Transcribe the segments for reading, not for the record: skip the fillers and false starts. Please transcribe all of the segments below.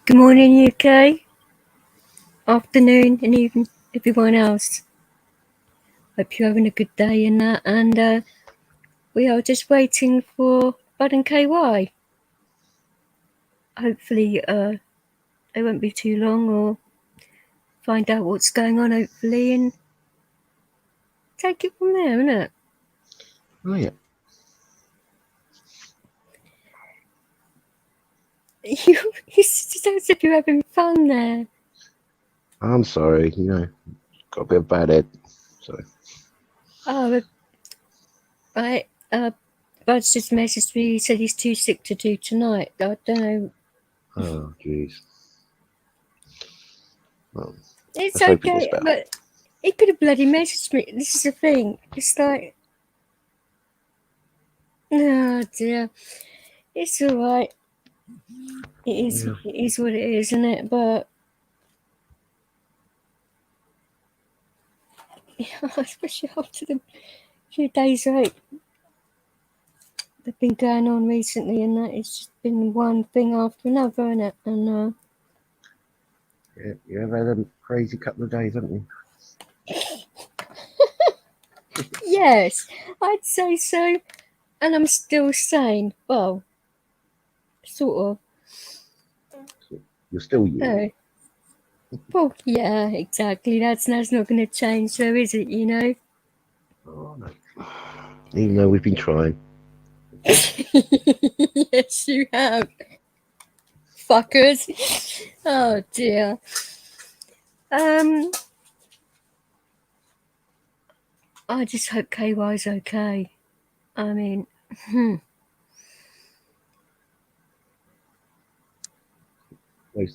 Good morning, UK. Afternoon, and even everyone else. Hope you're having a good day in that. And we are just waiting for Bud and KY. Hopefully, they won't be too long, or find out what's going on. Hopefully, and take it from there, innit? Oh yeah. You sound as if you're having fun there. I'm sorry, got a bit of bad head. So Oh, right. Bud's just messaged me. He said he's too sick to do tonight. I don't know. oh jeez. Well, It's let's hope he gets okay, better. but he could have bloody messaged me. This is the thing. It's like, oh dear. It's alright. Yeah. It is what it is, isn't it? But especially after the few days out that have been going on recently, and that it's just been one thing after another, isn't it? And Yeah, you have had a crazy couple of days, haven't you? yes, I'd say so. And I'm still sane. Well, sort So you're still you. of. Well, yeah, exactly. That's not going to change, though, is it? You know. Oh no. Even though we've been trying. Yes, you have. Fuckers. Oh dear. I just hope KY's okay. I mean, They're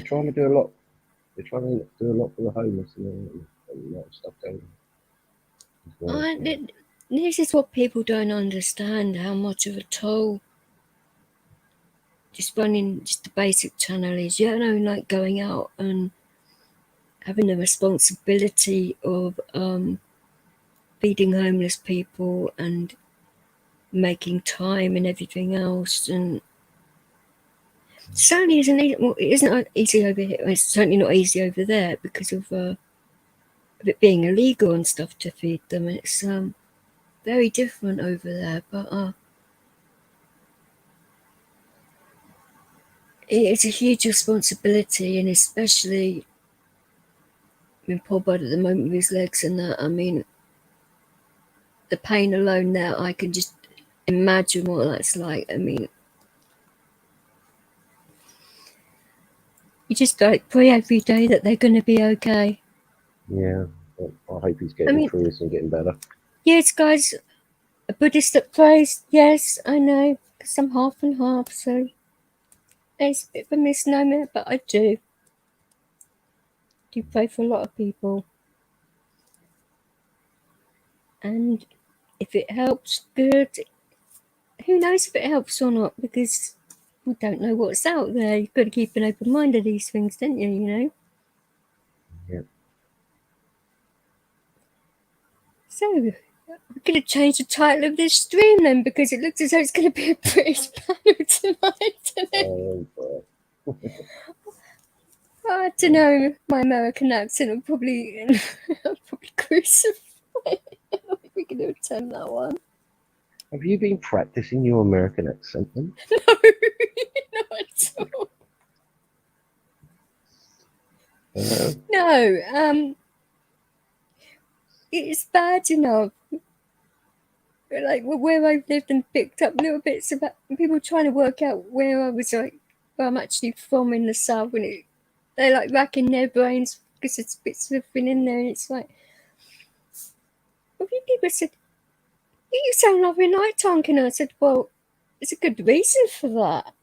trying to do a lot. They're trying to do a lot for the homeless and a lot of stuff going on. this is what people don't understand, how much of a toll just running just the basic channel is. You know, like going out and having the responsibility of feeding homeless people and making time and everything else. And certainly it isn't easy over here. It's certainly not easy over there because of it being illegal and stuff to feed them. It's very different over there, but it's a huge responsibility, and especially when poor Bud at the moment with his legs and that. I mean, the pain alone there, I can just imagine what that's like. I mean, you just like pray every day that they're going to be okay. Yeah, I hope he's getting through this and getting better. Yes, guys, a Buddhist that prays. Yes, I know, because I'm half and half, so it's a bit of a misnomer, but I do pray for a lot of people. And if it helps, good. Who knows if it helps or not, because we don't know what's out there. You've got to keep an open mind to these things, don't you, Yeah. So, we're going to change the title of this stream then, because it looks as though it's going to be a British panel tonight, doesn't it? Oh, I don't know, my American accent will probably crucify. We're going to attempt that one. Have you been practicing your American accent then? No, not at all. No, it's bad enough. Like where I've lived and picked up little bits about people trying to work out where I was, like, where I'm actually from in the south, and they're like racking their brains because it's bits of been in there, and it's like, a few people said, "You sound like a night Tonkin." I said, "Well, there's a good reason for that."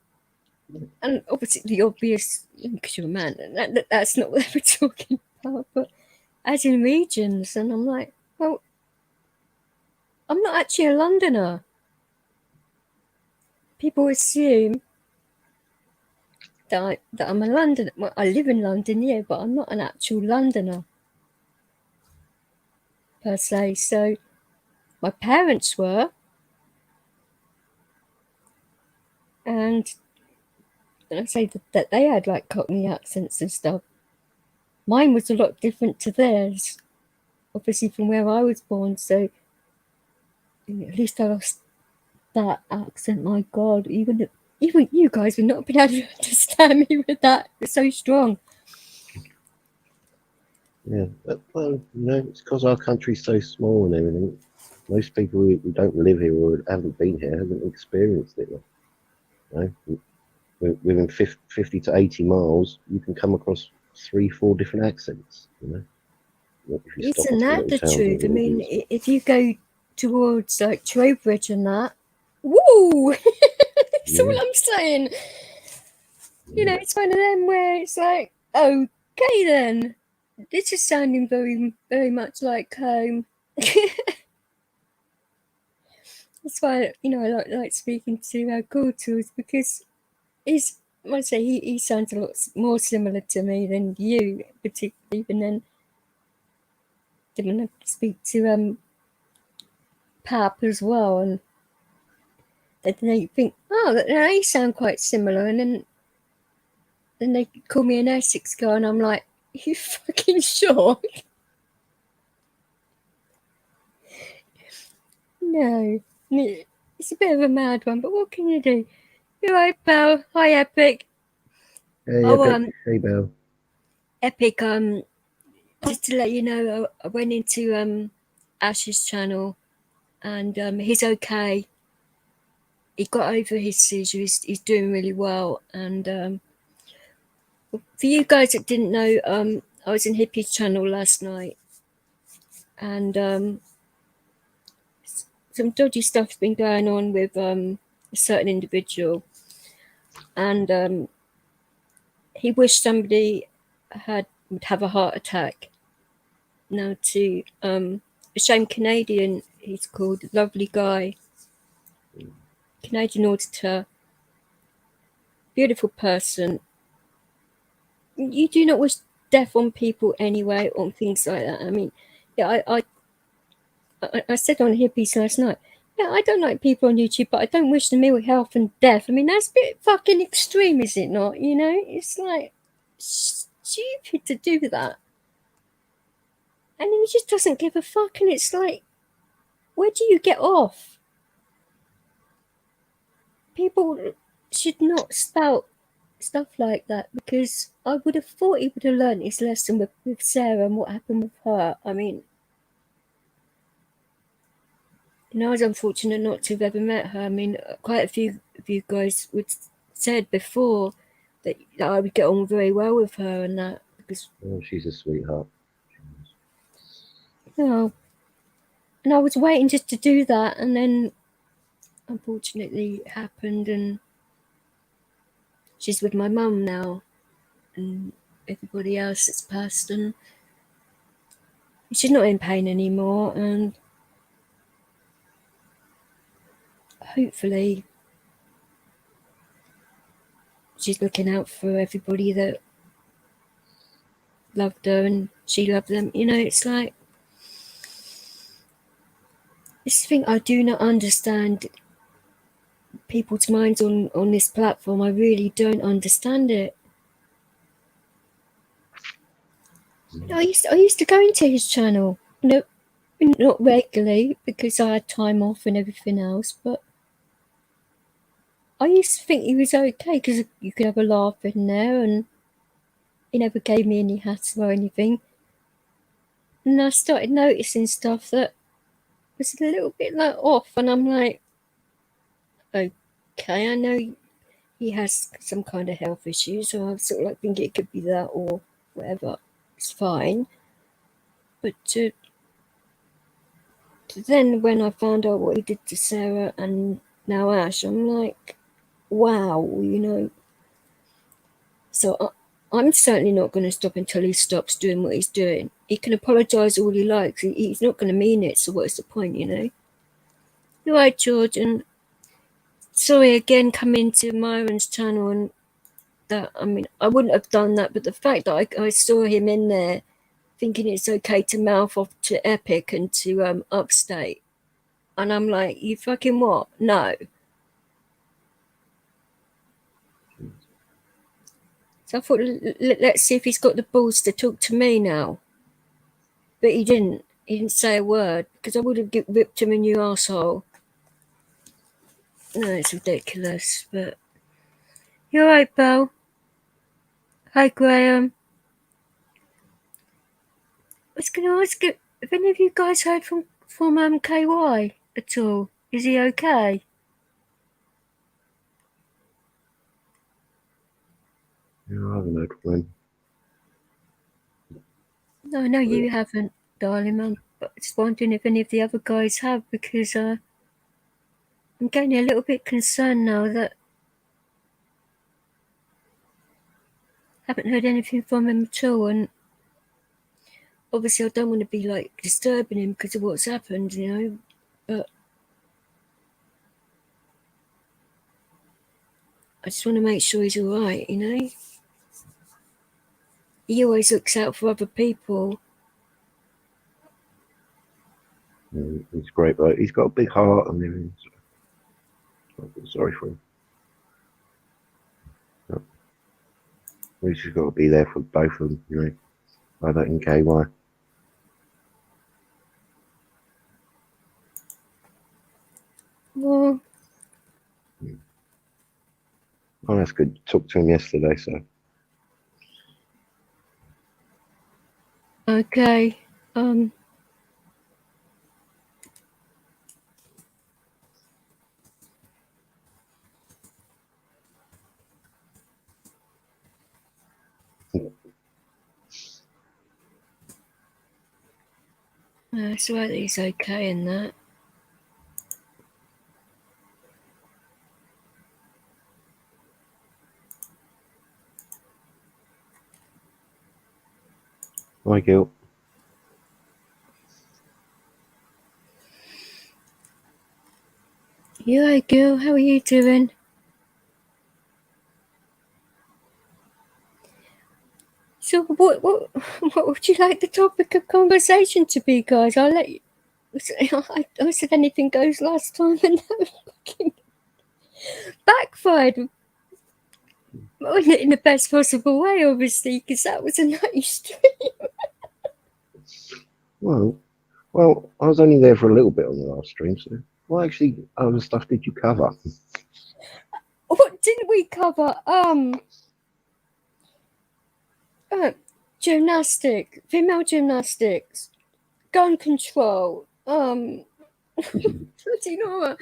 And obviously the obvious, because you're a man, and that's not what they were talking about, but as in regions. And I'm like, well, I'm not actually a Londoner. People assume that I'm a Londoner. Well, I live in London, yeah, but I'm not an actual Londoner per se. So my parents were, and And I say that they had like Cockney accents and stuff. Mine was a lot different to theirs, obviously from where I was born. So at least I lost that accent. My God, even you guys would not be able to understand me with that. It's so strong. Yeah, but, well, you know, it's because our country's so small and everything. Most people who don't live here or haven't been here haven't experienced it. You know, within 50 to 80 miles, you can come across 3-4 different accents. You know, if you stop Isn't off in that little the towns or truth? I mean, villages. if you go towards like Trowbridge and that, woo! That's all Yeah, I'm saying. You yeah. know, it's one of them where it's like, okay then, this is sounding very, very much like home. That's why, you know, I like speaking to Courtals, because he's, I say, he sounds a lot more similar to me than you, particularly. And then when I speak to Pap as well, and then they think, oh, they sound quite similar, and then they call me an Essex girl, and I'm like, are you fucking sure? No, it's a bit of a mad one, but what can you do? You're right, pal. Hi, Epic. Hey, Oh, Epic. Hey, Belle. Epic. Just to let you know, I went into Ash's channel, and he's okay. He got over his seizure. He's doing really well. And for you guys that didn't know, I was in Hippie's channel last night, and some dodgy stuff's been going on with a certain individual, and he wished somebody would have a heart attack. Now to a shame Canadian, he's called, lovely guy, Canadian auditor, beautiful person. You do not wish death on people anyway, on things like that. I mean, yeah, I said on Hippies last night, yeah, I don't like people on YouTube, but I don't wish them ill health and death. I mean, that's a bit fucking extreme, is it not? You know, it's like stupid to do that. And then he just doesn't give a fuck, and it's like, where do you get off? People should not spout stuff like that, because I would have thought he would have learned his lesson with Sarah and what happened with her. I mean, you know, I was unfortunate not to have ever met her. I mean, quite a few of you guys would said before that I would get on very well with her and that, because she's a sweetheart. you know, and I was waiting just to do that, and then unfortunately it happened, and she's with my mum now, and everybody else that's passed, and she's not in pain anymore, and hopefully she's looking out for everybody that loved her and she loved them. You know, it's like this thing I do not understand people's minds on this platform. I really don't understand it. I used to go into his channel, not regularly because I had time off and everything else, but I used to think he was okay because you could have a laugh in there, and he never gave me any hassle or anything. And I started noticing stuff that was a little bit like off, and I'm like, okay, I know he has some kind of health issue, so I sort of like think it could be that or whatever. It's fine. But then when I found out what he did to Sarah and now Ash, I'm like, wow, you know. So I'm certainly not going to stop until he stops doing what he's doing. He can apologise all he likes. He's not going to mean it, so what's the point, you know? You're right, George, and sorry again coming to Myron's channel, and that, I mean, I wouldn't have done that, but the fact that I saw him in there thinking it's okay to mouth off to Epic and to Upstate, and I'm like, you fucking what? No. So I thought, let's see if he's got the balls to talk to me now. But he didn't. He didn't say a word, because I would have ripped him a new arsehole. No, it's ridiculous, but... You alright, Beau? Hi, Graham. I was going to ask you, have any of you guys heard from KY at all? Is he okay? Yeah, I haven't heard from him. No, I know you haven't, darling. I'm just wondering if any of the other guys have, because I'm getting a little bit concerned now that I haven't heard anything from him at all, and obviously I don't want to be like disturbing him because of what's happened, you know, but I just want to make sure he's alright, you know. He always looks out for other people. Yeah, he's great, but he's got a big heart and everything. So I feel sorry for him. But we've just got to be there for both of them, you know. Like that in KY. Well, Oh, that's good. Talked to him yesterday, so. okay. It's right that he's okay in that. Hi, Gil. You alright, girl? How are you doing? So what would you like the topic of conversation to be, guys? I'll let you... I said anything goes last time and that fucking backfired. In the best possible way, obviously, because that was a nice stream. Well, I was only there for a little bit on the last stream, so what actually other stuff did you cover? What didn't we cover? Gymnastic, female gymnastics, gun control, do you know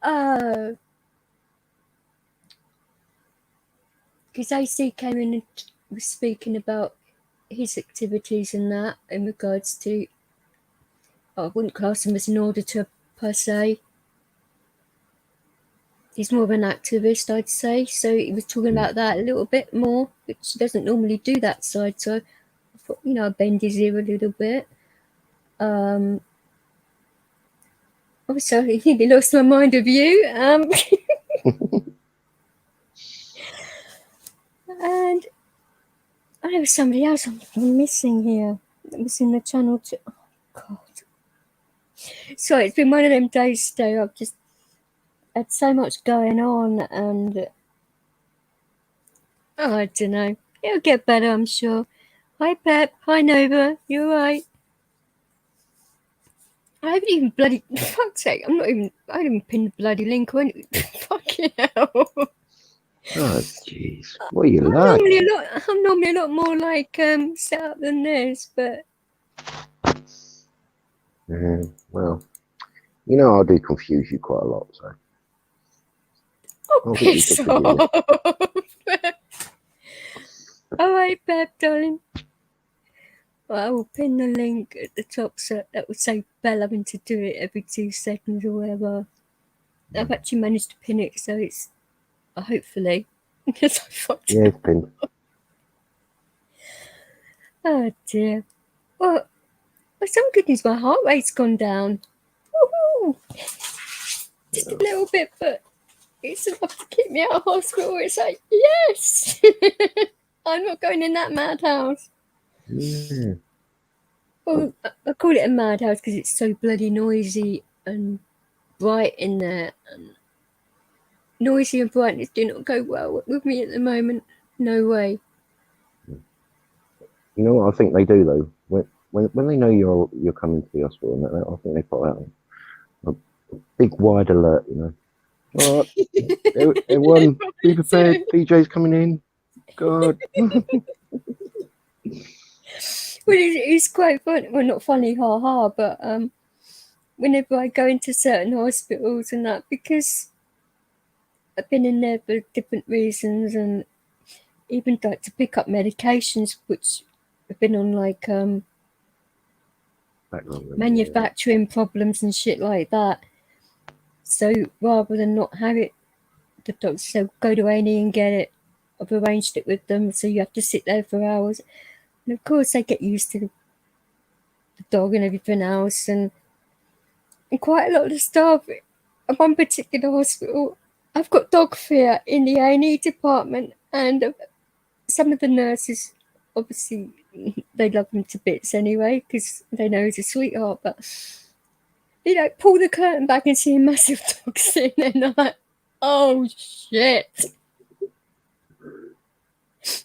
what? Because AC came in and was speaking about his activities and that in regards to, I wouldn't class him as an auditor per se. He's more of an activist, I'd say. So he was talking about that a little bit more, which he doesn't normally do that side. So I thought, you know, I bend his ear a little bit. Obviously, I nearly lost my mind of you. And there was somebody else I'm missing here. That was in the channel too. Oh, God. So it's been one of them days today. I've just had so much going on, and I don't know. It'll get better, I'm sure. Hi, Pep. Hi, Nova. You alright? I haven't even bloody... Fuck's sake, I haven't even pinned the bloody link or anything. Fucking hell. Oh, jeez. What are you like? I'm normally a lot more like set up than this, but... Well, you know I do confuse you quite a lot, so... Oh, piss off! Alright, Pep, darling. Well, I will pin the link at the top, so that would say Bell having to do it every 2 seconds or whatever. I've actually managed to pin it, so it's hopefully, because I fucked it. Yeah, it's pinned. Oh dear. Well, some good news, my heart rate's gone down. Woohoo! Just a little bit, but it's enough to keep me out of hospital. It's like, yes! I'm not going in that madhouse. Yeah. Well, I call it a madhouse because it's so bloody noisy and bright in there. And noisy and brightness do not go well with me at the moment. No way. You know what I think they do though? When they know you're coming to the hospital, and that, I think they put out a big wide alert. You know, all right, everyone, be prepared. DJ's coming in. God. Well, it's quite funny. Well, not funny, ha, but whenever I go into certain hospitals and that, because I've been in there for different reasons, and even like to pick up medications, which have been on like manufacturing problems and shit like that. So rather than not have it, the doctor said go to A&E and get it. I've arranged it with them, so you have to sit there for hours. And of course, they get used to the dog and everything else, and quite a lot of the staff at one particular hospital, I've got dog fear in the A&E department, and some of the nurses, obviously, they love him to bits anyway because they know he's a sweetheart, but they like pull the curtain back and see a massive dog sitting there, and I'm like, oh shit.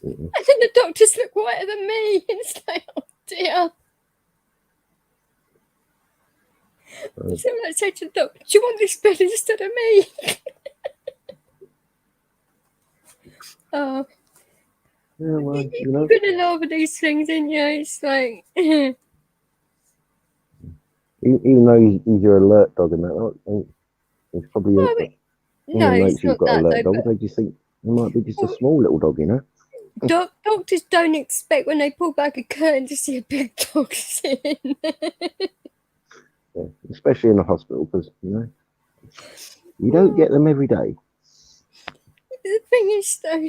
And then the doctors look whiter than me, and it's like, oh dear. So I say to the doctor, do you want this bed instead of me? Oh, Yeah, well, you know, you're gonna laugh at these things, and it's like, even though he's your alert dog and that, it's probably no, it's you've not got that alert though. dog. They just think it might be just a small little dog, you know. Doctors don't expect when they pull back a curtain to see a big dog sitting there. Yeah, especially in a hospital, because you don't get them every day. The thing is, though,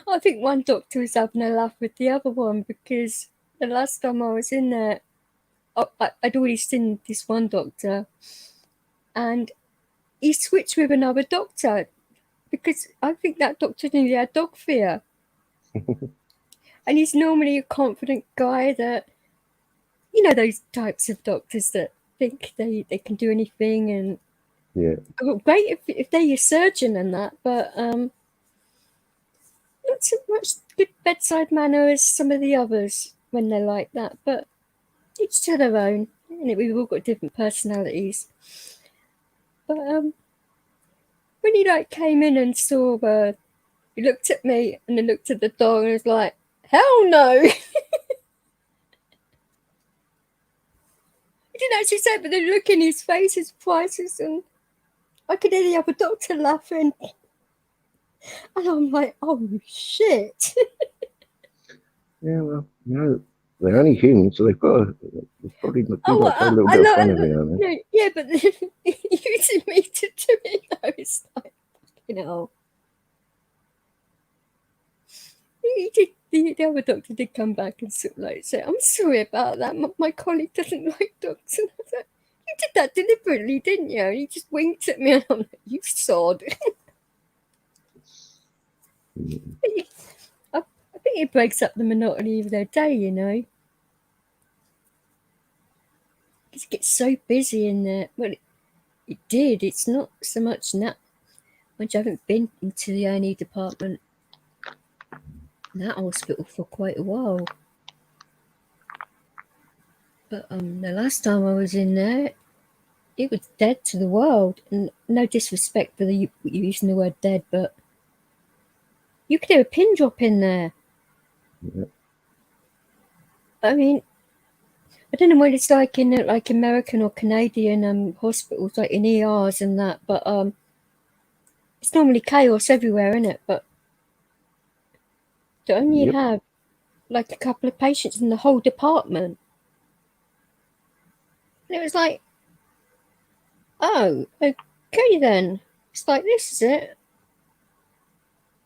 I think one doctor was having a laugh with the other one because the last time I was in there, I'd already seen this one doctor, and he switched with another doctor because I think that doctor nearly had dog fear. And he's normally a confident guy that, those types of doctors that think they can do anything, and great if they're your surgeon and that, but not so much good bedside manner as some of the others when they're like that, but each to their own, and we've all got different personalities. But when he came in and saw he looked at me and then looked at the dog and was like, hell no. He didn't actually say it, but the look in his face is priceless, and I could hear the other doctor laughing. And I'm like, oh shit. Yeah, well, they're only human, so they've probably do a little bit of fun every now and then. Yeah, but using me to do it, though, it's like, he did. The other doctor did come back and sort of say, I'm sorry about that. My colleague doesn't like dogs. And I was like, you did that deliberately, didn't you? And he just winked at me, and I'm like, you sod. I think it breaks up the monotony of their day, because it gets so busy in there. Well, it did. It's not so much now. Which I haven't been into the A&E department in that hospital for quite a while. But the last time I was in there, it was dead to the world. And no disrespect for you using the word dead, but you could hear a pin drop in there. Yeah. I mean, I don't know what it's like in American or Canadian hospitals, like in ERs and that, but it's normally chaos everywhere, isn't it? But to only have like a couple of patients in the whole department. And it was like, oh, okay then. It's like, this is it.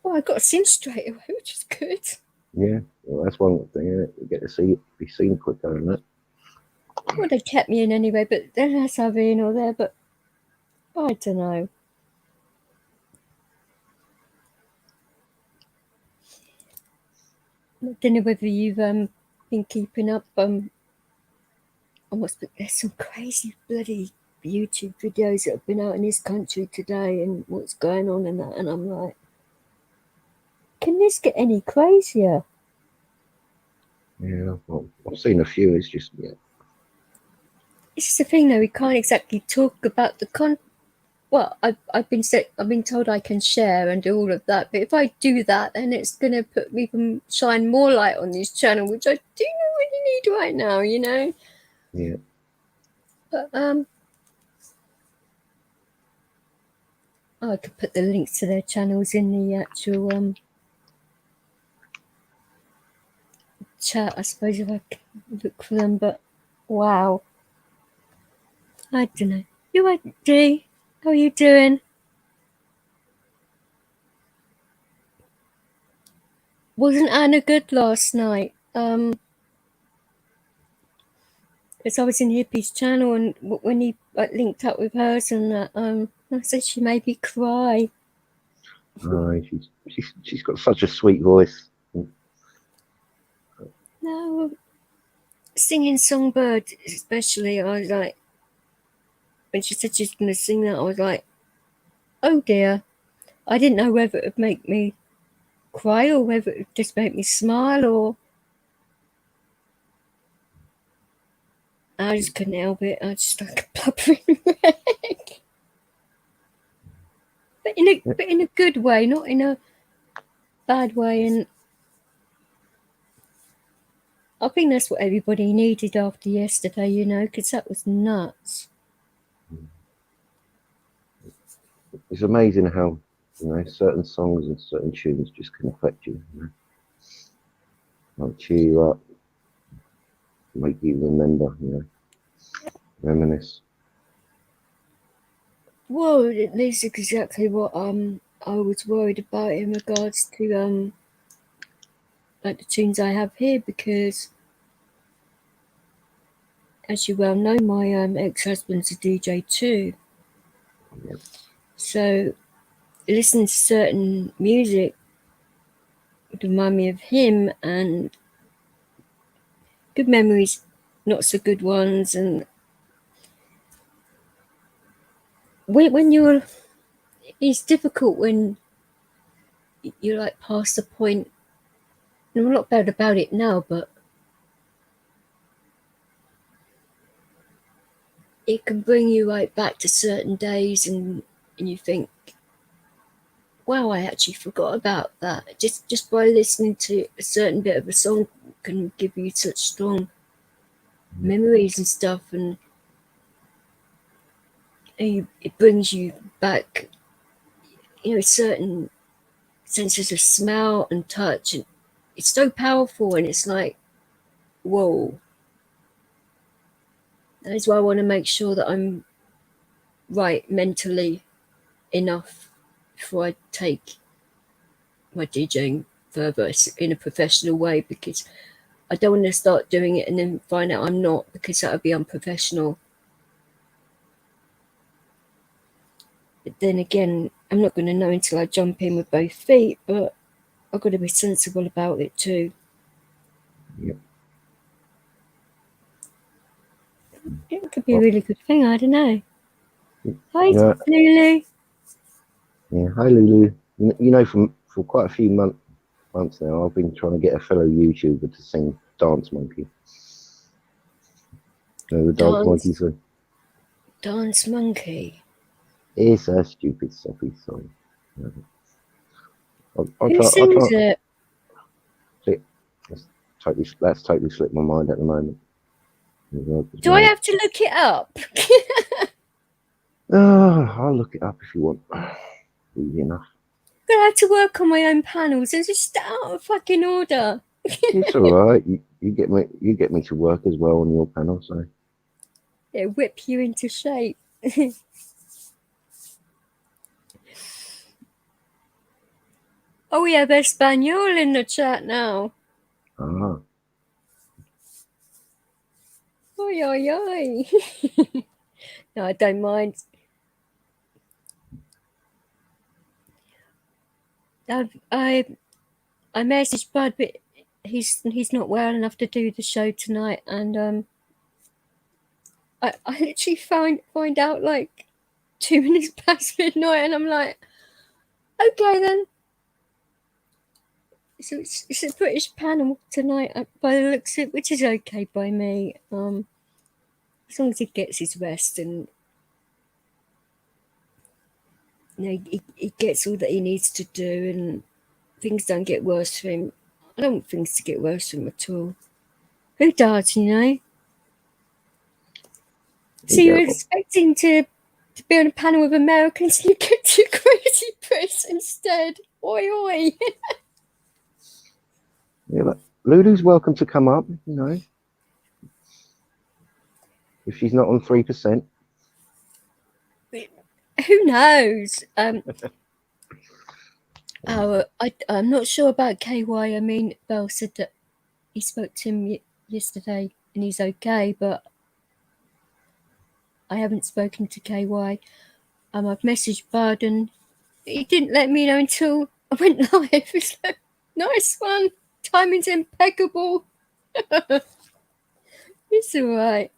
Well, I got seen straight away, which is good. Yeah, well, that's one thing, isn't it? You get to be seen quicker and that. Well, they kept me in anyway, but that's either in or there, but I don't know. I don't know whether you've been keeping up on there's some crazy bloody YouTube videos that have been out in this country today and what's going on and that, and I'm like, can this get any crazier? Yeah, well, I've seen a few. It's just This is the thing, though. We can't exactly talk about the Well, I've been told I can share and do all of that, but if I do that, then it's gonna put me shine more light on this channel, which I do not really need right now, you know. Yeah. But I could put the links to their channels in the actual chat, I suppose, if I can look for them. But wow, I don't know. You right, Dee? How are you doing? Wasn't Anna good last night? Because I was in Hippie's channel, and when he linked up with hers, and I said she made me cry. She's got such a sweet voice. No, singing Songbird especially, I was like, when she said she's going to sing that, I was like, oh dear. I didn't know whether it would make me cry or whether it would just make me smile, or I just couldn't help it. I just like a blubbering wreck. But in a good way, not in a bad way. And I think that's what everybody needed after yesterday, you know, because that was nuts. It's amazing how, you know, certain songs and certain tunes just can affect you, you know? Like cheer you up, make you remember, you know, reminisce. Well, this is exactly what I was worried about in regards to like the tunes I have here, because as you well know, my ex-husband's a DJ too. Yeah. So listening to certain music would remind me of him, and good memories, not so good ones. And when you're, it's difficult when you're like past the point. And I'm not bad about it now, but it can bring you right back to certain days, and you think, wow, I actually forgot about that. Just by listening to a certain bit of a song can give you such strong memories and stuff, and it brings you back, you know, certain senses of smell and touch, and it's so powerful, and it's like, whoa. That is why I want to make sure that I'm right mentally enough before I take my DJing further in a professional way, because I don't want to start doing it and then find out I'm not, because that would be unprofessional. But then again, I'm not going to know until I jump in with both feet, but I've got to be sensible about it too. Yep. It could be a really good thing, I don't know. Hi, Yeah. Lulu. Yeah. Hi, Lulu. You know, for quite a few months now, I've been trying to get a fellow YouTuber to sing Dance Monkey. You know, the Dance Monkey song. Dance Monkey. It's a stupid, soppy song. Who sings it? That's totally slipped my mind at the moment. Do I have to look it up? I'll look it up if you want. Easy enough. I'm gonna have to work on my own panels. They're just out of fucking order. It's all right. You get me to work as well on your panel, so They whip you into shape. Oh, we have Espanol in the chat now. ah. Oi, oi, oi. No, I don't mind. I messaged Bud, but he's not well enough to do the show tonight, and I literally find out like 2 minutes past midnight, and I'm like, okay then. So it's a British panel tonight by the looks of it, which is okay by me. As long as he gets his rest and he gets all that he needs to do and things don't get worse for him. I don't want things to get worse for him at all. Who does, So you're expecting to be on a panel with Americans and you get to crazy Brits instead. Oi, oi. Yeah, but Lulu's welcome to come up, if she's not on 3%. Who knows? I'm not sure about KY. I mean, Belle said that he spoke to him yesterday and he's okay, but I haven't spoken to KY. I've messaged Bud and he didn't let me know until I went live. It's like, nice one. Timing's impeccable. It's all right.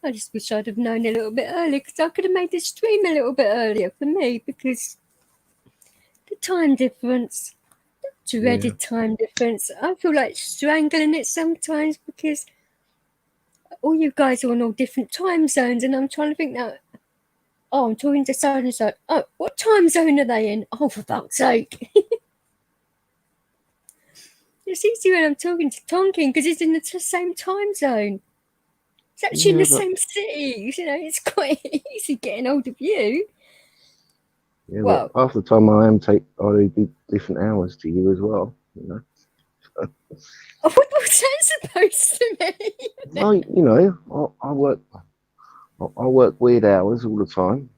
I just wish I'd have known a little bit earlier because I could have made the stream a little bit earlier for me because the time difference, dreaded time difference. I feel like strangling it sometimes because all you guys are on all different time zones and I'm trying to think now, I'm talking to so and so. Oh, what time zone are they in? Oh, for fuck's sake. It's easy when I'm talking to Tonkin because he's in the same time zone. It's actually in the same city. It's quite easy getting hold of you. Yeah, well, half the time I do different hours to you as well, What's that supposed to mean? I work weird hours all the time.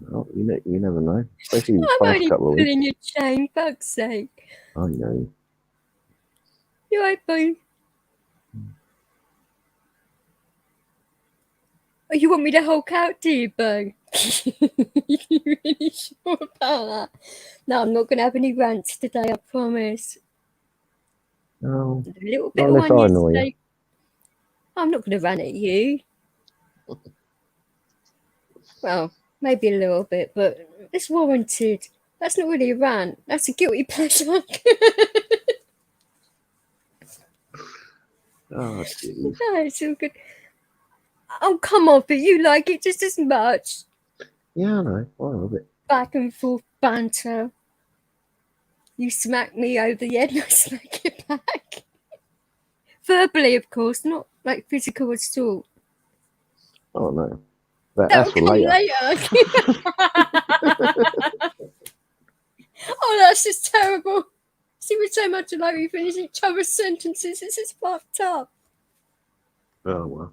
You never know. Especially the I'm past only couple of weeks. pulling your chain, fuck's sake. I know. You right, boo? Oh, you want me to Hulk out, do you, Bo? You really sure about that? No, I'm not going to have any rants today, I promise. No, A little not bit of unless one I annoy yesterday. you. I'm not going to rant at you. Well, maybe a little bit, but it's warranted. That's not really a rant. That's a guilty pleasure. Oh, jeez. No, it's all good. Oh, come on, but you like it just as much. Yeah, I know. I love it. Back and forth banter. You smack me over the head and I smack you back. Verbally, of course, not like physical assault. Oh, no. That's for later. Oh, that's just terrible. See, we're so much alike, we finish each other's sentences. This is fucked up. Oh, well.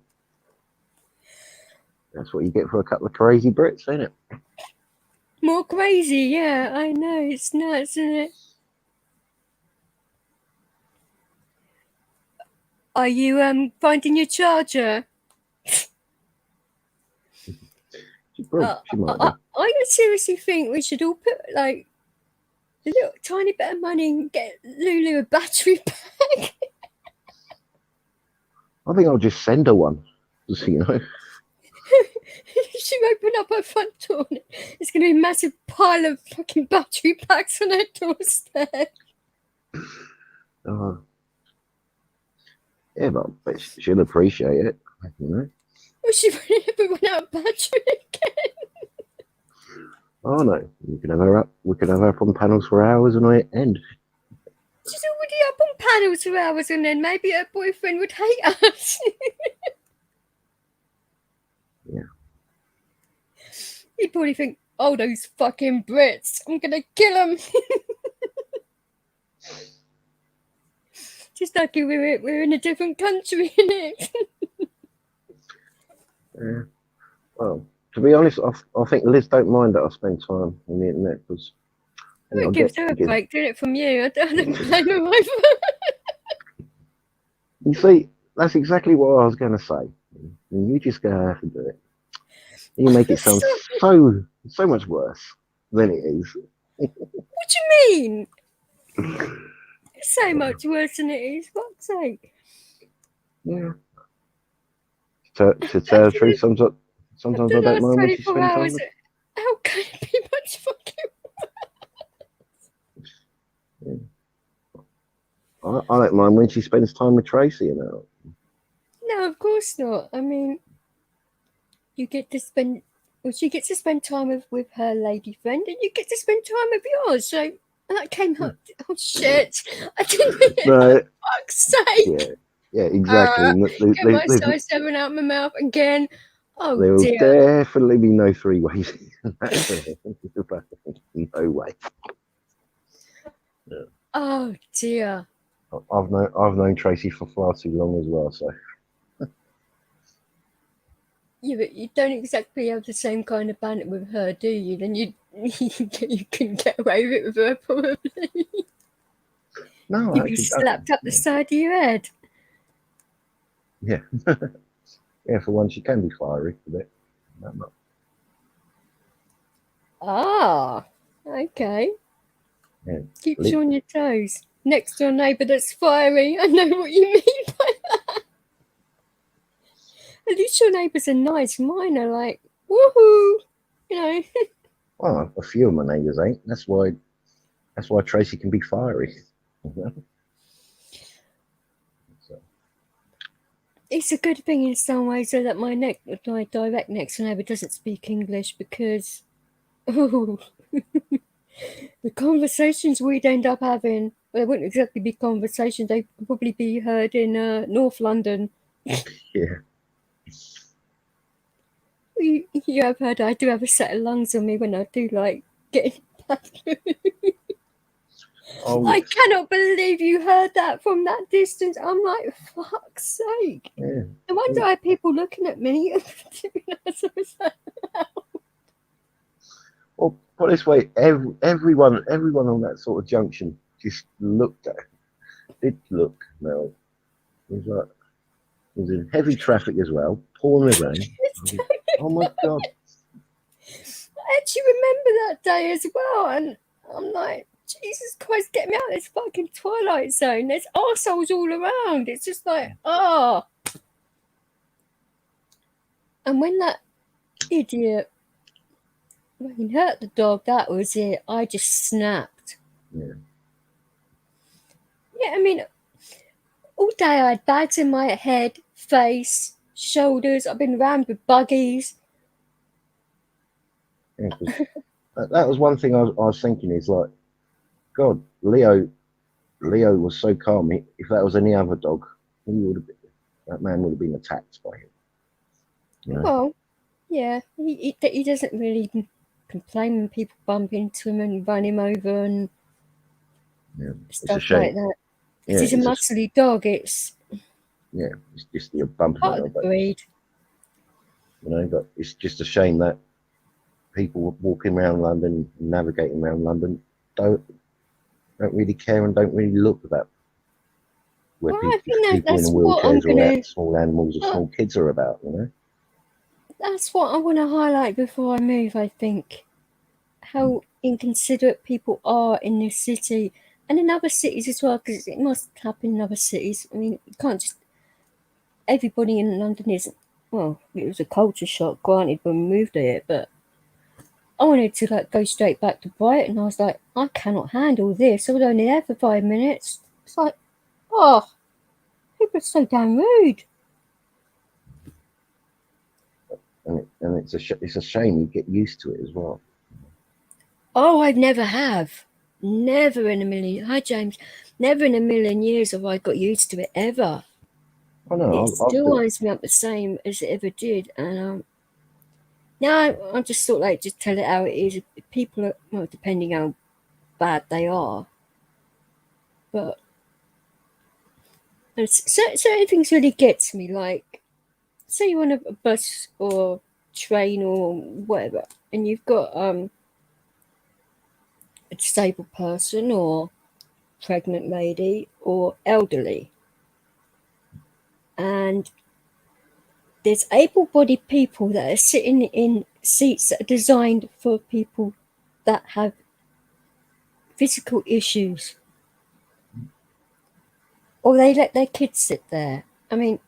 That's what you get for a couple of crazy Brits, ain't it? More crazy, yeah, I know. It's nuts, isn't it? Are you finding your charger? I seriously think we should all put like a little tiny bit of money and get Lulu a battery pack. I think I'll just send her one, just so you know. She open up her front door and it's going to be a massive pile of fucking battery packs on her doorstep. Yeah, but she'll appreciate it, Well, she won't ever run out of battery again. Oh no, we could have her up on panels for hours and I end. She's already up on panels for hours and then maybe her boyfriend would hate us. Yeah. He'd probably think, oh, those fucking Brits, I'm going to kill them. Just like we're in a different country, innit? Yeah. Well, to be honest, I think Liz don't mind that I spend time on the internet because it gives her a break doing it from you. I don't blame her either. You see, that's exactly what I was going to say. You just go have to do it. You make it sound so much worse than it is. What do you mean? It's so much worse than it is. Fuck's sake. Yeah. To tell the truth, sometimes I don't mind when she spends time with. How can it be much fucking worse? Yeah. I don't mind when she spends time with Tracy, you know. No, of course not. I mean, you get to spend, well, she gets to spend time with her lady friend, and you get to spend time with yours. So that came up. Oh shit! I didn't mean it. No, For fuck's sake! yeah, exactly. Get my size 7 out of my mouth again. Oh there will dear. definitely be no three ways. No way. Yeah. Oh dear. I've known Tracy for far too long as well. So Yeah, but you don't exactly have the same kind of banter with her, do you? Then you can get away with it with her, probably. no, You'd I be actually slapped up the side of your head. yeah, yeah. For one, she can be fiery a bit. No. Ah, okay. Yeah. Keeps you on your toes. Next door neighbour that's fiery. I know what you mean by that. At least your neighbours are nice. Mine are like, woohoo, you know. Well, a few of my neighbours ain't. That's why Tracy can be fiery. So. It's a good thing in some ways so that my direct next door neighbour doesn't speak English, because oh, the conversations we'd end up having, well, they wouldn't exactly be conversations, they'd probably be heard in North London. Yeah. You have heard I do have a set of lungs on me when I do like getting back. Oh, I cannot believe you heard that from that distance. I'm like, fuck's sake. yeah. No wonder I have people looking at me. Well, put it this way, everyone on that sort of junction just looked at it. Did look now. It was in heavy traffic as well, pouring with rain. Oh my god. I actually remember that day as well, and I'm like, Jesus Christ, get me out of this fucking twilight zone. There's arseholes all around. It's just like, oh. And when that idiot, when he hurt the dog, that was it. I just snapped. Yeah. Yeah, I mean, all day I had bags in my head, face, shoulders. I've been rammed with buggies. Yeah, that was one thing I was thinking is like, God, Leo was so calm. If that was any other dog, that man would have been attacked by him. You know? Well, yeah, he doesn't really complain when people bump into him and run him over and stuff like that. Yeah, he's a muscly dog. It's just the bumping part of the breed. You know, but it's just a shame that people walking around London, navigating around London, don't really care and don't really look about where people in wheelchairs or small animals or small kids are about. You know, that's what I want to highlight before I move. I think how inconsiderate people are in this city and in other cities as well, because it must happen in other cities. I mean, you can't just, everybody in London isn't, well, it was a culture shock, granted, when we moved here, but I wanted to like go straight back to Brighton. I was like, I cannot handle this. I was only there for 5 minutes. It's like, oh, people are so damn rude. And it's a shame you get used to it as well. Oh, I never have. Never in a million. Hi, James. Never in a million years have I got used to it ever. I know. It still winds me up the same as it ever did. And now I just sort of like just tell it how it is. People are, well, depending how bad they are. But certain things really get to me. Like, say you're on a bus or train or whatever, and you've got a disabled person or pregnant lady or elderly, and there's able-bodied people that are sitting in seats that are designed for people that have physical issues, or they let their kids sit there. I mean,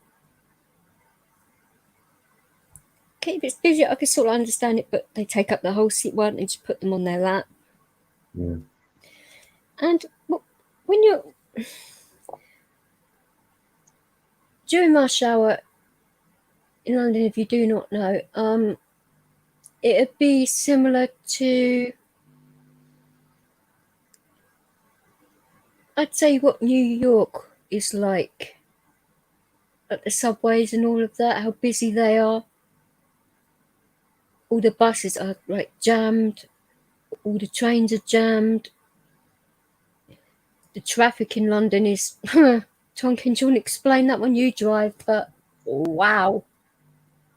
okay, if it's busy, I can sort of understand it, but they take up the whole seat. Why don't they just put them on their lap? Yeah. And when you're during rush hour in London, if you do not know, it'd be similar to, I'd say, what New York is like at the subways and all of that, how busy they are. All the buses are like jammed, all the trains are jammed. The traffic in London is Tonkin, do you want to explain that when you drive? But wow.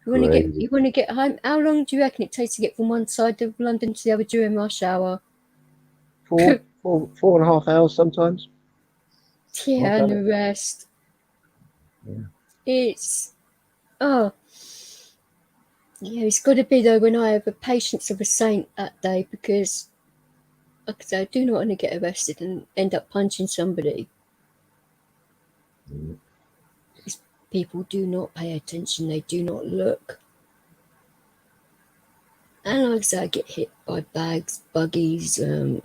You want to get home. How long do you reckon it takes to get from one side of London to the other during rush hour? 4.5 hours sometimes. Yeah, and the rest. Yeah. It's yeah, it's got to be though when I have the patience of a saint that day, because like I say, I do not want to get arrested and end up punching somebody. Because people do not pay attention, they do not look. And like I say, I get hit by bags, buggies, I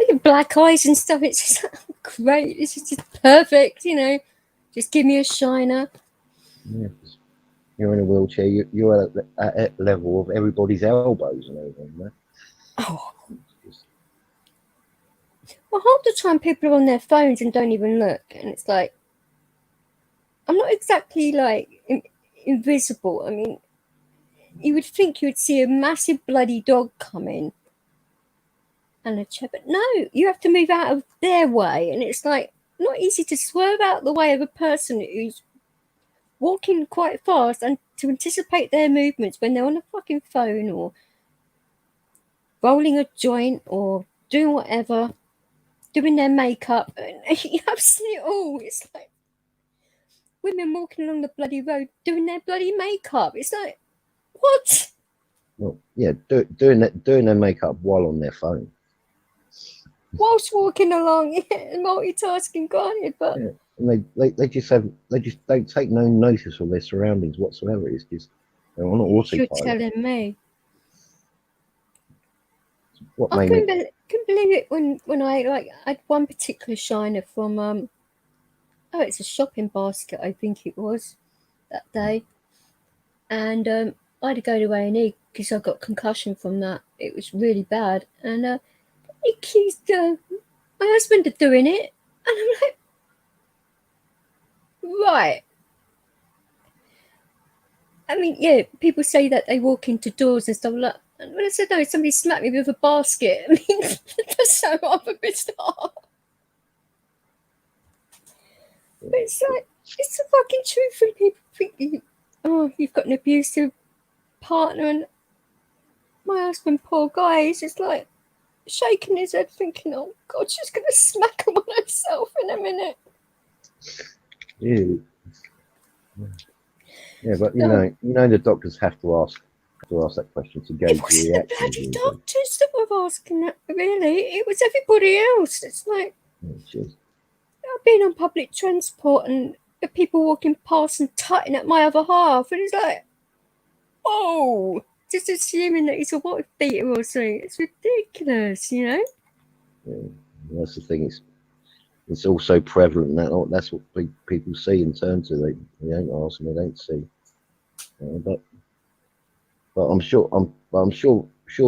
get black eyes and stuff. It's just great. It's just perfect, Just give me a shiner. Yeah, you're in a wheelchair. You're at the level of everybody's elbows and everything. Right? Oh. Well, half the time people are on their phones and don't even look, and it's like, I'm not exactly like invisible. I mean, you would think you would see a massive bloody dog coming and a chair, but no, you have to move out of their way, and it's like not easy to swerve out the way of a person who's walking quite fast and to anticipate their movements when they're on a fucking phone or rolling a joint or doing whatever, doing their makeup. And you have seen it all. It's like women walking along the bloody road doing their bloody makeup. It's like, what? Well, yeah, doing their makeup while on their phone. Whilst walking along, yeah, multitasking, granted, but yeah. And they just don't take no notice of their surroundings whatsoever. It's just they're on autopilot. You're telling me. What I made couldn't believe it when I had one particular shiner from it's a shopping basket, I think it was that day, and I had to go to A&E because I got concussion from that. It was really bad, and he accused my husband of doing it, and I'm like, right. I mean, yeah, people say that they walk into doors and stuff like that. And when I said no, somebody slapped me with a basket. I mean, that's so rather bizarre. But it's like, it's the fucking truth when people think you've got an abusive partner, and my husband, poor guy, he's just like shaking his head thinking, oh God, she's going to smack him on herself in a minute. Yeah, but you know the doctors have to ask that question to gauge the reaction. It wasn't the bloody doctors that were asking that, really. It was everybody else. It's like, I've been on public transport and the people walking past and tutting at my other half, and it's like, oh, just assuming that he's a wife beater or something. It's ridiculous, Yeah, that's the thing. It's also prevalent that that's what people see and turn to. They don't ask and they don't see. But I'm sure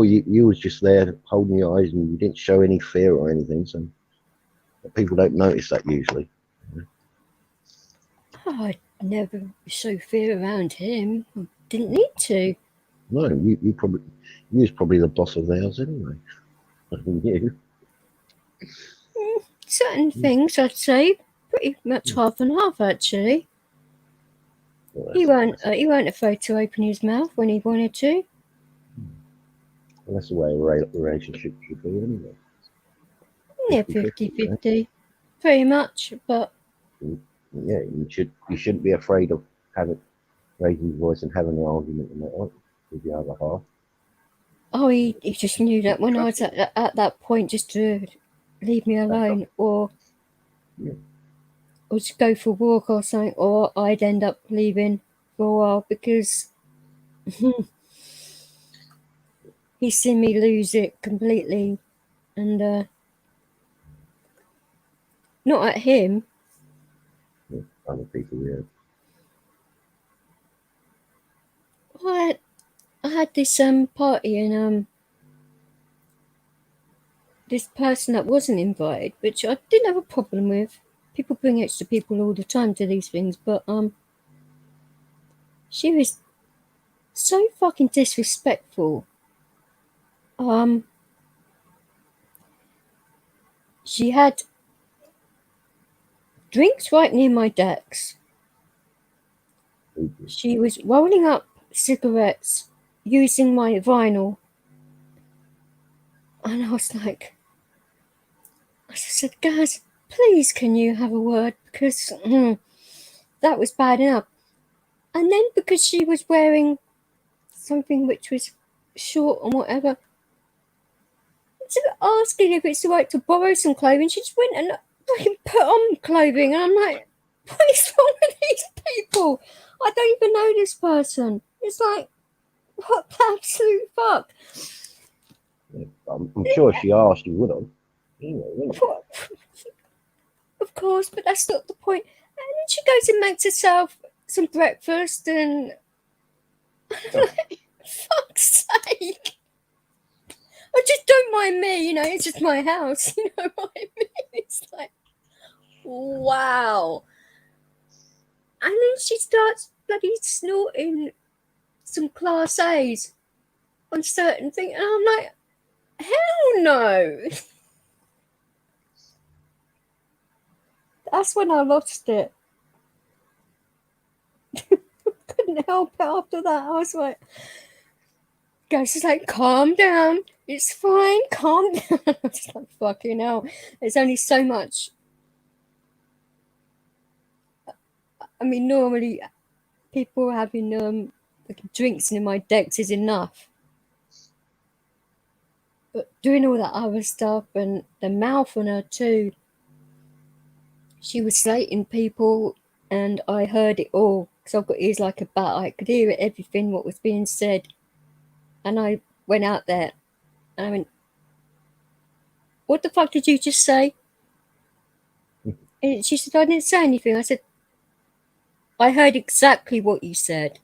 you was just there holding your eyes and you didn't show any fear or anything. So people don't notice that usually. Oh, I'd never show fear around him. I didn't need to. No, you was probably the boss of theirs anyway. You. Certain things, I'd say, pretty much half and half, actually. Well, He weren't afraid to open his mouth when he wanted to. Well, that's the way a relationship should be anyway. Yeah, 50-50, pretty much. But yeah, you shouldn't be afraid of raising your voice and having an argument with the other half. Oh, he just knew that when I was at that point, just to leave me alone, or just go for a walk or something, or I'd end up leaving for a while because he's seen me lose it completely, and not at him. Other people, yeah. I had this party, and this person that wasn't invited, which I didn't have a problem with. People bring extra people all the time to these things, but she was so fucking disrespectful. She had drinks right near my decks. She was rolling up cigarettes using my vinyl. And I was like, I said, guys, please can you have a word? Because that was bad enough. And then because she was wearing something which was short and whatever, instead of asking if it's right to borrow some clothing, she just went and fucking put on clothing. And I'm like, what is wrong with these people? I don't even know this person. It's like, what the absolute fuck? I'm sure if she asked, you would have. You know, Of course, but that's not the point. And then she goes and makes herself some breakfast, and like, fuck's sake. I just don't mind me, it's just my house, you know what I mean? It's like, wow. And then she starts bloody snorting some Class A's on certain things, and I'm like, hell no. That's when I lost it. Couldn't help it after that. I was like, guys, just like, calm down. It's fine. Calm down. I was like, fucking hell. There's only so much. I mean, normally people having like drinks in my decks is enough. But doing all that other stuff, and the mouth on her too. She was slating people, and I heard it all because I've got ears like a bat. I could hear everything what was being said, and I went out there and I went, "What the fuck did you just say?" And she said, "I didn't say anything." I said, "I heard exactly what you said.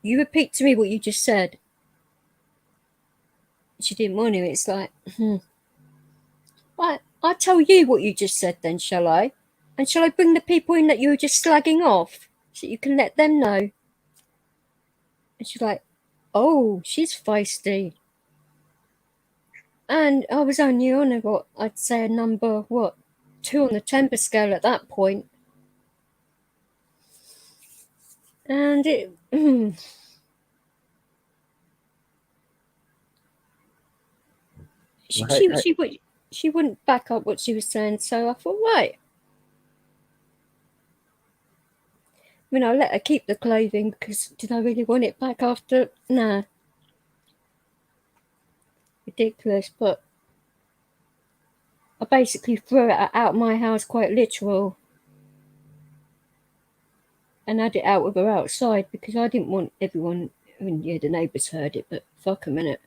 You repeat to me what you just said." She didn't want to. It's like, right, I'll tell you what you just said then, shall I? And shall I bring the people in that you were just slagging off so you can let them know? And she's like, oh, she's feisty. And I was only on what I'd say a number, 2 on the temper scale at that point. And it, she wouldn't back up what she was saying, so I thought, right. I mean, I let her keep the clothing because did I really want it back after? Nah. Ridiculous, but I basically threw it out my house, quite literal, and had it out with her outside because I didn't want everyone. I mean, yeah, the neighbours heard it, but fuck a minute,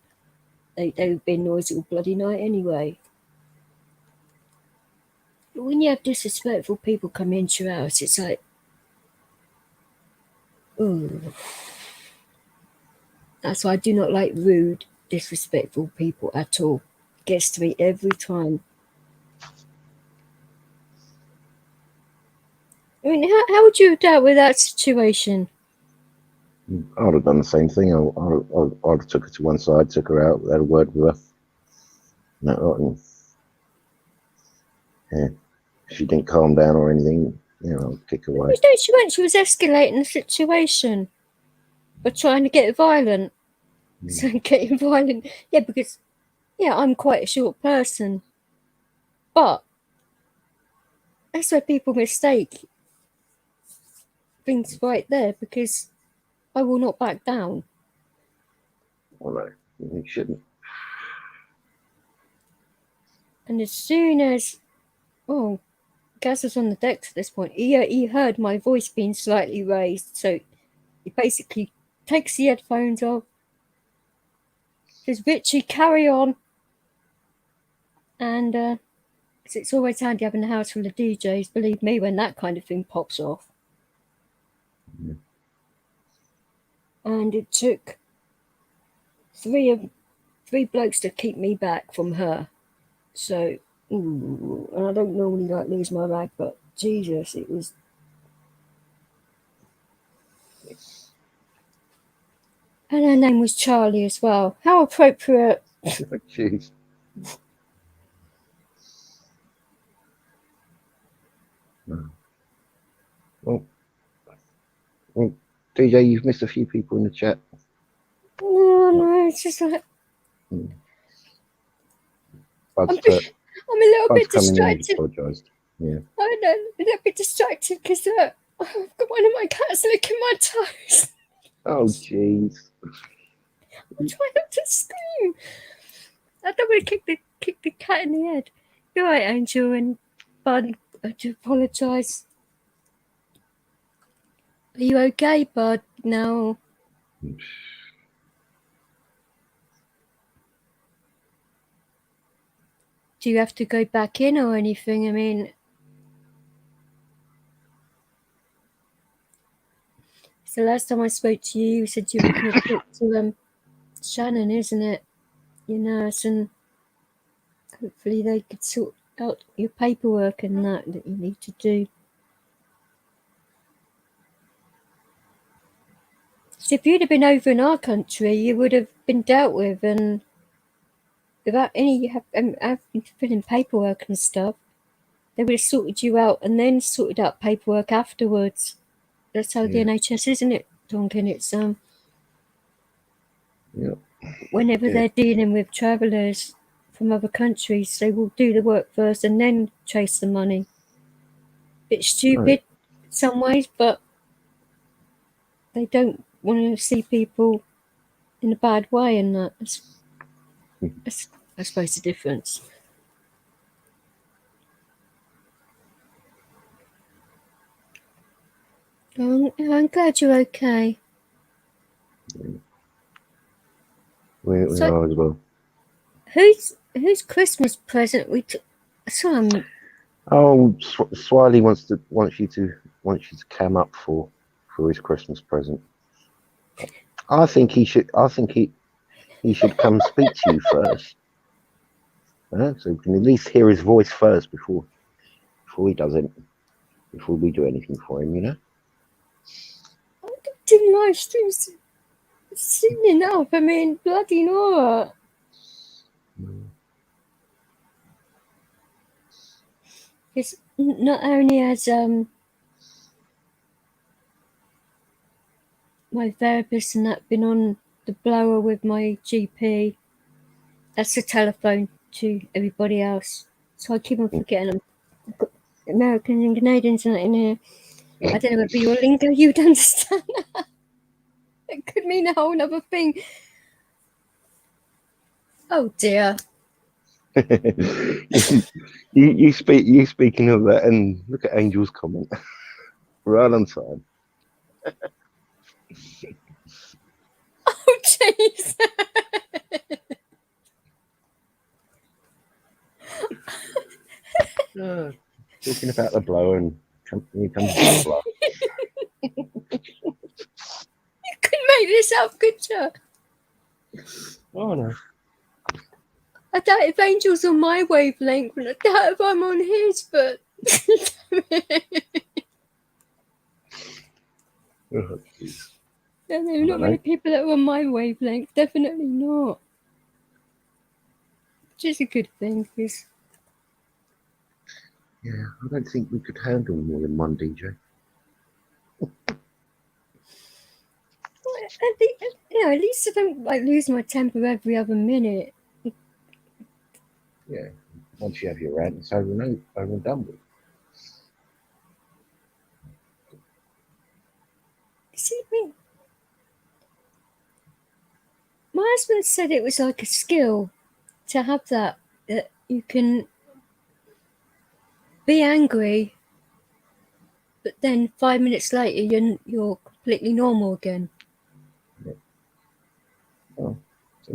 they would be noisy all bloody night anyway. But when you have disrespectful people come into your house, it's like, ooh. That's why I do not like rude, disrespectful people at all. It gets to me every time. I mean, how would you have dealt with that situation? I would have done the same thing. I'd have took her to one side, took her out, had a word with her. No, yeah. If she didn't calm down or anything, I'll kick her away. She was escalating the situation, but trying to get violent. So getting violent, yeah, because I'm quite a short person, but that's where people mistake things right there, because I will not back down. Well, no, you shouldn't. And as soon as, Gaz was on the decks at this point, he heard my voice being slightly raised, so he basically takes the headphones off, says, Richie, carry on. And because it's always handy having a house full of DJs, believe me, when that kind of thing pops off. and it took three blokes to keep me back from her. So, and I don't normally like lose my rag, but Jesus, it was. And her name was Charlie as well. How appropriate. Jeez. Well, DJ, you've missed a few people in the chat. No, it's just like I'm a little bit distracted. Apologised. Yeah. I know, a little bit distracted because I've got one of my cats licking my toes. Oh, jeez. I'm trying not to scream. I don't want to kick the cat in the head. You're right, Angel and Bud. I do apologise. Are you okay, Bud? No. Do you have to go back in or anything? I mean, so last time I spoke to you, you said you were going to talk to Shannon, isn't it? Your nurse, and hopefully they could sort out your paperwork and that you need to do. So if you'd have been over in our country, you would have been dealt with, and without any having to fill in paperwork and stuff, they would have sorted you out and then sorted out paperwork afterwards. That's how the NHS, isn't it, Tonkin? It's whenever they're dealing with travellers from other countries, they will do the work first and then chase the money. Bit stupid in some ways, but they don't want to see people in a bad way, and that's I suppose the difference. I'm glad you're okay. We are as well. Whose Christmas present we took? Oh, Swiley wants you to come up for his Christmas present. I think he should come speak to you first. So we can at least hear his voice first before he does it. Before we do anything for him, you know. I don't do live streams soon enough. I mean, bloody Nora. It's not only has my therapist and that been on the blower with my GP. That's the telephone to everybody else. So I keep on forgetting I've got Americans and Canadians and that in here. I don't know if your lingo you'd understand that. It could mean a whole other thing. Oh dear. you speaking of that, and look at Angel's comment. Right on time. Oh jeez. Talking about the blower, and here comes the blower. You could make this up, could you? Oh no. I doubt if Angel's on my wavelength, and I doubt if I'm on his, but Oh, there are not many people that are on my wavelength. Definitely not. Which is a good thing, because I don't think we could handle more than one DJ. At least I don't lose my temper every other minute. Yeah, once you have your rant, it's over and done with. See, my husband said it was like a skill to have that you can be angry, but then 5 minutes later you're completely normal again. Oh,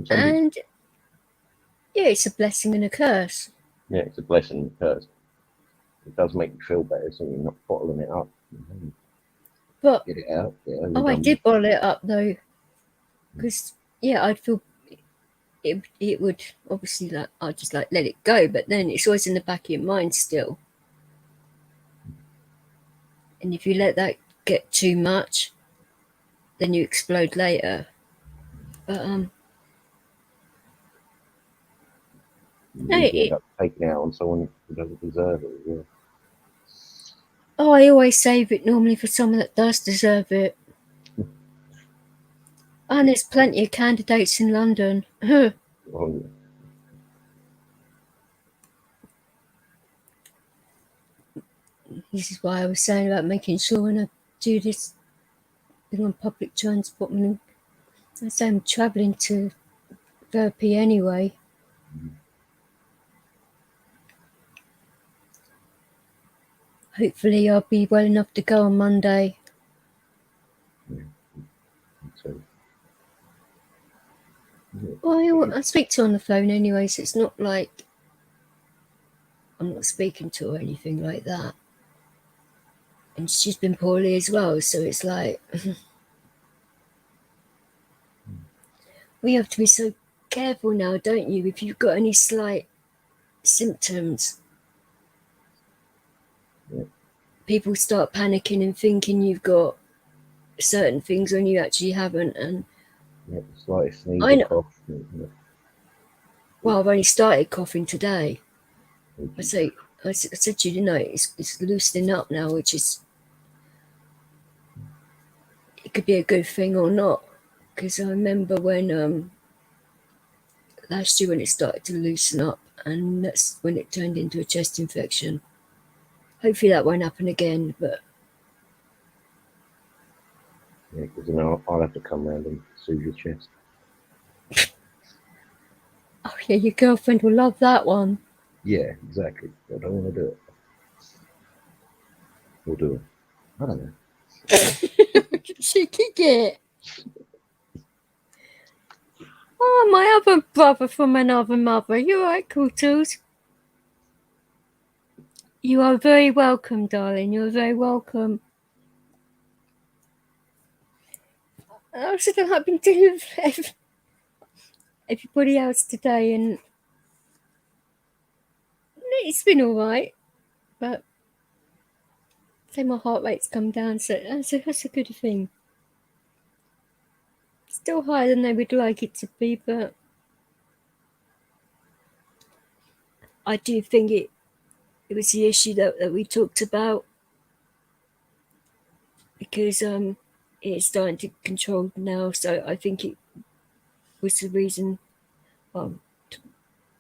and it's a blessing and a curse. Yeah, it's a blessing and a curse. It does make you feel better, so you're not bottling it up. But get it out. I did bottle it up though. Because I'd feel it would obviously, like, I'd just like let it go, but then it's always in the back of your mind still. And if you let that get too much, then you explode later. But You usually end up taking it out on someone who doesn't deserve it. Yeah. I always save it normally for someone that does deserve it. And there's plenty of candidates in London. Oh, yeah. This is why I was saying about making sure when I do this thing on public transport, I say I'm travelling to therapy anyway. Hopefully I'll be well enough to go on Monday. Yeah. So, Well, I speak to her on the phone anyway, so it's not like I'm not speaking to her or anything like that. And she's been poorly as well, so it's like we have to be so careful now, don't you? If you've got any slight symptoms, people start panicking and thinking you've got certain things when you actually haven't. And slightest sneeze I know. or cough. Well, I've only started coughing today. I said to you, it's loosening up now, which is, it could be a good thing or not. Because I remember when last year when it started to loosen up, and that's when it turned into a chest infection. Hopefully that won't happen again, but Yeah, because then I'll have to come round and soothe your chest. oh yeah, your girlfriend will love that one. Yeah, exactly. I don't want to do it. We'll do it. I don't know. She could get. Oh, my other brother from another mother. You alright, Cool Tools? You are very welcome, darling. You're very welcome. I said I've been dealing with everybody else today, and it's been alright. But say my heart rate's come down, so that's a good thing. Still higher than they would like it to be, but I do think it was the issue that we talked about, because it's starting to control now, so I think it was the reason.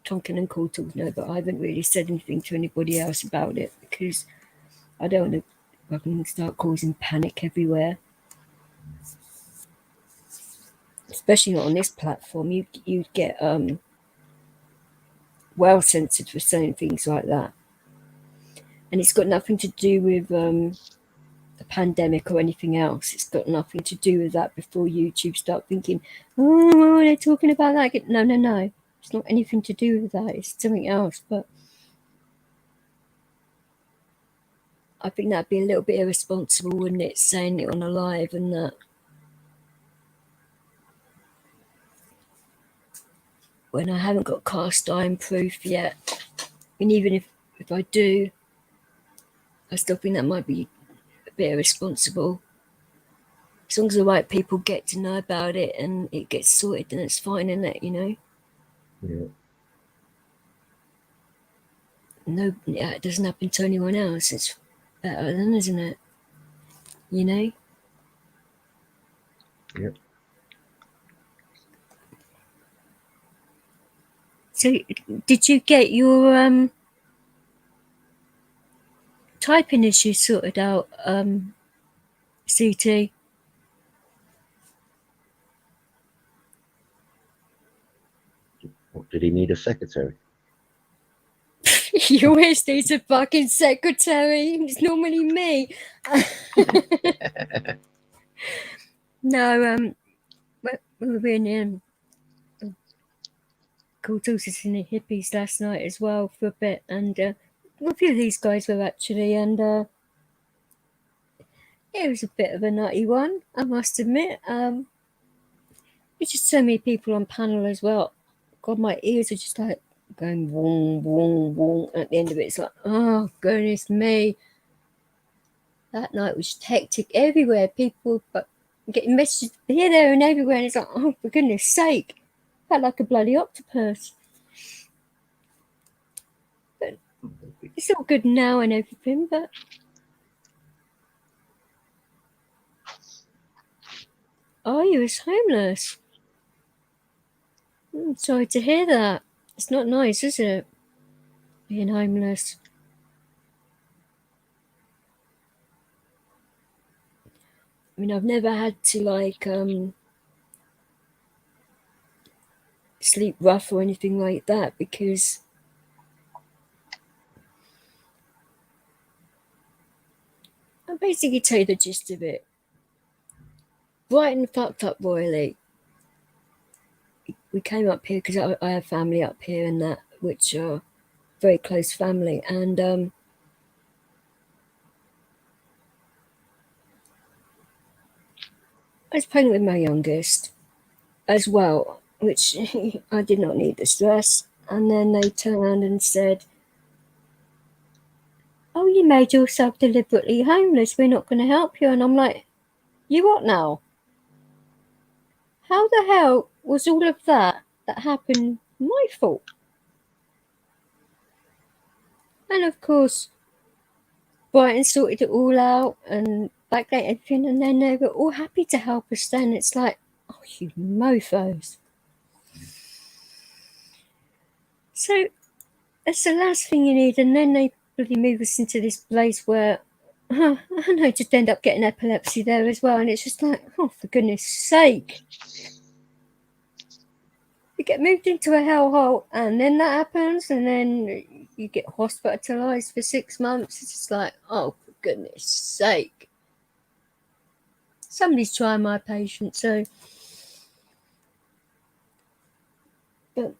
Tonkin and Cool Tools know, but I haven't really said anything to anybody else about it, because I don't want to fucking start causing panic everywhere. Especially not on this platform. You'd get well censored for saying things like that. And it's got nothing to do with the pandemic or anything else. It's got nothing to do with that before YouTube start thinking, oh, they're talking about that. No. It's not anything to do with that. It's something else. But I think that'd be a little bit irresponsible, wouldn't it, saying it on a live and that. When I haven't got cast iron proof yet. And even if I do, I still think that might be a bit irresponsible. As long as the right people get to know about it and it gets sorted, then it's fine, isn't it, Yeah. No, it doesn't happen to anyone else. It's better then, isn't it? Yep. So, did you get your typing issue sorted out, CT? What, did he need a secretary? You always need a fucking secretary. It's normally me. No, we were in Cool Tools in the Hippies last night as well for a bit, and a few of these guys were actually, and it was a bit of a nutty one, I must admit. There's just so many people on panel as well. God, my ears are just like going wong, wong, wong. At the end of it, it's like, oh, goodness me. That night was hectic everywhere. People getting messages here, there, and everywhere. And it's like, oh, for goodness sake. Felt like a bloody octopus. But it's all good now and everything, but oh, you was homeless. I'm sorry to hear that. It's not nice, is it? Being homeless. I mean, I've never had to like sleep rough or anything like that because I'll basically tell you the gist of it. Brighton fucked up royally. We came up here because I have family up here and that, which are very close family, and I was pregnant with my youngest as well, which I did not need the stress. And then they turned around and said, oh, you made yourself deliberately homeless, we're not going to help you. And I'm like, you what now? How the hell was all of that happened my fault? And of course, Brighton sorted it all out and backdated everything, and then they were all happy to help us then. It's like, oh, you mofos. So that's the last thing you need, and then they bloody move us into this place where I know, just end up getting epilepsy there as well, and it's just like, oh, for goodness sake. You get moved into a hellhole, and then that happens, and then you get hospitalised for 6 months. It's just like, oh, for goodness sake. Somebody's trying my patience, so. But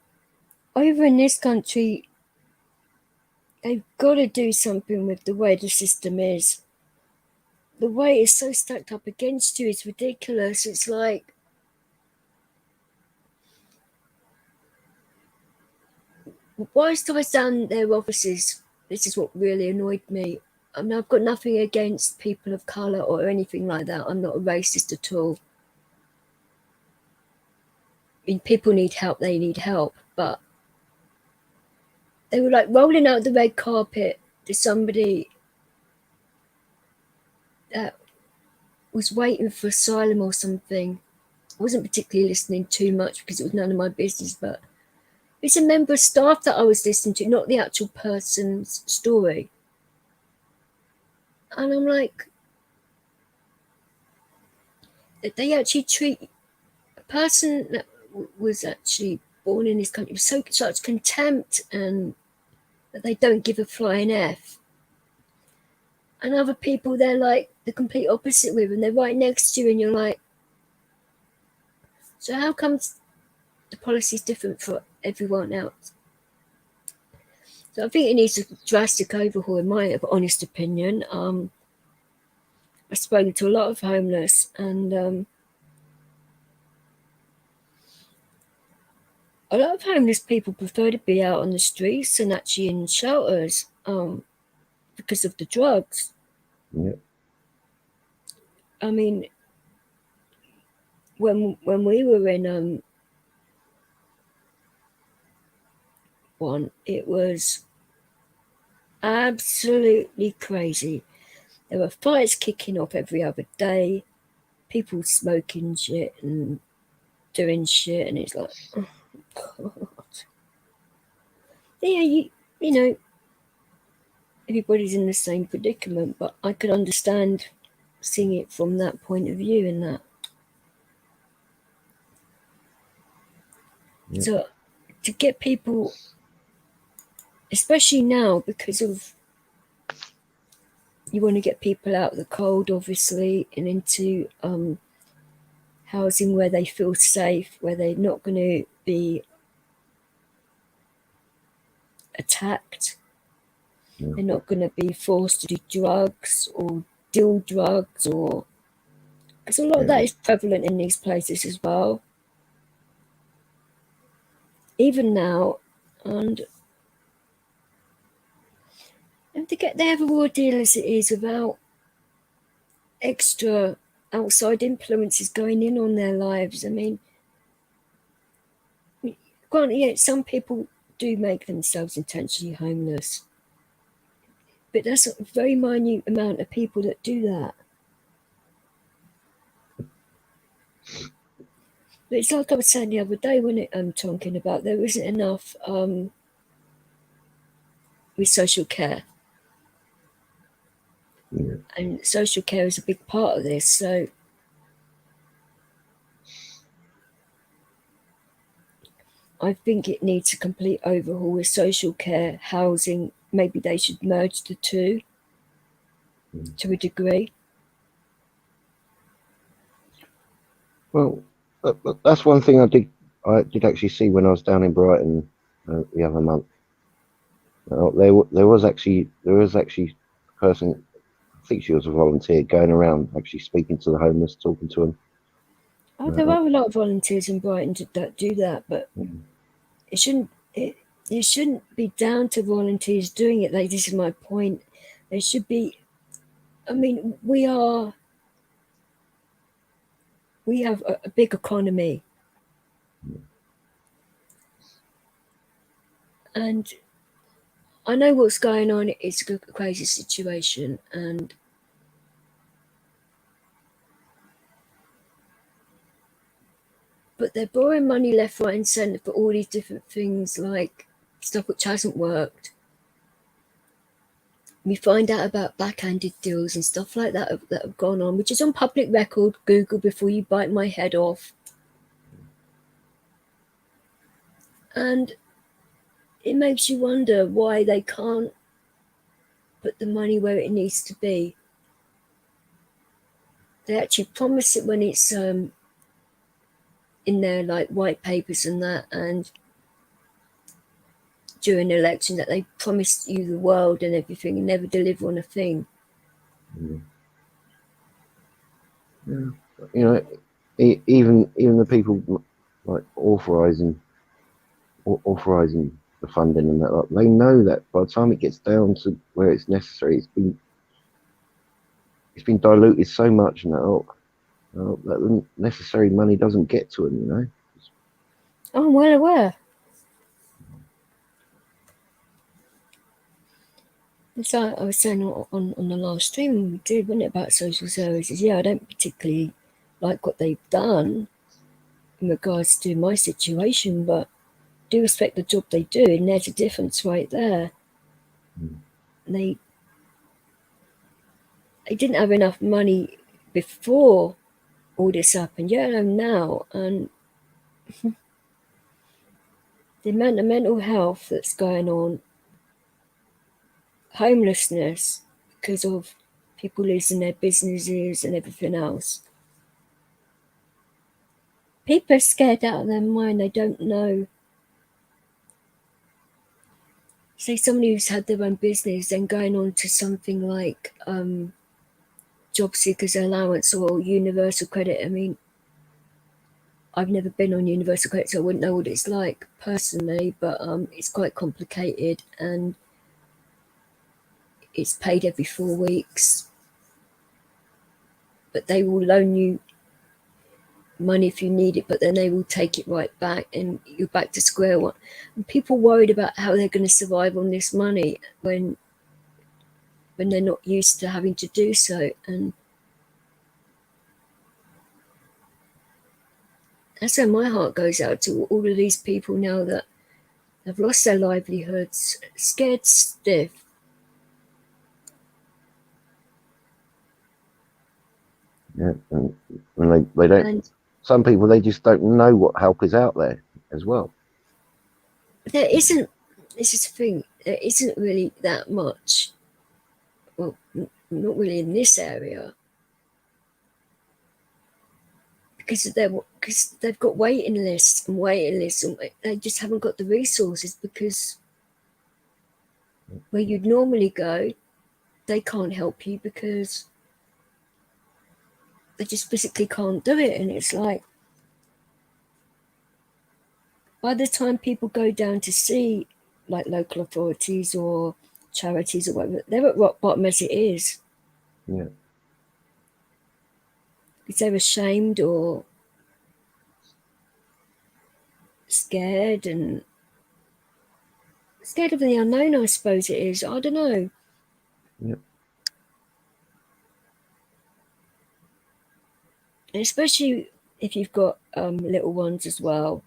over in this country, they've got to do something with the way the system is. The way it's so stacked up against you is ridiculous. It's like, whilst I was down their offices, this is what really annoyed me. I mean, I've got nothing against people of colour or anything like that. I'm not a racist at all. I mean, people need help, they need help. But they were like rolling out the red carpet to somebody that was waiting for asylum or something. I wasn't particularly listening too much because it was none of my business, but it's a member of staff that I was listening to, not the actual person's story. And I'm like, they actually treat a person that was actually born in this country with such contempt, and that they don't give a flying F. And other people, they're like the complete opposite with, and they're right next to you, and you're like, so how comes the policy is different for everyone else? So I think it needs a drastic overhaul, in my honest opinion. I've spoken to a lot of homeless, and a lot of homeless people prefer to be out on the streets and actually in shelters because of the drugs. Yeah. I mean, when we were in one, it was absolutely crazy. There were fights kicking off every other day, people smoking shit and doing shit, and it's like, oh God. Yeah, you know, everybody's in the same predicament, but I could understand seeing it from that point of view and that. Yeah. So to get people, especially now, because of, you want to get people out of the cold, obviously, and into housing where they feel safe, where they're not going to be attacked. Yeah. They're not going to be forced to do drugs or deal drugs, or because a lot of that is prevalent in these places as well. even now, and they have a raw deal as it is without extra outside influences going in on their lives. I mean, granted, yeah, some people do make themselves intentionally homeless, but that's a very minute amount of people that do that. But it's like I was saying the other day when Tonkin, about there isn't enough with social care. Yeah. And social care is a big part of this. So I think it needs a complete overhaul with social care, housing. Maybe they should merge the two to a degree. Well, that's one thing I did actually see when I was down in Brighton the other month. There was actually a person, I think she was a volunteer, going around actually speaking to the homeless, talking to them. Oh, there are a lot of volunteers in Brighton that do that, but it shouldn't be down to volunteers doing it. Like, this is my point. They should be. I mean, we have a big economy, and I know what's going on. It's a crazy situation, but they're borrowing money left, right, and centre for all these different things, like stuff which hasn't worked. We find out about backhanded deals and stuff like that have gone on, which is on public record. Google before you bite my head off. And it makes you wonder why they can't put the money where it needs to be. They actually promise it when it's in their like white papers and that, and during the election, that they promised you the world and everything and never deliver on a thing. You know, even the people like authorizing the funding and that, like, they know that by the time it gets down to where it's necessary, it's been diluted so much now that the necessary money doesn't get to them. You know. Oh, I'm well aware. It's like I was saying on the last stream we did, wasn't it, about social services? Yeah, I don't particularly like what they've done in regards to my situation, but do respect the job they do, and there's a difference right there. They didn't have enough money before all this happened. Yeah, I know now, and the amount of mental health that's going on, homelessness because of people losing their businesses and everything else. People are scared out of their mind. They don't know. Say somebody who's had their own business, then going on to something like job seekers allowance or universal credit. I mean, I've never been on universal credit, so I wouldn't know what it's like personally, but it's quite complicated, and it's paid every 4 weeks. But they will loan you money if you need it, but then they will take it right back and you're back to square one. And people worried about how they're going to survive on this money when they're not used to having to do so. And that's where my heart goes out to all of these people now that have lost their livelihoods, scared stiff. Yeah, and they don't. And some people, they just don't know what help is out there as well. there isn't. This is the thing. There isn't really that much. Well, not really in this area. Because they've got waiting lists, and they just haven't got the resources, because where you'd normally go, they can't help you because they just physically can't do it. And it's like, by the time people go down to see like local authorities or charities or whatever, they're at rock bottom as it is. Yeah. Because they're ashamed or scared and scared of the unknown, I suppose it is. I don't know. Yeah. And especially if you've got little ones as well.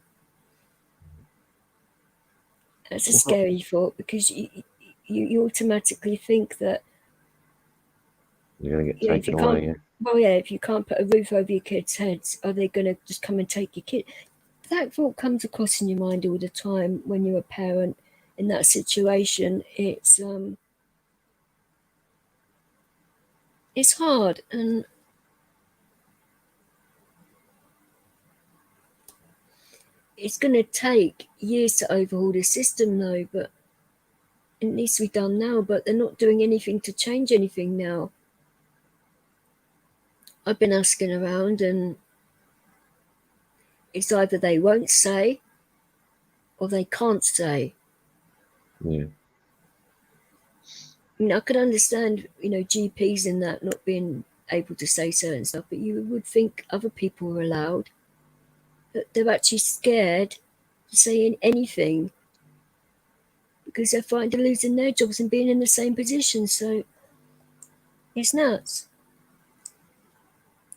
That's a scary thought, because you automatically think that you're going to get taken away. Yeah. Well, yeah, if you can't put a roof over your kids' heads, are they going to just come and take your kid? That thought comes across in your mind all the time when you're a parent in that situation. It's hard, and it's going to take years to overhaul the system, though. But it needs to be done now. But they're not doing anything to change anything now. I've been asking around, and it's either they won't say or they can't say. Yeah. I mean, I could understand, GPs in that not being able to say certain stuff, but you would think other people were allowed. But they're actually scared to say anything because they're frightened of losing their jobs and being in the same position. So it's nuts.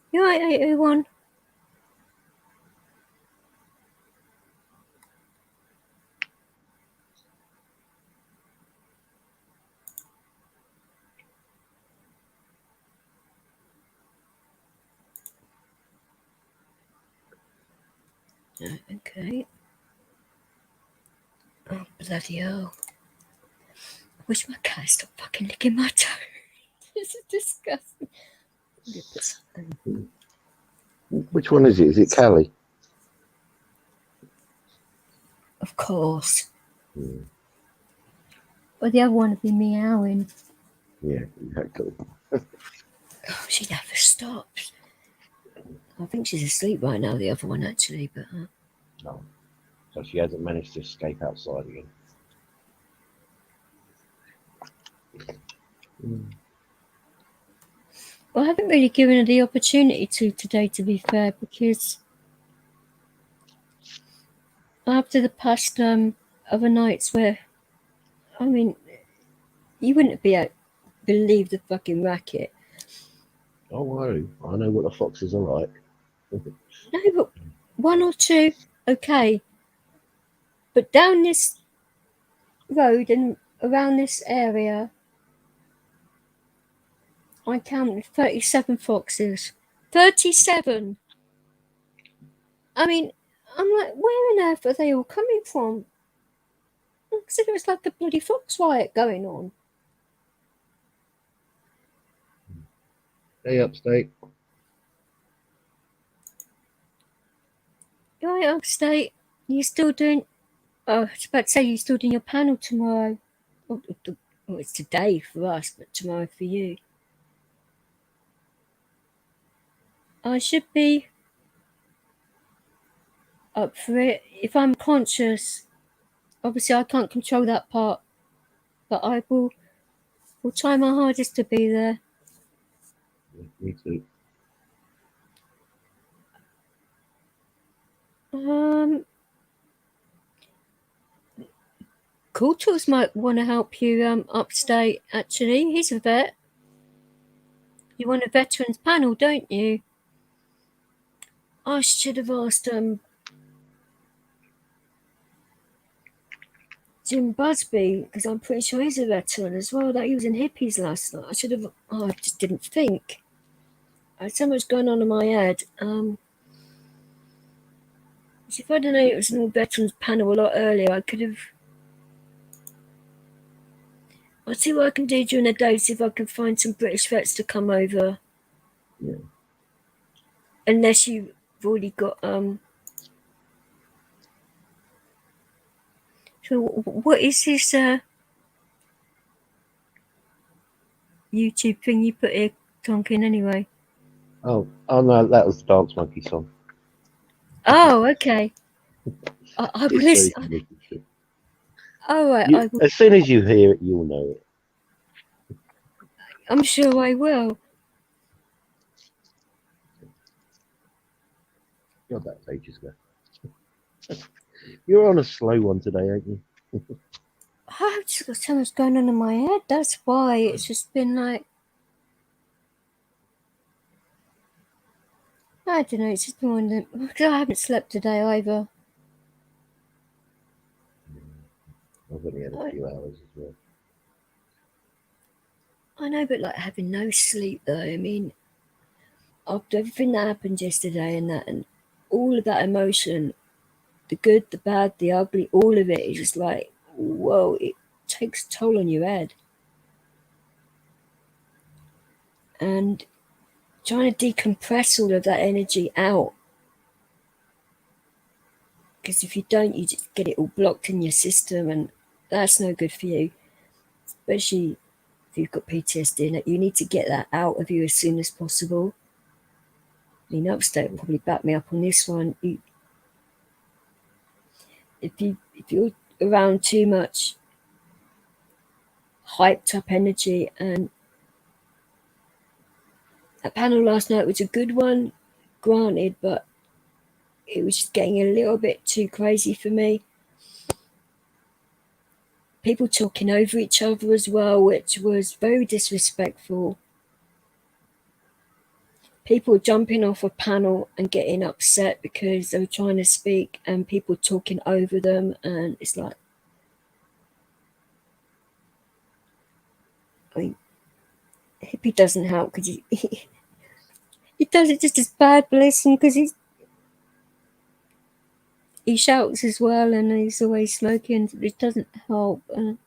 You're right, 801. Okay. Oh, bloody hell. I wish my cat stopped fucking licking my toe. This is disgusting. Which one is it? Is it Callie? Of course. Yeah. Well, the other one would be meowing. Yeah, exactly. Oh, she never stops. I think she's asleep right now, the other one, actually, but... No. So she hasn't managed to escape outside again. Well, I haven't really given her the opportunity to today, to be fair, because after the past other nights where, I mean, you wouldn't believe the fucking racket. Oh, worry. I know what the foxes are like. No, but one or two, okay. But down this road and around this area, I counted 37 foxes. 37! I mean, I'm like, where on earth are they all coming from? Because it was like the bloody fox riot going on. Hey, Upstate. You're right, Upstate. You still doing... Oh, I was about to say you're still doing your panel tomorrow. Well, it's today for us, but tomorrow for you. I should be up for it if I'm conscious. Obviously, I can't control that part, but I will try my hardest to be there. Me too. Cool Tools might want to help you, Upstate, actually. He's a vet. You want a veterans panel, don't you? I should have asked Jim Busby, because I'm pretty sure he's a veteran as well. That he was in hippies last night. I should have... I just didn't think. I had so much going on in my head. If I'd known it was an all veterans panel a lot earlier, I could have... I'll see what I can do during the day, see if I can find some British vets to come over. Yeah. Unless you've already got... So what is this YouTube thing you put here, Tonkin, anyway? Oh no, that was the Dance Monkey song. Oh, okay. I will It's very listen. communicative. All right, I will. As soon as you hear it, you'll know it. I'm sure I will. God, that's ages ago. You're on a slow one today, ain't you? I've just got so much going on in my head. That's why it's just been like, I don't know. It's just been one of them, because I haven't slept today either. I've only had a few hours as well. I know, but like having no sleep though. I mean, after everything that happened yesterday and that, and all of that emotion, the good, the bad, the ugly, all of it is just like, whoa, it takes a toll on your head. And trying to decompress all of that energy out. Because if you don't, you just get it all blocked in your system, and that's no good for you. Especially if you've got PTSD, and you need to get that out of you as soon as possible. I mean, Upstate will probably back me up on this one. If you're around too much hyped up energy, and that panel last night was a good one, granted, but it was just getting a little bit too crazy for me. People talking over each other as well, which was very disrespectful. People jumping off a panel and getting upset because they were trying to speak and people talking over them, and it's like, I mean, Hippie doesn't help because he does it just as bad, bless him, because he shouts as well and he's always smoking. It doesn't help. But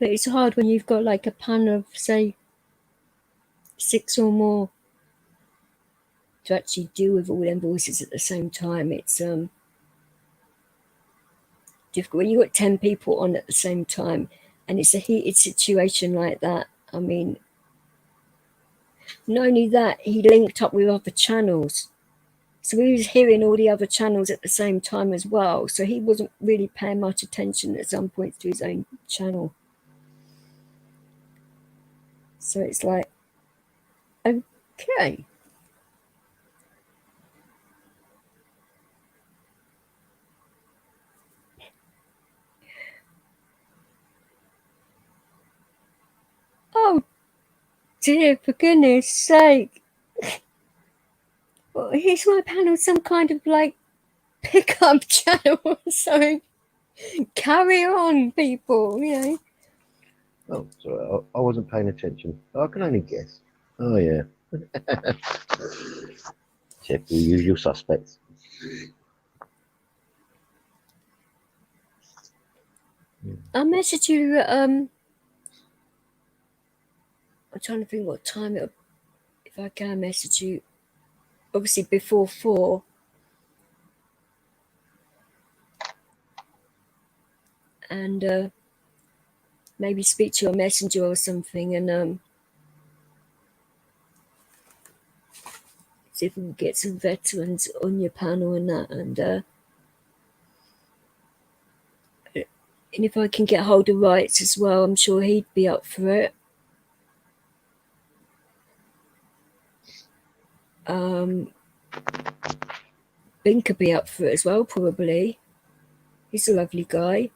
it's hard when you've got like a panel of, say, 6 or more to actually deal with all them voices at the same time. It's difficult when you've got 10 people on at the same time and it's a heated situation like that. I mean, not only that, he linked up with other channels. So he was hearing all the other channels at the same time as well. So he wasn't really paying much attention at some points to his own channel. So it's like, okay. Oh dear, for goodness sake. Well, here's my panel, some kind of like pickup channel or something. Carry on, people, you know. Oh, sorry, I wasn't paying attention. I can only guess. Oh, yeah. Typical usual suspects. I'll message you, I'm trying to think what time it'll, if I can message you, obviously before 4. And maybe speak to your messenger or something and see if we can get some veterans on your panel and that. And if I can get hold of Rights as well, I'm sure he'd be up for it. Ben could be up for it as well, probably. He's a lovely guy.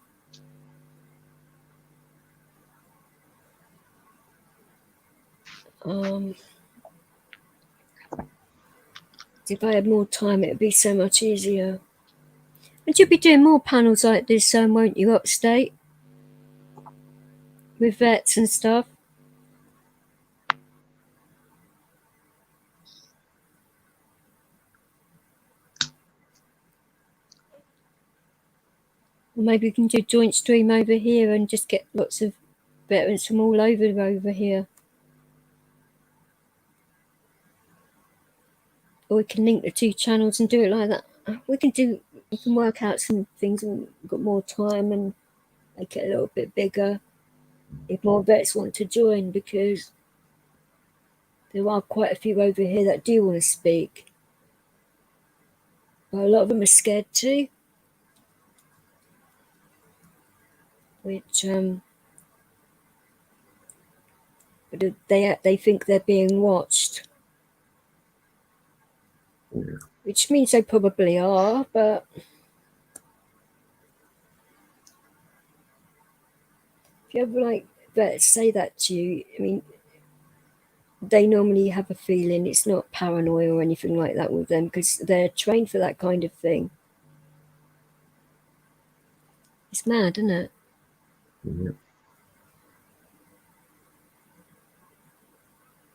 If I had more time, it'd be so much easier. And you'll be doing more panels like this, won't you, Upstate? With vets and stuff. Or maybe we can do a joint stream over here and just get lots of veterans from all over here. Or we can link the 2 channels and do it like that. We can work out some things and we've got more time and make it a little bit bigger if more vets want to join, because there are quite a few over here that do want to speak. Well, a lot of them are scared too. Which they think they're being watched. Yeah. Which means they probably are, but if you ever like vets say that to you, I mean, they normally have a feeling. It's not paranoia or anything like that with them because they're trained for that kind of thing. It's mad, isn't it? Yeah.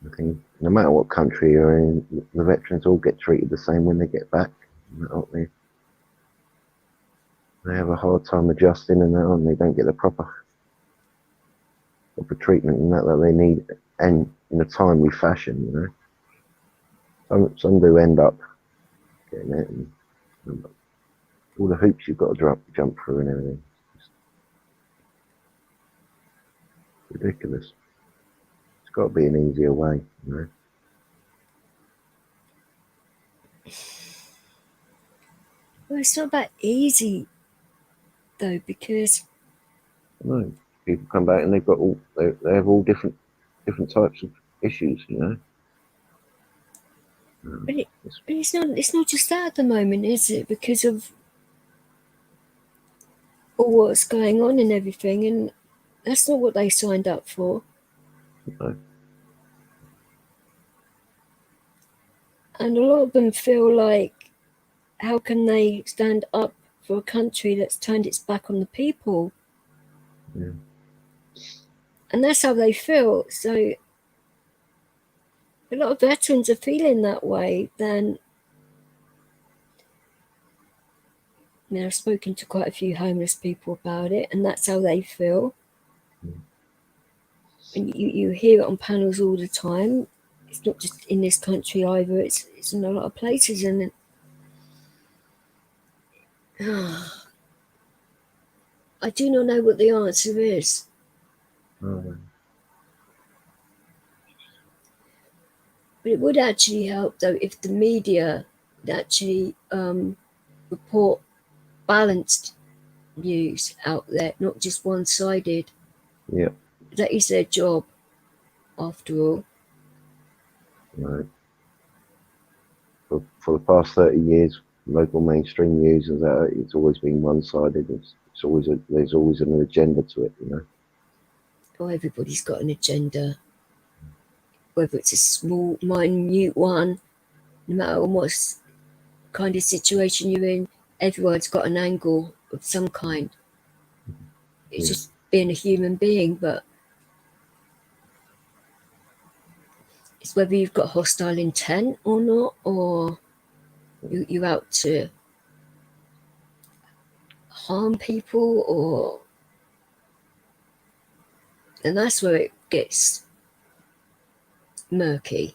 I think no matter what country you're in, the veterans all get treated the same when they get back, aren't they? They have a hard time adjusting and that, and they don't get the proper treatment and that they need, and in a timely fashion, you know. Some do end up getting it, and all the hoops you've got to jump through and everything. It's ridiculous. It's got to be an easier way, you know. Well, it's not that easy though, because No, people come back and they have all different types of issues, you know. but it's not just that at the moment, is it? Because of all what's going on and everything, and that's not what they signed up for. No. And a lot of them feel like, how can they stand up for a country that's turned its back on the people? Yeah. And that's how they feel. So a lot of veterans are feeling that way. Then, I mean, I've spoken to quite a few homeless people about it, and that's how they feel. And you hear it on panels all the time. It's not just in this country either. It's in a lot of places, and I do not know what the answer is. Oh. But it would actually help though if the media would actually report balanced news out there, not just one-sided. Yeah. That is their job, after all. Right. For the past 30 years, local mainstream news is that it's always been one-sided. There's always an agenda to it, you know. Oh, everybody's got an agenda, whether it's a small, minute one, no matter what kind of situation you're in, everyone's got an angle of some kind. It's just being a human being, but it's whether you've got hostile intent or not, or you're out to harm people, or... And that's where it gets murky.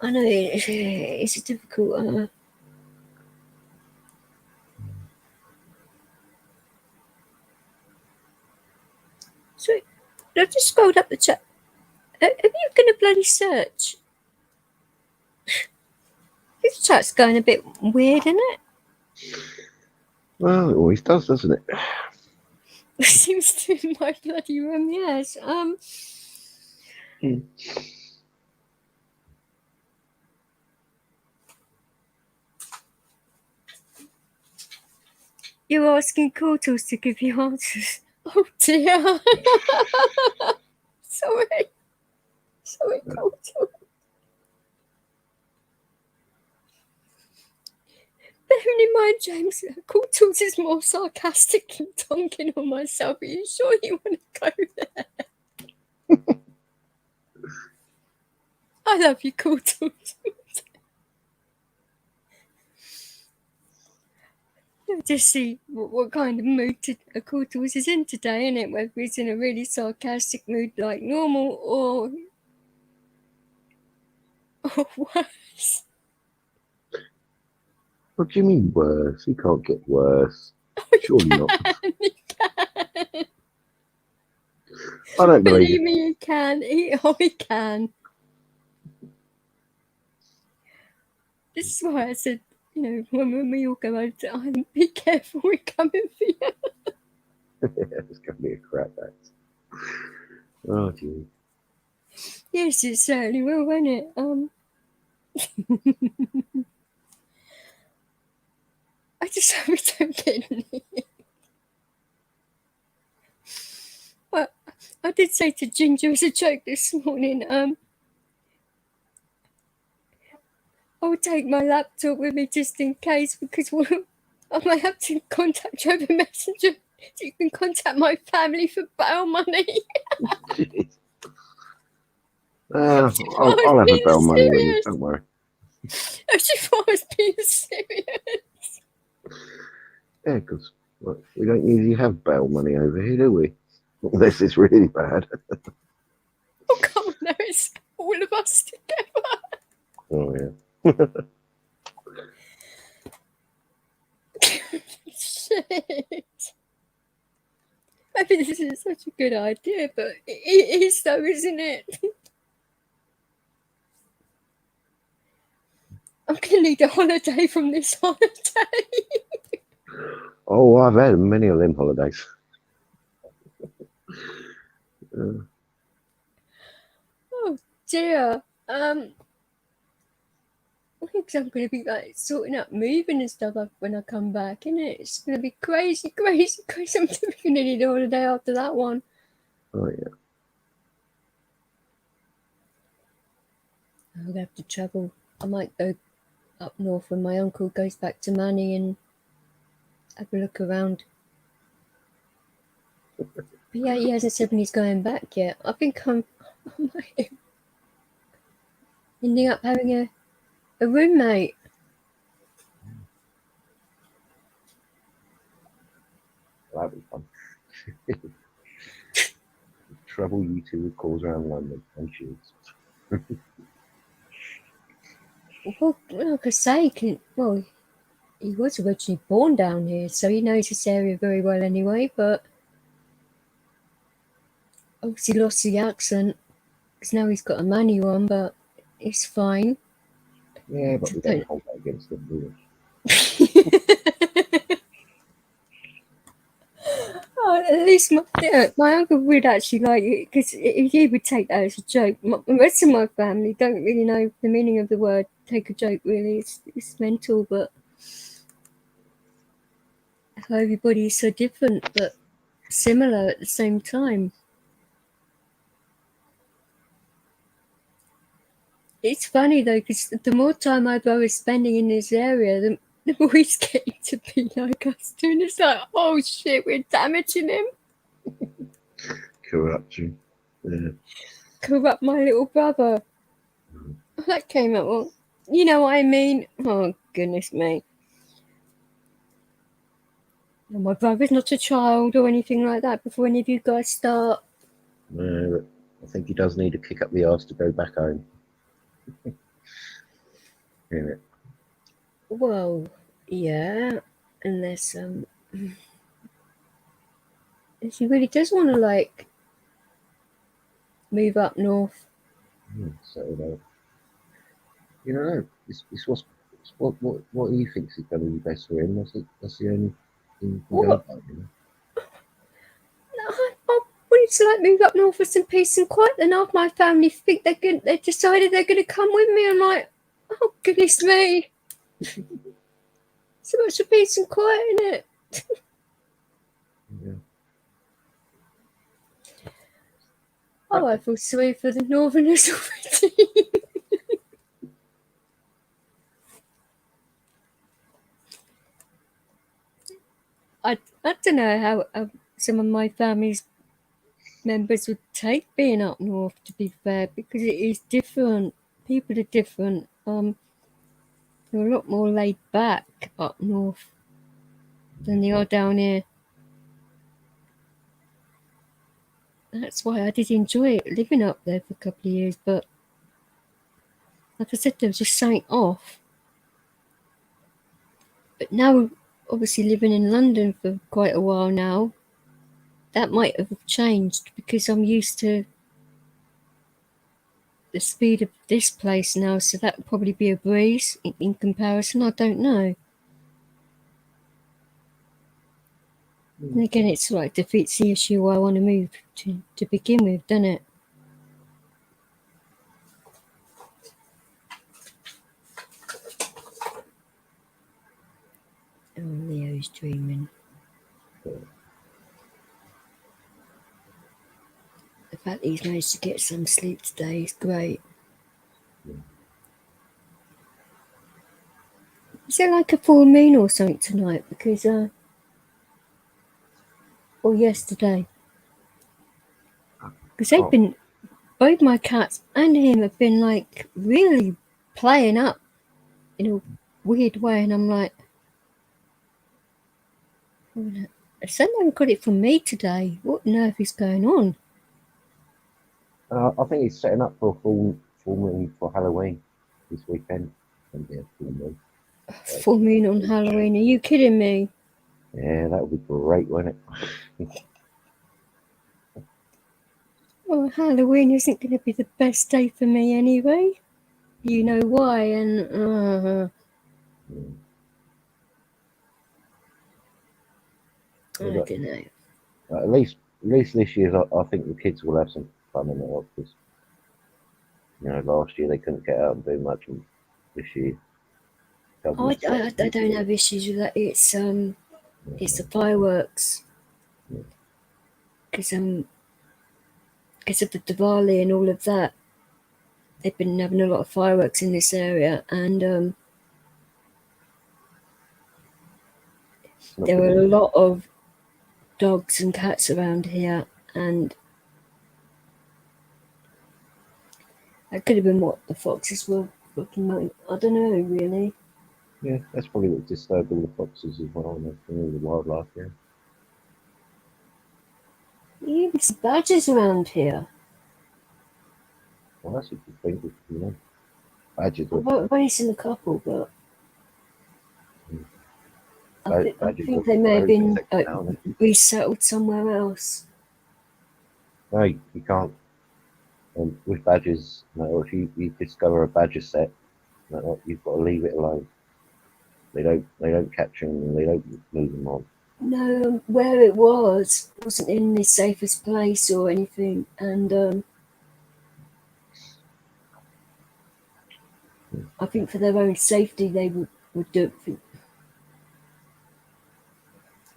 I know it's a difficult... So I've just scrolled up the chat. Have you going to bloody search? This chat's going a bit weird, isn't it? Well, it always does, doesn't it? It seems to in my bloody room, yes. You're asking Cortals to give you answers. Oh dear. Sorry, Cortals. Bearing in mind, James, Cortals is more sarcastic than Tonkin or myself. Are you sure you want to go there? I love you, Cortals. Just see what kind of mood Cortals is in today, innit? Whether he's in a really sarcastic mood like normal or worse. What do you mean worse? He can't get worse. Oh, Surely not. He can. I don't believe Believe you. me, he can. He can. This is why I said, you know, when we all go over to Ireland, be careful, we're coming for you. It's going to be a crap act. Oh, gee. Yes, it certainly will, won't it? I just hope we don't get any. Well, I did say to Ginger as a joke this morning, I'll take my laptop with me just in case, because I might have to contact you over Messenger so you can contact my family for bail money. Jeez. I'll have a bail money with you, don't worry. I just was being serious. Yeah, because we don't usually have bail money over here, do we? Unless it's really bad. Oh, come on, no, it's all of us together. Oh, yeah. Shit. Maybe this is such a good idea, but it is though, isn't it? I'm going to need a holiday from this holiday. Oh, I've had many of them holidays. Oh dear. I think I'm going to be like sorting out moving and stuff when I come back, innit? It's going to be crazy, crazy, crazy. I'm going to need a holiday after that one. Oh, yeah. I'll have to travel. I might go up north when my uncle goes back to Manny and have a look around. But yeah, he hasn't said when he's going back yet. I think I might ending up having a roommate. That'll be fun. Trouble you two would cause around London, I'm sure. Well, like I say, he was originally born down here, so he knows this area very well anyway, but obviously lost the accent because now he's got a manual on, but it's fine. Yeah, but we don't hold that against them, do we? Oh, at least my uncle would actually like it because he would take that as a joke. The rest of my family don't really know the meaning of the word take a joke, really. It's mental, but how everybody is so different but similar at the same time. It's funny though, because the more time my brother's spending in this area, the more he's getting to be like us too. And it's like, oh shit, we're damaging him. Corruption. Yeah. Corrupt my little brother. That came out wrong. You know what I mean? Oh, goodness me. No, my brother's not a child or anything like that before any of you guys start. No, but I think he does need to kick up the arse to go back home. Yeah. Well, yeah, unless if he really does want to like move up north. So you know, it's what he thinks is going to be best for him. That's the only thing you can go by, you know. I wanted to like move up north for some peace and quiet. Then half my family think they decided they're going to come with me. I'm like, oh goodness me, so much for peace and quiet, isn't it? Yeah. Oh, I feel sorry for the northerners already. I don't know how some of my family's members would take being up north, to be fair, because it is different. People are different. They're a lot more laid back up north than they are down here. That's why I did enjoy it, living up there for a couple of years, but like I said, there was just something off. But now, obviously living in London for quite a while now, that might have changed because I'm used to the speed of this place now, so that would probably be a breeze in comparison. I don't know. And again, it's like defeats the issue I want to move to begin with, doesn't it? Oh, Leo's dreaming. The fact that he's managed to get some sleep today is great. Is there like a full moon or something tonight? Because, or yesterday? Because they've been, both my cats and him have been like really playing up in a weird way, and I'm like, someone got it from me today. What on earth is going on? I think he's setting up for a full moon for Halloween this weekend. Full moon on Halloween? Are you kidding me? Yeah, that would be great, wouldn't it? Well, Halloween isn't going to be the best day for me anyway. You know why, and I don't know. At least this year, I think the kids will have some fun in it. Because last year they couldn't get out and do much, and this year. I don't have issues with that. It's the fireworks because of the Diwali and all of that. They've been having a lot of fireworks in this area, and there are a lot of dogs and cats around here, and that could have been what the foxes were looking like. I don't know, really. Yeah, that's probably what disturbed all the foxes as well, and all the wildlife. Yeah. You even see badgers around here. Well, that's a good thing, Badgers. I've only seen a couple, but I think they may have been resettled somewhere else. No, you can't. With badgers, if you discover a badger set, you've got to leave it alone. They don't catch them, and they don't move them on. No, where it wasn't in the safest place or anything, and I think for their own safety they would do it.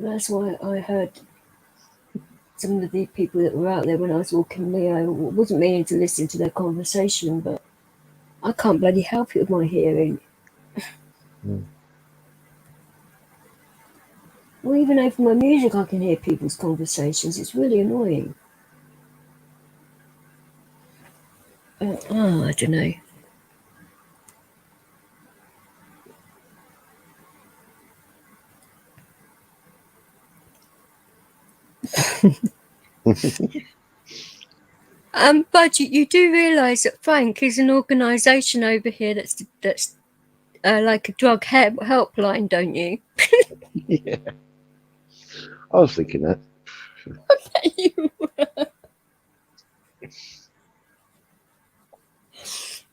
That's why I heard some of the people that were out there when I was walking Leo. I wasn't meaning to listen to their conversation, but I can't bloody help it with my hearing. Well, even over my music I can hear people's conversations. It's really annoying. I don't know. But you do realise that Frank is an organisation over here that's like a drug helpline, don't you? Yeah, I was thinking that. I bet you were.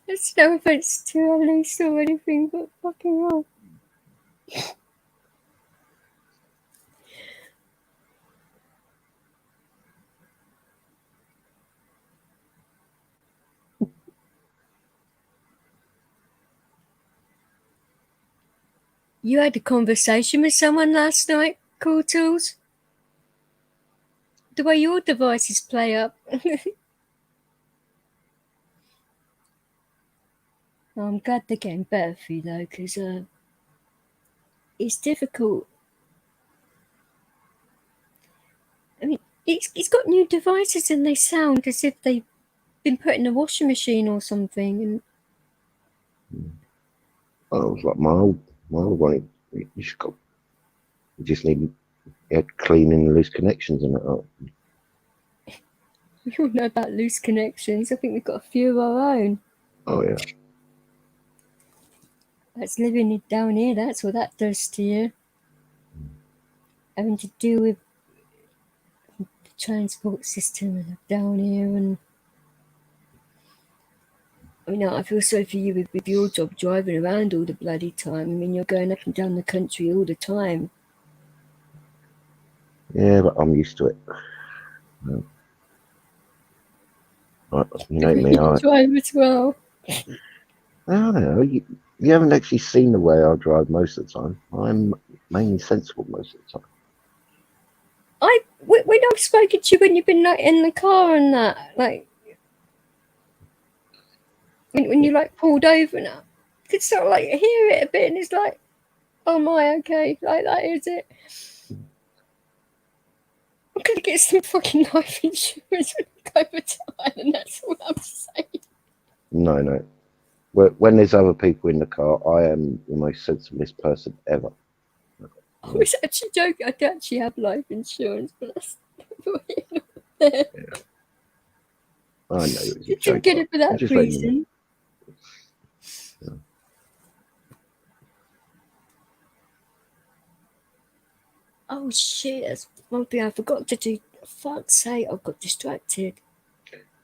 It's no offence to Alice or anything, but fucking hell. You had a conversation with someone last night, Cool Tools? The way your devices play up. I'm glad they're getting better for you, though, because it's difficult. I mean, it's got new devices and they sound as if they've been put in a washing machine or something. And it was like my old one. You just need cleaning loose connections and that up. We all know about loose connections. I think we've got a few of our own. Oh yeah. That's living down here. That's what that does to you. Having to deal with transport system down here, and I mean, I feel sorry for you with your job driving around all the bloody time. I mean, you're going up and down the country all the time. Yeah, but I'm used to it. You know me, I drive as well. don't know. You haven't actually seen the way I drive most of the time. I'm mainly sensible most of the time. When I've spoken to you when you've been like in the car and that, like when you like pulled over now, you could sort of like hear it a bit, and it's like, oh my, okay, like that is it. I'm gonna get some fucking life insurance when I go over Thailand, that's all I'm saying. No. When there's other people in the car, I am the most sensiblest person ever. I was actually joking. I do actually have life insurance, but that's there. Yeah. I know it was a Did joke. you get it for that reason? Yeah. Oh shit, that's one thing I forgot to do. Fuck's sake, I got distracted.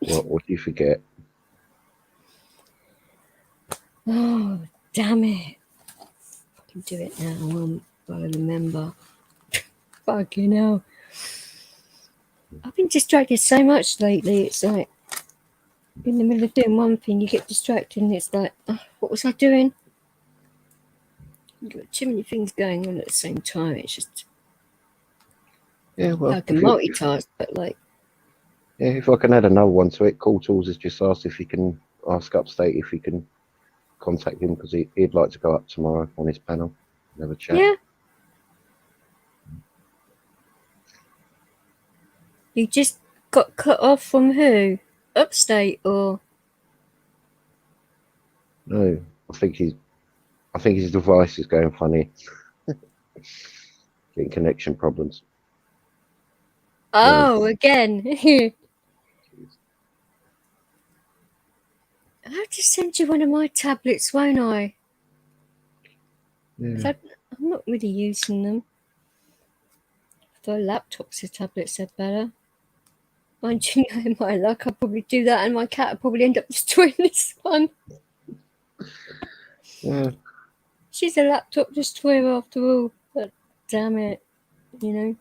What do you forget? Oh, damn it. I can do it now, but I remember. Fucking hell. I've been distracted so much lately. It's like, in the middle of doing one thing, you get distracted, and it's like, oh, what was I doing? You've got too many things going on at the same time. It's just, Yeah, well, I can multitask, but like, yeah, if I can add another one to it, Cool Tools has just asked if he can ask Upstate if he can contact him because he'd like to go up tomorrow on his panel and have a chat. yeah. You just got cut off from who? Upstate or? No, I think his device is going funny. Getting connection problems. Oh, again. I'll have to send you one of my tablets, won't I? Yeah. I'm not really using them. Though laptops and tablets are better. Mind you, in my luck, I'll probably do that, and my cat will probably end up destroying this one. Yeah. She's a laptop destroyer after all, but damn it, you know.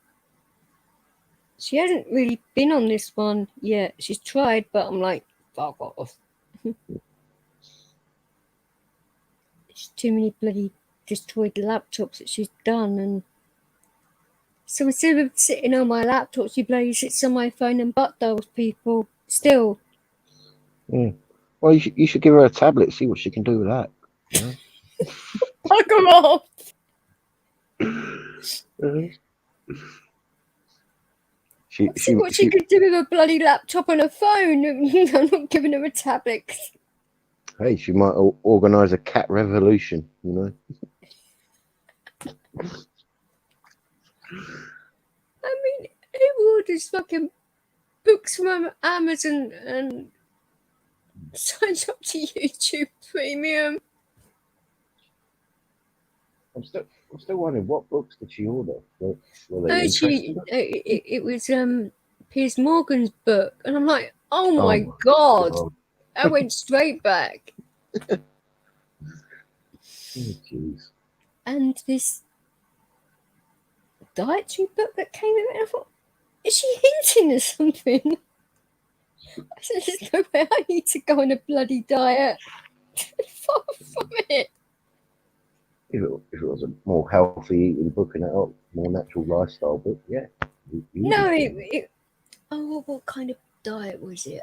She hasn't really been on this one yet. She's tried, but I'm like, fuck off. There's too many bloody destroyed laptops that she's done, and so instead of sitting on my laptop, she bloody sits on my phone and butt dials people. Still. Yeah. Well, you should give her a tablet, see what she can do with that. You know? Fuck her off. See what she could do with a bloody laptop and a phone. I'm not giving her a tablet. Hey, she might organise a cat revolution, you know. I mean, who orders fucking books from Amazon and signs up to YouTube Premium? I'm still wondering what books did she order? Were It they was Piers Morgan's book, and I'm like, oh my god. I went straight back. Oh, jeez. And this dietary book that came in, and I thought, is she hinting at something? I said, there's no way I need to go on a bloody diet. Far from it. If it was a more healthy eating book and a more natural lifestyle book, yeah. No, what kind of diet was it?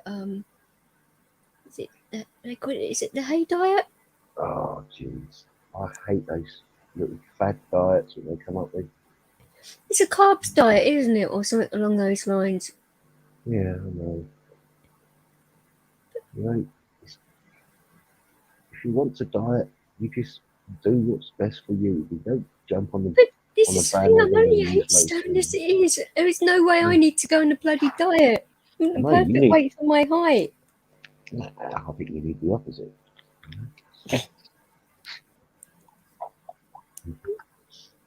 Is it the hay diet? Oh, jeez. I hate those little fad diets that they come up with. It's a carbs diet, isn't it? Or something along those lines. Yeah, I know. You know, if you want to diet, you just do what's best for you. You don't jump on the. But this is something I'm only 8 stone as it is. There is no way I need to go on a bloody diet. I'm the perfect weight for my height. Nah, I think you need the opposite.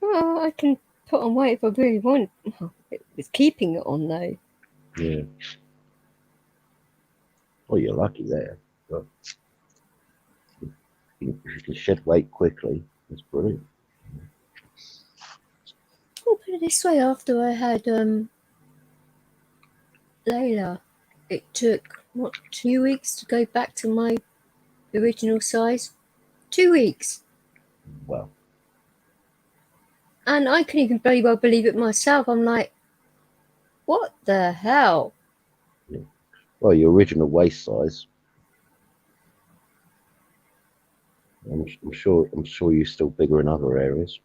Well, I can put on weight if I really want. With keeping it on though. Yeah. Well, you're lucky there. But if you can shed weight quickly, that's brilliant. I'll put it this way, after I had Layla, it took, 2 weeks to go back to my original size? 2 weeks. Well, And I couldn't even very well believe it myself. I'm like, what the hell? yeah. Well, your original waist size. I'm sure you're still bigger in other areas.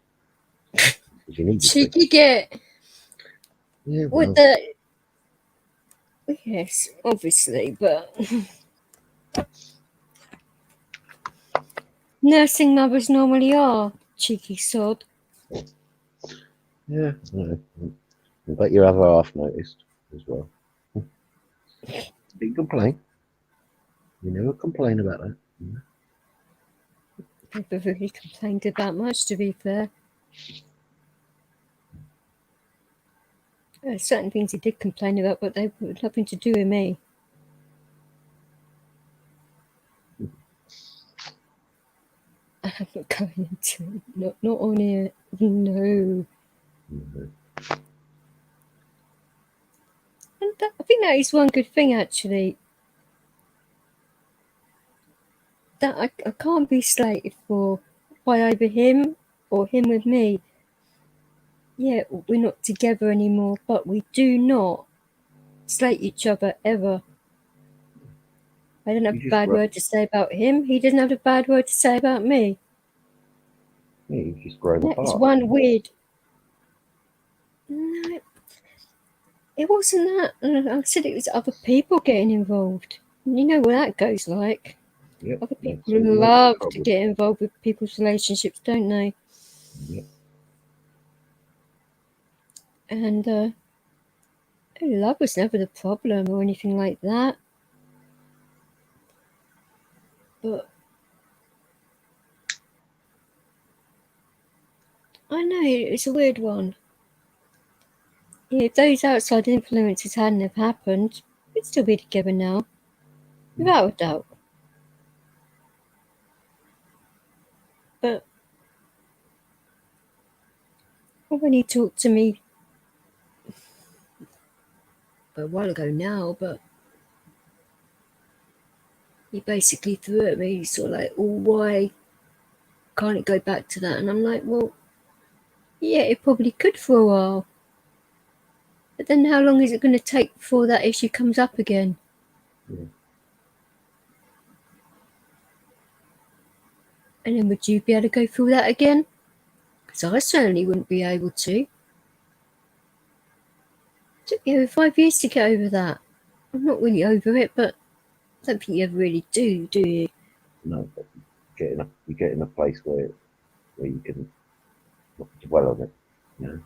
You need to be. Cheeky get. Yeah, With well, the... Yes, obviously, but... Nursing mothers normally are, cheeky sod. yeah. No. I bet your other half noticed as well. Big complaint. You never complain about that. Never really complained about much, to be fair. Certain things he did complain about, but they had nothing to do with me. I'm not going into it. Not on here. No. Mhm. And I think that is one good thing, actually. That I can't be slated for by either him or him with me. Yeah, we're not together anymore, but we do not slate each other ever. I don't have You a just bad grow. word to say about him. He doesn't have a bad word to say about me. Yeah, you've just grown That is apart. one weird. No, it wasn't that. I said it was other people getting involved. You know what that goes like. Yep. Other That's people always the love to problem. get involved with people's relationships, don't they? Yep. And love was never the problem or anything like that. But I know it's a weird one. Yeah, if those outside influences hadn't have happened, we'd still be together now, without a doubt. But when he talked to me a while ago now, but he basically threw at me, sort of like, oh, why can't it go back to that? And I'm like, well, yeah, it probably could for a while. But then how long is it going to take before that issue comes up again? Yeah. And then would you be able to go through that again? Because I certainly wouldn't be able to. It took me over 5 years to get over that. I'm not really over it, but I don't think you ever really do you? No, but you get in a place where you can not dwell on it. You know.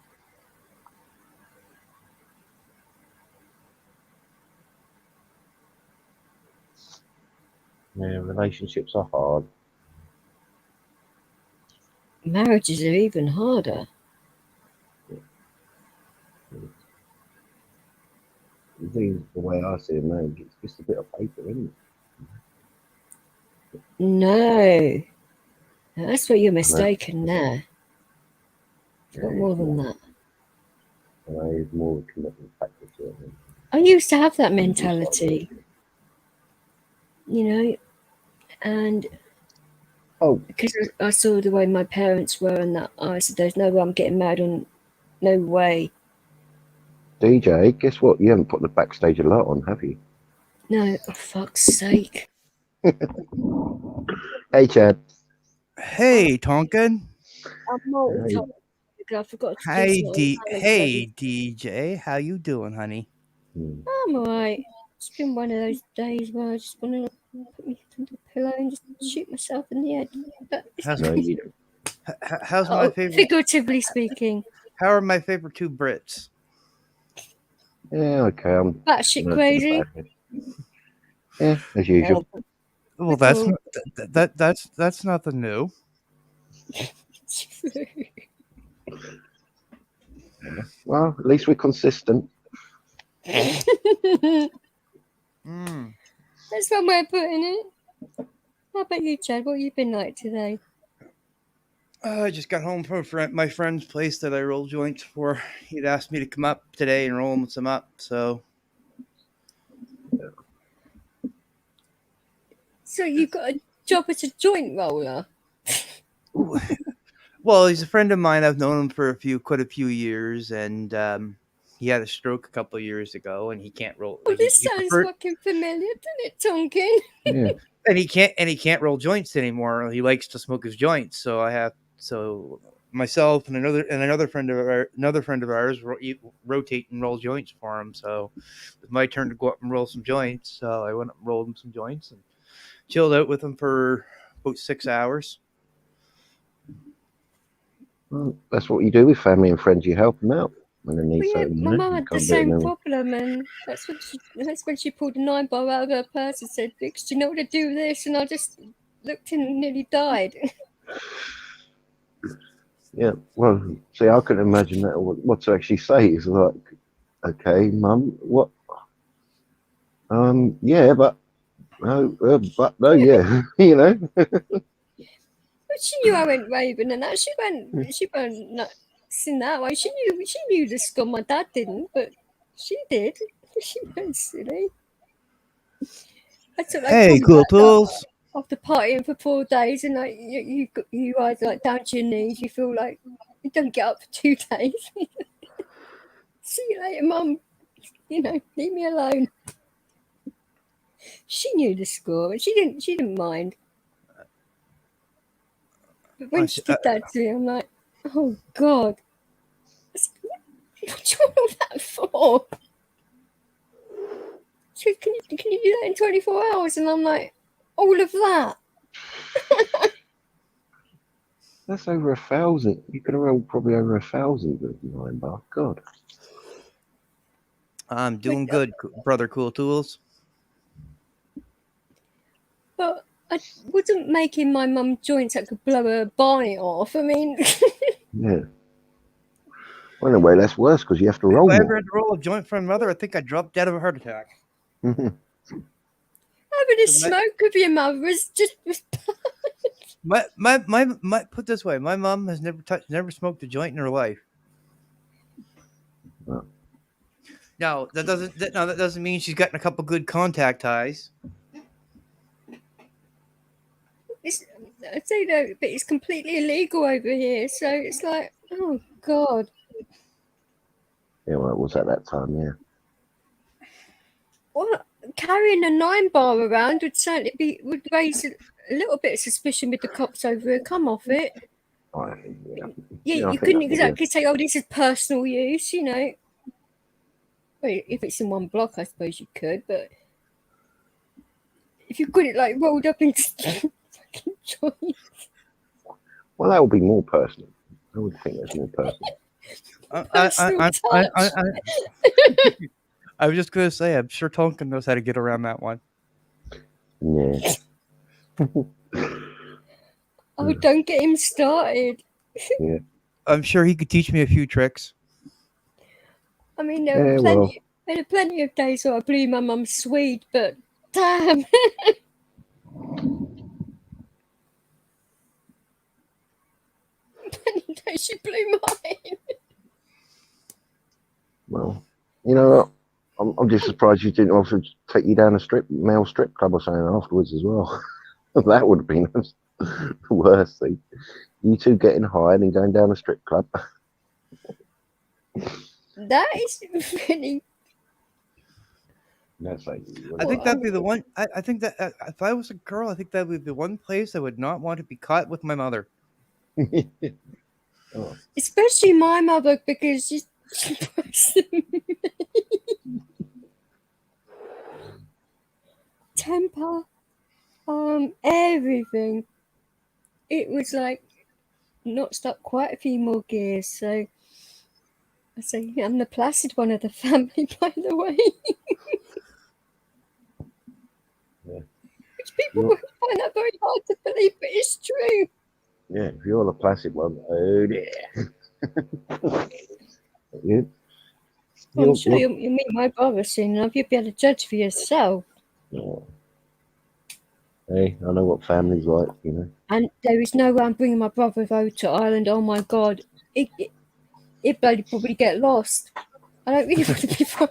Yeah, relationships are hard. Marriages are even harder. The thing is, the way I see a marriage, it's just a bit of paper, isn't it? No. That's where you're And that, mistaken there. It's got more than that. It's more of a commitment factor to it. I used to have that mentality, you know, and because I saw the way my parents were and that, I said, there's no way I'm getting married on, no way. DJ, guess what? You haven't put the backstage alert on, have you? No, oh, fuck's sake. Hey, Chad. Hey, Tonkin. I'm multitasking. I forgot to Hey, do something. DJ. How you doing, honey? I'm alright. It's been one of those days where I just want to put me under the pillow and just shoot myself in the head. But How's my favorite? Figuratively speaking. How are my favorite two Brits? Yeah, okay. I'm Batshit crazy. Yeah, as usual. Well, that's nothing new. Well, at least we're consistent. Mm. That's one way of putting it. How about you, Chad? What have you been like today? I just got home from my friend's place that I roll joints for. He'd asked me to come up today and roll some up. So You got a job as a joint roller? well, he's a friend of mine. I've known him for quite a few years, and he had a stroke a couple of years ago, and he can't roll. Oh, this He sounds preferred, fucking familiar, doesn't it, Tonkin? Yeah. and he can't roll joints anymore. He likes to smoke his joints, so myself and another friend of ours rotate and roll joints for him. So it was my turn to go up and roll some joints. So I went up and rolled him some joints and chilled out with him for about 6 hours. Well, that's what you do with family and friends. You help them out when they need Well, yeah, something. my You know? mum You had the can't do it same no more. problem, and that's when she pulled a 9 bar out of her purse and said, "Vix, do you know what to do with this?" And I just looked and nearly died. Yeah. Well, see, I couldn't imagine that. What to actually say is like, okay, Mum, what? Yeah, but no, yeah, you know. But she knew I went raving, and that she went nuts in that way. She knew the score. My dad didn't, but she did. She went silly. I took like Hey, come cool back tools. after partying for 4 days, and like you guys like down to your knees. You feel like you don't get up for 2 days. See you later, Mum. You know, leave me alone. She knew the score, and she didn't mind. But when she did that to me, I'm like, oh God, what do you want all that for? She can you do that in 24 hours? And I'm like, all of that. That's over 1,000. You could have rolled probably over 1,000 with 9 bar. God. I'm doing good, brother. Cool tools. But I wasn't making my mum joints that could blow her bonnet off. I mean, Yeah. Well, in a way, that's worse because you have to roll If I ever more. had to roll a joint for my mother, I think I'd drop dead of a heart attack. having a smoke with your mother was just My put this way, my mom has never smoked a joint in her life. Oh. Now that doesn't mean she's gotten a couple good contact ties. I'd say that, but it's completely illegal over here. So it's like, oh God. Yeah, well, it was at that time, yeah. Well, carrying a 9 bar around would raise a little bit of suspicion with the cops over here. Come off it. Yeah, You couldn't exactly say, oh, this is personal use, you know. Well, if it's in one block, I suppose you could, but if you got it like rolled up into fucking joint. Well, that would be more personal. I would think that's more personal. I was just gonna say, I'm sure Tonkin knows how to get around that one. Yeah. Oh, don't get him started. Yeah. I'm sure he could teach me a few tricks. I mean, there are plenty of days where I blew my mum's Swede, but damn. Plenty of days she blew mine. Well, you know, I'm just surprised you didn't also take you down a male strip club or something afterwards as well. That would have been the worst thing. You two getting hired and going down a strip club. That is really. That's like, I think that'd be the one. I think that if I was a girl, I think that would be the one place I would not want to be caught with my mother. Oh. Especially my mother, because she's temper, everything. It was like notched up quite a few more gears. So I say I'm the placid one of the family, by the way. Yeah. Which people would find that very hard to believe, but it's true. Yeah, if you're the placid one, oh dear. Yeah. I'm sure you'll meet my brother soon enough. You'll be able to judge for yourself. Oh. Hey, I know what family's like, you know. And there is no way I'm bringing my brother over to Ireland. Oh my God. He'd bloody probably get lost. I don't really want to be trying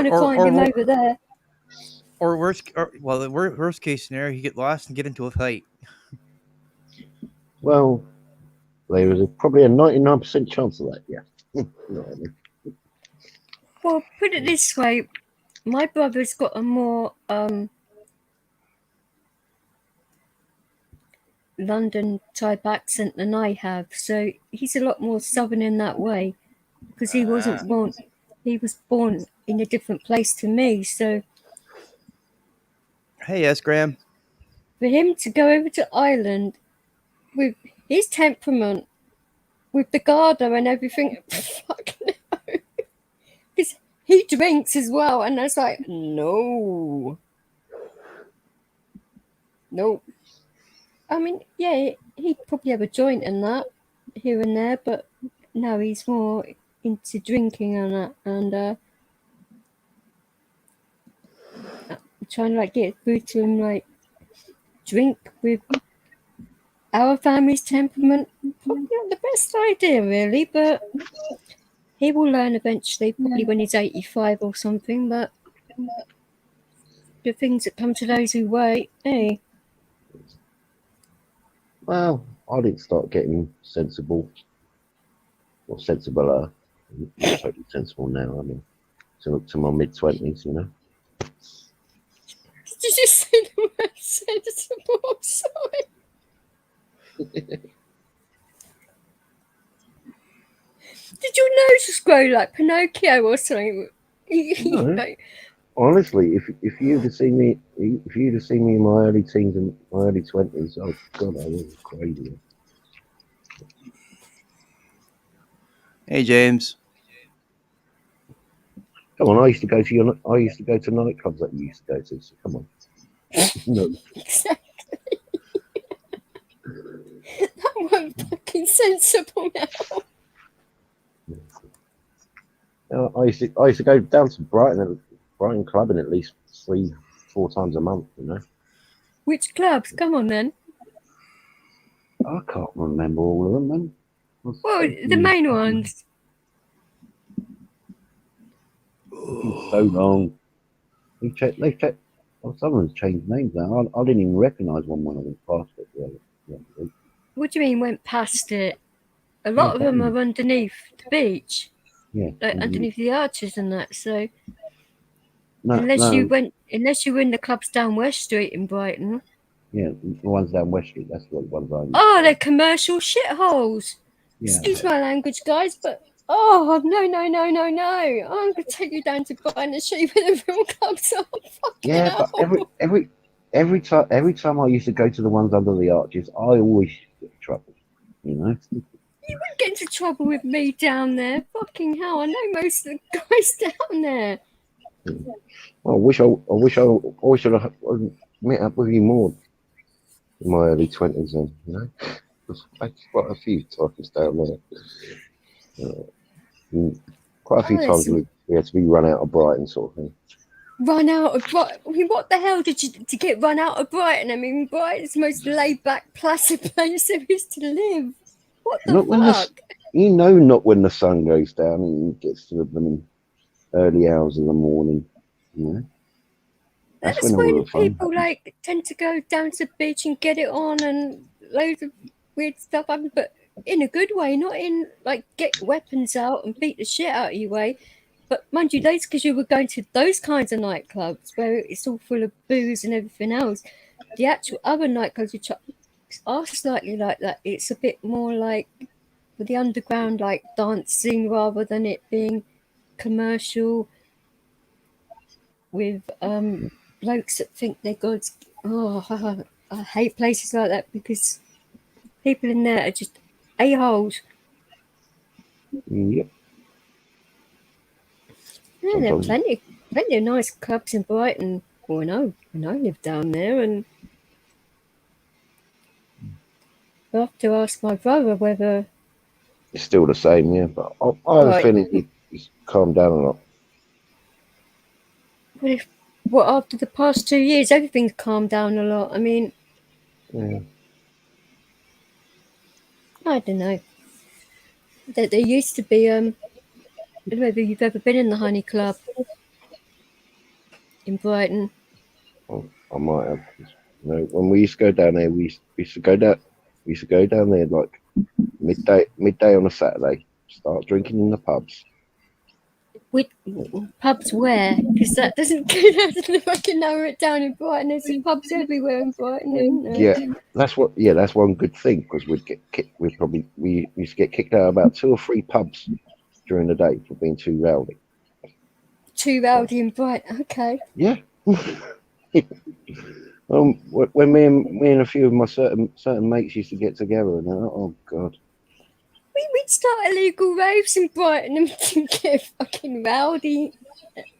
to find him over there. Or the worst case scenario, you get lost and get into a fight. Well, there is probably a 99% chance of that, yeah. You know what I mean? Well, put it this way. My brother's got a more London type accent than I have, so he's a lot more southern in that way, because he was born in a different place to me. So Hey, yes, Graham. for him to go over to Ireland with his temperament, with the Garda and everything, fucking no. Because he drinks as well, and I was like, no. I mean, yeah, he'd probably have a joint and that here and there, but no, he's more into drinking and that, and I'm trying to like get through to him, like, drink with our family's temperament. Probably not the best idea, really, but he will learn eventually, probably when he's 85 or something. But the things that come to those who wait, hey. Well, I didn't start getting sensible. Or sensibler. I'm totally sensible now, I mean. To my mid-20s, you know. Did you just say the word sensible? I'm sorry. Did your nose just grow like Pinocchio or something? No. Honestly, if you'd have seen me in my early teens and my early 20s, oh God, I was crazy. Hey, James. Come on, I used to go to nightclubs that you used to go to. So come on. No. Exactly. That wasn't fucking sensible now. I used to go down to Brighton clubbing at least 3-4 times a month, you know. Which clubs? Come on then. I can't remember all of them, man. Well, the main ones. So long. They've checked. Well, someone's changed names now. I didn't even recognise one when I went past it. Yeah. What do you mean went past it? A lot of them are underneath the beach. Yeah. Like underneath the arches and that. So No, unless you were in the clubs down West Street in Brighton. Yeah, the ones down West Street. That's what ones I. Oh, they're commercial shitholes. Yeah. Excuse my language, guys, but no. I'm going to take you down to Brighton and show you where the real clubs are. Yeah, hell. But every time I used to go to the ones under the arches, I always get in trouble. You know. You wouldn't get into trouble with me down there. Fucking hell! I know most of the guys down there. Well, I wish I had met up with you more in my early 20s. Then, you know, there's quite a few times down there. Quite a few times we had to be run out of Brighton, sort of thing. Run out of Brighton? I mean, what the hell did you to get run out of Brighton? I mean, Brighton's the most laid-back, placid place there is to live. What the fuck? Not when the sun goes down and gets to the early hours of the morning. You know? That's when people like tend to go down to the beach and get it on and loads of weird stuff happen, but in a good way, not in like get weapons out and beat the shit out of you way. But mind you, that's because you were going to those kinds of nightclubs where it's all full of booze and everything else. The actual other nightclubs which are slightly like that, it's a bit more like for the underground, like dancing rather than it being commercial with blokes that think they're gods. Oh, I hate places like that because people in there are just a-holes. Yep. Yeah, there are plenty of nice clubs in Brighton. Well, I know I live down there, and I'll have to ask my brother whether it's still the same, yeah. But I have a feeling it's calmed down a lot. Well, after the past 2 years, everything's calmed down a lot. I mean, Yeah. I don't know. There used to be, I don't know whether you've ever been in the Honey Club in Brighton. Well, I might have. You know, when we used to go down there, we used to go down there like midday on a Saturday. Start drinking in the pubs. With pubs where? Because that doesn't I can narrow it down in Brighton. There's pubs everywhere in Brighton, isn't there? Yeah, that's one good thing, because we used to get kicked out of about 2 or 3 pubs during the day for being too rowdy. Too rowdy in Brighton. Okay. Yeah. When me and a few of my certain mates used to get together, and oh god, We'd start illegal raves in Brighton and get fucking rowdy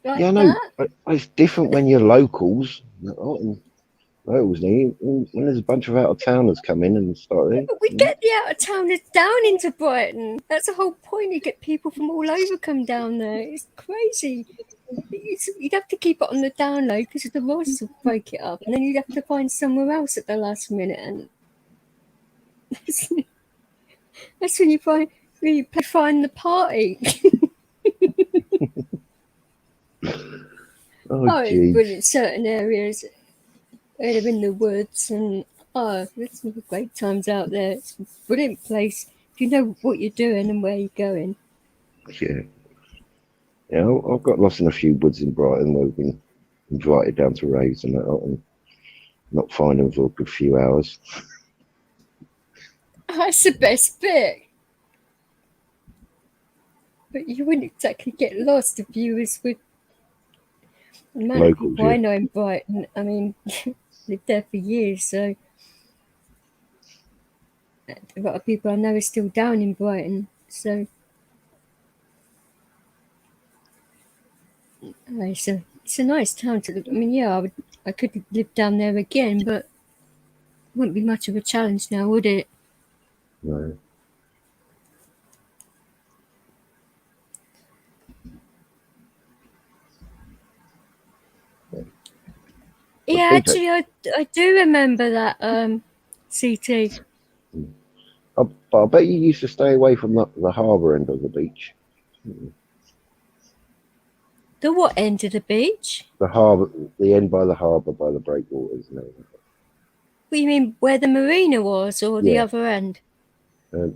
like yeah, I know, that. but it's different when you're locals. Locals, when there's a bunch of out of towners come in and start it. But we get the out of towners down into Brighton. That's the whole point. You get people from all over come down there. It's crazy. You'd have to keep it on the down low because the Ross will break it up, and then you'd have to find somewhere else at the last minute. And that's when you find the party. It's good in certain areas where they're in the woods, and there's some great times out there. It's a brilliant place if you know what you're doing and where you're going. Yeah. Yeah, I've got lost in a few woods in Brighton where we've been invited down to raves and that, and not find them for a good few hours. That's the best bit. But you wouldn't exactly get lost if you was with the amount of people I know in Brighton. I mean, lived there for years, so a lot of people I know are still down in Brighton. So it's a nice town to live. I mean, yeah, I could live down there again, but it wouldn't be much of a challenge now, would it? No. Yeah, actually, I do remember that CT. But I bet you used to stay away from the harbour end of the beach. The what end of the beach? The harbour, the end by the harbour, by the breakwaters. No. What, you mean where the marina was, or the other end? The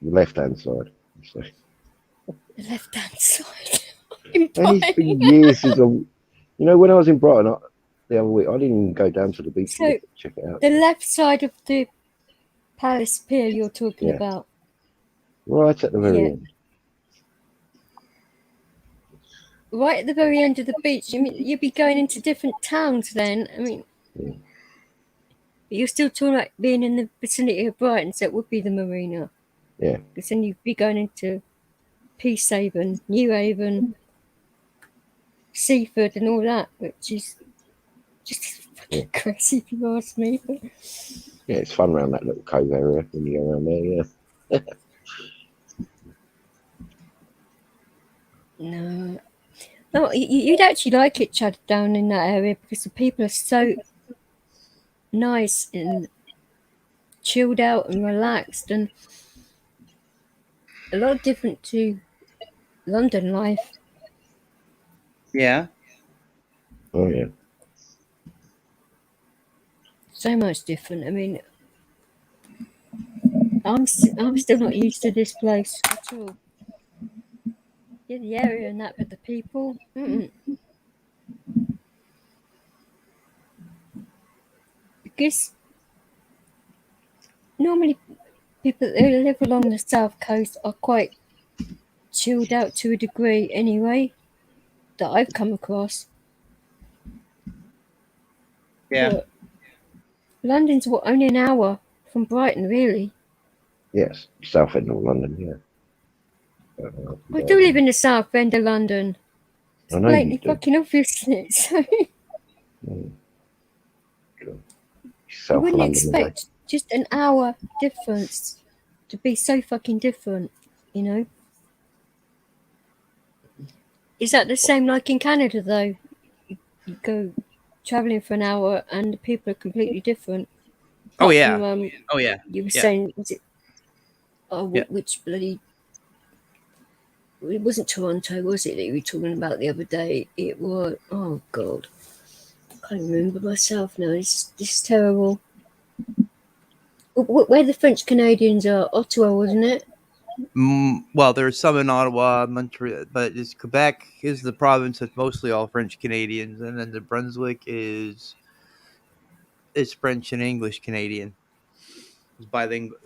left-hand side. So. The left-hand side. It's been years since when I was in Brighton the other week, I didn't even go down to the beach to check it out. The left side of the Palace Pier you're talking about. Right at the very end. Right at the very end of the beach. You mean you'd be going into different towns then? I mean, but you're still talking about being in the vicinity of Brighton, so it would be the marina. Yeah. Because then you'd be going into Peacehaven, New Haven, Seaford, and all that, which is just fucking crazy if you ask me. But yeah, it's fun around that little cove area when you go around there. Yeah. No, you'd actually like it, Chad, down in that area because the people are so nice and chilled out and relaxed, and a lot different to London life. Yeah. Oh yeah. So much different. I mean, I'm still not used to this place at all. Yeah, the area and that, but the people. Because normally people who live along the south coast are quite chilled out to a degree anyway, that I've come across. Yeah. But London's only an hour from Brighton, really. Yes, south end of London, yeah. I do live in the south end of London. It's blatantly fucking obvious. So you wouldn't expect just an hour difference to be so fucking different, you know? Is that the same like in Canada though? You go traveling for an hour and the people are completely different. Oh Apart yeah. from, Oh yeah. you were Yeah. saying, is it? Oh, Yeah. which bloody? It wasn't Toronto, was it? That you were talking about the other day. It was. Oh God, I can't remember myself now. This is terrible. Where the French Canadians are, Ottawa, wasn't it? Well, there's some in Ottawa, Montreal, but Quebec is the province that's mostly all French Canadians, and then New Brunswick is French and English Canadian. It's bilingual.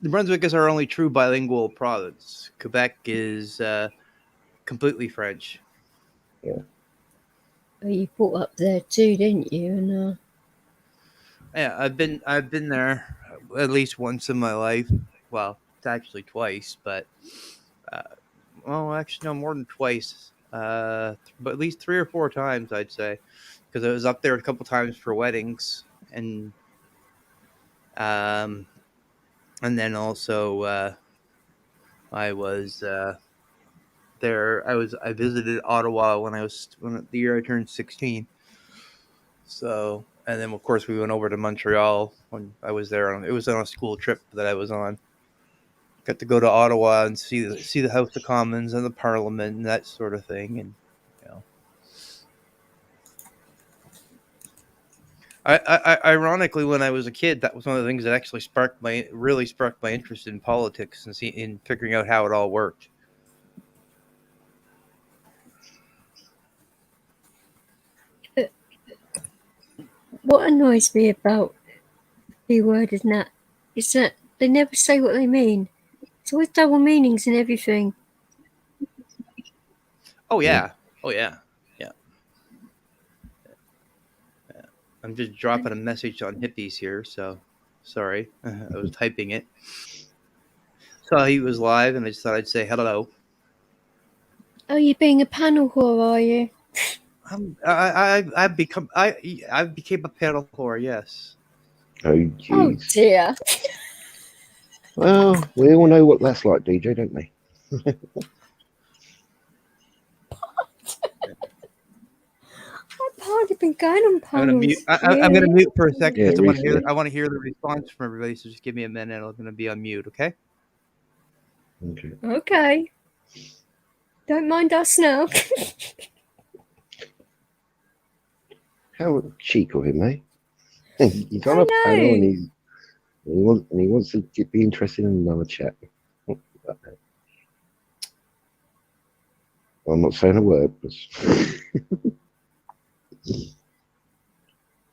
New Brunswick is our only true bilingual province. Quebec is completely French. Oh, you brought up there too, didn't you? And Yeah, I've been there at least once in my life. Well, it's actually twice, but well, actually, no, more than twice. But at least 3 or 4 times, I'd say, because I was up there a couple times for weddings, and then also I was there. I visited Ottawa when the year I turned 16. So, and then of course we went over to Montreal when I was there. It was on a school trip that I was on. Got to go to Ottawa and see the House of Commons and the Parliament and that sort of thing, and you know. Ironically, when I was a kid, that was one of the things that actually really sparked my interest in politics and in figuring out how it all worked. what annoys me about the word is that they never say what they mean. It's always double meanings and everything. Oh yeah, oh yeah, yeah. I'm just dropping a message on hippies here, so sorry, I was typing it. So he was live, and I just thought I'd say hello. Oh, you're being a panel whore, are you? I became a panel whore. Yes. Oh, Oh jeez. dear. Well, we all know what that's like, DJ, don't we? I've hardly been going on I'm gonna panels. mute. I'm gonna mute for a second Yeah, because recently. I want to hear the response from everybody. So just give me a minute. I'm gonna be on mute. Okay. Okay. Okay. Don't mind us now. How cheek of him, eh? He's on a panel and he wants to be interested in another chat. I'm not saying a word, but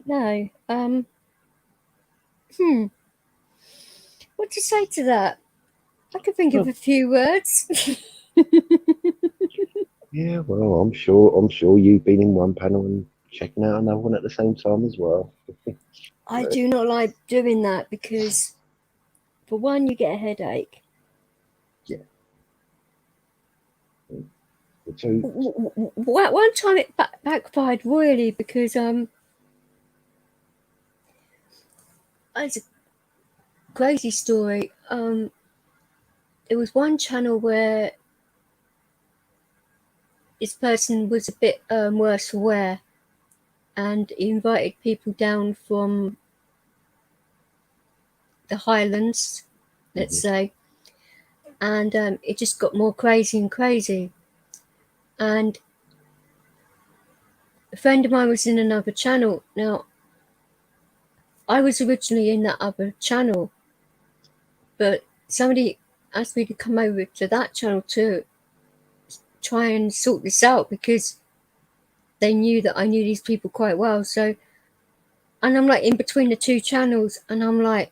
No. What to say to that? I could think of a few words. yeah, well, I'm sure you've been in one panel and checking out another one at the same time as well. I do not like doing that because, for one, you get a headache. Yeah. So, one time it backfired royally because it's a crazy story. There was one channel where this person was a bit worse for wear, and he invited people down from the Highlands, let's say, and it just got more crazy and crazy. And a friend of mine was in another channel. Now, I was originally in that other channel, but somebody asked me to come over to that channel to try and sort this out because they knew that I knew these people quite well. So, and I'm like in between the two channels, and I'm like,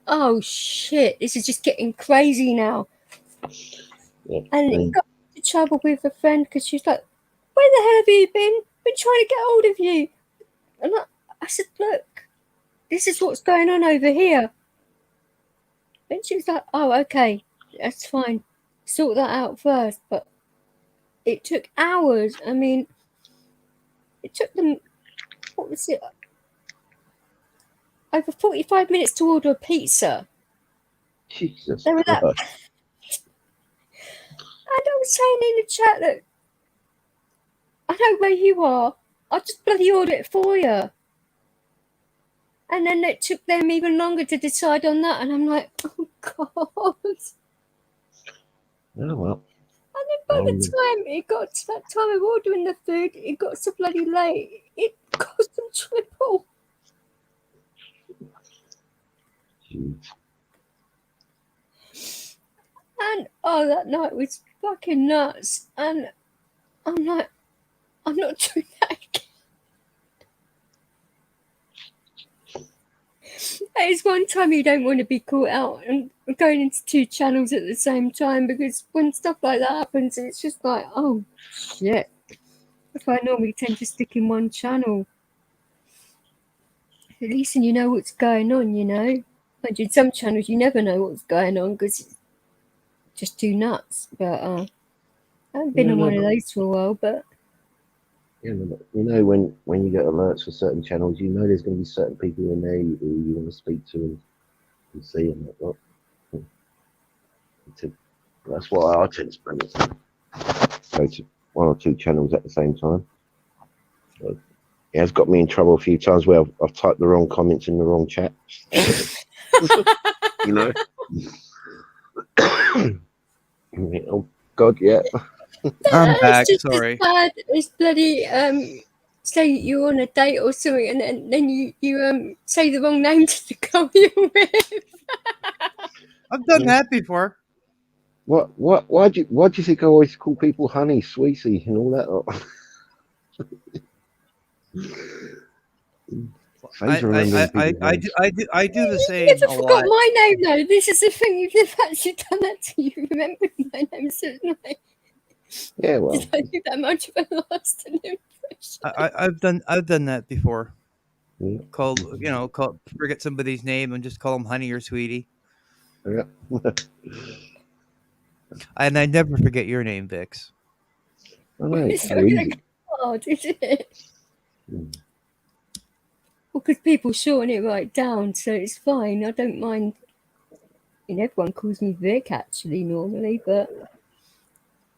oh shit, this is just getting crazy now. yeah, And it got into trouble with a friend because she's like, where the hell have you been? Been trying to get hold of you. And I said, look, this is what's going on over here. And she was like, oh, okay, that's fine. Sort that out first. But it took hours. I mean, it took them, what was it? Over 45 minutes to order a pizza. Jesus They were Christ. that. And I was saying in the chat that I know where you are. I'll just bloody order it for you. And then it took them even longer to decide on that. And I'm like, oh, God. Oh, well. And then by the time it got to that time of ordering the food, it got so bloody late. It cost them triple. Jeez. And that night was fucking nuts. And I'm like, I'm not doing that again. It's one time you don't want to be caught out and going into 2 channels at the same time, because when stuff like that happens, it's just like, oh shit. That's why I normally tend to stick in one channel. At least you know what's going on, you know. But in some channels you never know what's going on because it's just too nuts. But I haven't been on one of those for a while, but yeah, you know, when you get alerts for certain channels, you know there's going to be certain people in there who you want to speak to and see and whatnot. That's why I tend to go to 1 or 2 channels at the same time. So, it has got me in trouble a few times where I've typed the wrong comments in the wrong chat. You know. Oh God, yeah. I'm back. Just Sorry. as bad as bloody say you're on a date or something, and then you say the wrong name to the girl you're with. I've done that before. Why do you think I always call people honey, sweetie, and all that? I do the same. You never a forgot lot. my name though. This is the thing. You've never actually done that to you. Remember my name, certainly. Yeah, well. Did I do that much of a lasting impression? I've done that before. Yeah. Forget somebody's name and just call them honey or sweetie. Yeah. And I never forget your name, Vix. I know, it's so It's easy. hard, isn't it? Well, because people shorten it right down, so it's fine. I don't mind. Everyone calls me Vic actually normally, but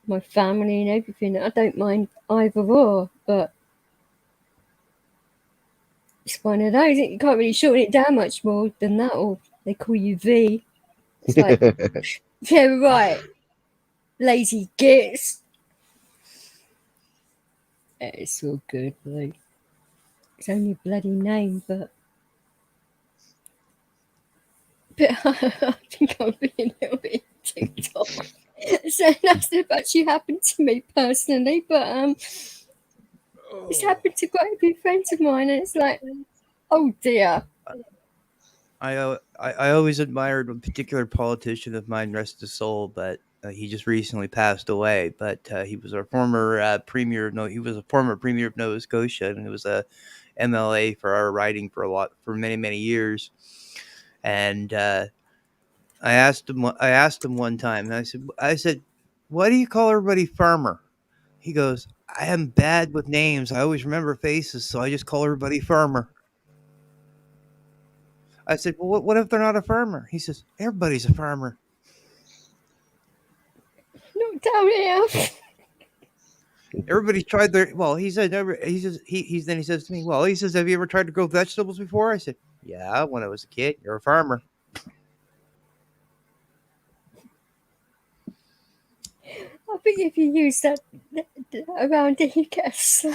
my family and everything, I don't mind either or. But it's one of those. You can't really shorten it down much more than that, or they call you V. It's like, yeah, right. Lazy gits. It's all good, though. It's only a bloody name, but I think I'm being a little bit TikTok. So that's actually happened to me personally, but it's happened to quite a few friends of mine, and it's like, oh dear. I always admired a particular politician of mine, rest his soul, but he just recently passed away. But he was a former premier. No, he was a former premier of Nova Scotia, and he was a MLA for our riding for many years. And I asked him one time, and I said, why do you call everybody farmer? He goes, I am bad with names. I always remember faces, so I just call everybody farmer. I said, well, what if they're not a farmer? He says, everybody's a farmer. Not down here. Everybody's tried their. Well, he said. He says. Then he says to me, well, he says, have you ever tried to grow vegetables before? I said, yeah, when I was a kid. You're a farmer. I think if you use that around here, you get a slap.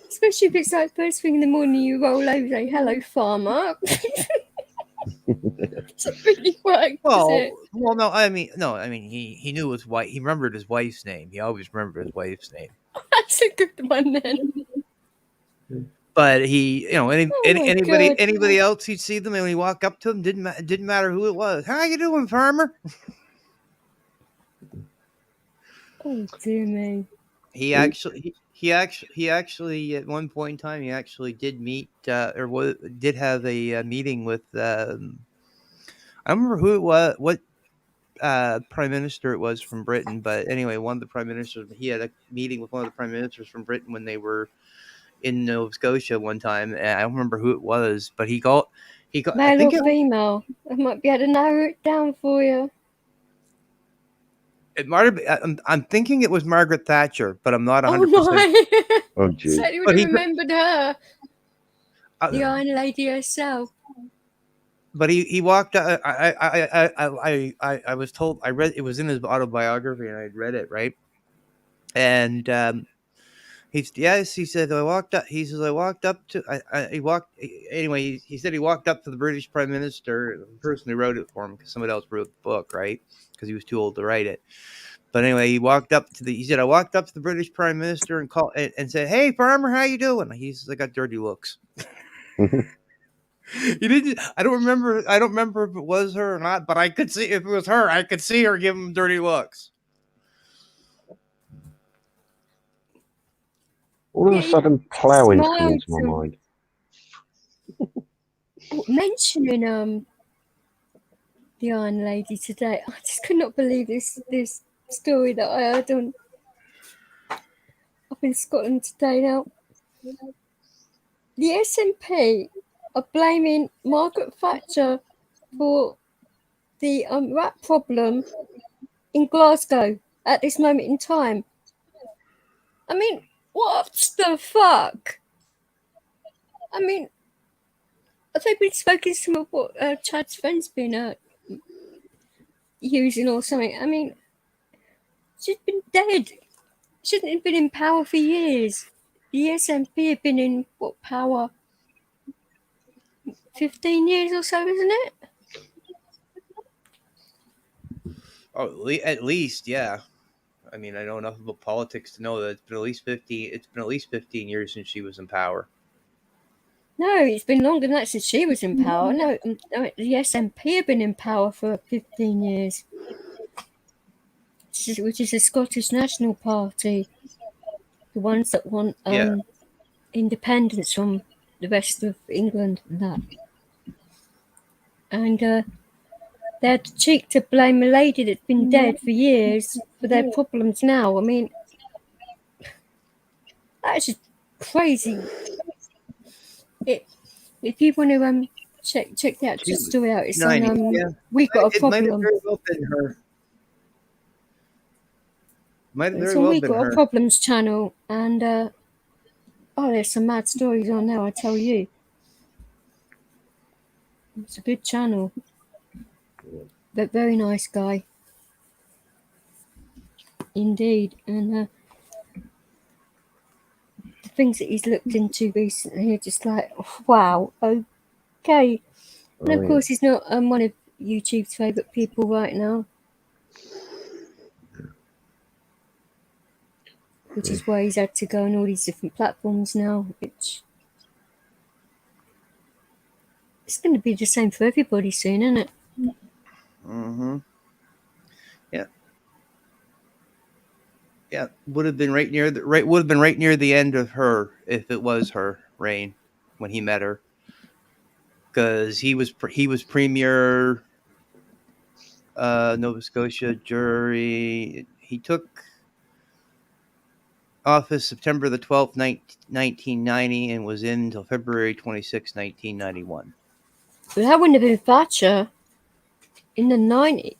Especially if it's like first thing in the morning, you roll over, say, hello, farmer. It's really worked, Well, no. I mean, he knew his wife. He remembered his wife's name. He always remembered his wife's name. That's a good one then. But he, anybody God. else, he'd see them and he'd walk up to them. Didn't matter who it was. How you doing, farmer? Oh dear me. He actually at one point in time he actually did meet did have a meeting with I don't remember who it was, what prime minister it was from Britain, but anyway, one of the prime ministers. He had a meeting with one of the prime ministers from Britain when they were in Nova Scotia one time. And I don't remember who it was, but he got Male or female? I might be able to narrow it down for you. It might have been, I'm thinking it was Margaret Thatcher, but I'm not 100%. Oh my! Oh, gee. Certainly would But have he- remembered her, the Uh, Iron Lady herself. but he walked. I was told, I read it was in his autobiography, and I had read it, right. And he said I walked up. He says I walked up to. He walked anyway. He said he walked up to the British Prime Minister, the person who wrote it for him, because somebody else wrote the book, right? Because he was too old to write it. But anyway, he walked up to the. He said I walked up to the British Prime Minister and called and said, "Hey, farmer, how you doing?" He says I got dirty looks. He didn't. I don't remember if it was her or not, but I could see if it was her. I could see her give him dirty looks. All of Yeah, a he sudden, ploughing's come smiled into my to- mind. mentioning the Iron Lady today. I just could not believe this story that I heard up in Scotland today. Now, the SNP are blaming Margaret Thatcher for the rat problem in Glasgow at this moment in time. I mean, what the fuck? I mean, have they been spoken some of what Chad's friend's been using or something? I mean, she's been dead. She hasn't been in power for years. The SNP have been in what power? 15 years or so, isn't it? Oh, at least, yeah. I mean, I know enough about politics to know that it's been at least 15. It's been at least 15 years since she was in power. No, it's been longer than that since she was in power. No, the SNP have been in power for 15 years, which is the Scottish National Party, the ones that want independence from the rest of England and that. And they had the cheek to blame a lady that's been dead for years for their problems now. I mean, that's just crazy. If you want to check that story out, it's on We've Got a Problem. It might have very well been her. It's on We've Got a Problems channel, and there's some mad stories on there, I tell you. It's a good channel. But very nice guy. Indeed. And the things that he's looked into recently are just like, wow, okay. And of course, he's not one of YouTube's favourite people right now. Which is why he's had to go on all these different platforms now, which it's going to be the same for everybody soon, isn't it? Mm-hmm. Yeah. Yeah, would have been right near the end of her if it was her reign when he met her, because he was premier, Nova Scotia jury. He took office September the 12th, 1990, and was in until February 26, 1991. But that wouldn't have been Thatcher in the 90s.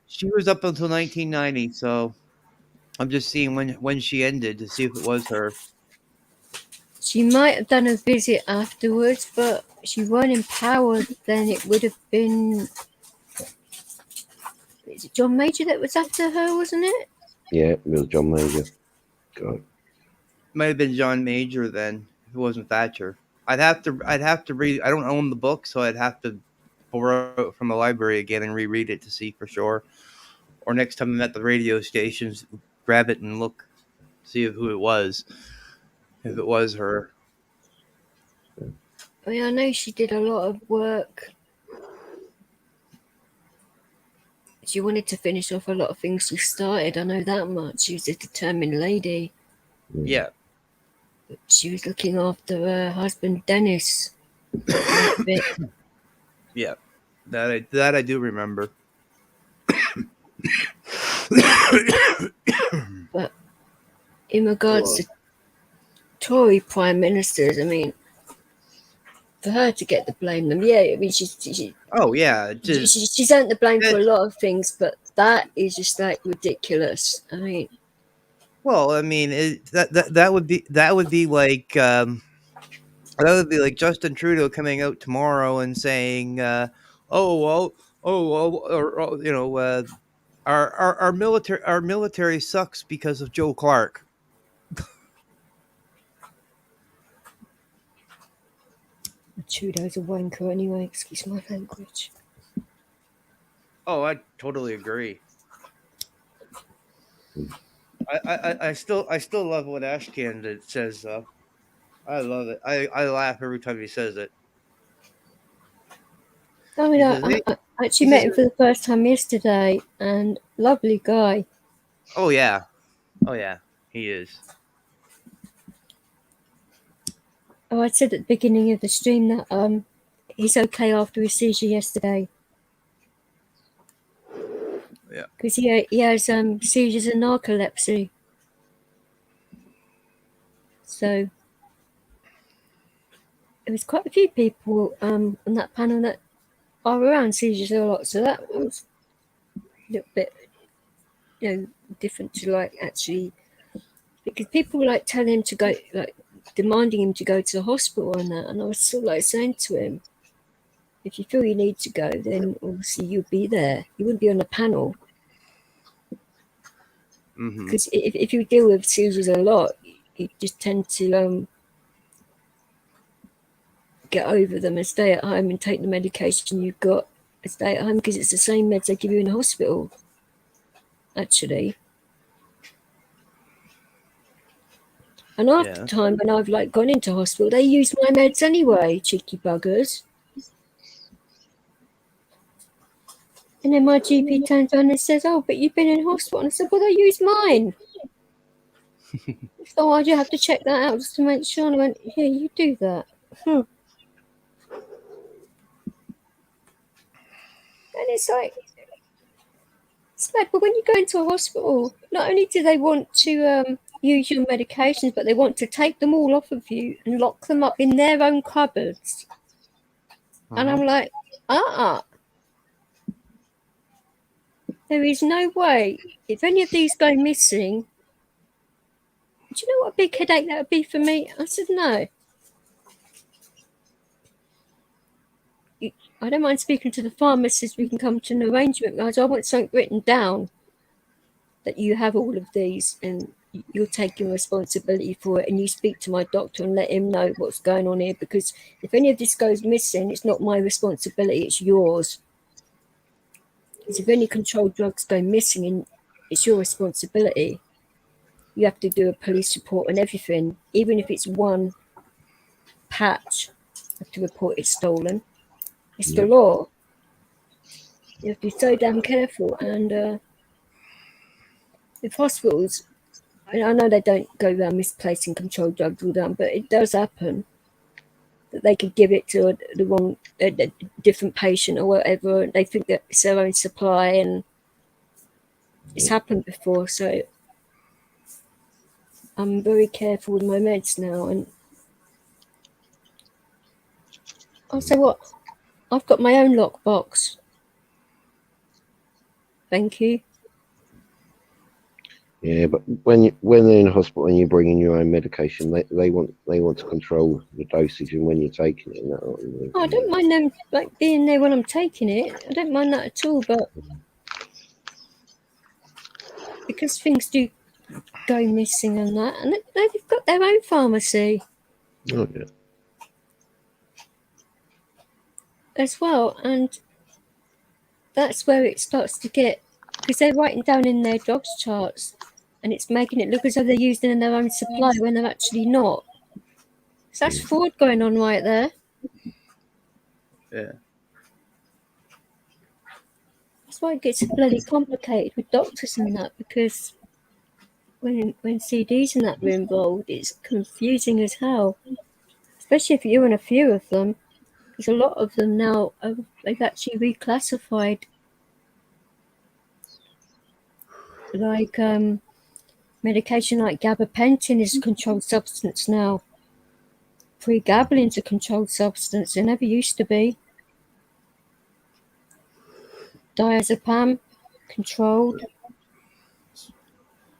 She was up until 1990, so I'm just seeing when she ended to see if it was her. She might have done a visit afterwards, but she weren't in power then. It would have been... Is it John Major that was after her, wasn't it? Yeah, it was John Major. God. Might have been John Major then, if it wasn't Thatcher. I'd have to read. I don't own the book, so I'd have to borrow it from the library again and reread it to see for sure. Or next time I'm at the radio stations, grab it and look, see who it was. If it was her. I mean, I know she did a lot of work. She wanted to finish off a lot of things she started. I know that much. She was a determined lady. Yeah. But she was looking after her husband, Dennis. Yeah. That I do remember. But in regards to Tory prime ministers, I mean, for her to get the blame them, yeah, I mean, she Oh yeah, just She's earned the blame for a lot of things, but that is just like ridiculous. I mean, well, I mean, that would be like that would be like Justin Trudeau coming out tomorrow and saying, "Oh well, or you know, our military sucks because of Joe Clark." Trudeau's a wanker anyway. Excuse my language. Oh, I totally agree. I still love what Ash Candidate says though. I love it. I laugh every time he says it. I mean, He I, says, "Hey," I actually he met says, him for the first time yesterday, and lovely guy. "Oh yeah, oh yeah, he is." Oh, I said at the beginning of the stream that he's okay after his seizure yesterday. Yeah. Because he has seizures and narcolepsy. So there was quite a few people on that panel that are around seizures a lot. So that was a little bit, different to like actually, because people were like telling him to go, like demanding him to go to the hospital and that. And I was sort of like saying to him, if you feel you need to go, then obviously you'll be there. You wouldn't be on a panel. Because if you deal with seizures a lot, you just tend to get over them and stay at home and take the medication you've got and stay at home, because it's the same meds they give you in the hospital, actually. And after time, when I've like gone into hospital, they use my meds anyway, cheeky buggers. And then my GP turns around and says, "Oh, but you've been in hospital." And I said, "Well, they use mine." So I do have to check that out just to make sure. And I went, "Yeah, you do that." And it's like, it's bad. But when you go into a hospital, not only do they want to use your medications, but they want to take them all off of you and lock them up in their own cupboards. And I'm like, there is no way. If any of these go missing, do you know what a big headache that would be for me? I said, no. I don't mind speaking to the pharmacist. We can come to an arrangement, guys. I want something written down that you have all of these and you're taking responsibility for it, and you speak to my doctor and let him know what's going on here, because if any of this goes missing, it's not my responsibility, it's yours. Because if any controlled drugs go missing, it's your responsibility. You have to do a police report and everything, even if it's one patch. You have to report it's stolen. It's the law. You have to be so damn careful. And if hospitals, I know they don't go around misplacing controlled drugs all down, but it does happen that they could give it to the wrong, a different patient or whatever. They think that it's their own supply, and it's happened before. So I'm very careful with my meds now. And I'll say what, I've got my own lockbox. Thank you. Yeah, but when they're in hospital and you bring in your own medication, they want to control the dosage and when you're taking it. And that, I don't mind them like being there when I'm taking it. I don't mind that at all. But because things do go missing and that, and they've got their own pharmacy. Oh, yeah. As well, and that's where it starts to get, because they're writing down in their drugs charts and it's making it look as though they're using their own supply when they're actually not. So that's fraud going on right there. Yeah. That's why it gets bloody complicated with doctors and that, because when CDs and that are involved, it's confusing as hell, especially if you're in a few of them, because a lot of them now they've actually reclassified, like medication like gabapentin is a controlled substance now. Pregabalin's a controlled substance. It never used to be. diazepam, controlled.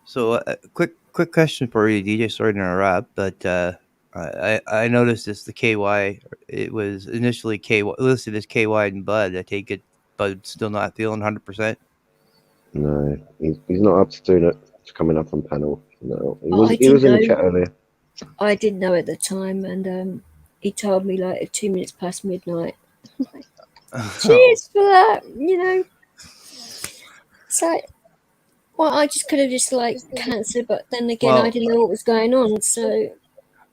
So, quick question for you, DJ. Sorry to interrupt, but I noticed this the KY. It was initially KY listed as KY and Bud. I take it Bud's still not feeling 100%. No, he's not up to doing it. It's coming up on panel. No, he Oh, was I he was in didn't the know. chat earlier. I didn't know at the time, and he told me like at 2 minutes past midnight. Cheers for that, you know. So, well, I just could have just like cancelled, but then again, I Well, didn't know what was going on. So,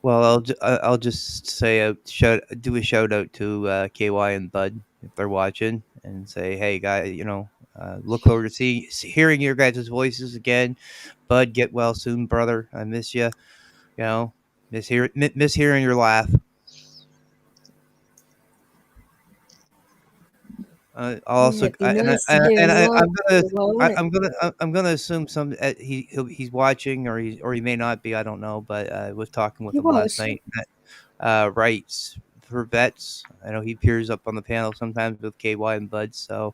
well, I'll just say do a shout out to KY and Bud if they're watching, and say, hey guys, look forward to hearing your guys' voices again. Bud, get well soon, brother. I miss you. You know, miss hearing your laugh. I'll also, it'd be nice to hear him live for a while, wouldn't it? I'm gonna assume he's watching, or he may not be. I don't know, but I was talking with He him last was. night. Rights for vets. I know he appears up on the panel sometimes with KY and Bud, so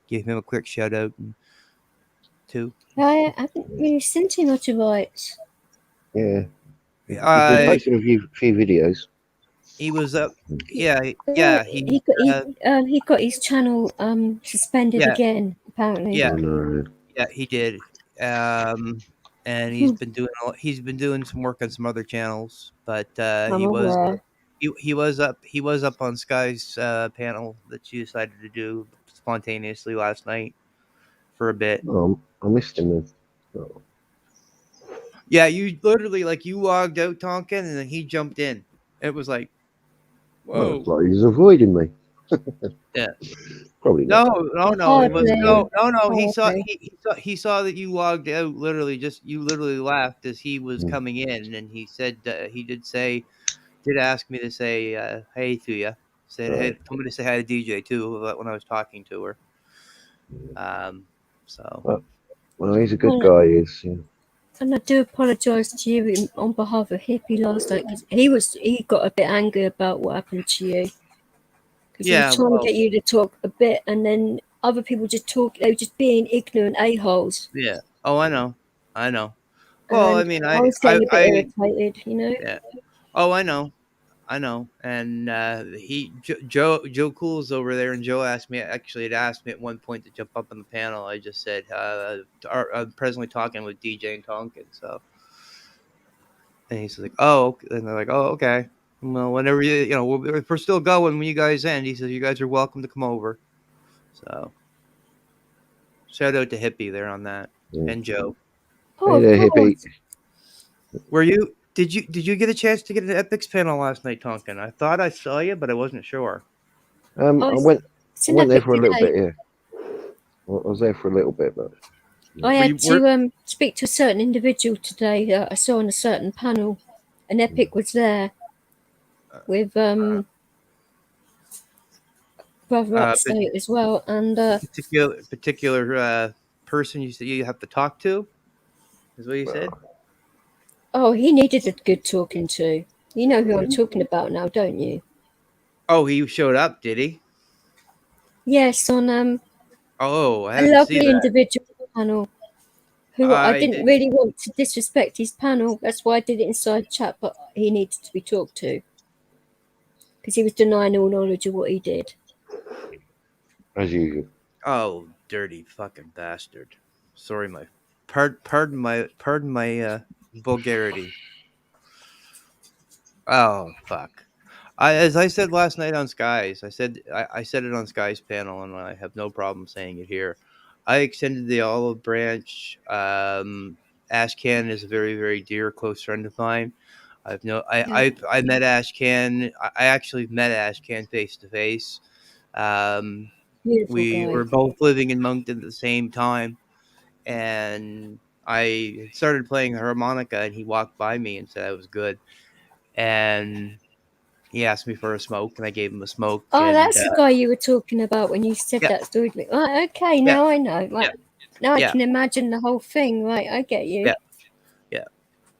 give him a quick shout out too. I haven't really seen too much of it. Yeah, he's been posting a few videos. He was up. Yeah. He got his channel suspended again. Apparently. Yeah. Oh, no. Yeah, he did. And he's been doing some work on some other channels, but he was up on Sky's panel that she decided to do spontaneously last night for a bit. Oh, I missed him then. Oh. Yeah, you literally you logged out, Tonkin, and then he jumped in. It was like, whoa! It's like he's avoiding me. Yeah. Probably not. No. It was no. He saw that you logged out. You literally laughed as he was coming in, and he said did ask me to say hey to you. Said hey, told me to say hi to DJ too when I was talking to her. So. Well, he's a good guy. Yeah. And I do apologise to you on behalf of Hippie last night, because he got a bit angry about what happened to you. Because he was trying to get you to talk a bit, and then other people they were just being ignorant a-holes. Yeah. Oh, I know. Well, and I mean, I was getting a bit irritated, Yeah. Oh, I know. And Joe Cool's over there, and Joe had asked me at one point to jump up on the panel. I just said I'm presently talking with DJ and Tonkin. So, and he's like, oh, and they're like, oh, okay. Well, whenever if we're still going when you guys end, he says you guys are welcome to come over. So, shout out to Hippie there on that, and Joe. Oh, hey there, Hippie. Did you get a chance to get an Epics panel last night, Tonkin? I thought I saw you, but I wasn't sure. I went there for a little bit. Yeah, I was there for a little bit, but I had to speak to a certain individual today that I saw on a certain panel. An Epic was there with brother Upstate as well, and particular person you said you have to talk to, is what you said. Oh, he needed a good talking to. You know who I'm talking about now, don't you? Oh, he showed up, did he? Yes, on Oh, I a lovely individual panel who I didn't really want to disrespect his panel. That's why I did it inside chat, but he needed to be talked to because he was denying all knowledge of what he did. As usual. Oh, dirty fucking bastard! Sorry, pardon my vulgarity. Oh fuck! As I said last night on Sky's, I said it on Sky's panel, and I have no problem saying it here. I extended the olive branch. Ashcan is a very, very dear, close friend of mine. I met Ashcan. I actually met Ashcan face to face. We were both living in Moncton at the same time, and I started playing the harmonica, and he walked by me and said I was good, and he asked me for a smoke, and I gave him a smoke. Oh, that's the guy you were talking about when you said that story. Oh, okay, now I know. Right. Now I can imagine the whole thing. Right, I get you. Yeah.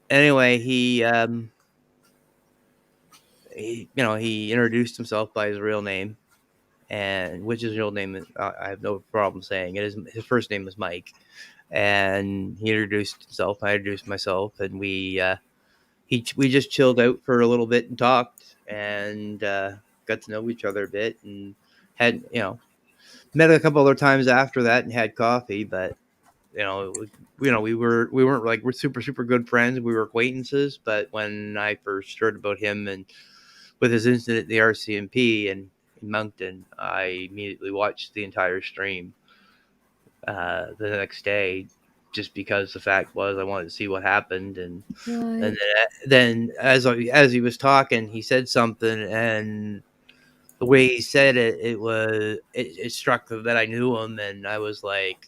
Anyway, he introduced himself by his real name, and which his real name is, I have no problem saying it. His first name is Mike, and he introduced himself. I introduced myself, and we just chilled out for a little bit and talked, and got to know each other a bit, and had met a couple other times after that and had coffee, but we weren't like we're super good friends. We were acquaintances, but when I first heard about him and with his incident at the RCMP in Moncton, I immediately watched the entire stream the next day, just because the fact was I wanted to see what happened, and Right. then as he was talking, he said something, and the way he said it, it struck that I knew him, and I was like,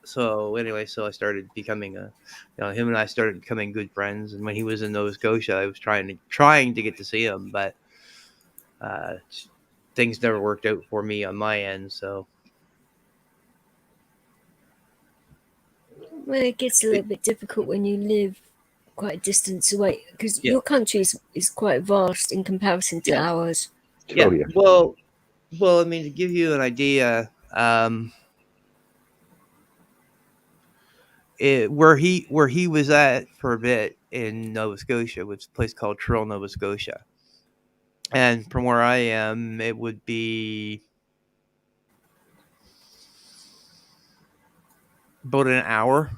so anyway, so I started becoming him and I started becoming good friends. And when he was in Nova Scotia, I was trying to get to see him, but uh, things never worked out for me on my end. So Well, it gets a little bit difficult when you live quite a distance away, because yeah, your country is quite vast in comparison to yeah, ours. yeah. Oh, yeah. Well, I mean, to give you an idea, where he was at for a bit in Nova Scotia was a place called Truro, Nova Scotia, and from where I am, it would be about an hour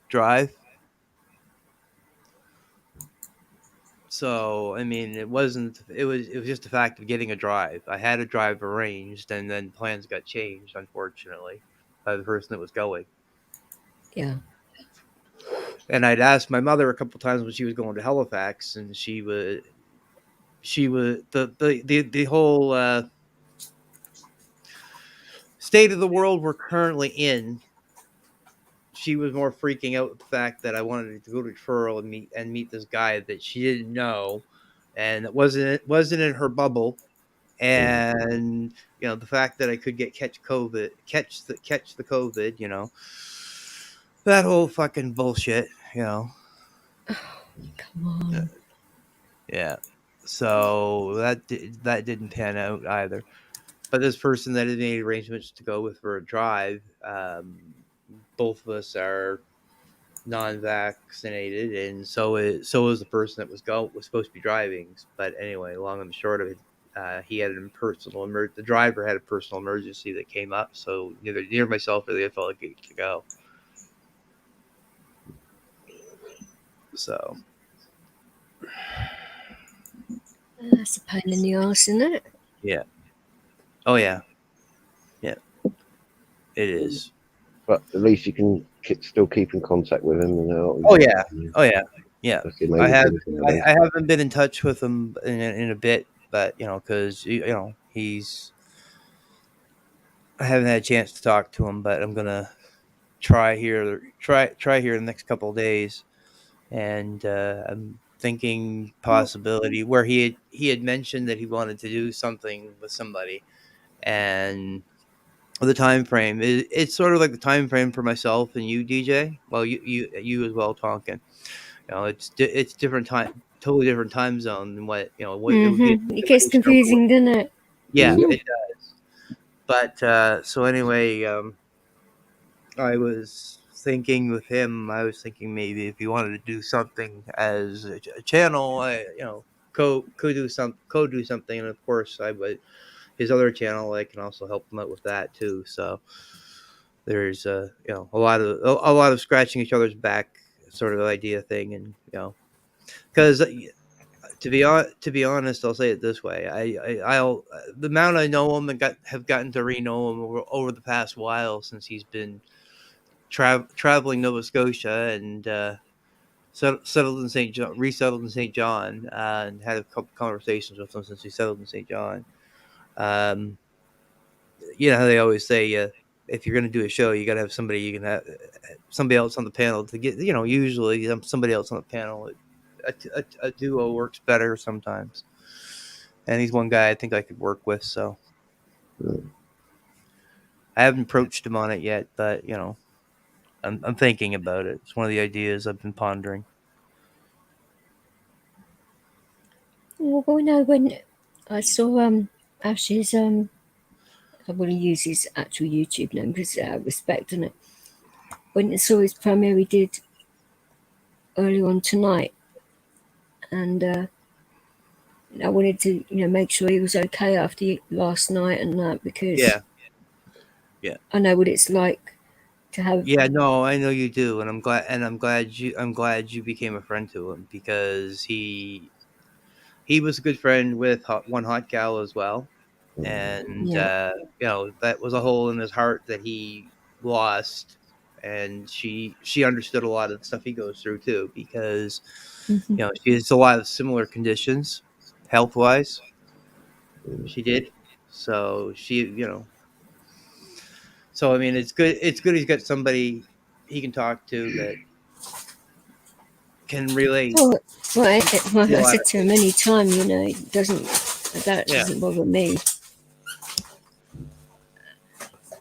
drive. So I mean, it wasn't. It was just the fact of getting a drive. I had a drive arranged, and then plans got changed, unfortunately, by the person that was going. Yeah. And I'd asked my mother a couple times when she was going to Halifax, and she was the whole state of the world we're currently in. She was more freaking out with the fact that I wanted to go to Truro and meet this guy that she didn't know, and it wasn't in her bubble. And the fact that I could catch the COVID, that whole fucking bullshit. Come on. Yeah. So that didn't pan out either. But this person that had made arrangements to go with for a drive, both of us are non-vaccinated, and so is the person that was supposed to be driving. But anyway, long and short of it, he had the driver had a personal emergency that came up, so neither myself or the other fellow could go. So That's a pain in the arse, isn't it? yeah. Oh yeah. Yeah. It is. But at least you can still keep in contact with him. Oh yeah. Oh yeah. Yeah. That's the amazing thing nowadays. I haven't been in touch with him in a bit, but because I haven't had a chance to talk to him, but I'm gonna try here in the next couple of days, and I'm thinking possibility where he had mentioned that he wanted to do something with somebody, and the time frame it's sort of like the time frame for myself and you, DJ. Well, you as well, Tonkin. It's different time, totally different time zone than what what it would be. It gets confusing, doesn't it? Yeah, Mhm. it does. But so anyway, I was thinking with him. I was thinking maybe if he wanted to do something as a channel, co do something, and of course I would his other channel. I can also help him out with that too. So there's a lot of scratching each other's back sort of idea thing, and because to be honest, I'll say it this way: I'll the amount I know him and have gotten to re-know him over the past while since he's been traveling Nova Scotia and settled in St. John, resettled in St. John, and had a couple conversations with him since he settled in St. John. How they always say, if you're going to do a show, you got to have somebody you can have somebody else on the panel to get. Usually somebody else on the panel. A duo works better sometimes, and he's one guy I think I could work with. So I haven't approached him on it yet, but I'm thinking about it. It's one of the ideas I've been pondering. Well, I know when I saw Ash's I want to use his actual YouTube name because out of respect on it. Went and saw his premiere he did earlier on tonight, and I wanted to make sure he was okay after last night and that, because Yeah. I know what it's like to have. Yeah, no, I know you do, and I'm glad you became a friend to him, because he was a good friend with one hot gal as well, and Yeah. that was a hole in his heart that he lost, and she understood a lot of the stuff he goes through too, because Mhm. she has a lot of similar conditions, health wise. She did, so so I mean, it's good he's got somebody he can talk to that can relate. Well, I A lot said of to him many times, that Yeah. doesn't bother me.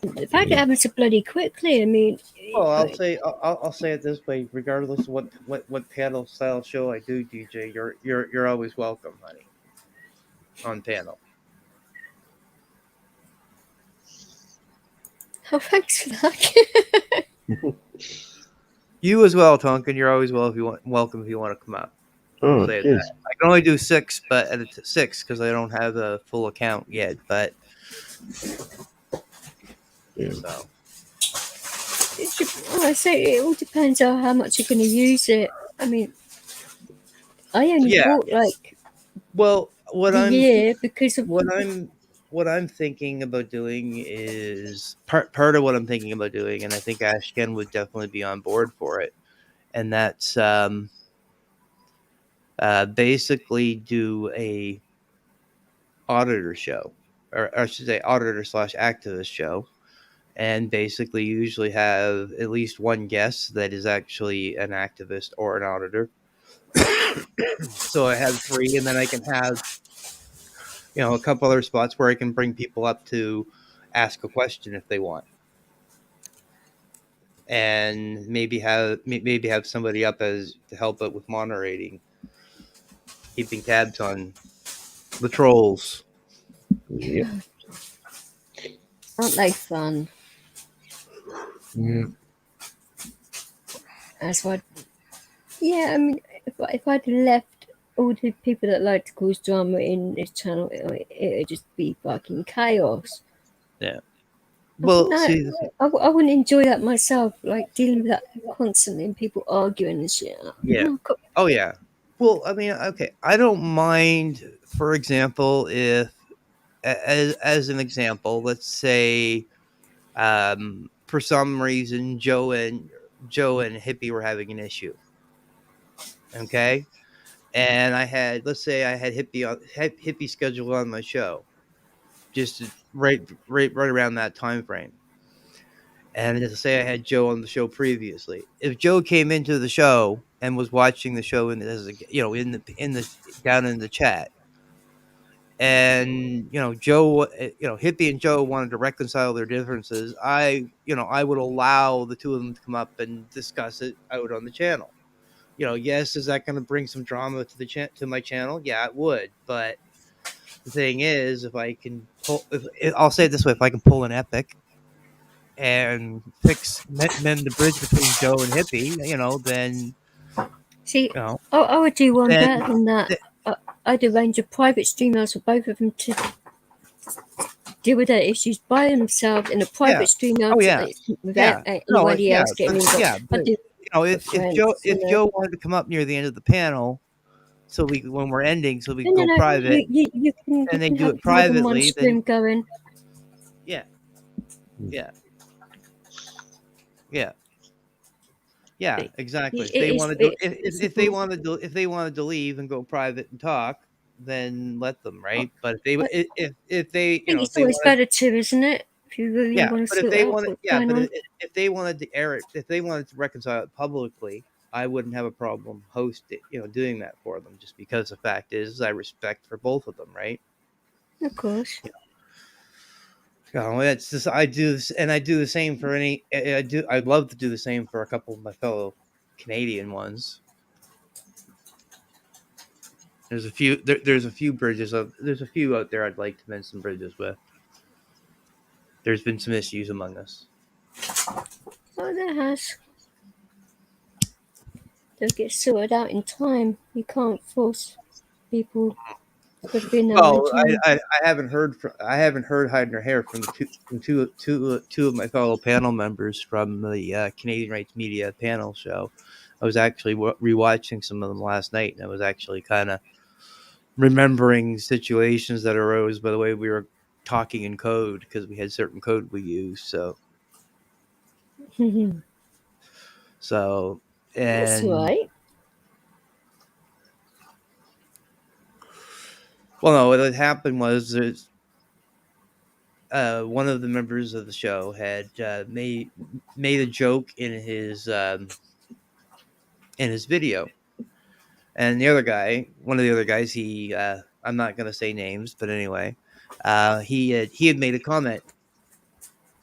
The fact it Yeah. happens so bloody quickly, I mean, Well, I'll say it this way: regardless of what panel style show I do, DJ, you're always welcome, honey, on panel. oh, thanks for that. You as well, Tonkin. You're always welcome if you want to come out. I'll Oh, say cheers. that. I can only do 6, but at 6 because I don't have a full account yet. But Yeah. so I say it all depends on how much you're going to use it. I mean, I only yeah. bought like Well, what the I'm year because of. what I'm thinking about doing is part of what I'm thinking about doing, and I think Ashken would definitely be on board for it, and that's basically do a auditor show, or I should say auditor / activist show, and basically usually have at least one guest that is actually an activist or an auditor. So I have 3, and then I can have a couple other spots where I can bring people up to ask a question if they want, and maybe have somebody up as to help out with moderating, keeping tabs on the trolls. Yep. Aren't they fun? Yeah. That's why. Yeah, I mean, if I'd left all the people that like to cause drama in this channel, it'd just be fucking chaos. Yeah. I Well, wouldn't, see, I wouldn't enjoy that myself, like dealing with that constantly and people arguing and shit. yeah. Oh, God. Oh, yeah. Well, I mean, okay, I don't mind. For example, if as an example, let's say, for some reason Joe and Hippie were having an issue. Okay, and let's say I had Hippie scheduled on my show, just right around that time frame. And to say I had Joe on the show previously, if Joe came into the show and was watching the show in the down in the chat, and Joe, Hippie and Joe wanted to reconcile their differences, I would allow the two of them to come up and discuss it out on the channel. Yes, is that going to bring some drama to my channel? Yeah, it would. But the thing is, if I can I'll say it this way: if I can pull an Epic and mend the bridge between Joe and Hippie, then See, you know, I would do one then better than that. I'd arrange a private stream house for both of them to deal with their issues by themselves in a private stream house oh yeah, without no, anybody else getting involved. but I'd do if Joe wanted to come up near the end of the panel, so when we're ending, so we can no, go private, you and they can do have it more than one privately, stream then going. yeah, yeah, yeah. Yeah, exactly. If they wanted to, if they wanted to leave and go private and talk, then let them, right? But if they I think if it's they always wanted, better to, isn't it? If you really yeah. want to But if sort they out wanted, what's going on. if they wanted to air it, if they wanted to reconcile it publicly, I wouldn't have a problem doing that for them. Just because the fact is, I respect for both of them, right? Of course. That's just I do this, and I do the same for any. I'd love to do the same for a couple of my fellow Canadian ones. There's a few. There's a few bridges. There's a few out there I'd like to mend some bridges with. There's been some issues among us. Oh, there has. They'll get sorted out in time. You can't force people. It's got to be in their own Well, time. I haven't heard hiding her hair from two of my fellow panel members from the Canadian Rights Media panel show. I was actually rewatching some of them last night, and I was actually kind of remembering situations that arose by the way we were talking in code, because we had certain code we used. So That's and right. well, no, what had happened was there's one of the members of the show had made a joke in his video, and the other guy, one of the other guys, he I'm not going to say names, but anyway, he had made a comment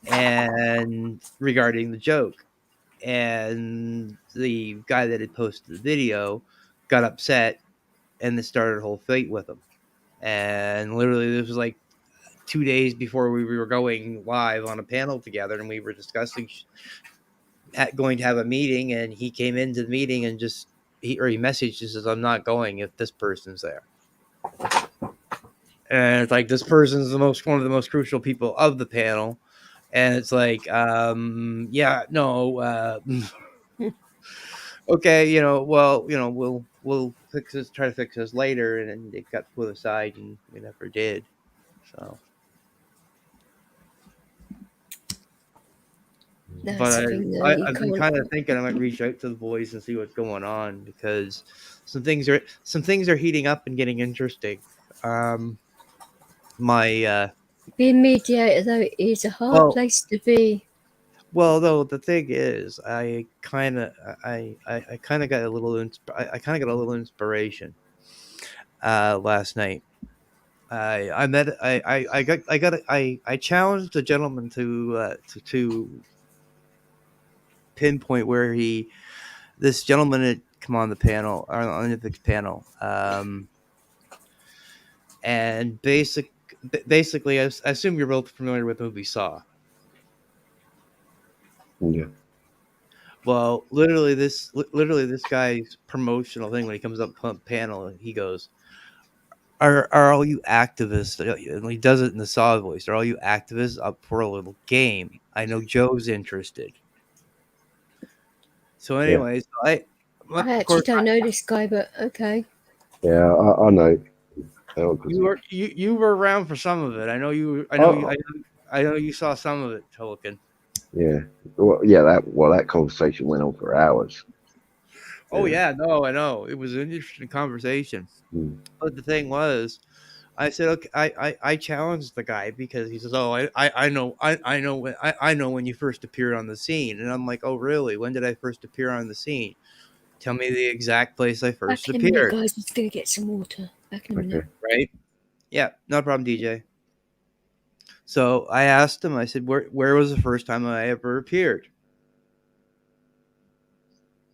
and regarding the joke, and the guy that had posted the video got upset and then started a whole fight with him. And literally, this was like 2 days before we were going live on a panel together, and we were discussing going to have a meeting, and he came into the meeting and he messaged and says, "I'm not going if this person's there." And it's like, this person's one of the most crucial people of the panel, and it's like, yeah, no, okay, well, we'll fix this, try to fix this later, and then it got put aside, and we never did. So, That's but the thing, though. I've been kind of thinking I might reach out to the boys and see what's going on, because some things are heating up and getting interesting. Being mediator, though, is a hard place to be. Well, though, the thing is, I kind of got a little inspiration last night. I challenged a gentleman to pinpoint where this gentleman had come on the panel, on the Djvix panel, and basically, I assume you're both familiar with the movie Saw. Yeah. Well, literally this guy's promotional thing, when he comes up on the panel, he goes, "Are all you activists?" And he does it in the Saw voice. "Are all you activists up for a little game? I know Joe's interested." So, anyways, I actually don't know this guy, but okay. Yeah, I know. You were around for some of it. I know you saw some of it, Tonkin. Yeah. Well, yeah. That conversation went on for hours. Oh yeah, no, I know. It was an interesting conversation. But the thing was, I said, okay, I challenged the guy, because he says, "Oh, I know when you first appeared on the scene." And I'm like, "Oh, really? When did I first appear on the scene? Tell me the exact place I first appeared." Back in a minute, guys. I'm just gonna get some water. Back in a minute. Right? Yeah, no problem, DJ. So I asked him. I said, "Where was the first time I ever appeared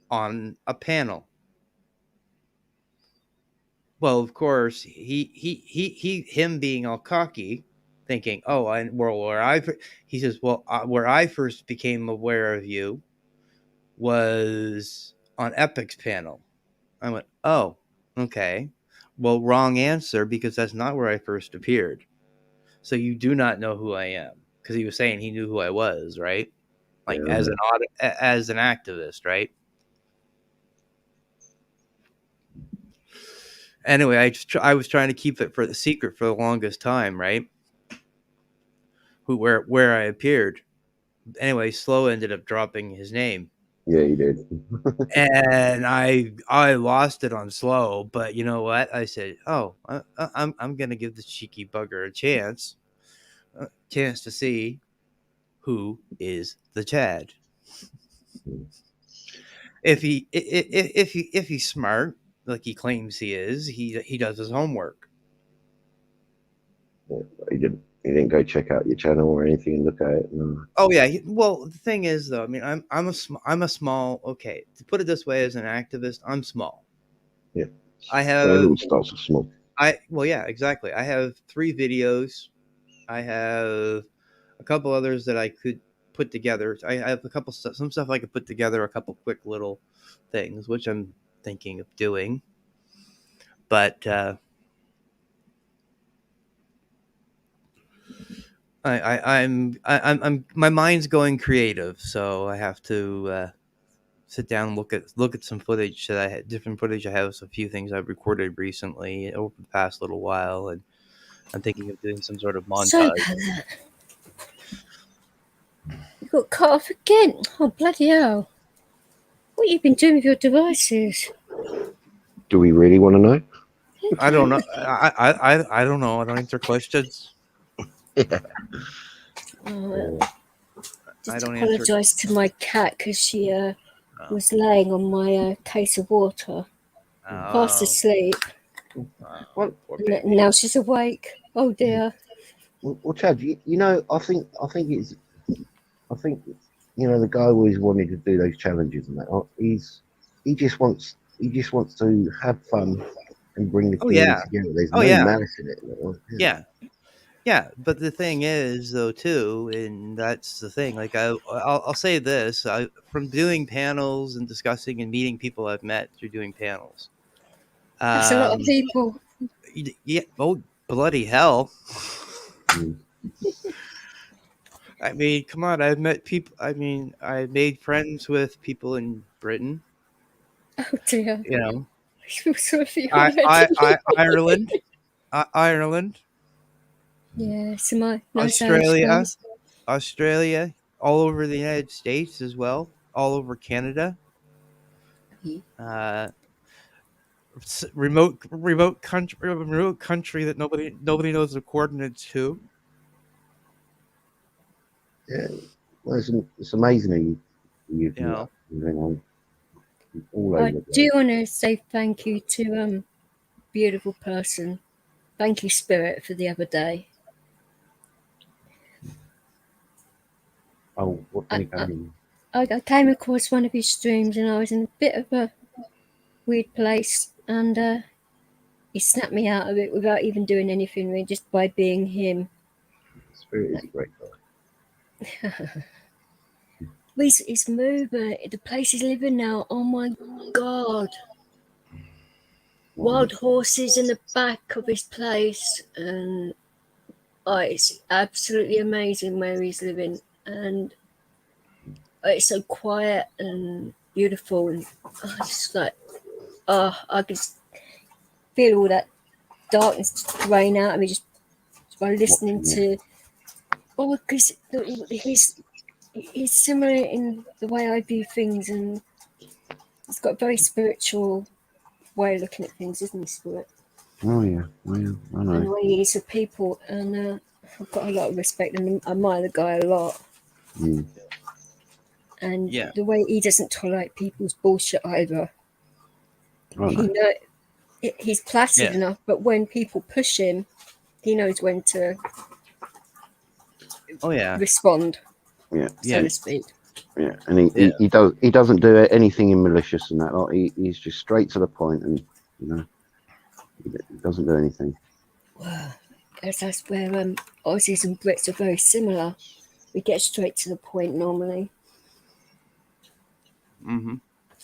on a panel?" Well, of course, him being all cocky, thinking, "Oh, he says, "Well, where I first became aware of you was on Epic's panel." I went, "Oh, okay. Well, wrong answer, because that's not where I first appeared. So you do not know who I am." Because he was saying he knew who I was, right? Like, as an activist, right? Anyway, I was trying to keep it for the secret for the longest time, right? Where I appeared. Anyway, Slow ended up dropping his name. Yeah, he did. And I lost it on Slow, but you know what? I said, "Oh, I'm gonna give this cheeky bugger a chance to see who is the Chad. If he's smart, like he claims he is, he does his homework." Yeah, he didn't go check out your channel or anything and look at it. No. Oh yeah. Well, the thing is, though, I mean, I'm a small. Okay, to put it this way, as an activist, I'm small. Yeah. I So everyone have starts off small. well, yeah, exactly. I have 3 videos. I have a couple others that I could put together. I have some stuff I could put together, a couple quick little things, which I'm thinking of doing. But I'm my mind's going creative, so I have to sit down and look at some footage that I had, different footage I have, a few things I've recorded recently over the past little while, and I'm thinking of doing some sort of Sorry montage. about that. You got cut off again. Oh, bloody hell. What have you been doing with your devices? Do we really want to know? I don't know. I don't know. I don't answer questions. Yeah. Oh, I just don't answer. apologise to my cat because she Oh. was laying on my case of water, fast asleep. Well, Poor And baby. now she's awake. Oh dear. well, Chad, you know, I think the guy always wanted to do those challenges and that. He just wants to have fun and bring the Oh, community yeah. together. There's Oh, no yeah. malice in it. Yeah. Yeah, but the thing is, though, too, and that's the thing. Like, I'll say this: from doing panels and discussing and meeting people I've met through doing panels. That's a lot of people. Yeah. Oh, bloody hell! Mm. I mean, come on. I've met people. I mean, I made friends with people in Britain. Oh dear. You know, I feel sorry for you already. Ireland, Ireland, Yeah, some nice Irish Australia, guys. all over the United States as well, all over Canada. Yeah. Remote country that nobody knows the coordinates to. Yeah, well, it's amazing how you You know, all over I the do place. want to say thank you to beautiful person. Thank you, Spirit, for the other day. Oh, what I, they going? I came across one of his streams and I was in a bit of a weird place, and he snapped me out of it without even doing anything, really, just by being him. Spirit is a great guy. His movement, the place he's living now, oh my god. Wild horses in the back of his place, and it's absolutely amazing where he's living, and it's so quiet and beautiful, and I could feel all that darkness drain out of me just by listening to. Oh, because he's similar in the way I view things, and he's got a very spiritual way of looking at things, isn't he, Spirit? Oh yeah, well, I And the know. way he is with people, and I've got a lot of respect and I admire the guy a lot. Mm. And Yeah. the way he doesn't tolerate people's bullshit either. Oh, no. He's placid enough, but when people push him, he knows when to respond, so to speak. Yeah, and he doesn't do anything in malicious and that. Like, he's just straight to the point, and he doesn't do anything. Well, that's where Aussies and Brits are very similar. We get straight to the point normally. Mm-hmm.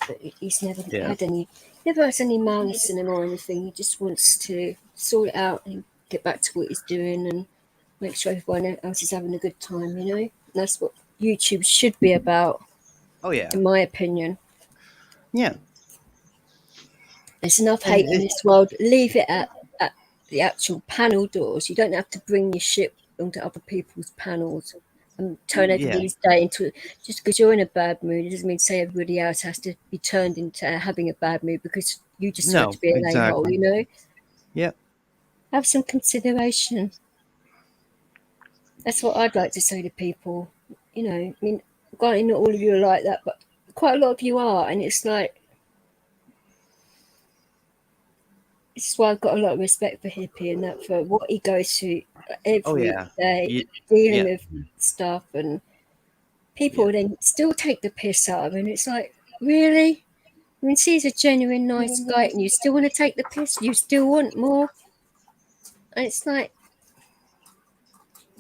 But he's never has any malice in him or anything. He just wants to sort it out and get back to what he's doing and make sure everyone else is having a good time, And that's what YouTube should be about. Oh yeah. In my opinion. Yeah. There's enough hate in this world. Leave it at the actual panel doors. You don't have to bring your shit onto other people's panels and turn everybody's day into just because you're in a bad mood. It doesn't mean to say everybody else has to be turned into having a bad mood because you just want to be an a-hole, Yep. Have some consideration. That's what I'd like to say to people. I mean, granted, not all of you are like that, but quite a lot of you are, and it's like, this is why I've got a lot of respect for Hippie and that, for what he goes through every day, dealing with stuff, and people then still take the piss out of him. It's like, really? I mean, see, he's a genuine nice guy, and you still want to take the piss. You still want more, and it's like,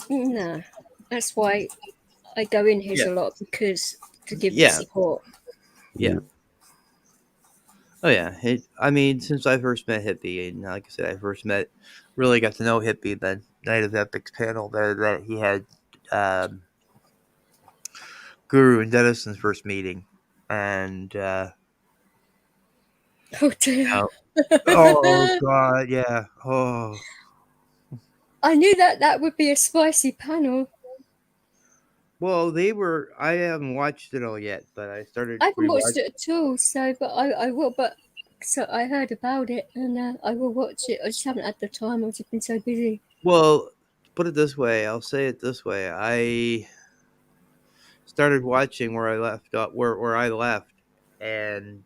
nah. That's why I go in his a lot, because to give the support. Yeah. Oh yeah. I mean, since I first met Hippie, and like I said, I really got to know Hippie the Night of Epics panel that he had Guru and Denison's first meeting, and Oh dear. oh god, yeah. Oh, I knew that would be a spicy panel. well, I haven't watched it all yet, but I started. I haven't watched it at all, so but I will. But so I heard about it, and I will watch it. I just haven't had the time. I've just been so busy. Well, put it this way. I'll say it this way. I started watching where I left off, where I left, and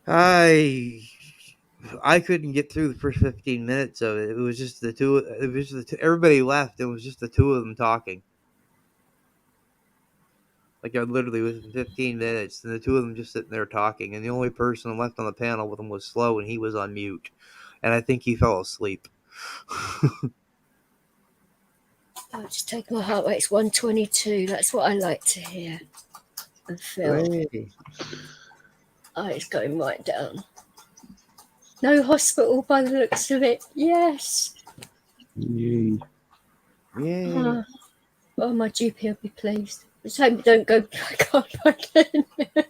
I couldn't get through the first 15 minutes of it. It was just the two. It was just everybody left. It was just the two of them talking. Like I literally within 15 minutes, and the two of them just sitting there talking, and the only person left on the panel with them was Slow, and he was on mute, and I think he fell asleep. I'll just take my heart rate. It's 122. That's what I like to hear and feel. Hey. Oh, it's going right down. No hospital by the looks of it. Yes. Yay. Yay. Oh, my GP will be pleased. Just hope you don't go back in. I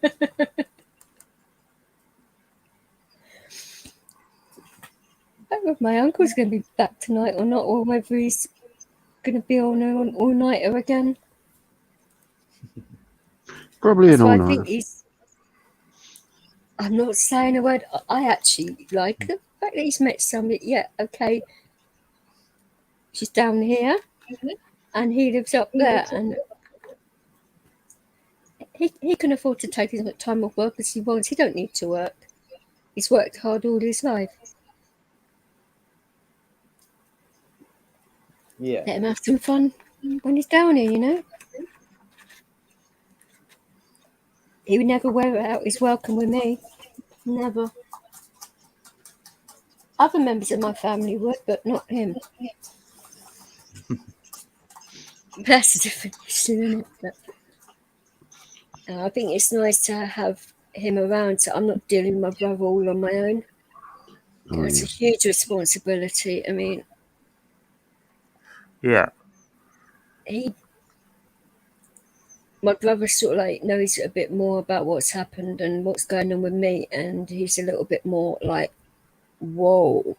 don't know if my uncle's going to be back tonight or not, or whether he's going to be on an all-nighter again. Probably an So I all-nighter. think he's... I'm not saying a word. I actually like the fact that he's met somebody. Yeah, okay. She's down here, and he lives up there, and he can afford to take his time off work as he wants. He don't need to work. He's worked hard all his life. Yeah. Let him have some fun when he's down here, you know. He would never wear out his welcome with me. Never. Other members of my family would, but not him. That's a different issue, isn't it? But, I think it's nice to have him around, so I'm not dealing with my brother all on my own. It's a huge responsibility. I mean, yeah. My brother sort of like knows a bit more about what's happened and what's going on with me, and he's a little bit more like, whoa.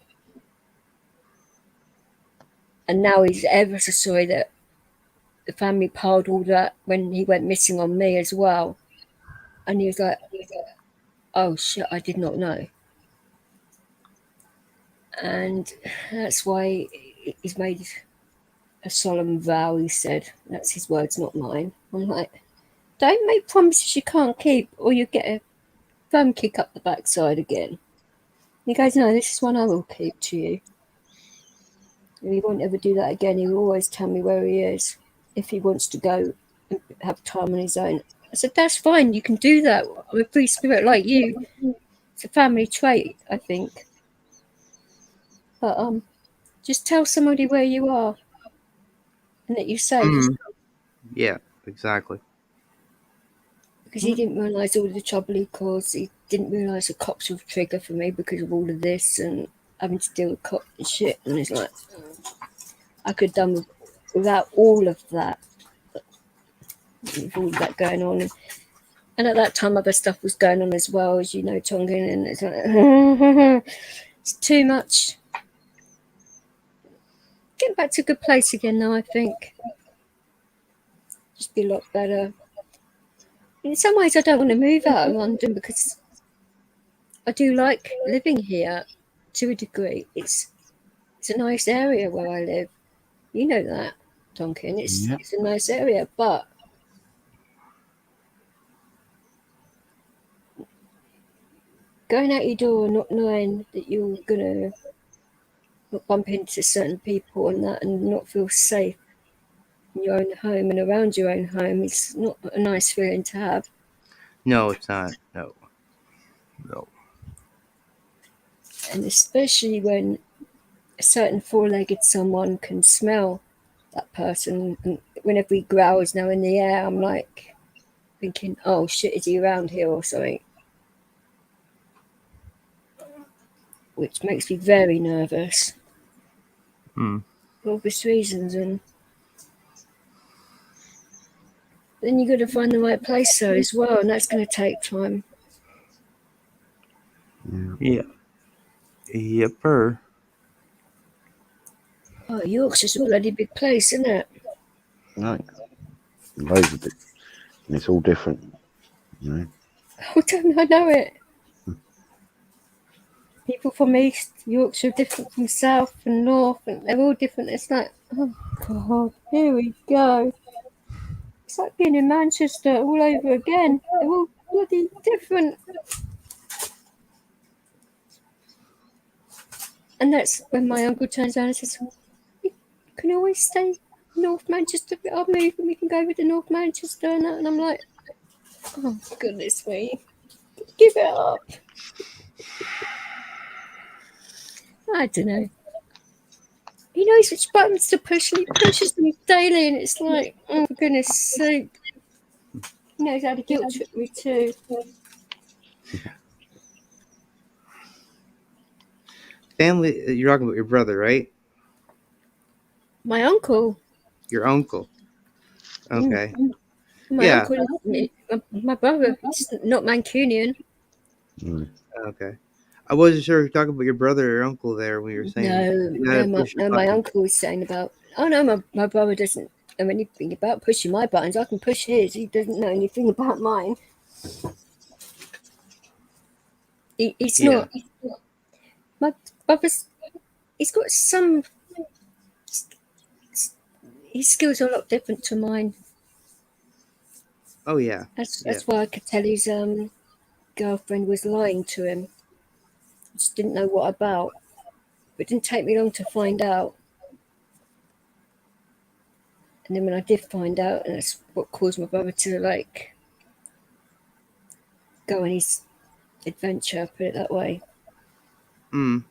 And now he's ever so sorry that the family piled all that when he went missing on me as well. And he was like, oh shit, I did not know. And that's why he's made a solemn vow, he said. That's his words, not mine. I'm like, don't make promises you can't keep, or you get a thumb kick up the backside again. He goes, no, this is one I will keep to you. And he won't ever do that again. He will always tell me where he is if he wants to go and have time on his own. I said, that's fine. You can do that. I'm a free spirit like you. It's a family trait, I think. But just tell somebody where you are and that you're safe. Yeah, exactly. Because he didn't realise all the trouble he caused. He didn't realise the cops would trigger for me because of all of this and having to deal with cops and shit. And it's like, I could have done without all of that. With all of that going on. And at that time, other stuff was going on as well, as you know, Tonkin. And it's like, it's too much. Getting back to a good place again now, I think. Just be a lot better. In some ways, I don't want to move out of London because I do like living here to a degree. It's a nice area where I live. You know that, Tonkin. It's a nice area, but going out your door and not knowing that you're going to not bump into certain people and that and not feel safe in your own home and around your own home is not a nice feeling to have. No, it's not. No. And especially when a certain four-legged someone can smell that person, and whenever he growls now in the air, I'm like thinking, oh shit, is he around here or something? Which makes me very nervous for obvious reasons. And then you got to find the right place though as well, and that's going to take time. Yeah. Yepper. Oh, Yorkshire's a bloody big place, isn't it? Right. Loads of it. And it's all different. You know? Oh, don't I know it? People from East Yorkshire are different from South and North, and they're all different. It's like, oh God, here we go. It's like being in Manchester all over again. They're all bloody different. And that's when my uncle turns around and says, you can always stay North Manchester, I'll move and we can go over to North Manchester. And I'm like, oh, goodness me. Give it up. I don't know. He knows which buttons to push, and he pushes them daily, and it's like, oh, for goodness sake. He knows how to guilt trip me too. Family, you're talking about your brother, right? My uncle. Your uncle. Okay. My uncle, my brother, he's not Mancunian. Okay. I wasn't sure if you're talking about your brother or your uncle there when you were saying. No, my uncle was saying about, oh no, my brother doesn't know anything about pushing my buttons. I can push his. He doesn't know anything about mine. He's not. My brother's, he's got some, his skills are a lot different to mine. Oh, yeah. That's why I could tell his girlfriend was lying to him. I just didn't know what about. But it didn't take me long to find out. And then when I did find out, and that's what caused my brother to like go on his adventure, put it that way. But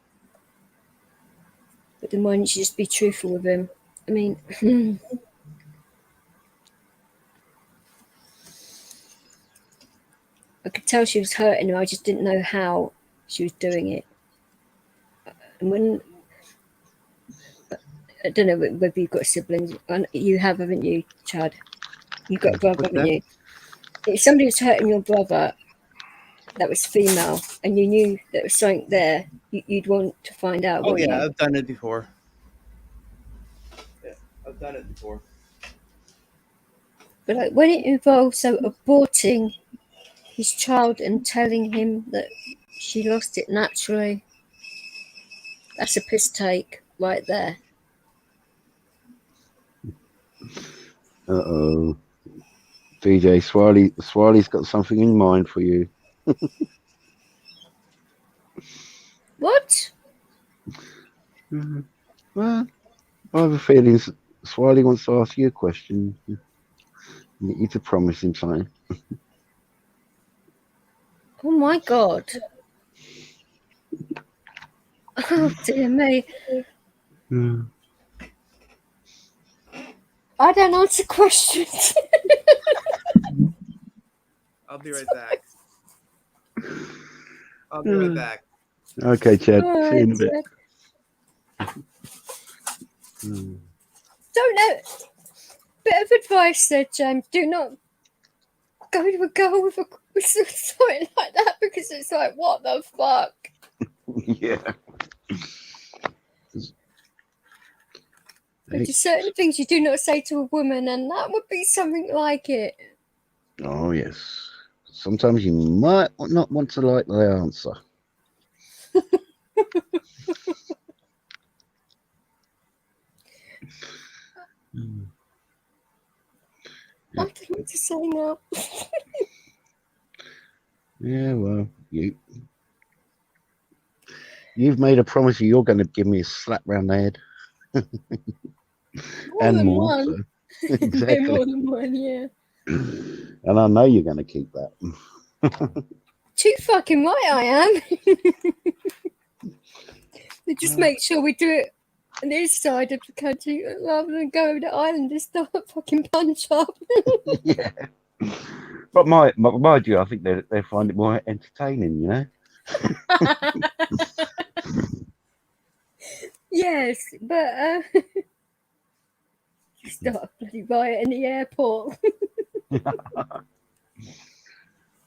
then why didn't you just be truthful with him? I mean, I could tell she was hurting him. I just didn't know how she was doing it. And when, I don't know whether you've got siblings. You have, haven't you, Chad? You've got a brother, haven't you? If somebody was hurting your brother that was female, and you knew there was something there, you'd want to find out. Oh, yeah, you? I've done it before. Yeah, I've done it before. But like when it involves aborting his child and telling him that she lost it naturally, that's a piss take right there. Uh-oh. DJ Swiley's got something in mind for you. What? Well, I have a feeling Swiley wants to ask you a question. You need to promise him something. Oh my God. Oh dear me. I don't answer questions. I'll be right back. I'll be right back. Okay, Chad. Right, see you in a bit. Don't know. Bit of advice there, James. Do not go to a girl with something like that, because it's like, what the fuck? Yeah. There's certain things you do not say to a woman, and that would be something like it. Oh, yes. Sometimes you might not want to like the answer. I don't know what to say now. Yeah, well, you've made a promise you're going to give me a slap round the head. More and than more. one. So. Exactly. More than one, yeah. And I know you're going to keep that. Too fucking right I am. They just make sure we do it on this side of the country rather than go over the island and start fucking punch up. Yeah. But mind you, I think they find it more entertaining, you know. Yes, but you start a bloody riot in the airport.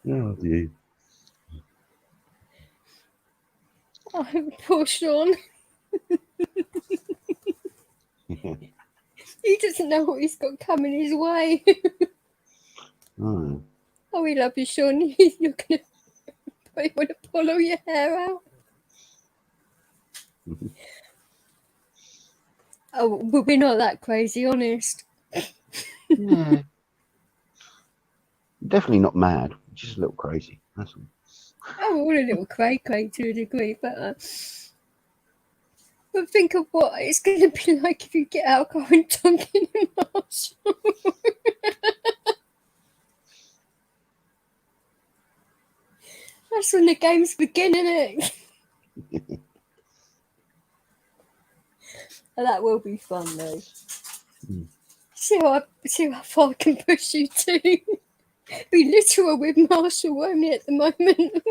Oh dear. Oh, poor Sean. He doesn't know what he's got coming his way. Oh. Oh, we love you, Sean. You're gonna probably want to pull all your hair out. Oh, but we're not that crazy, honest. Yeah. Definitely not mad, just a little crazy. That's all. Oh, we're all a little cray to a degree, but think of what it's going to be like if you get alcohol in Tonkin and Marshall. That's when the games begin, isn't it? That will be fun, though. See how far I can push you to. Be literal with Marshall, won't it, at the moment?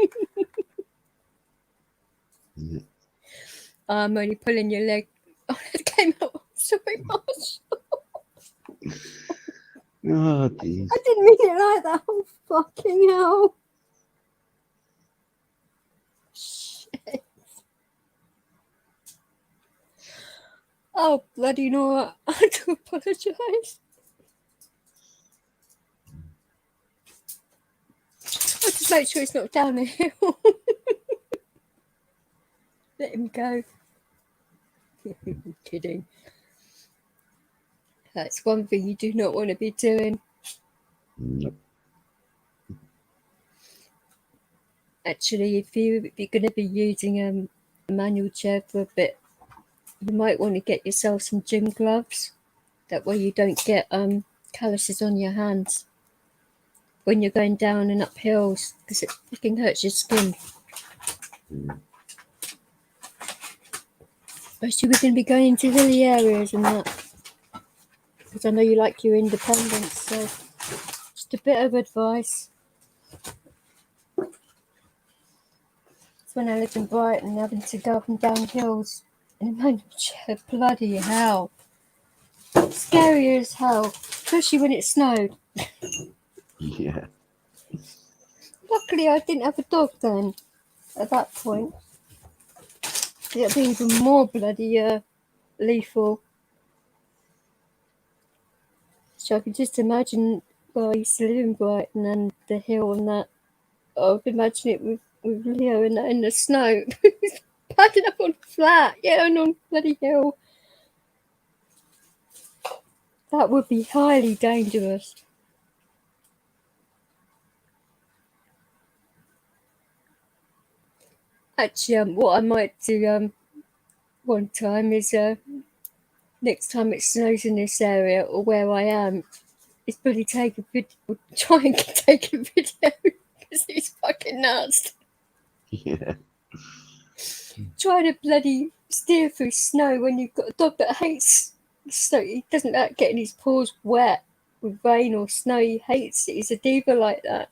Yeah. I'm only pulling your leg. Oh, that came out. Sorry, Marshall. Oh dear. I didn't mean it like that. Oh, fucking hell. Shit. Oh, bloody Nora. I do apologise. I'll just make sure it's not down the hill. Let him go. I'm kidding. That's one thing you do not want to be doing. Nope. Actually, if you're going to be using a manual chair for a bit, you might want to get yourself some gym gloves. That way you don't get calluses on your hands when you're going down and up hills, because it fucking hurts your skin. Especially we're going to be going into hilly areas and that. Because I know you like your independence, so just a bit of advice. It's when I lived in Brighton, having to go up and down hills in a manual chair. Bloody hell. Scary as hell, especially when it snowed. Yeah. Luckily, I didn't have a dog then, at that point. It'd be even more bloody lethal. So I can just imagine where I used to live in Brighton and the hill and that. I would imagine it with Leo in the snow. He's padding up on flat, yeah, and on bloody hill. That would be highly dangerous. Actually, what I might do one time is next time it snows in this area or where I am, is probably take a video, try and take a video because he's fucking nuts. Yeah. Trying to bloody steer through snow when you've got a dog that hates snow. He doesn't like getting his paws wet with rain or snow. He hates it. He's a diva like that.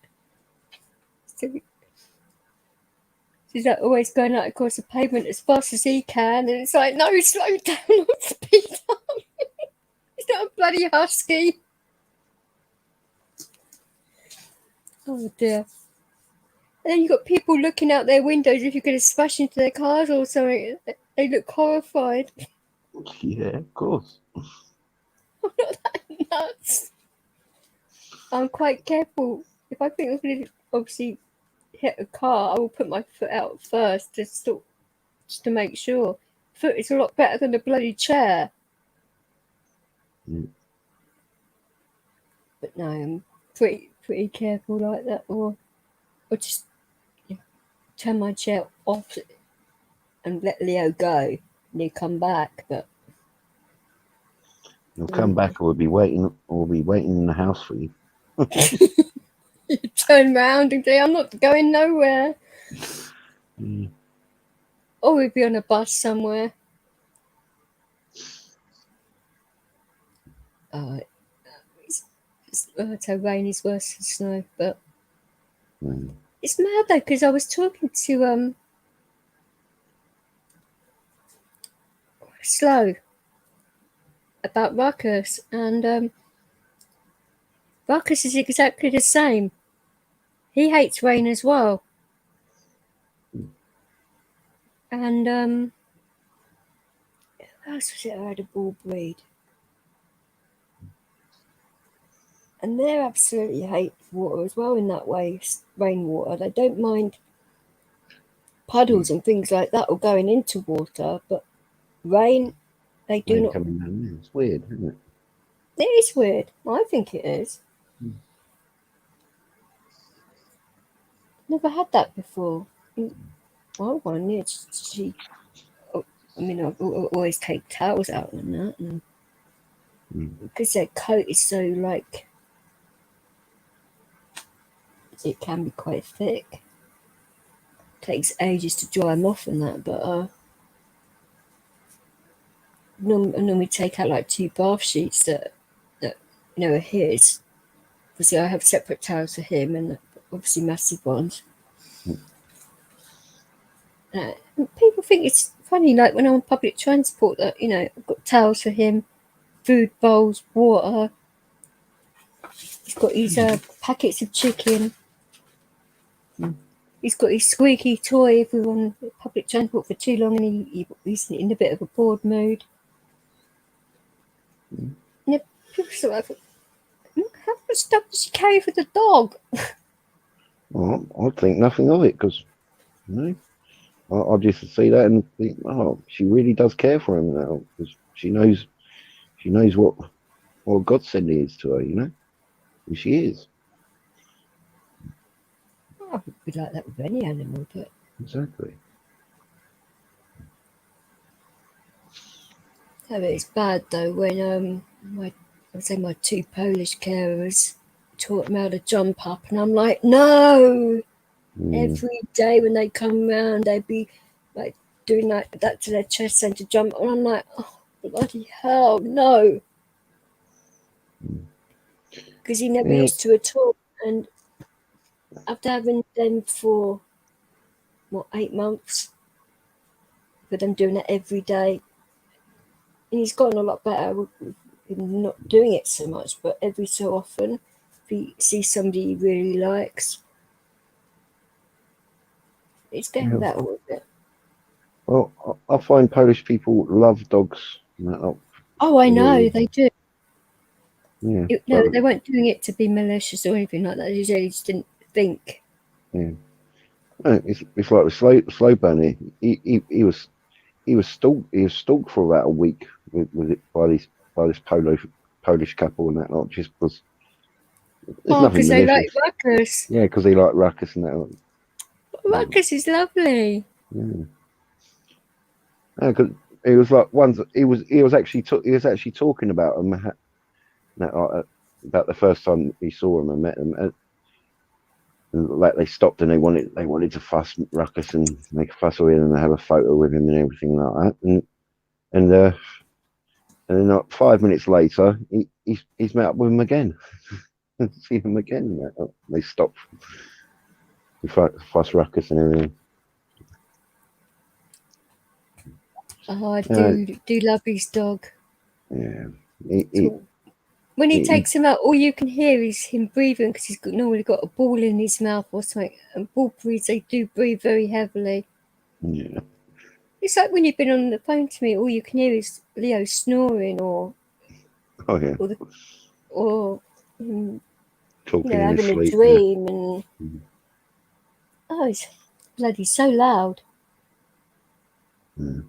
So he's like always going out across the pavement as fast as he can, and it's like, no, slow down, not speed up. He's not a bloody husky. Oh dear. And then you've got people looking out their windows if you're going to smash into their cars or something. They look horrified. Yeah, of course. I'm not that nuts. I'm quite careful. If I think I'm going to obviously hit a car, I will put my foot out first just to make sure. Foot is a lot better than a bloody chair. Mm. But no, I'm pretty careful like that, or just turn my chair off and let Leo go, and he'll come back. But He'll come back, or we'll be waiting in the house for you. You turn round and say, I'm not going nowhere. Mm. Or we'd be on a bus somewhere. I'd say rain is worse than snow, but Mm. it's mad though, because I was talking to Slow about Ruckus, and Ruckus is exactly the same. He hates rain as well. And who else was it I had a bull breed? And they absolutely hate water as well in that way, rainwater. They don't mind puddles and things like that or going into water, but rain, they do Rain not. coming down there. It's weird, isn't it? It is weird. I think it is. Never had that before. My one, she. I mean, I always take towels out and that, and because their coat is so like, it can be quite thick. Takes ages to dry them off and that, but I normally take out like 2 bath sheets that are his. Obviously, I have separate towels for him, and obviously massive ones. People think it's funny, like when I'm on public transport, that I've got towels for him, food bowls, water. He's got his packets of chicken. He's got his squeaky toy if we're on public transport for too long and he's in a bit of a bored mood. And people sort of, how much stuff does she carry for the dog? Well, I think nothing of it because, I just see that and think, oh, she really does care for him now because she knows what God send is to her, who she is. I would be like that with any animal, but Exactly. it's bad though when my 2 Polish carers taught him how to jump up, and I'm like, no. Every day when they come round, they'd be like doing like that to their chest and to jump, and I'm like, oh bloody hell, no, because he never used to at all. And after having them for 8 months, with them doing it every day, and he's gotten a lot better with him not doing it so much, but every so often, if he sees somebody he really likes, it's getting better with it. Well, I find Polish people love dogs. Oh, I know, they do. Yeah. No, they weren't doing it to be malicious or anything like that. They just didn't think. Yeah. It's like with slow bunny. He was stalked for about a week by this Polish couple and that lot, just because. Because they like Ruckus. Yeah, because they like Ruckus and that lot. Ruckus is lovely. Yeah. Because it was like he was actually talking about him about the first time he saw him and met him, and like they stopped and they wanted to fuss Ruckus and make a fuss with him and have a photo with him and everything like that, and then like 5 minutes later he's met up with him again. Seen him again. They stopped. Fuss Ruckus and everything. Oh, I do love his dog. Yeah. When he takes him out, all you can hear is him breathing because he's normally got a ball in his mouth or something. And bull breeds, they do breathe very heavily. Yeah. It's like when you've been on the phone to me, all you can hear is Leo snoring or talking having in his a dream and it's bloody so loud. Yeah.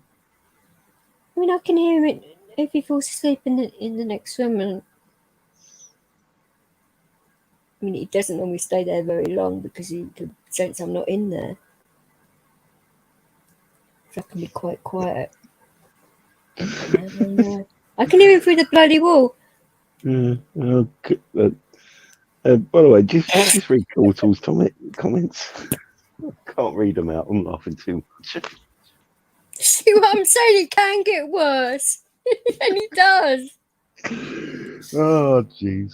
I mean, I can hear it if he falls asleep in the next room, and I mean, he doesn't normally stay there very long because he can sense I'm not in there. So I can be quite quiet. I can hear him through the bloody wall. Yeah. By the way, just read Cortal's comments. I can't read them out. I'm laughing too much. See what I'm saying? It can get worse. And it does. Oh, jeez.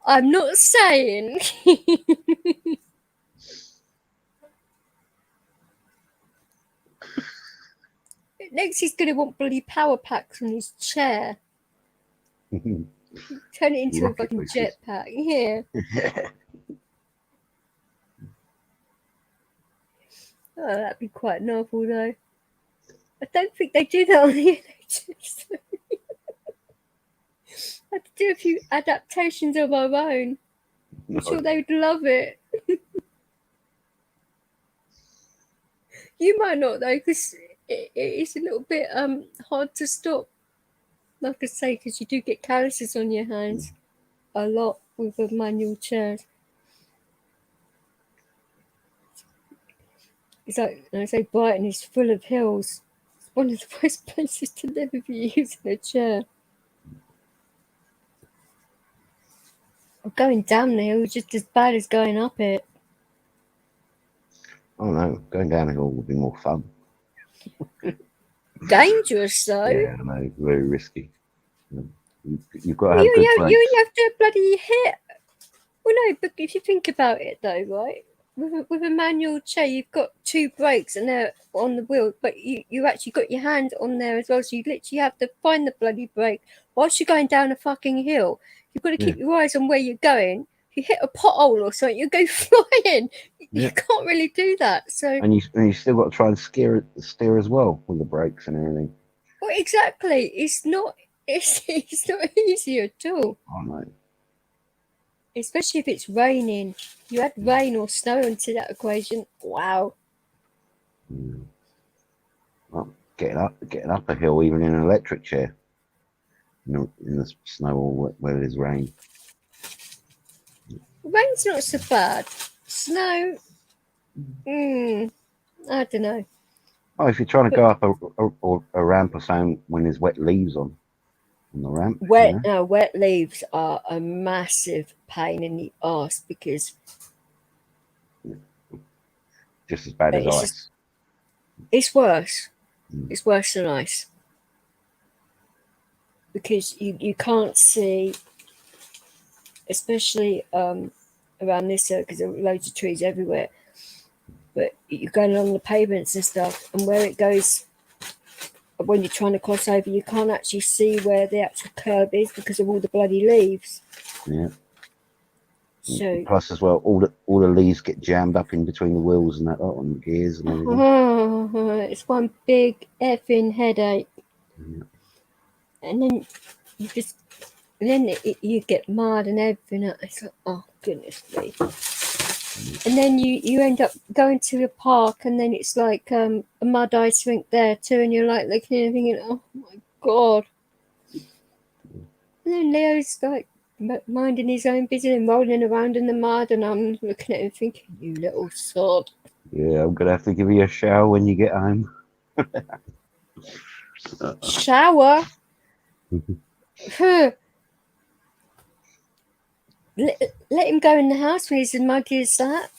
I'm not saying. Next, he's going to want bloody power packs on his chair. Turn it into a Rocket fucking boosters. jetpack. Yeah. Oh, that'd be quite novel, though. I don't think they do that on the NHS. I have to do a few adaptations of our own. I'm sure they would love it. You might not, though, because it is a little bit hard to stop. Like I say, because you do get calluses on your hands a lot with the manual chairs. It's like, I say, Brighton is full of hills. It's one of the worst places to live if you're using a chair. Or going down the hill is just as bad as going up it. Oh no, going down a hill would be more fun. Dangerous, though. Yeah, I know, very risky. You've got to Well, have good you brakes. have to bloody hit. Well, no, but if you think about it, though, right? With a manual chair, you've got two brakes and they're on the wheel, but you actually got your hand on there as well. So you literally have to find the bloody brake whilst you're going down a fucking hill. You've got to keep your eyes on where you're going. If you hit a pothole or something, you go flying. You can't really do that. So And you still got to try and steer as well with the brakes and everything. well, exactly. It's not not easy at all. Oh no. Especially if it's raining. You add rain or snow into that equation. Wow. Well, getting up a hill, even in an electric chair, in the snow or where there's rain. Rain's not so bad. Snow, I don't know. Oh, if you're trying to go up a ramp or something when there's wet leaves on the ramp. Wet leaves are a massive pain in the arse because just as bad as ice. It's worse. It's worse than ice because you can't see, especially around this area because there are loads of trees everywhere. But you're going along the pavements and stuff, and where it goes when you're trying to cross over, you can't actually see where the actual curb is because of all the bloody leaves. Yeah. So plus, as well, all the leaves get jammed up in between the wheels and that lot on the gears and everything. It's one big effing headache. Yeah. And then you get mad and everything. It's like, oh goodness me. And then you end up going to a park, and then it's like a mud ice rink there too, and you're like looking and thinking, oh my god. And then Leo's like minding his own business and rolling around in the mud, and I'm looking at him thinking, you little sod. Yeah, I'm gonna have to give you a shower when you get home. Shower? Let him go in the house when he's as muddy as that.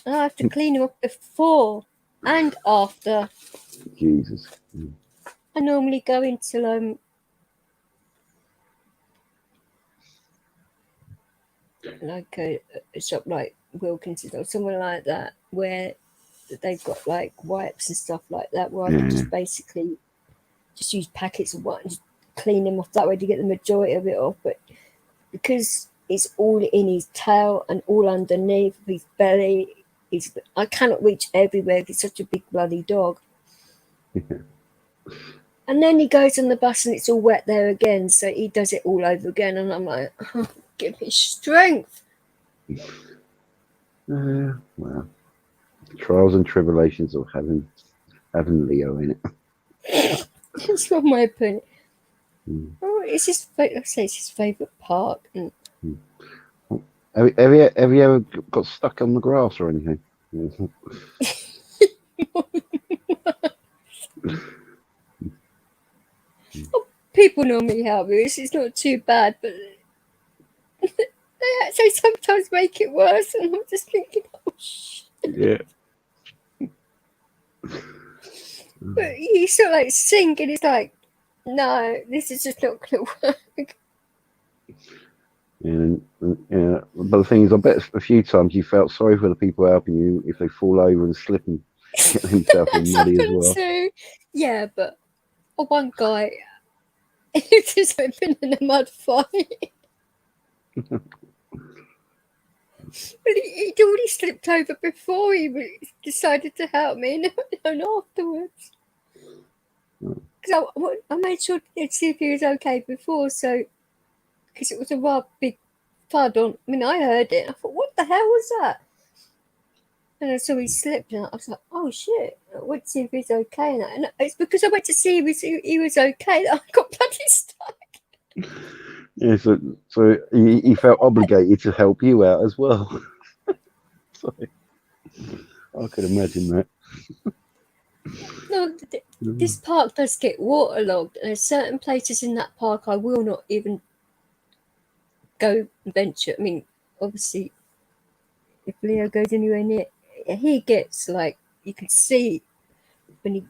I have to clean him up before and after. Jesus. I normally go into like a shop like Wilkinson's or somewhere like that where they've got like wipes and stuff like that where I can just basically just use packets of water and just clean them off that way to get the majority of it off. But because it's all in his tail and all underneath his belly, I cannot reach everywhere because he's such a big bloody dog. And then he goes on the bus and it's all wet there again, so he does it all over again, and I'm like, oh, give me strength. Well, trials and tribulations of having Leo in it. That's not my opinion. Oh, it's his favourite park. And Have you ever got stuck on the grass or anything? People normally help me. It's not too bad, but they sometimes make it worse, and I'm just thinking, oh shit. Yeah. But you sort of like sink, and it's like, no, this is just not going to work. And yeah, but the thing is, I bet a few times you felt sorry for the people helping you if they fall over and slip and get themselves all That's muddy as happened well. too. Yeah, but one guy, he just been in a mud fight. But he'd already slipped over before he decided to help me, and afterwards. Because I made sure to see if he was okay before, so because it was a rather big thud on. I mean, I heard it. I thought, what the hell was that? And I saw he slipped, and I was like, oh shit! I went to see if he's okay, and it's because I went to see if he was okay that I got bloody stuck. Yeah, so he felt obligated to help you out as well. So, I could imagine that. No, this park does get waterlogged, and there's certain places in that park I will not even go venture. I mean, obviously, if Leo goes anywhere near, he gets like, you can see when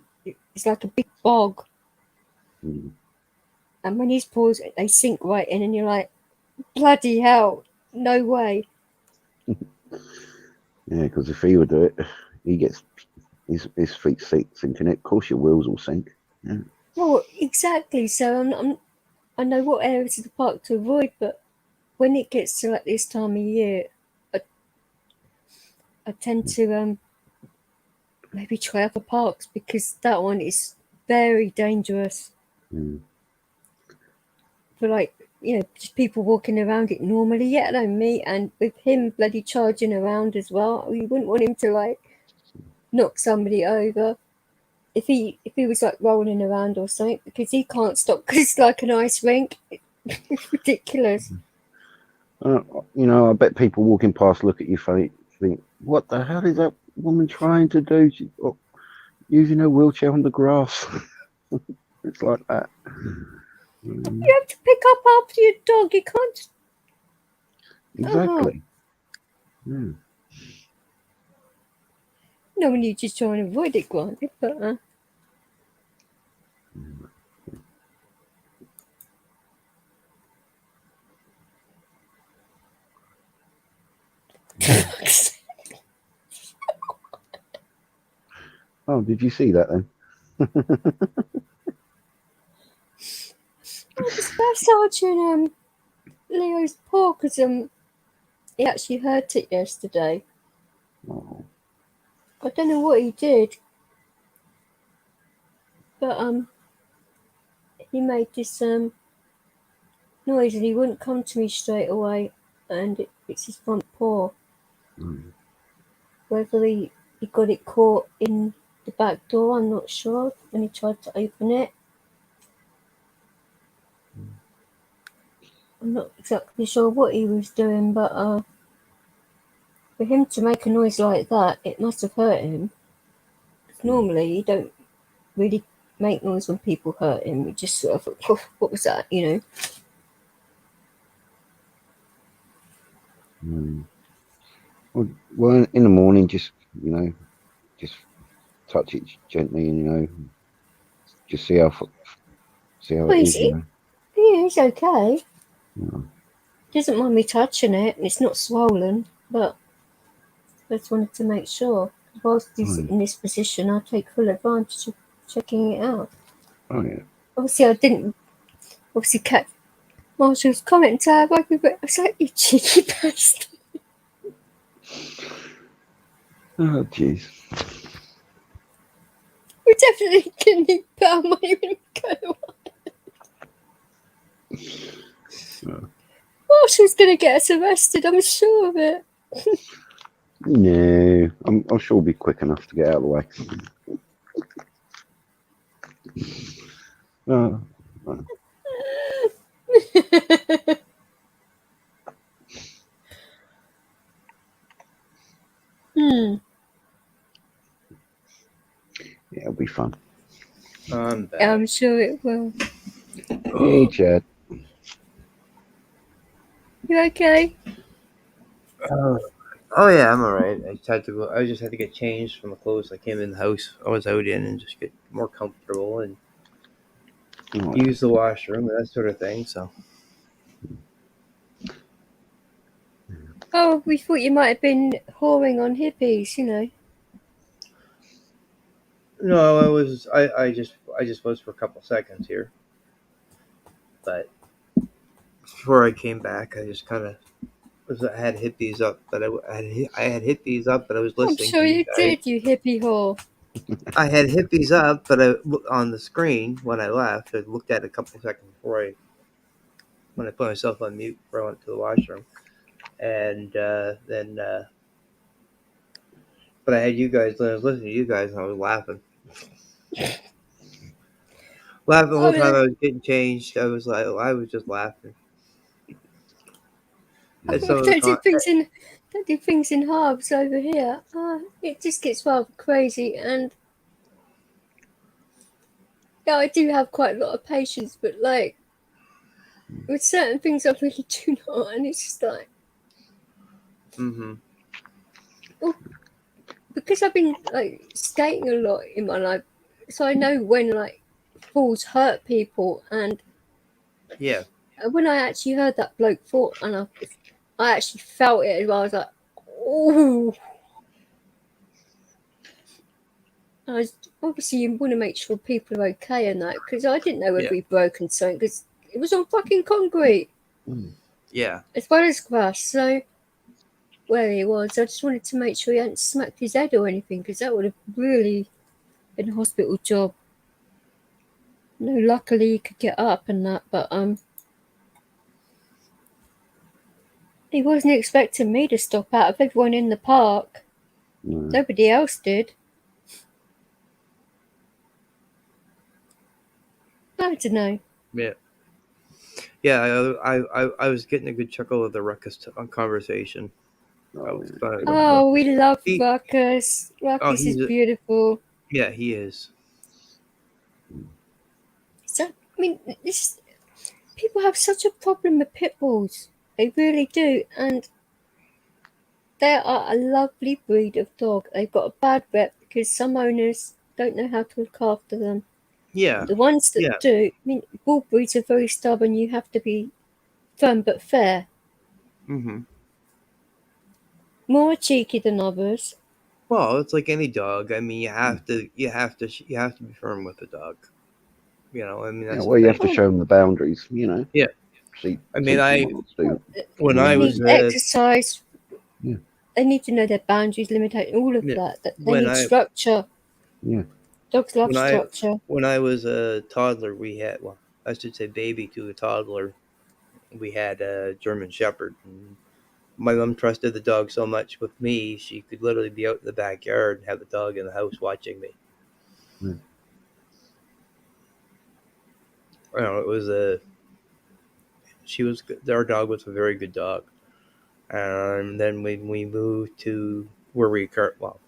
it's like a big bog, Mm. and when his paws, they sink right in, and you're like, bloody hell, no way. Yeah, because if he would do it, he gets his feet sinking it. Of course, your wheels will sink. Yeah. Well, exactly. So I know what areas of the park to avoid, but when it gets to like this time of year, I tend to maybe try other parks, because that one is very dangerous Mm. for, like, just people walking around it normally, yet alone me, and with him bloody charging around as well. You wouldn't want him to like knock somebody over if he was like rolling around or something, because he can't stop, because it's like an ice rink. It's ridiculous. I bet people walking past look at your feet, think, what the hell is that woman trying to do? She's using her wheelchair on the grass. It's like that. You have to pick up after your dog. You can't. Exactly. Yeah. No, when you just try and avoid it, granted, but Oh, did you see that then? I was massaging Leo's paw, because he actually hurt it yesterday. Oh. I don't know what he did, but he made this noise, and he wouldn't come to me straight away, and it's his front paw. Mm. Whether he got it caught in the back door, I'm not sure, when he tried to open it. I'm not exactly sure what he was doing, but for him to make a noise like that, it must have hurt him. Normally, he don't really make noise when people hurt him. He just sort of, oh, what was that, Mm. Well, in the morning, just touch it gently, and just see how Well, it is. yeah, he's okay. Yeah. He doesn't mind me touching it, and it's not swollen, but I just wanted to make sure. Whilst he's in this position, I'll take full advantage of checking it out. Oh yeah. Obviously, I didn't. Obviously, Cat Marshall's comment to have open, but I was like, you cheeky bastard. Oh jeez. We're definitely going to put our money when we go away. Marshall's going to get us arrested, I'm sure of it. No, I'm sure we'll be quick enough to get out of the way. Yeah, it'll be fun. I'm sure it will. Hey, Chad. You okay? Oh yeah, I'm alright. I just had to go. I just had to get changed from the clothes I came in the house. I was out in and just get more comfortable and use the washroom and that sort of thing. So Oh, we thought you might have been whoring on hippies, you know. no, I just was for a couple seconds here, but before I came back, I just kind of I had hippies up, but I had hippies up, but I was I'm listening sure to you you guys. did, you hippie whore. I had hippies up, but on the screen when I left, I looked at it a couple seconds before when I put myself on mute before I went to the washroom, and then. But I had you guys. I was listening to you guys, and I was laughing. Laughing the whole time I was getting changed. I was just laughing. And so don't do things in halves over here. It just gets rather crazy, and yeah, I do have quite a lot of patience, but like with certain things, I really do not, and it's just like, because I've been like skating a lot in my life, so I know when like falls hurt people, and yeah, when I actually heard that bloke fall, and I actually felt it as well. I was like, oh. Obviously, you want to make sure people are okay and that, because I didn't know whether he'd broken something, because it was on fucking concrete. Yeah. As well as grass, so where he was, I just wanted to make sure he hadn't smacked his head or anything, because that would have really been a hospital job. No, luckily he could get up and that, but he wasn't expecting me to stop out of everyone in the park. Nobody else did. I don't know. Yeah. Yeah, I was getting a good chuckle of the ruckus conversation. Oh, we love Ruckus. Ruckus is beautiful. Yeah, he is. So, I mean, people have such a problem with pit bulls. They really do, and they are a lovely breed of dog. They've got a bad rep because some owners don't know how to look after them. Yeah. The ones that do, I mean, bull breeds are very stubborn. You have to be firm but fair. More cheeky than others. Well, it's like any dog. I mean, you have to be firm with the dog. You know, I mean, that's you have to show them the boundaries. You know. Yeah. I mean, when I was exercise. Yeah. They need to know their boundaries, limitations, all of that. They need structure. Yeah. Dogs love structure. When I was a toddler, I should say baby to a toddler, we had a German Shepherd. And my mom trusted the dog so much with me, she could literally be out in the backyard and have the dog in the house watching me. You know, our dog was a very good dog. And then when we moved to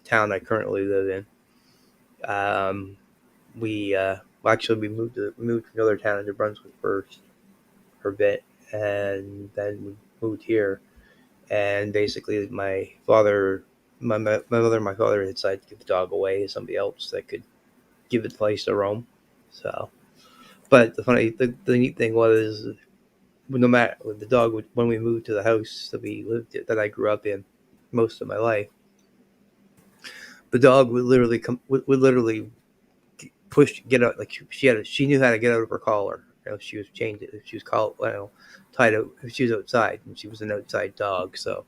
town I currently live in, we moved to another town in New Brunswick first for a bit, and then we moved here. And basically, my mother, and my father decided to give the dog away to somebody else that could give it a place to roam. So, but the neat thing was, no matter the dog, when we moved to the house that I grew up in most of my life, the dog would literally get out, like she knew how to get out of her collar. You know, she was chained, if she was tied out, if she was outside, and she was an outside dog. So,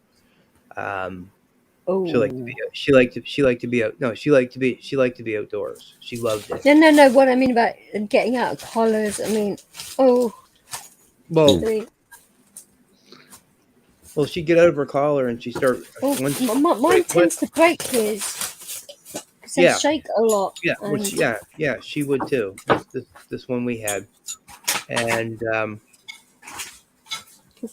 she liked to be out. No, she liked to be outdoors. She loved it. No. What I mean about getting out of collars, I mean, well, she'd get out of her collar and she start. Mine tends to break his. Because they shake a lot. Yeah, she would too. This one we had, and good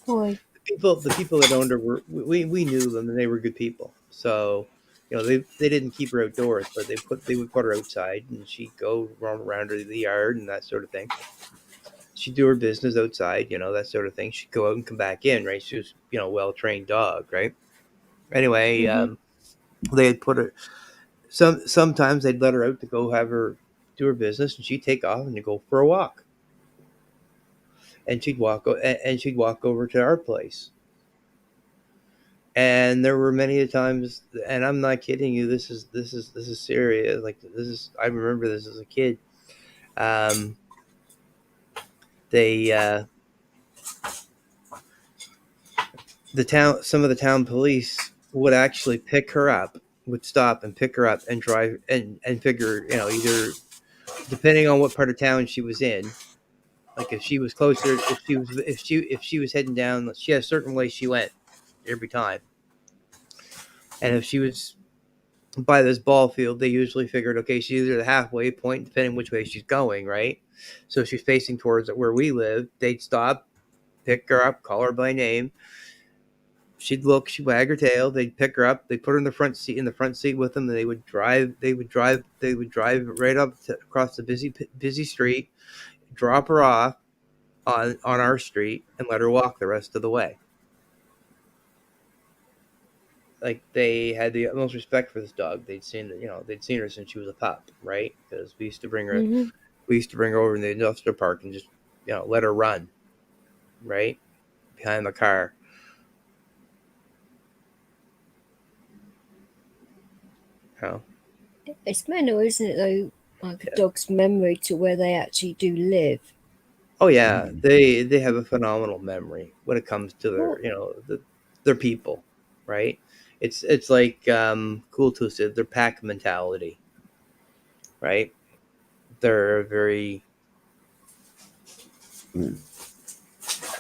boy. The people that owned her we knew them, and they were good people. So, you know, they didn't keep her outdoors, but they would put her outside, and she'd go roam around her the yard and that sort of thing. She'd do her business outside, you know, that sort of thing. She'd go out and come back in, right? She was, you know, well-trained dog, right? Anyway, they had put her. Sometimes they'd let her out to go have her do her business, and she'd take off and go for a walk. And she'd walk over to our place. And there were many times, and I'm not kidding you. This is serious. Like I remember this as a kid. Some of the town police would actually pick her up, would stop and pick her up and drive and figure, either depending on what part of town she was in. Like if she was closer, if she was heading down, she had a certain way she went every time. And if she was by this ball field, they usually figured, okay, she's either the halfway point, depending which way she's going, right? So if she's facing towards where we live, they'd stop, pick her up, call her by name. She'd look, she'd wag her tail. They'd pick her up. They'd put her in the front seat with them. And they would drive right up across the busy street, drop her off on our street, and let her walk the rest of the way. Like they had the utmost respect for this dog. They'd seen her since she was a pup, right? Because we used to bring her over in the industrial park and just let her run, right, behind the car. Oh. It's mental, isn't it, though? Like a dog's memory to where they actually do live. Oh yeah, they have a phenomenal memory when it comes to their their people, right? It's like Cool Tooth said, their pack mentality, right? They're very. They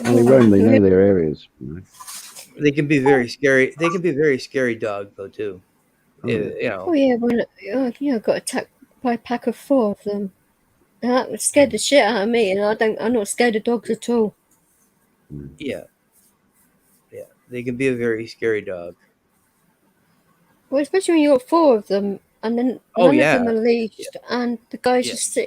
roam. They know their areas. They can be very scary. They can be very scary dog though too. Oh yeah, when I got attacked by a pack of 4 of them. That scared the shit out of me, and I'm not scared of dogs at all. Yeah, they can be a very scary dog. Well, especially when you got 4 of them, and then none of them are leashed, and the guy's just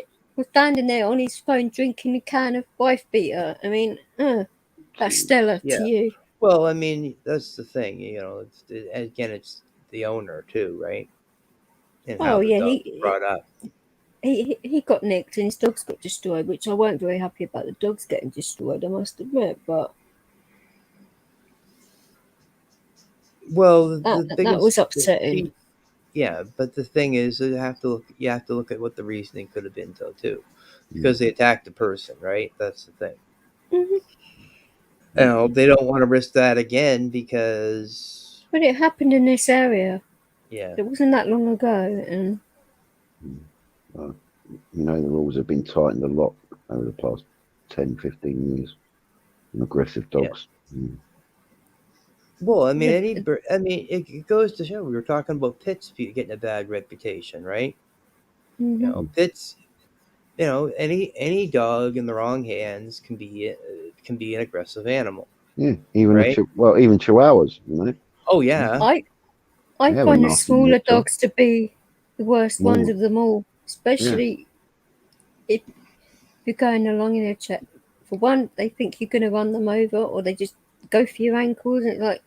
standing there on his phone drinking a can of wife beater. I mean, that's stellar to you. Well, I mean, that's the thing, it's the owner too, right? And how the dog was brought up. He got nicked and his dogs got destroyed, which I weren't very happy about the dogs getting destroyed, I must admit, but well, that was upsetting. But the thing is, you have to look at what the reasoning could have been too, because they attacked the person, right? That's the thing. Mm-hmm. They don't want to risk that again because. But it happened in this area. Yeah. It wasn't that long ago, and. The rules have been tightened a lot over the past 10, 15 years. And aggressive dogs. Yeah. Well, I mean, it goes to show. We were talking about pits getting a bad reputation, right? Mm-hmm. Pits. Any dog in the wrong hands can be an aggressive animal. Yeah, even even Chihuahuas, Oh yeah. I find the smaller dogs to be the worst ones of them all, especially if you're going along in a chat. For one, they think you're going to run them over, or they just go for your ankles, and it's like,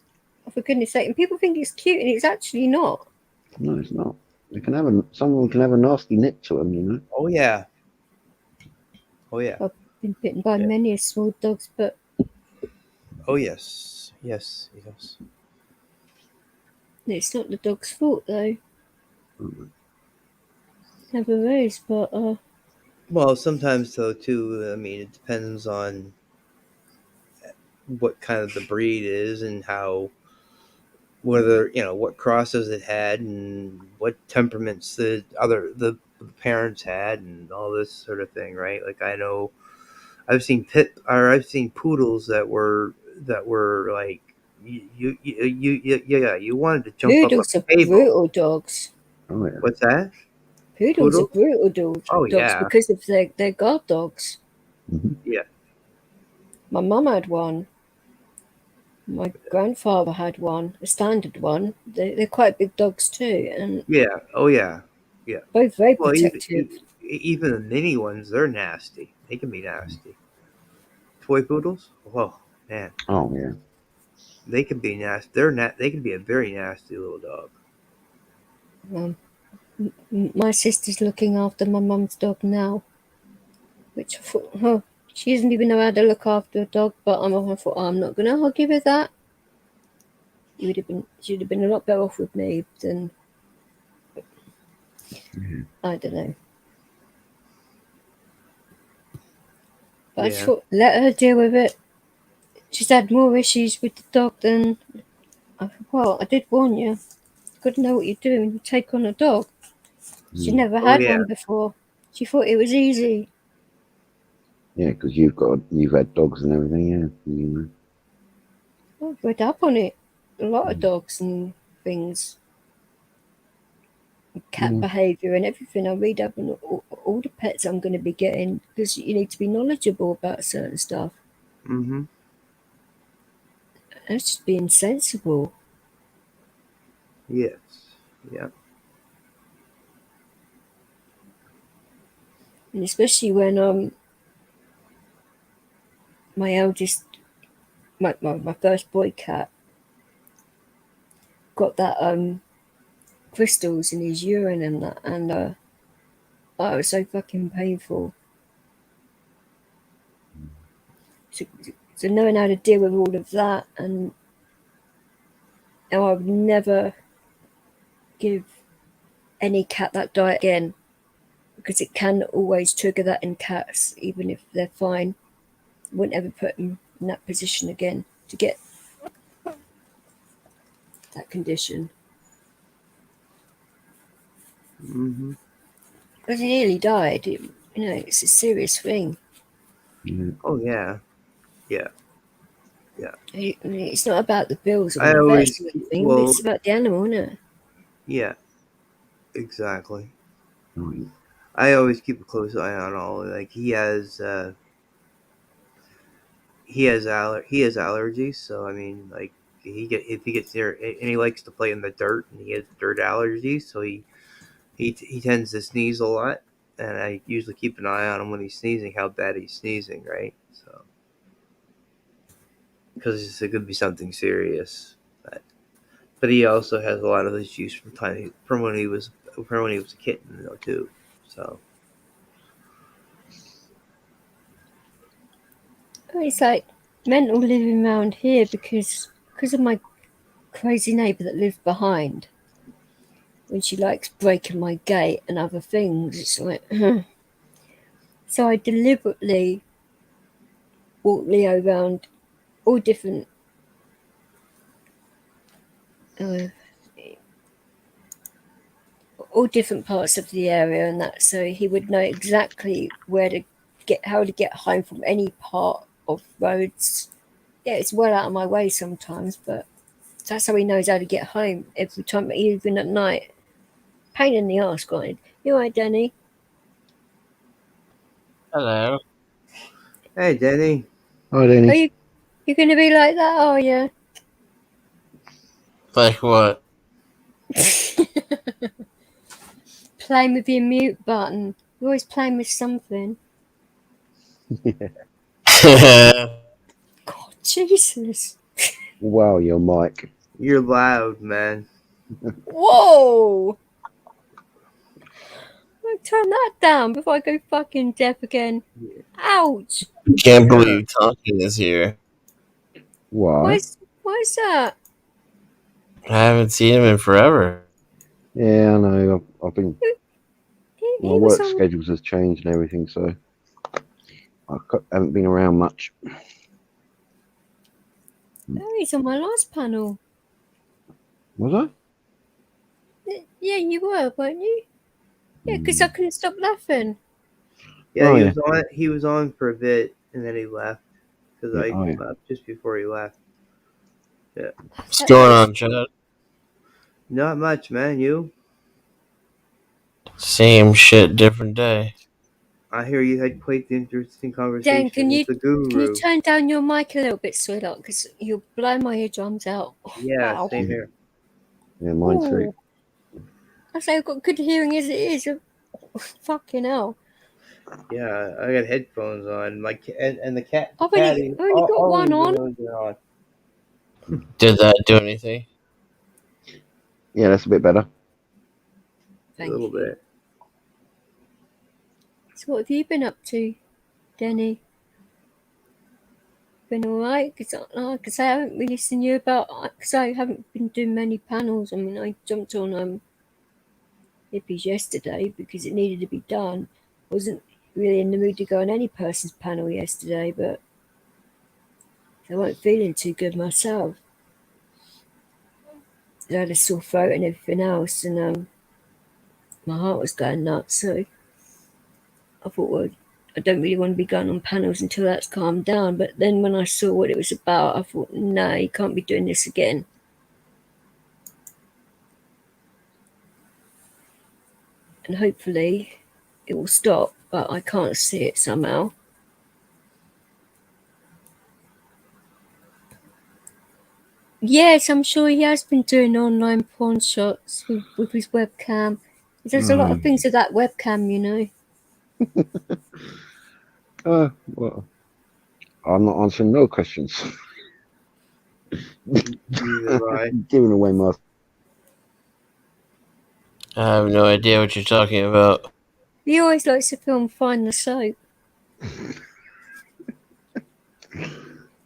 oh, for goodness sake! And people think it's cute, and it's actually not. No, it's not. Someone can have a nasty nick to them, Oh yeah. Oh yeah. I've been bitten by many small dogs, but. Oh yes. It's not the dog's fault, though. Never is, but. Well, sometimes though too. I mean, it depends on what kind of the breed is and what crosses it had and what temperaments the parents had and all this sort of thing, right? Like I know I've seen poodles that were like you wanted to jump Poodles up are brutal dogs. Oh, yeah. What's that? Poodles are brutal dogs because of their guard dogs. Mm-hmm. Yeah. My mum had one. My grandfather had one, a standard one. They're quite big dogs too, and both very protective. Even the mini ones, they're nasty. They can be nasty. Toy poodles? Oh man. Oh yeah. They can be nasty. They can be a very nasty little dog. My sister's looking after my mum's dog now, which I thought, she doesn't even know how to look after a dog. But I thought, I'm not going to argue with that. She'd have been a lot better off with me than, I don't know. But I just thought, let her deal with it. She's had more issues with the dog than. Well, I did warn you. You've got to know what you're doing when you take on a dog. She never had one before. She thought it was easy. Yeah, because you've had dogs and everything, yeah. You know. I've read up on it. A lot of dogs and things. Cat behaviour and everything. I read up on all the pets I'm going to be getting because you need to be knowledgeable about certain stuff. Mm-hmm. That's just being sensible. Yes. Yeah. And especially when my eldest, my first boy cat, got that crystals in his urine and that, and it was so fucking painful. So knowing how to deal with all of that, and I would never give any cat that diet again, because it can always trigger that in cats, even if they're fine. Wouldn't ever put them in that position again to get that condition. Mm-hmm. Because he nearly died. It's a serious thing. Oh yeah. Yeah. Yeah. It's not about the bills or I the always vets or anything, but it's about the animal, isn't it? Yeah. Exactly. Right. I always keep a close eye on all. Like he has allergies, so I mean, like if he gets near, and he likes to play in the dirt, and he has dirt allergies, so he tends to sneeze a lot, and I usually keep an eye on him when he's sneezing, how bad he's sneezing, right? So because it could be something serious, but he also has a lot of issues from when he was a kitten, though, too. So It's like mental living around here because of my crazy neighbour that lives behind. When she likes breaking my gate and other things, it's like. So I deliberately walk Leo around all different parts of the area and that, so he would know exactly how to get home from any part of roads. Yeah, it's well out of my way sometimes, but that's how he knows how to get home every time, even at night. Pain in the arse, going. You alright, Danny? Hello. hey, Denny. Hi, Danny. You're going to be like that, are you? Like what? Playing with your mute button. You're always playing with something. God, Jesus. Wow, your mic. You're loud, man. Whoa! I'll turn that down before I go fucking deaf again. Ouch! Can't believe Tonkin is here. Why? Why is that? I haven't seen him in forever. Yeah, I know. I've been. He My was work schedules has changed and everything, so I haven't been around much. Oh, he's on my last panel. Was I? Yeah, you were, weren't you? Yeah, because I couldn't stop laughing. Yeah, Oh, he yeah. was on. He was on for a bit, and then he left because I Yeah. left just before he left. Yeah. What's going on, Chad? Not much, man. You? Same shit, different day. I hear you had quite the interesting Dan, conversation with the guru. can you turn down your mic a little bit, sweetheart? Because you'll blow my eardrums out. Yeah, Wow. same here. Yeah, mine too. I say I've got good hearing as it is. Fucking hell. Yeah, I got headphones on. And the cat. I've only got one on. Did that do anything? Yeah, that's a bit better. Thank a little you. bit. So what have you been up to, Denny? Been alright? Because I haven't really seen you about. Because I haven't been doing many panels. I mean, I jumped on hippies yesterday because it needed to be done. Wasn't really in the mood to go on any person's panel yesterday, but I wasn't feeling too good myself. I had a sore throat and everything else, and my heart was going nuts. So I thought, well, I don't really want to be going on panels until that's calmed down. But then when I saw what it was about, I thought, no, you can't be doing this again. And hopefully it will stop, but I can't see it somehow. Yes, I'm sure he has been doing online pawn shots with his webcam. He does a lot of things with that webcam, you know. Well, I'm not answering no questions. Neither have I. Giving away my. I have no idea what you're talking about. He always likes to film Find the Soap.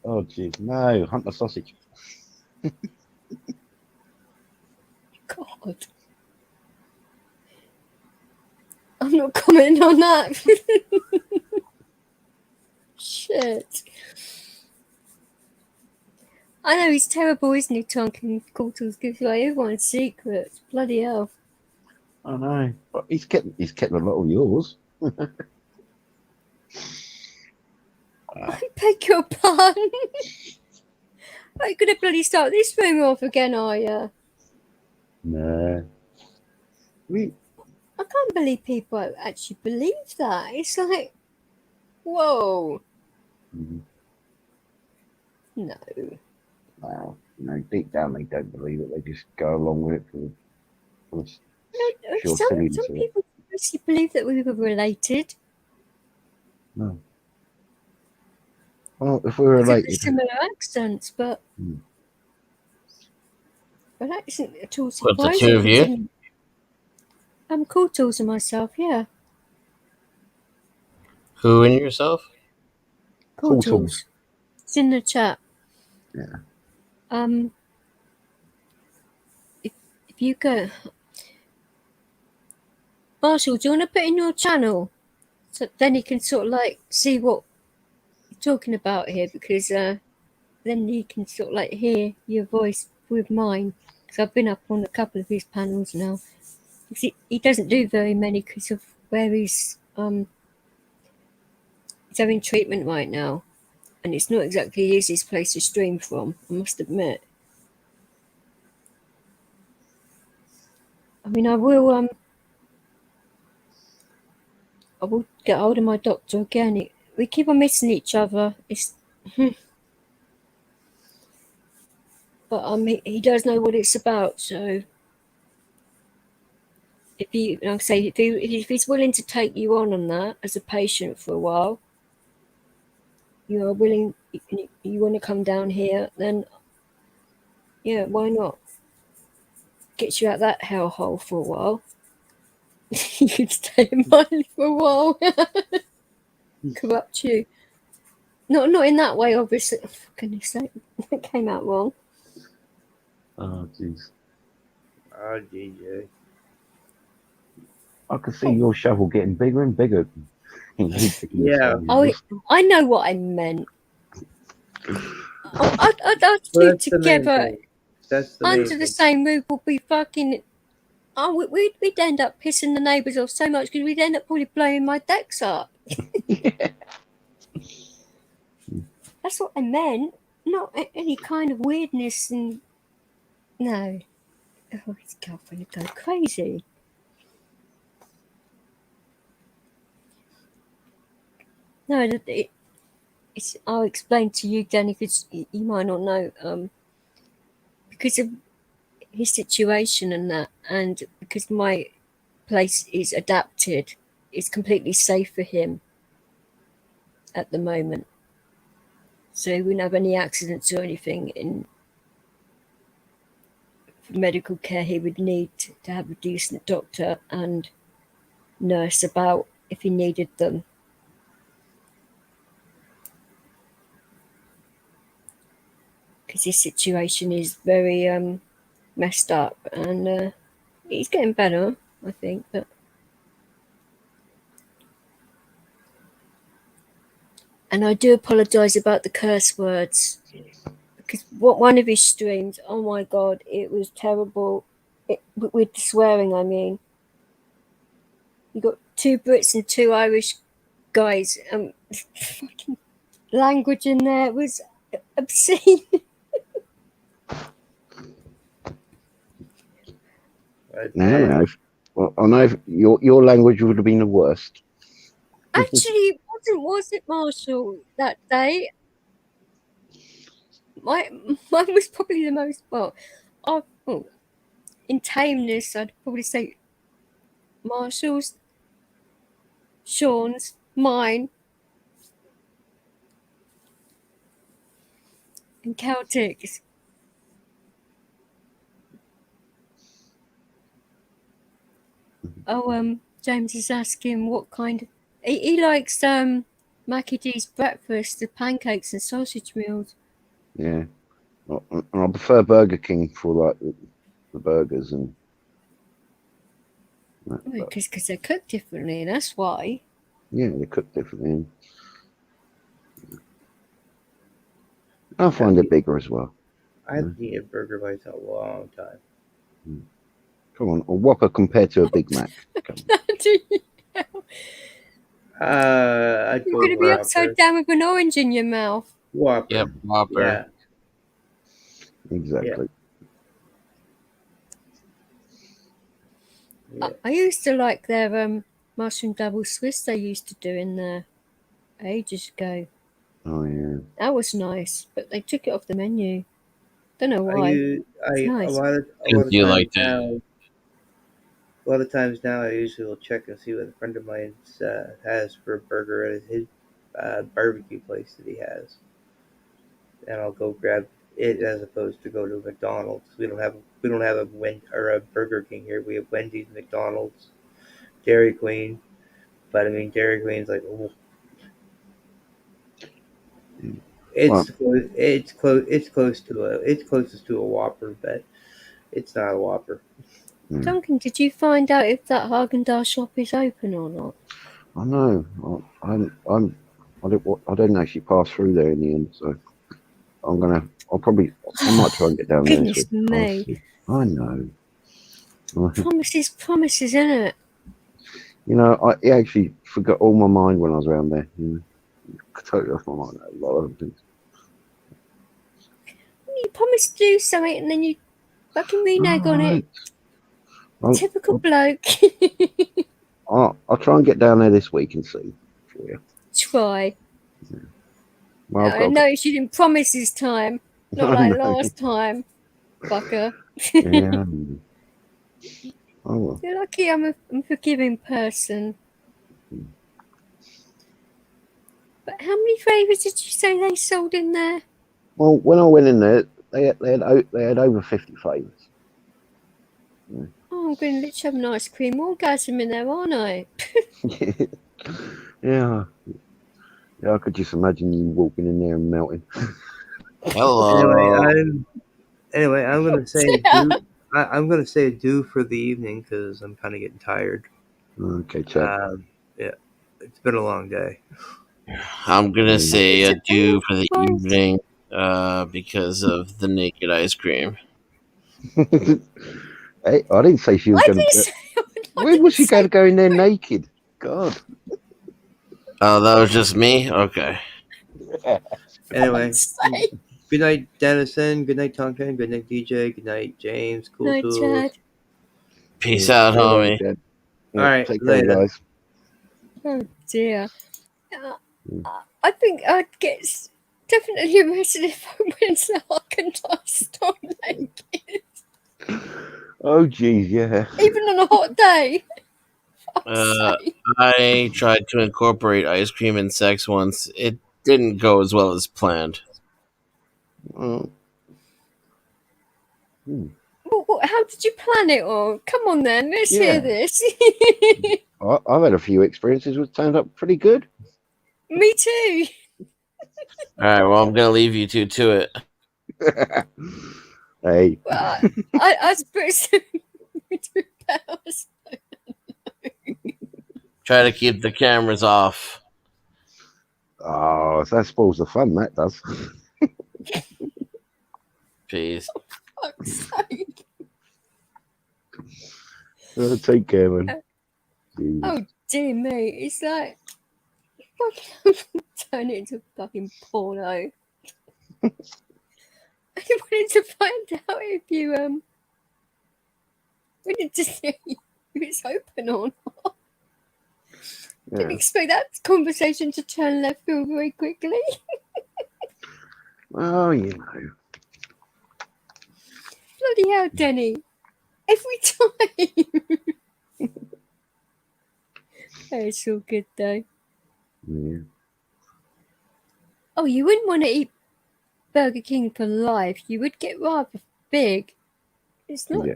Oh, jeez, no! Hunt the sausage. God. I'm not commenting on that. Shit. I know he's terrible, isn't he, Tonkin? Cortals gives away everyone's secrets. Bloody hell. I know, but he's kept a lot of yours. I beg your pardon. Are you going to bloody start this room off again, are you? No. I can't believe people actually believe that. It's like, whoa. Mm-hmm. No. Well, deep down they don't believe it. They just go along with it for sure Some silliness of it. people actually believe that we were related. No. Well, if we were related, Similar accents, but Hmm. but that isn't at all What, surprising. the two of you? I'm Cortals and myself, yeah. Who and yourself? Cortals. It's in the chat. Yeah. If you go, Marshall, do you want to put in your channel so then you can sort of like see what you're talking about here, because then you can sort of like hear your voice with mine. Because I've been up on a couple of his panels now. He doesn't do very many because of where he's having treatment right now, and it's not exactly the easiest place to stream from, I must admit. I mean, I will get hold of my doctor again. We keep on missing each other. But he does know what it's about. So if he's willing to take you on that as a patient for a while, you are willing, you want to come down here, then yeah, why not? Gets you out that hellhole for a while. You could stay in mine for a while. Corrupt you. Not in that way, obviously. Oh, for goodness sake, that came out wrong. Oh, jeez. Oh, DJ. I can see your shovel getting bigger and bigger. Yeah. Oh, I know what I meant. I'd ask you together under the same roof. We'll be fucking. Oh, we'd end up pissing the neighbours off so much because we'd end up probably blowing my decks up. Yeah. That's what I meant. Not any kind of weirdness and no. Oh, his girlfriend would go crazy. No, I'll explain to you, Danny, because you might not know. Because of his situation and that, and because my place is adapted, it's completely safe for him at the moment. So we wouldn't have any accidents or anything medical care he would need to have a decent doctor and nurse about if he needed them. Because his situation is very messed up, and he's getting better, I think. But and I do apologise about the curse words, because one of his streams, oh my god, it was terrible. With the swearing, I mean. You got 2 Brits and 2 Irish guys. Fucking language in there was obscene. No. Well, I know your language would have been the worst. Actually, it wasn't, was it, Marshall, that day? Mine was probably the most, in tameness, I'd probably say Marshall's, Sean's, mine, and Celtic's. Oh, James is asking what kind of... He likes Mackie D's breakfast, the pancakes and sausage meals. Yeah. And I prefer Burger King for like the burgers and... Because they're cooked differently, and that's why. Yeah, they're cooked differently. And I find it bigger as well. I haven't eaten a burger bite in a long time. Come on, a Whopper compared to a Big Mac. I'd You're going to be Whopper. upside down with an orange in your mouth. Whopper. Yep, Whopper. Yeah. Exactly. Yeah. I used to like their mushroom double Swiss they used to do in there ages ago. Oh, yeah. That was nice, but they took it off the menu. Don't know why. A nice. lot of You times like that? now, a lot of times now, I usually will check and see what a friend of mine has for a burger at his barbecue place that he has, and I'll go grab it as opposed to go to McDonald's. We don't have a Burger King here. We have Wendy's, McDonald's, Dairy Queen, but I mean Dairy Queen's like, oh. It's closest to a Whopper, but it's not a Whopper. Tonkin, did you find out if that Haagen-Dazs shop is open or not? I know. I didn't actually pass through there in the end, so I might try and get down there. Goodness me. I know. Promises, isn't it? You know, I actually forgot all my mind when I was around there. You know, totally off my mind. A lot of things. You promised to do something and then you fucking renege on it. Typical bloke. I'll try and get down there this week and see for you. Try. Yeah. Well, I noticed you didn't promise this time. Not like last time, fucker. Yeah. Oh, well. You're lucky I'm a forgiving person. But how many flavours did you say they sold in there? Well, when I went in there, they had over 50 flavours. Yeah. Oh, I'm going to literally have an ice cream orgasm in there, aren't I? Yeah. Yeah, I could just imagine you walking in there and melting. Hello. Anyway, I'm gonna say adieu for the evening because I'm kind of getting tired. Okay, check. Yeah, it's been a long day. I'm gonna say adieu for the evening because of the naked ice cream. Hey, I didn't say she was going to. Where was she going to go in there naked? God. Oh, that was just me? Okay. Anyway, good night, Dennison. Good night, Tonkin. Good night, DJ. Good night, James. Cool Night, Tools. Chad. Peace out, homie. Yeah, All right, take care, later. guys. Oh dear. I think I'd get definitely arrested if I went to the Haagen-Dazs store naked. Oh, geez, yeah. Even on a hot day. I tried to incorporate ice cream and sex once. It didn't go as well as planned. How how did you plan it all? Come on then, let's hear this. I've had a few experiences which turned up pretty good. Me too. All right, well, I'm gonna leave you two to it. Hey, Well, I was pretty Try to keep the cameras off. oh, that spoils the fun. That does. Please. fuck's sake. Take care, man. Oh dear me, it's like fucking turn it into fucking porno. I wanted to find out if you wanted to see if it's open or not. Didn't expect that conversation to turn left field very quickly. Oh, you know. Bloody hell, Denny. Every time. It's all good though. Yeah. Oh, you wouldn't want to eat Burger King for life. You would get rather big. It's not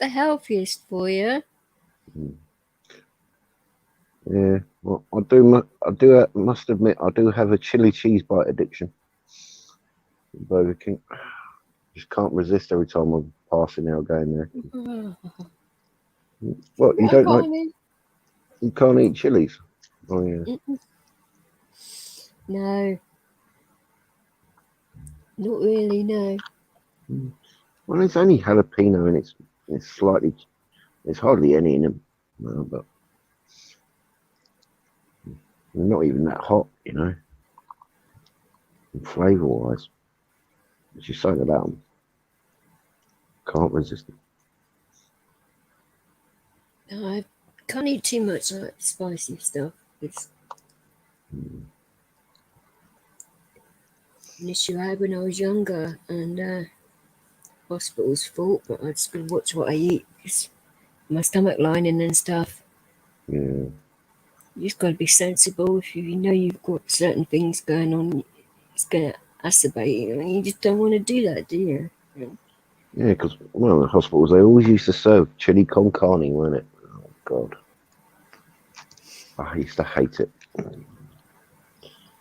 the healthiest for you. Yeah. Well, must admit, I do have a chili cheese bite addiction. Burger King. Just can't resist every time I'm passing out going there. What, you don't like? You can't eat chilies? Oh, yeah. No. Not really, no. Well, it's only jalapeno and it's slightly, there's hardly any in them. No, but they're not even that hot, you know. Flavour wise, there's just something about them. Can't resist it. No, I can't eat too much like spicy stuff. It's an issue I had when I was younger, and hospital's fault, but I just gotta watch what I eat because my stomach lining and stuff. Yeah. You just gotta be sensible. If you know you've got certain things going on, it's gonna acerbate you. You just don't want to do that, do you? Yeah, because one of the hospitals, they always used to serve chili con carne, weren't it? Oh, God. I used to hate it.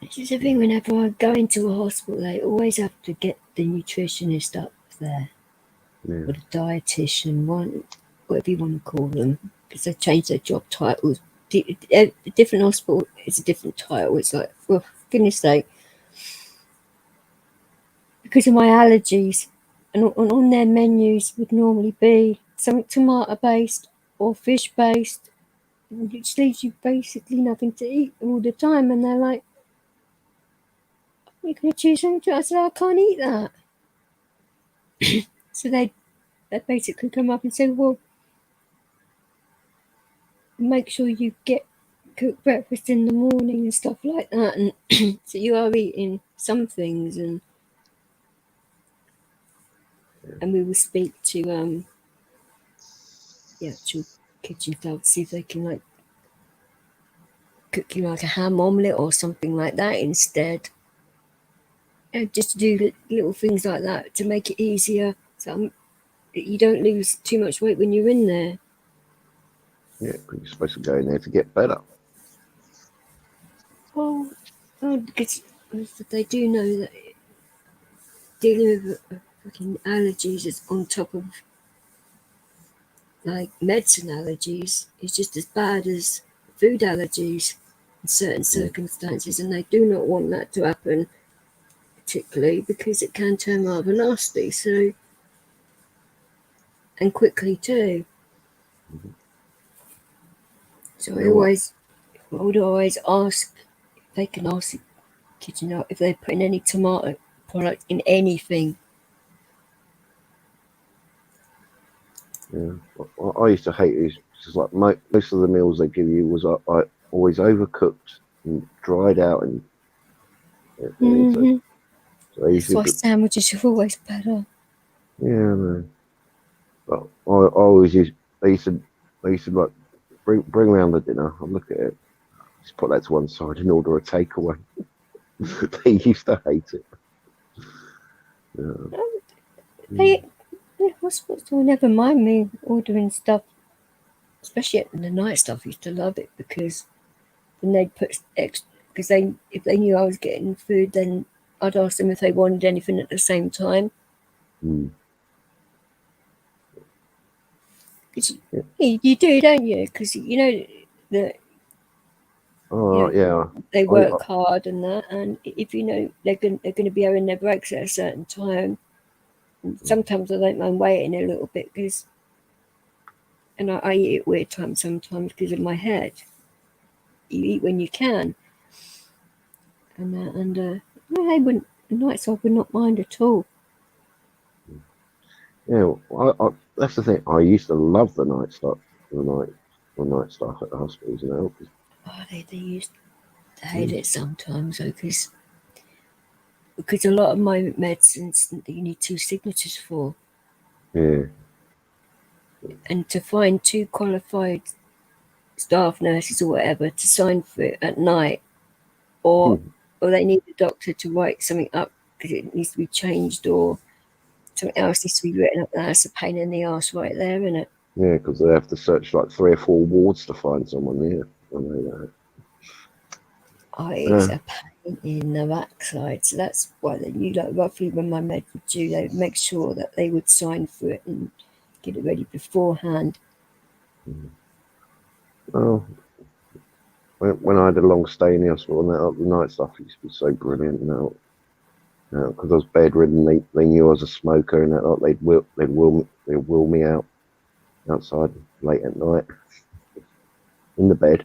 It's just a thing, whenever I go into a hospital, they always have to get the nutritionist up there. Yeah. Or the dietitian, whatever you want to call them, because they change their job titles. A different hospital is a different title. It's like, for goodness sake, because of my allergies, and on their menus would normally be something tomato based or fish based, which leaves you basically nothing to eat all the time. And they're like, "You're gonna choose something?" I said, "I can't eat that." So they basically come up and say, "Well, make sure you cook breakfast in the morning and stuff like that." And so you are eating some things, and we will speak to the actual kitchen staff to see if they can like cook you like a ham omelette or something like that instead. Just to do little things like that to make it easier, so you don't lose too much weight when you're in there. Yeah, because you're supposed to go in there to get better. Well, because they do know that dealing with fucking allergies is on top of like medicine allergies is just as bad as food allergies in certain circumstances, and they do not want that to happen, particularly because it can turn rather nasty. So, and quickly too. So I would always ask if they can ask the kitchen out if they're putting any tomato product in anything. Yeah, I used to hate it. It's like most of the meals they give you was I always overcooked and dried out, and so That's why sandwiches are always better. Yeah, no. But I always used. They used to like bring around the dinner. I look at it, just put that to one side and order a takeaway. They used to hate it. Yeah. They hospitals will never mind me ordering stuff, especially at the night stuff. I used to love it because then they'd put extra, because if they knew I was getting food, then I'd ask them if they wanted anything at the same time. Mm. Cause you do, don't you? Because you know that Oh, yeah. they work hard and that, and if you know they're going to be having their breaks at a certain time, and sometimes I don't mind waiting a little bit because, and I eat at weird times sometimes because of my head. You eat when you can, and no, they wouldn't. Nights I would not mind at all. Yeah, that's the thing. I used to love the night stuff, the night stuff at the hospitals, you know. Oh, they used to hate it sometimes, though, because a lot of my medicines you need 2 signatures for. Yeah. And to find 2 qualified staff nurses or whatever to sign for it at night, or they need the doctor to write something up because it needs to be changed, or something else needs to be written up. That's a pain in the arse right there, isn't it? Yeah, because they have to search like 3 or 4 wards to find someone there. I know that. Oh, it's a pain in the backside. So that's why they knew, like, roughly when my med would due, they would make sure that they would sign for it and get it ready beforehand. Oh, when I had a long stay in the hospital, and the night stuff used to be so brilliant, you know. Because I was bedridden, they knew I was a smoker, and that they'd wheel me out outside late at night in the bed,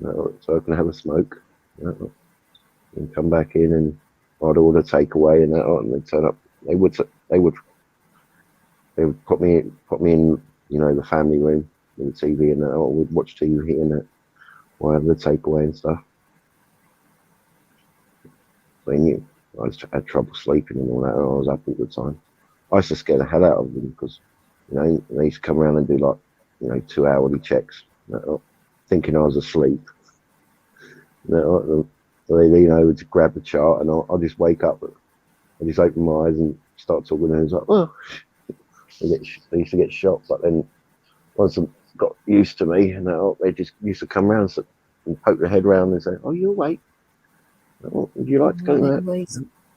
you know, so I can have a smoke, you know, and come back in, and I'd order takeaway and that, and they'd turn up. They would put me in, you know, the family room with the TV and that. Or we'd watch TV and that while I have the takeaway and stuff. They knew I had trouble sleeping and all that, and I was up all the time. I used to scare the hell out of them because, you know, they used to come around and do like, you know, 2-hourly checks, you know, thinking I was asleep. You know, so they lean over to grab the chart, and I'll just wake up. I just open my eyes and start talking, and it's like, oh, they used to get shocked. But then once they got used to me, and they just used to come around and poke their head around and say, "Oh, you awake? Oh, would you like to go there?"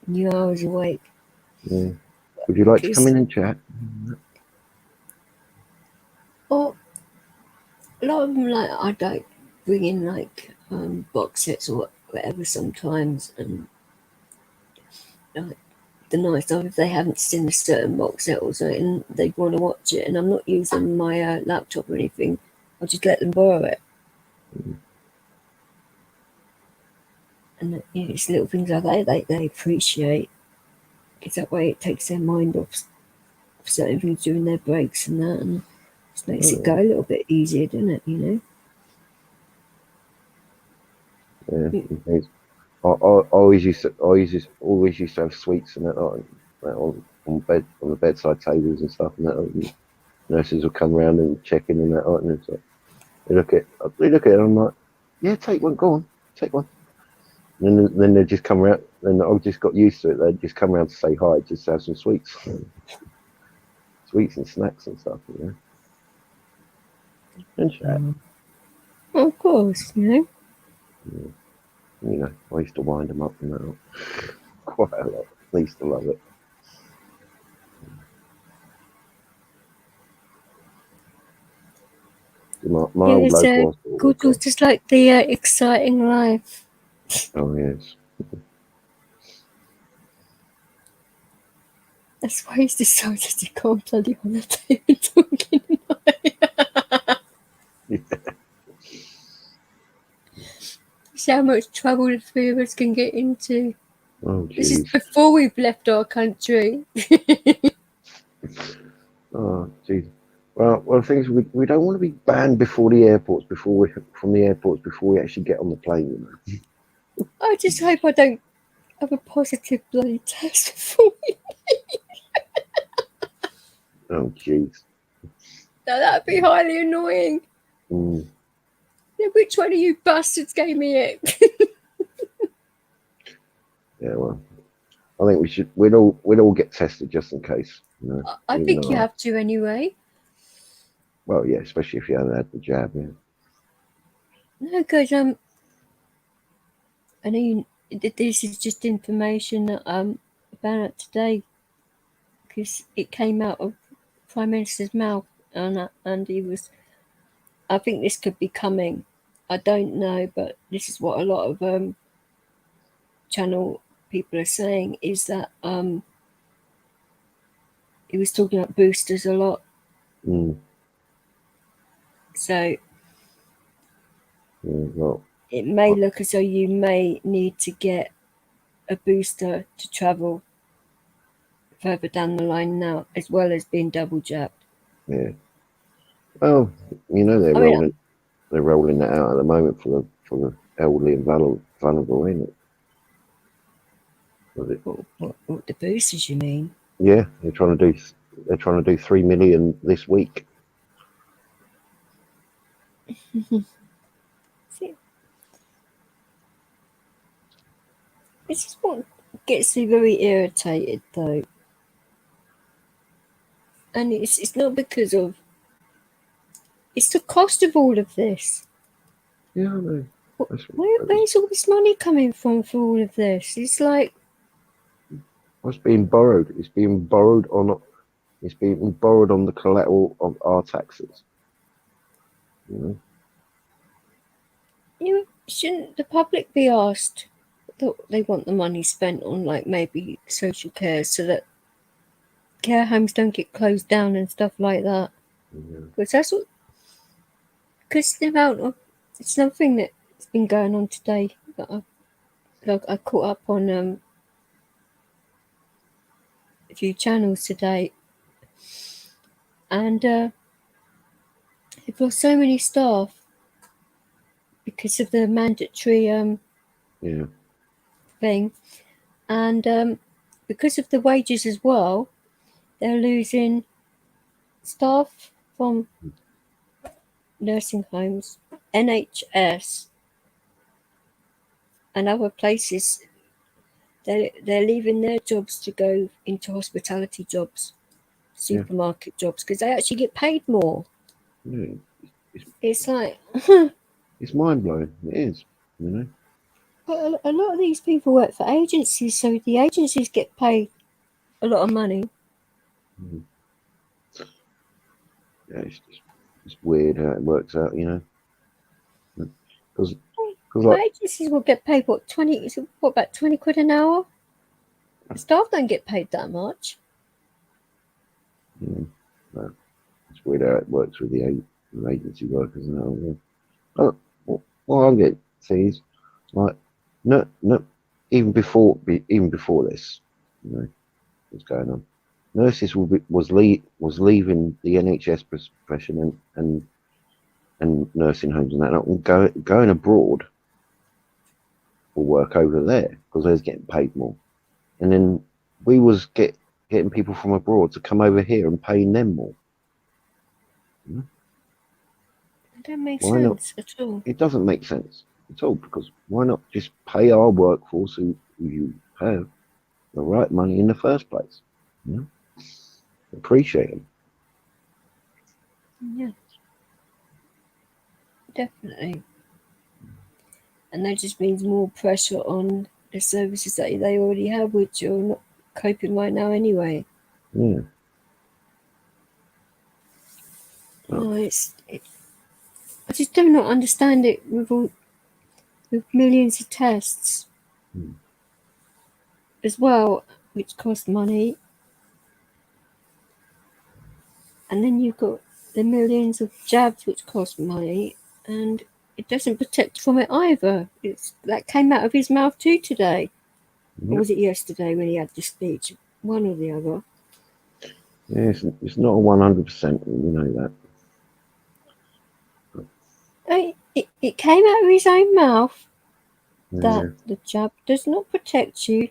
Knew I was awake. Yeah. Would you like to come in and chat? Or a lot of them, like, I'd like bring in like box sets or whatever sometimes, and like the night stuff, if they haven't seen a certain box set or something, they want to watch it, and I'm not using my laptop or anything, I'll just let them borrow it. And it's little things like that they appreciate, because that way it takes their mind off certain things during their breaks and that, and just makes it go a little bit easier, doesn't it, you know? Yeah. I always used to have sweets and that on the bedside tables and stuff, and that, and nurses would come around and check in and that, and it's like, they look at it, and I'm like, yeah, take one, go on, take one. And then they just come around, and I just got used to it. They'd just come around to say hi, just to have some sweets and snacks and stuff, you know, and chat. Of course, you know. Yeah. You know, I used to wind them up and that quite a lot. I used to love it. My old local hospital. Good, was just like the exciting life. Oh yes. That's why he's decided to go on bloody holiday with Tonkin and I. Yeah. See how much trouble the 3 of us can get into. Oh, this is before we've left our country. Oh, jeez. Well, things we don't want to be banned from the airports before we actually get on the plane. You know? I just hope I don't have a positive bloody test before we leave. Oh, jeez. Now that'd be highly annoying. Yeah, which one of you bastards gave me it? Yeah, well, I think we'd all get tested just in case. You know, I even think though you have to anyway. Well, yeah, especially if you haven't had the jab. Yeah. No, because I know this is just information that found out today, because it came out of Prime Minister's mouth, and he was. I think this could be coming. I don't know, but this is what a lot of channel people are saying, is that he was talking about boosters a lot. So Well, it may look as though you may need to get a booster to travel further down the line now, as well as being double jabbed. yeah. Well, you know they're rolling that out at the moment for the elderly and vulnerable, ain't it? What the boosters, you mean? Yeah, they're trying to do 3 million this week. See, this is what gets me very irritated, though. And it's not because of... It's the cost of all of this. Yeah, I know. Where's all this money coming from for all of this? It's like... It's being borrowed. It's being borrowed on the collateral of our taxes. You know? Shouldn't the public be asked that they want the money spent on, like, maybe social care, so that care homes don't get closed down and stuff like that? Because that's what... Because the amount of... It's something that's been going on today that I caught up on a few channels today, and they've lost so many staff because of the mandatory thing, and because of the wages as well. They're losing staff from nursing homes, NHS, and other places. They're leaving their jobs to go into hospitality jobs, supermarket jobs, because they actually get paid more. Yeah. It's like... It's mind blowing. It is. You know. But a lot of these people work for agencies, so the agencies get paid a lot of money. Yeah, it's weird how it works out, you know. Because like agencies will get paid what about 20 quid an hour? The staff don't get paid that much. No, it's weird how it works with the agency workers now. Yeah. Well, I get things like no, even before this, you know, what's going on. Nurses was leaving the NHS profession and nursing homes and that, and going abroad for work over there because they was getting paid more, and then we was getting people from abroad to come over here and paying them more. It don't make sense at all. It doesn't make sense at all, because why not just pay our workforce who you have the right money in the first place? You know? Appreciate them. Yeah, definitely. And that just means more pressure on the services that they already have, which are not coping right now anyway. Yeah. No, I just do not understand it with millions of tests as well, which cost money. And then you've got the millions of jabs, which cost money, and it doesn't protect from it either. That came out of his mouth too today. Yep. Or was it yesterday when he had the speech? One or the other. Yeah, it's not a 100%. You know that. It came out of his own mouth that Yeah. the jab does not protect you.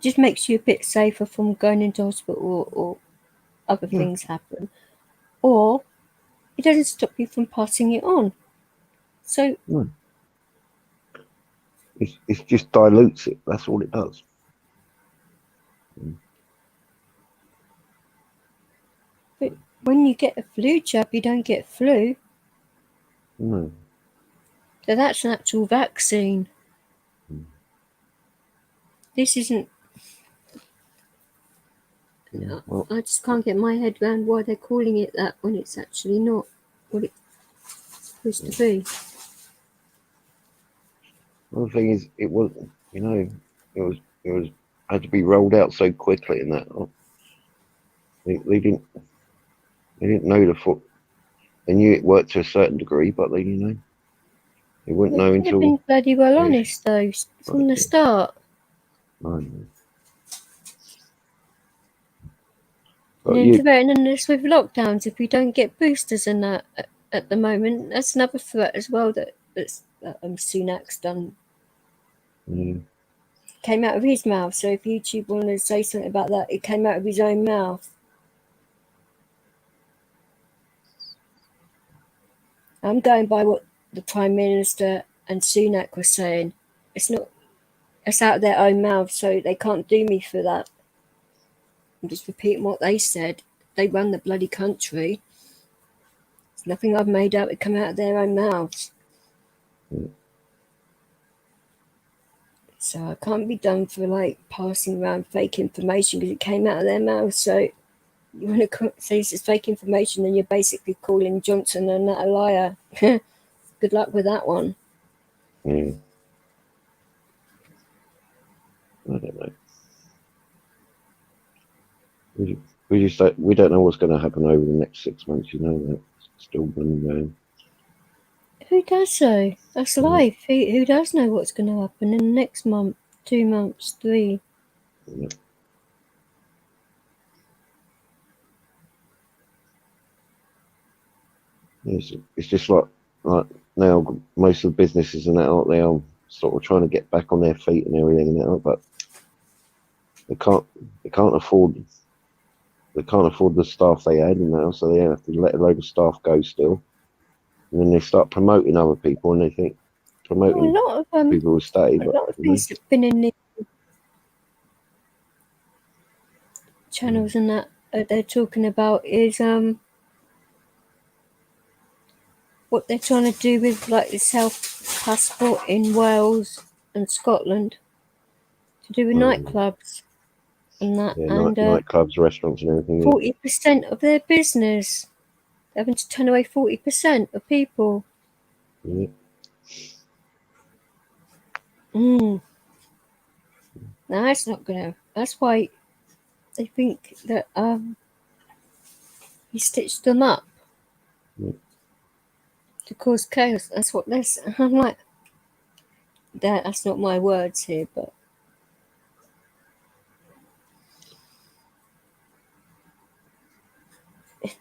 Just makes you a bit safer from going into hospital or other things happen. Or it doesn't stop you from passing it on. So it just dilutes it. That's all it does. when you get a flu jab, you don't get flu. No. So that's an actual vaccine. This isn't. Well, I just can't get my head around why they're calling it that when it's actually not what it's supposed to be. well, the thing is, it was, you know, it was had to be rolled out so quickly, and that they didn't know the foot. They knew it worked to a certain degree, but they, you know, they wouldn't know They've until. been bloody well honest though from the start. And And then threatening us with lockdowns if we don't get boosters and that at the moment. That's another threat as well that's Sunak's done. Came out of his mouth. So if YouTube wanted to say something about that, it came out of his own mouth. I'm going by what the Prime Minister and Sunak were saying. It's out of their own mouth, so they can't do me for that. I'm just repeating what they said. They run the bloody country. It's nothing I've made up. It come out of their own mouths. So I can't be done for like passing around fake information because it came out of their mouths. So you want to say this is fake information, then you're basically calling Johnson and that a liar. Good luck with that one. I don't know. We don't know what's going to happen over the next 6 months. You know that still going. Who does so? That's life. Who does know what's going to happen in the next month, 2 months, 3? Yeah. It's just like now most of the businesses and that out there are sort of trying to get back on their feet and everything and that, but they can't afford the staff they had now, so they have to let a load of staff go still, and then they start promoting other people, and they think promoting a lot of people will stay. A lot of things have been in the channels and that they're talking about is what they're trying to do with like the self passport in Wales and Scotland to do with nightclubs and that, and nightclubs, restaurants, and everything. 40% of their business, they're having to turn away 40% of people. Yeah. No, that's not gonna. That's why they think that he stitched them up to cause chaos. That's what they're saying. I'm like, that's not my words here, but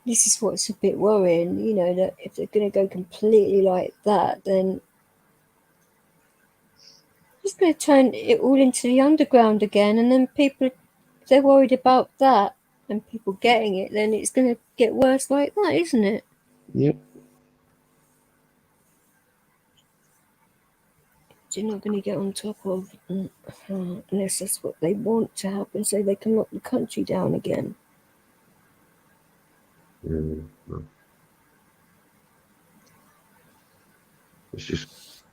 this is what's a bit worrying, you know, that if they're going to go completely like that, then it's going to turn it all into the underground again, and then people, if they're worried about that and people getting it, then it's going to get worse like that, isn't it? Yep. You're not going to get on top of unless that's what they want to happen, so they can lock the country down again. It's just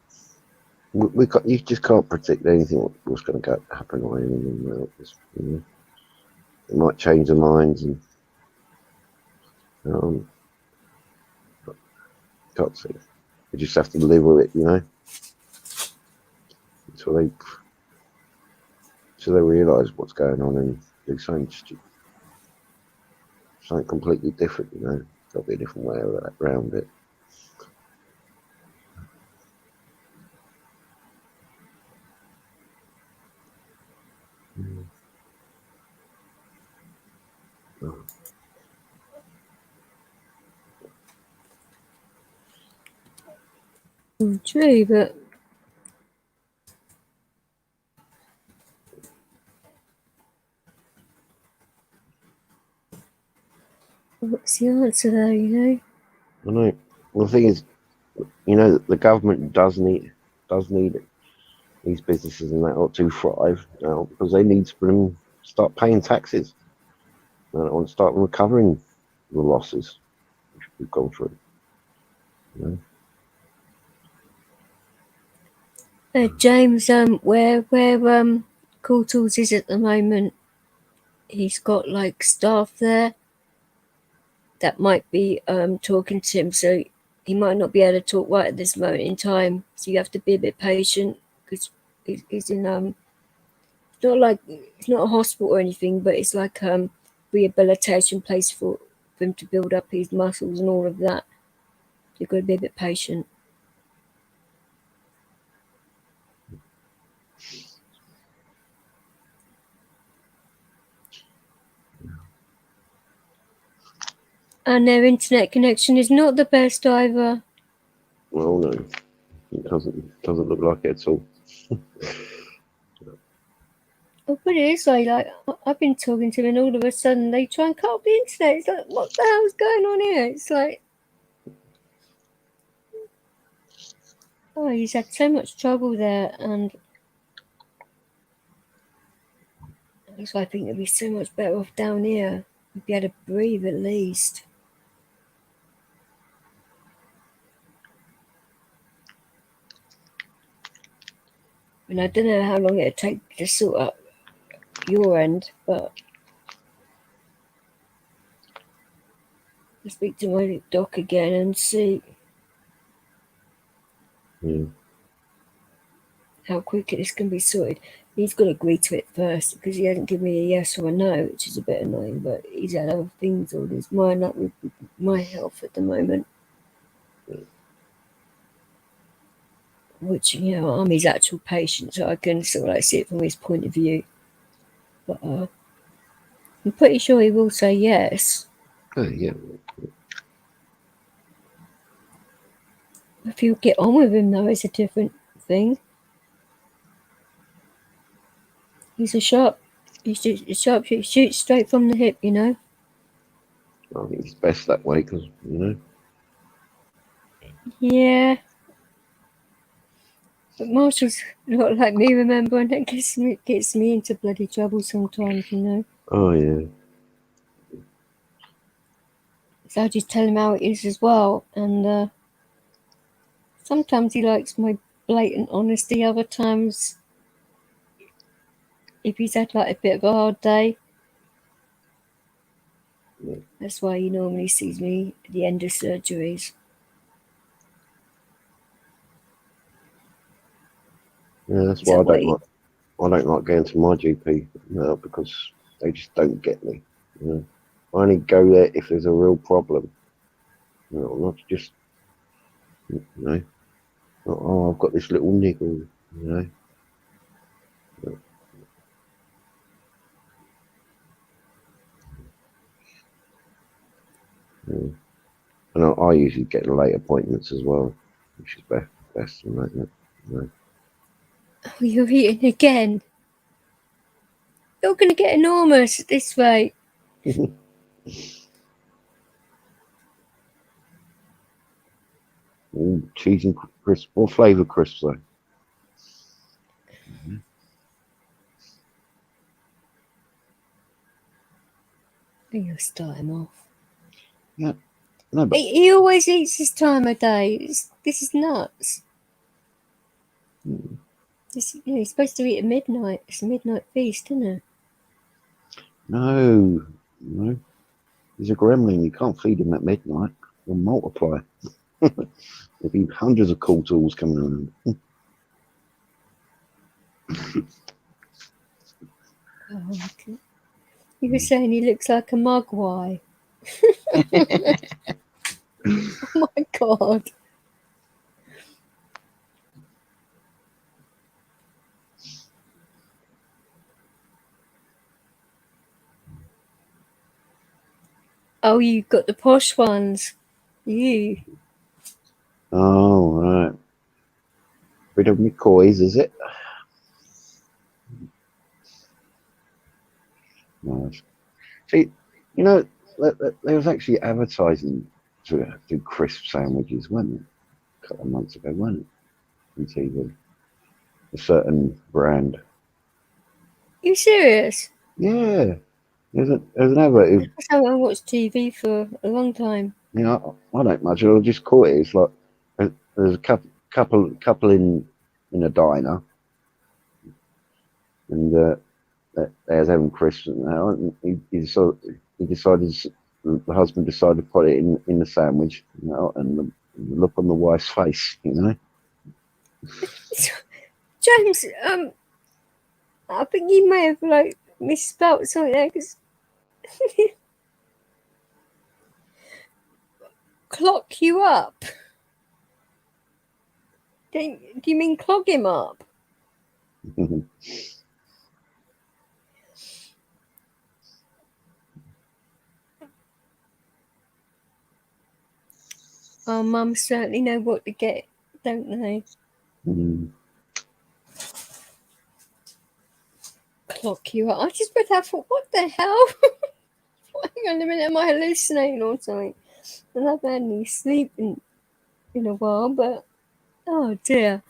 you just can't predict anything what's going to happen or anything. It might change their minds, and can't see. You just have to live with it, you know. Until they realise what's going on and do something completely different, you know. There'll be a different way around it. True, but what's the answer there, you know? I know. Well, the thing is, you know, the government does need these businesses and that to thrive now, because they need to start paying taxes and start recovering the losses which we've gone through. You know? James, where Cool Tools is at the moment, he's got like staff there that might be talking to him, so he might not be able to talk right at this moment in time. So you have to be a bit patient because he's in it's not a hospital or anything, but it's like rehabilitation place for him to build up his muscles and all of that. You've got to be a bit patient. And their internet connection is not the best either. Well, no, it doesn't look like it at all. Oh, but it is like I've been talking to him, and all of a sudden they try and cut off the internet. It's like, what the hell's going on here? It's like, oh, he's had so much trouble there, and so I think it'd be so much better off down here. You'd be able to breathe at least. And I don't know how long it'd take to sort out your end, but I'll speak to my doc again and see how quickly this can be sorted. He's got to agree to it first because he hasn't given me a yes or a no, which is a bit annoying, but he's had other things on his mind, like with my health at the moment. Which, you know, I'm his actual patient, so I can sort of like see it from his point of view. But I'm pretty sure he will say yes. Oh, yeah. If you get on with him, though, it's a different thing. He's a sharpshooter. He shoots straight from the hip, you know. I think it's best that way because, you know. Yeah. But Marshall's not like me, remember, and that gets me into bloody trouble sometimes, you know. Oh, yeah. So I just tell him how it is as well, and sometimes he likes my blatant honesty, other times if he's had like a bit of a hard day. Yeah. That's why he normally sees me at the end of surgeries. Yeah, that's why I don't like going to my GP now because they just don't get me. You know, I only go there if there's a real problem. You know, not just, you know, not, oh, I've got this little niggle, you know. Yeah. And I usually get late appointments as well, which is best than that. You know. Oh, you're eating again. You're going to get enormous at this rate. Cheese and crisp. What flavour crisps though? You'll start him off. Yeah. No, but He always eats this time of day. This is nuts. He's supposed to eat at midnight. It's a midnight feast, isn't it? no. He's a gremlin. You can't feed him at midnight. He'll multiply. There'll be hundreds of cool tools coming around. Oh, okay. You were saying he looks like a mogwai. Oh my God. Oh, you got the posh ones. You. Oh, right. Rid of McCoys, is it? Nice. See, you know, there was actually advertising to do crisp sandwiches, wasn't it? A couple of months ago, wasn't it? On TV. A certain brand. You serious? Yeah. There's another. I haven't watched TV for a long time. You know, I don't much. I just caught it. It's like there's a couple in a diner, and they was having Christmas now, and he decided the husband decided to put it in the sandwich, you know, and the look on the wife's face, you know. James, I think you may have like misspelt something there because clock you up. Do you mean clog him up? Our mums certainly know what to get, don't they? Clock you up. I just read that. Thought, what the hell? Hang on a minute, am I hallucinating or something? I haven't had any sleep in a while, but oh dear.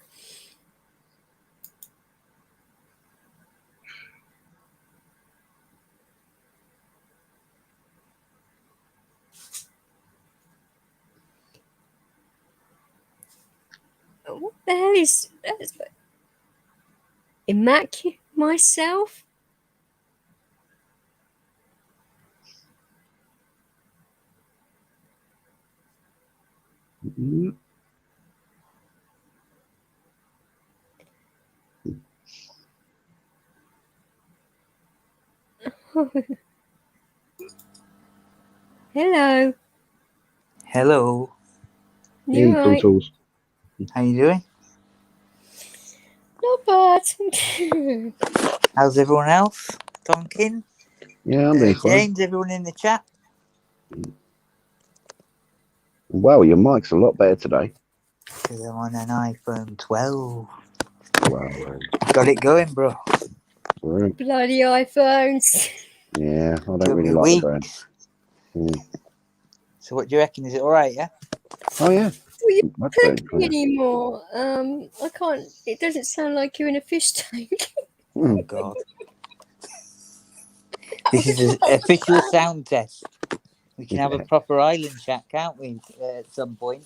What the hell is that? Immaculate myself? Hello. Hello. You Hey, right? Tools. How you doing? Not bad. How's everyone else? Tonkin? Yeah, I'm doing fine. James, everyone in the chat? Wow, your mic's a lot better today. Because I'm on an iPhone 12. Wow. Got it going, bro. Brilliant. Bloody iPhones. Yeah, I don't Took really me like the brand. weeks. So what do you reckon? Is it alright, yeah? Oh yeah. Well, you're Much clicking better. anymore. I can't. It doesn't sound like you're in a fish tank. Oh, God. This is an official sound test. We can have a proper island chat, can't we, at some point?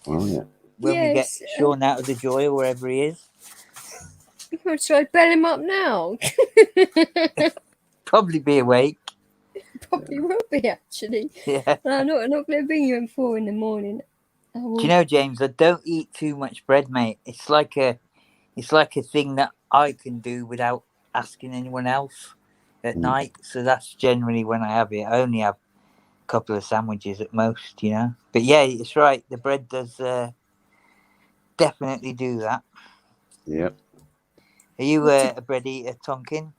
Oh yeah. When we get Yes. Sean out of the joy or wherever he is. Should I bell him up now? Probably be awake. Probably will be actually. Yeah. I'm not going to bring you at 4 a.m. Do you know, James, I don't eat too much bread, mate. It's like a thing that I can do without asking anyone else at night. So that's generally when I have it. I only have a couple of sandwiches at most, you know. But yeah, it's right. The bread does definitely do that. Yeah. Are you a bread eater, Tonkin?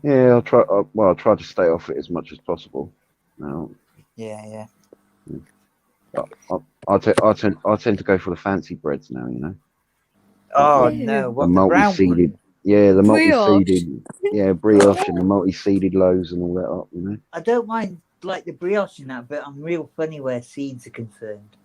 Yeah, I'll try. I'll try to stay off it as much as possible. No. Yeah. I tend to go for the fancy breads now. You know. Oh Yeah. no! The What, the brown multi-seeded. one? Yeah, the Brioche. multi-seeded. Yeah, brioche and the multi-seeded loaves and all that up. You know. I don't mind like the brioche in that, but I'm real funny where seeds are concerned.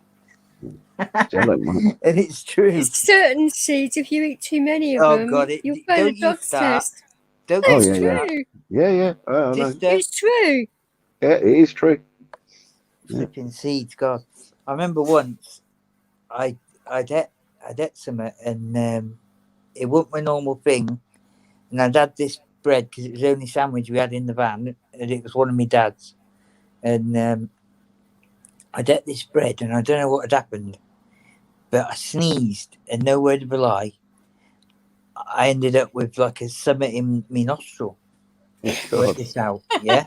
See, I don't mind. And it's true. There's certain seeds, if you eat too many of Oh, them, God, you'll fail the don't you dog's start. test. Don't Oh, It's you yeah, start. true. Yeah. I know. Sister, It's true. Yeah, it is true. flipping seeds, God. I remember once I'd ate some and it wasn't my normal thing. And I'd had this bread because it was the only sandwich we had in the van, and it was one of my dad's. And I'd ate this bread, and I don't know what had happened, but I sneezed, and no word of a lie, I ended up with like a summit in my nostril. Work this out, yeah.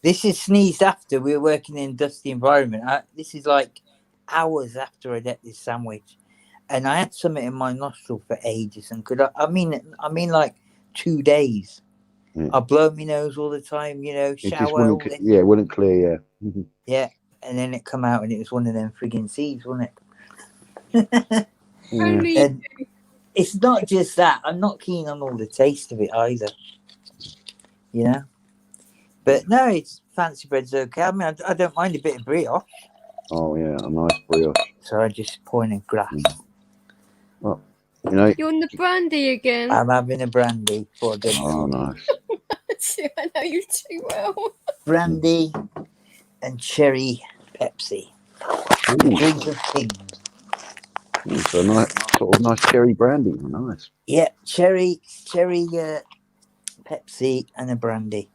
This is sneezed after we were working in a dusty environment. This is like hours after I'd ate this sandwich, and I had something in my nostril for ages. And I mean like 2 days. Yeah. I blow my nose all the time, you know, It just shower. wouldn't. Yeah, it wouldn't clear. Yeah. Yeah, and then it come out, and it was one of them frigging seeds, wasn't it? Only And it's not just that. I'm not keen on all the taste of it either. You know? But no, it's fancy bread's okay. I mean, I don't mind a bit of brioche. Oh yeah, a nice brioche. So I just point a glass. Oh, you know. you're on the brandy again. I'm having a brandy for dinner. Oh, nice. I know you too well. brandy, and cherry Pepsi. The drink of kings. So nice, sort of nice cherry brandy. Nice. Yeah, cherry Pepsi and a brandy.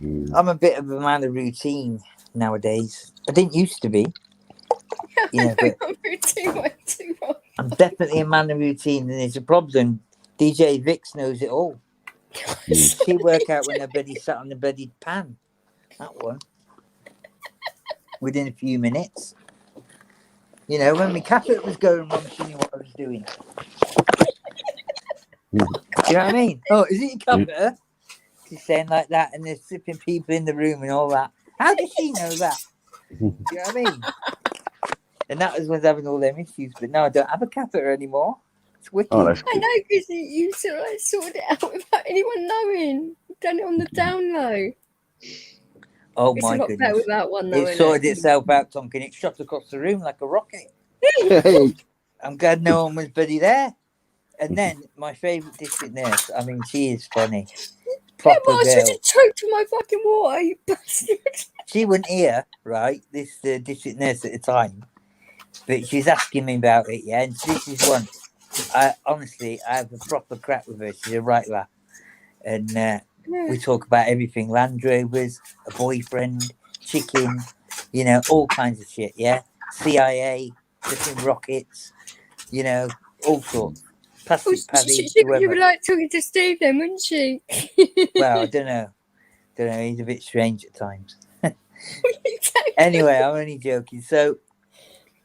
I'm a bit of a man of routine nowadays. I didn't used to be. You know, but I'm definitely a man of routine, and it's a problem. Djvix knows it all. She work out when her bloody sat on the bloody pan. That one. Within a few minutes. You know, when my catheter was going wrong, she knew what I was doing. Do you know what I mean? Oh, is it your catheter? She's saying like that, and there's flipping people in the room and all that. How does she know that? Do you know what I mean? And that was when I was having all them issues, but now I don't have a catheter anymore. It's wicked. Oh, that's I good. know, because you sort of like sorted it out without anyone knowing. You've done it on the down low. Oh It's my a lot goodness. better without one, though. It sorted itself out, Tonkin. It shot across the room like a rocket. I'm glad no one was bloody there. And then my favourite district nurse, I mean, she is funny. Proper I should girl. have choked on my fucking water, you bastard. She wasn't here, right? This district nurse at the time. But she's asking me about it, yeah? And this is one. I have a proper crack with her. She's a right laugh. And we talk about everything. Land Rovers, a boyfriend, chicken, you know, all kinds of shit, yeah? CIA, different rockets, you know, all sorts. Plastic Paddy, She whoever. would like talking to Steve then, wouldn't she? Well, I don't know. He's a bit strange at times. Anyway, I'm only joking. So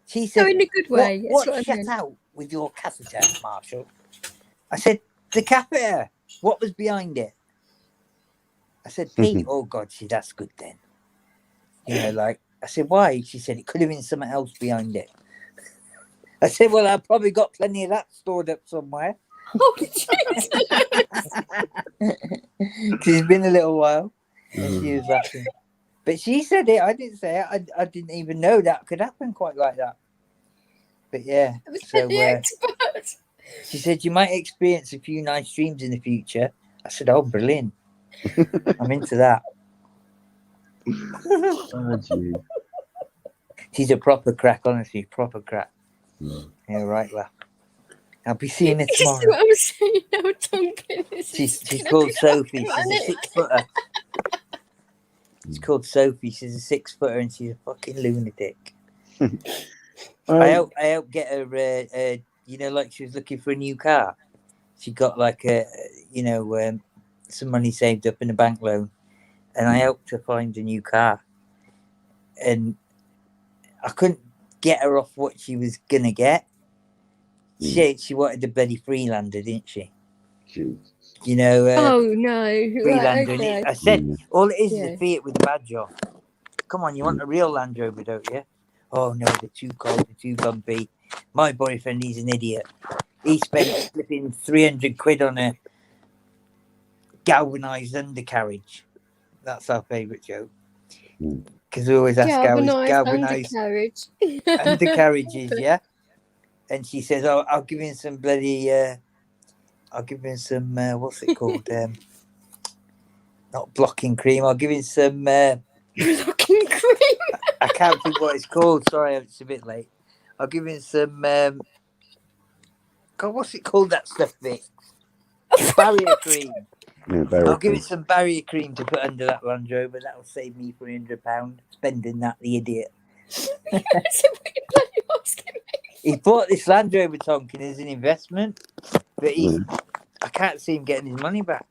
she said, in a good way. What shut out with your catheter, Marshall? I said, the catheter. What was behind it? I said, Pete. Oh, God, that's good then. You know, like, I said, why? She said, it could have been something else behind it. I said, well, I've probably got plenty of that stored up somewhere. Oh, It's been a little while. And she was laughing. But she said it. I didn't say it. I didn't even know that could happen quite like that. But yeah. So she said, you might experience a few nice dreams in the future. I said, oh, brilliant. I'm into that. She's a proper crack, honestly. Proper crack. Yeah, right, laugh. I'll be seeing her tomorrow. What I'm saying now, Tonkin. She's called Sophie. She's a 6-footer. She's called Sophie. She's a 6-footer and she's a fucking lunatic. I helped get her, you know, like she was looking for a new car. She got like some money saved up in a bank loan, and I helped her find a new car. And I couldn't get her off what she was gonna get. She wanted the bloody Freelander, didn't she? You know. Oh no, Freelander. Right, okay. I said, all it is a Fiat with a badge on. Come on, you want a real Land Rover, don't you? Oh no, they're too cold, they're too bumpy. My boyfriend, he's an idiot. He spent flipping 300 quid on a galvanised undercarriage. That's our favourite joke. Because we always ask how is galvanised undercarriages, yeah? And she says, oh, I'll give him some bloody, I'll give him some, what's it called? Not blocking cream, I'll give him some... blocking cream? I can't think what it's called, sorry, it's a bit late. I'll give him some, God, what's it called, that stuff, Vic? Barrier cream. Yeah, I'll give it some barrier cream to put under that Land Rover. That'll save me £300 spending that, the idiot. He bought this Land Rover, Tonkin, as an investment, but I can't see him getting his money back.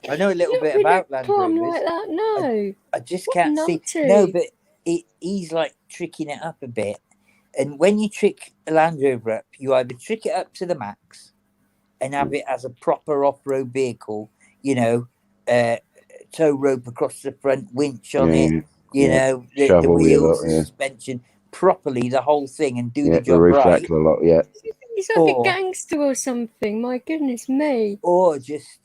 I know a little bit about Land Rovers. Like that, no. I just can't see. No, but he's like tricking it up a bit. And when you trick a Land Rover up, you either trick it up to the max and have it as a proper off-road vehicle, you know, tow rope across the front, winch on it, you know, the wheels, the suspension, properly the whole thing, and do the job right. He's like a gangster or something, my goodness me. Or just,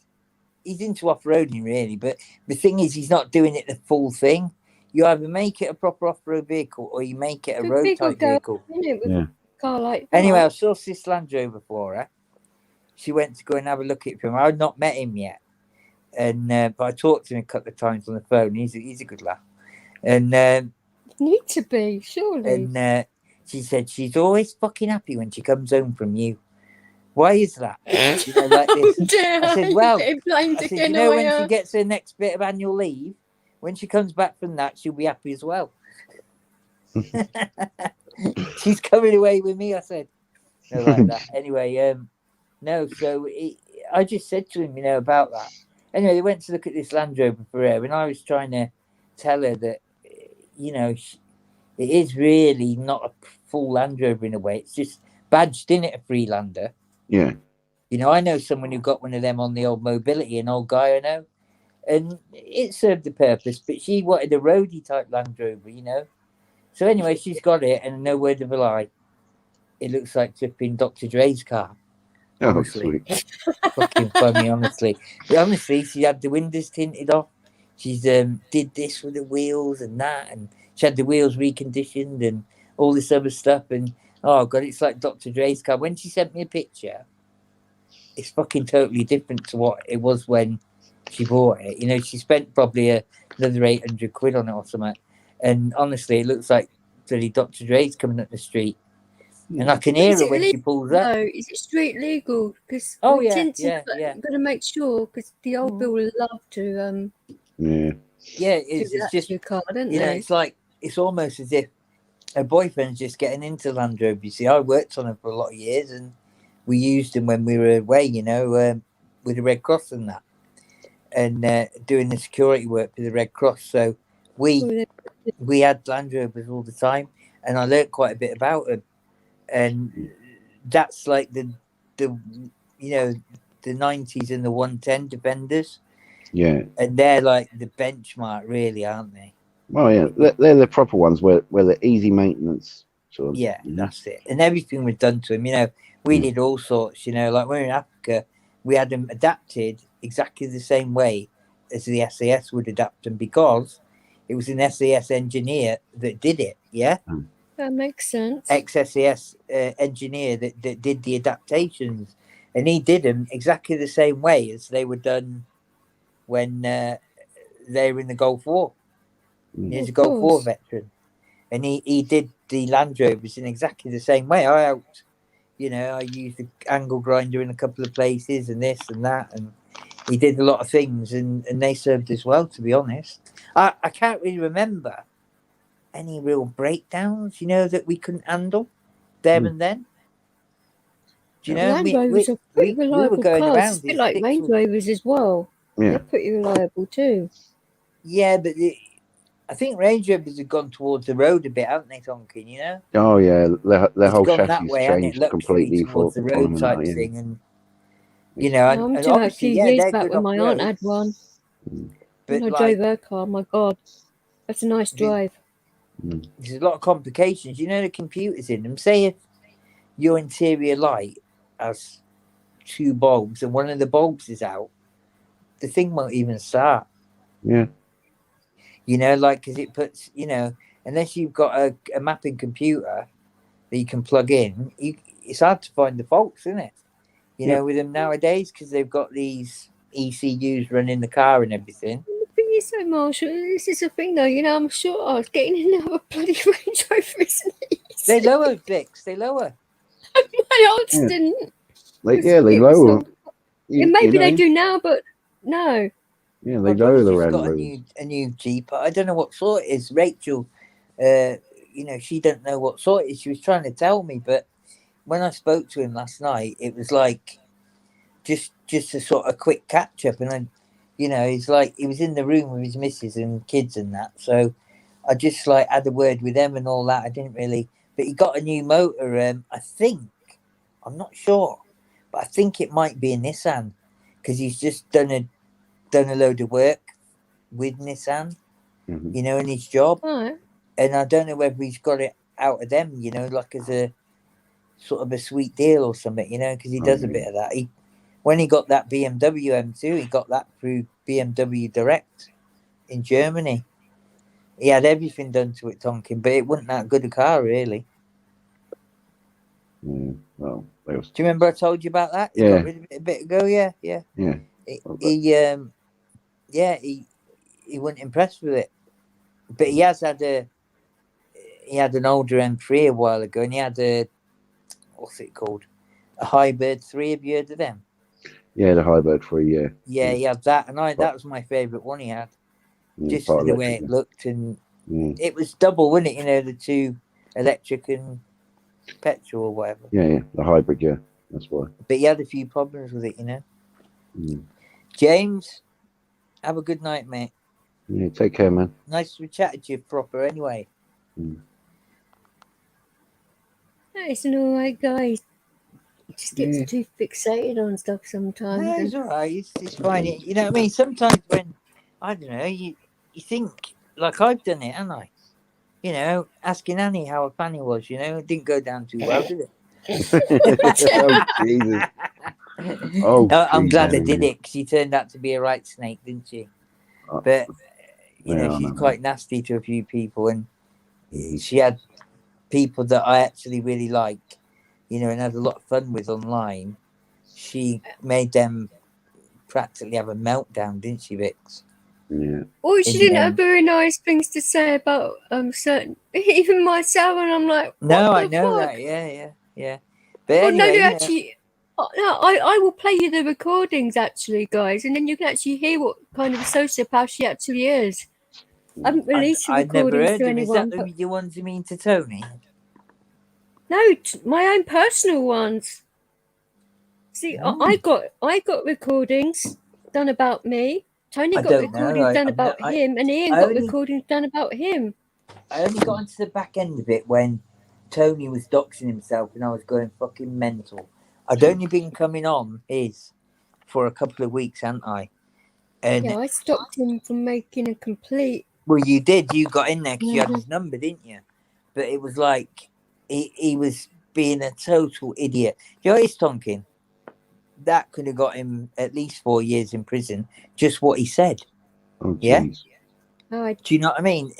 he's into off-roading really, but the thing is he's not doing it the full thing. You either make it a proper off-road vehicle or you make it a road-type vehicle. Car like anyway, I sourced this Land Rover for her. She went to go and have a look at him. I'd not met him yet. And but I talked to him a couple of times on the phone. He's a good lad. And Need to be, surely. and she said she's always fucking happy when she comes home from you. Why is that? You know, like this. Oh dear, I said, well, getting blamed I said, again, you know, are when ya? she gets her next bit of annual leave, when she comes back from that, she'll be happy as well. She's coming away with me, I said. No, like that. Anyway, no, so I just said to him, you know, about that. Anyway, they went to look at this Land Rover for her, and I was trying to tell her that, you know, it is really not a full Land Rover in a way. It's just badged in it a Freelander. Yeah. You know, I know someone who got one of them on the old Mobility, an old guy I know, and it served the purpose, but she wanted a roadie type Land Rover, you know. So anyway, she's got it, and no word of a lie, it looks like flipping Dr. Dre's car. Oh, Honestly. sweet. Fucking funny, honestly. But honestly, she had the windows tinted off. She's did this with the wheels and that, and she had the wheels reconditioned and all this other stuff. And oh god, it's like Dr. Dre's car. When she sent me a picture, it's fucking totally different to what it was when she bought it. You know, she spent probably another 800 quid on it or something. And honestly, it looks like bloody Dr. Dre's coming up the street. And I can hear her when she pulls up. No, is it street legal? Because Oh, we yeah, tend to yeah. got to make sure, because the old bill will love to Yeah. Yeah, do it's that just, to your car, don't you know, they? it's like, it's almost as if her boyfriend's just getting into Land Rover. You see, I worked on them for a lot of years, and we used them when we were away, you know, with the Red Cross and that, and doing the security work for the Red Cross. So we had Land Rovers all the time, and I learned quite a bit about them. And that's like the you know, the 90s and the 110 Defenders. Yeah. And they're like the benchmark, really, aren't they? Oh yeah, they're the proper ones where they're easy maintenance. Sort of, Yeah, that's it. And everything was done to them. You know, we did all sorts. You know, like when we were in Africa, we had them adapted exactly the same way as the SAS would adapt them, because it was an SAS engineer that did it. Yeah, that makes sense. Ex-SAS engineer that did the adaptations, and he did them exactly the same way as they were done when they were in the Gulf War. He's a Gulf War veteran, and he did the Land Rovers in exactly the same way. I helped, you know, I used the angle grinder in a couple of places and this and that, and he did a lot of things, and they served as well, to be honest. I can't really remember any real breakdowns, you know, that we couldn't handle there and then. Do you know, Land Rovers are pretty reliable we were going cars. around. It's a bit like Range Rovers as well. Yeah. They're pretty reliable too. Yeah, but I think Range Rovers have gone towards the road a bit, haven't they, Tonkin? You know? Oh yeah, their whole gone chassis that way, changed hasn't it? completely towards the road type that, yeah. thing, and you know, I'm and talking about a obviously, few years they're back good when my aunt off-road. had one. But When I like, drove her car, my God, that's a nice drive. there's a lot of complications. You know, the computers in them. Say if your interior light has 2 bulbs and one of the bulbs is out, the thing won't even start. Yeah. You know, like, because it puts, you know, unless you've got a mapping computer that you can plug in, it's hard to find the faults, isn't it? You know, with them nowadays, because they've got these ECUs running the car and everything. The thing is, though, Marshall, this is the thing, though. You know, I'm sure I was getting in another bloody Range Rover isn't easy. They lower, Djvix. They lower. My aunts didn't. They lower. Maybe they do now, but no. Yeah, they lower the Land got Rovers. a new Jeep. I don't know what sort it is. Rachel, you know, she don't know what sort it is. She was trying to tell me, but when I spoke to him last night, it was like just a sort of quick catch up, and then, you know, he's like, he was in the room with his missus and kids and that, so I just like had a word with them and all that. I didn't really, but he got a new motor. I think, I'm not sure, but I think it might be a Nissan, because he's just done a load of work with Nissan, you know, in his job. And I don't know whether he's got it out of them, you know, like as a sort of a sweet deal or something, you know, because he does a bit of that. When he got that BMW M2, he got that through BMW Direct in Germany. He had everything done to it, Tonkin, but it wasn't that good a car, really. Well, do you remember I told you about that? He got rid of it a bit ago, yeah. yeah, he wasn't impressed with it. But he has had an older M3 a while ago, and he had what's it called? A Hybrid 3. Have you heard of them? Yeah, the Hybrid 3, yeah. Yeah, he had that, and that was my favourite one he had. Just for the way it looked, and it was double, wasn't it? You know, the two electric and petrol or whatever. Yeah, the hybrid, yeah. That's why. But he had a few problems with it, you know. James, have a good night, mate. Yeah, take care, man. Nice to chat to you proper anyway. It's an alright guy. He just gets too fixated on stuff sometimes. No, it's alright. It's fine. You know what I mean? Sometimes when, I don't know, you think, like I've done it, haven't I? You know, asking Annie how her fanny was, you know, it didn't go down too well, did it? Oh, Jesus. Oh, I'm glad I Annie. did it, because she turned out to be a right snake, didn't she? But, you know, she's quite nasty to a few people, and she had people that I actually really like, you know, and had a lot of fun with online. She made them practically have a meltdown, didn't she, Vix? Yeah. Or she didn't have very nice things to say about certain, even myself, and I'm like, what no, the I know fuck? that, yeah. But anyway, no, actually, no, I will play you the recordings, actually, guys, and then you can actually hear what kind of a sociopath she actually is. I haven't released the I'd never recordings heard to them. anyone. Is that the ones you mean to Tony? No, my own personal ones. See, I got recordings done about me. Tony got recordings done about him, and Ian got recordings done about him. I only got onto the back end of it when Tony was doxing himself, and I was going fucking mental. I'd only been coming on his for a couple of weeks, hadn't I? And yeah, I stopped him from making a complete. Well, you did. You got in there because you had his number, didn't you? But it was like he was being a total idiot. You know, it's Tonkin. That could have got him at least 4 years in prison. Just what he said. Oh, yeah. Oh, do you know what I mean?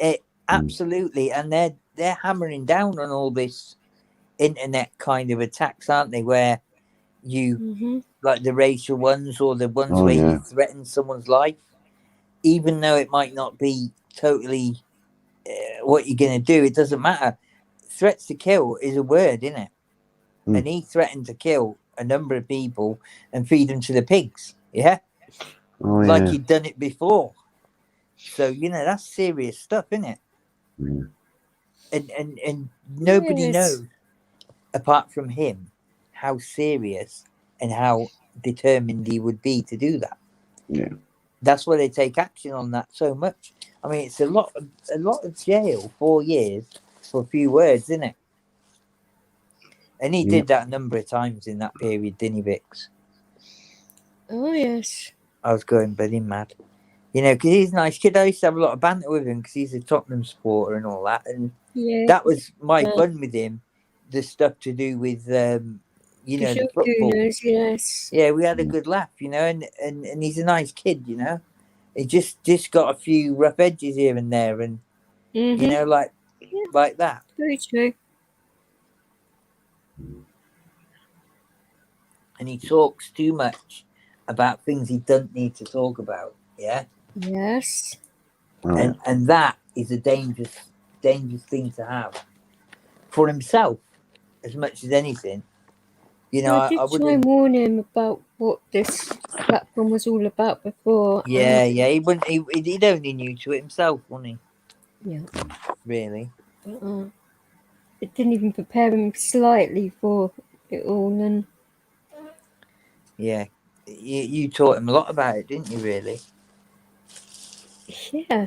Absolutely. And they're hammering down on all this internet kind of attacks, aren't they? Where you like the racial ones or the ones where you threaten someone's life, even though it might not be totally what you're going to do. It doesn't matter. Threats to kill is a word, isn't it? And he threatened to kill a number of people and feed them to the pigs. Yeah. Like he'd done it before. So, you know, that's serious stuff, isn't it? And nobody knows apart from him how serious and how determined he would be to do that. Yeah. That's why they take action on that so much. I mean, it's a lot of jail, 4 years for a few words, isn't it? And he did that a number of times in that period, didn't he, Vix? Oh, yes. I was going bloody mad. You know, because he's a nice kid. I used to have a lot of banter with him because he's a Tottenham supporter and all that. And that was my fun with him. The stuff to do with, you know, the football. Yes. Yeah, we had a good laugh, you know, and he's a nice kid, you know. He just got a few rough edges here and there, and you know, like that. Very true. And he talks too much about things he doesn't need to talk about. Yeah. Yes. And that is a dangerous thing to have for himself as much as anything. You know, I did try and warn him about what this platform was all about before. Yeah, he'd only knew to it himself, wasn't he? Yeah. Really. It didn't even prepare him slightly for it all, and yeah, you taught him a lot about it, didn't you? Really. Yeah.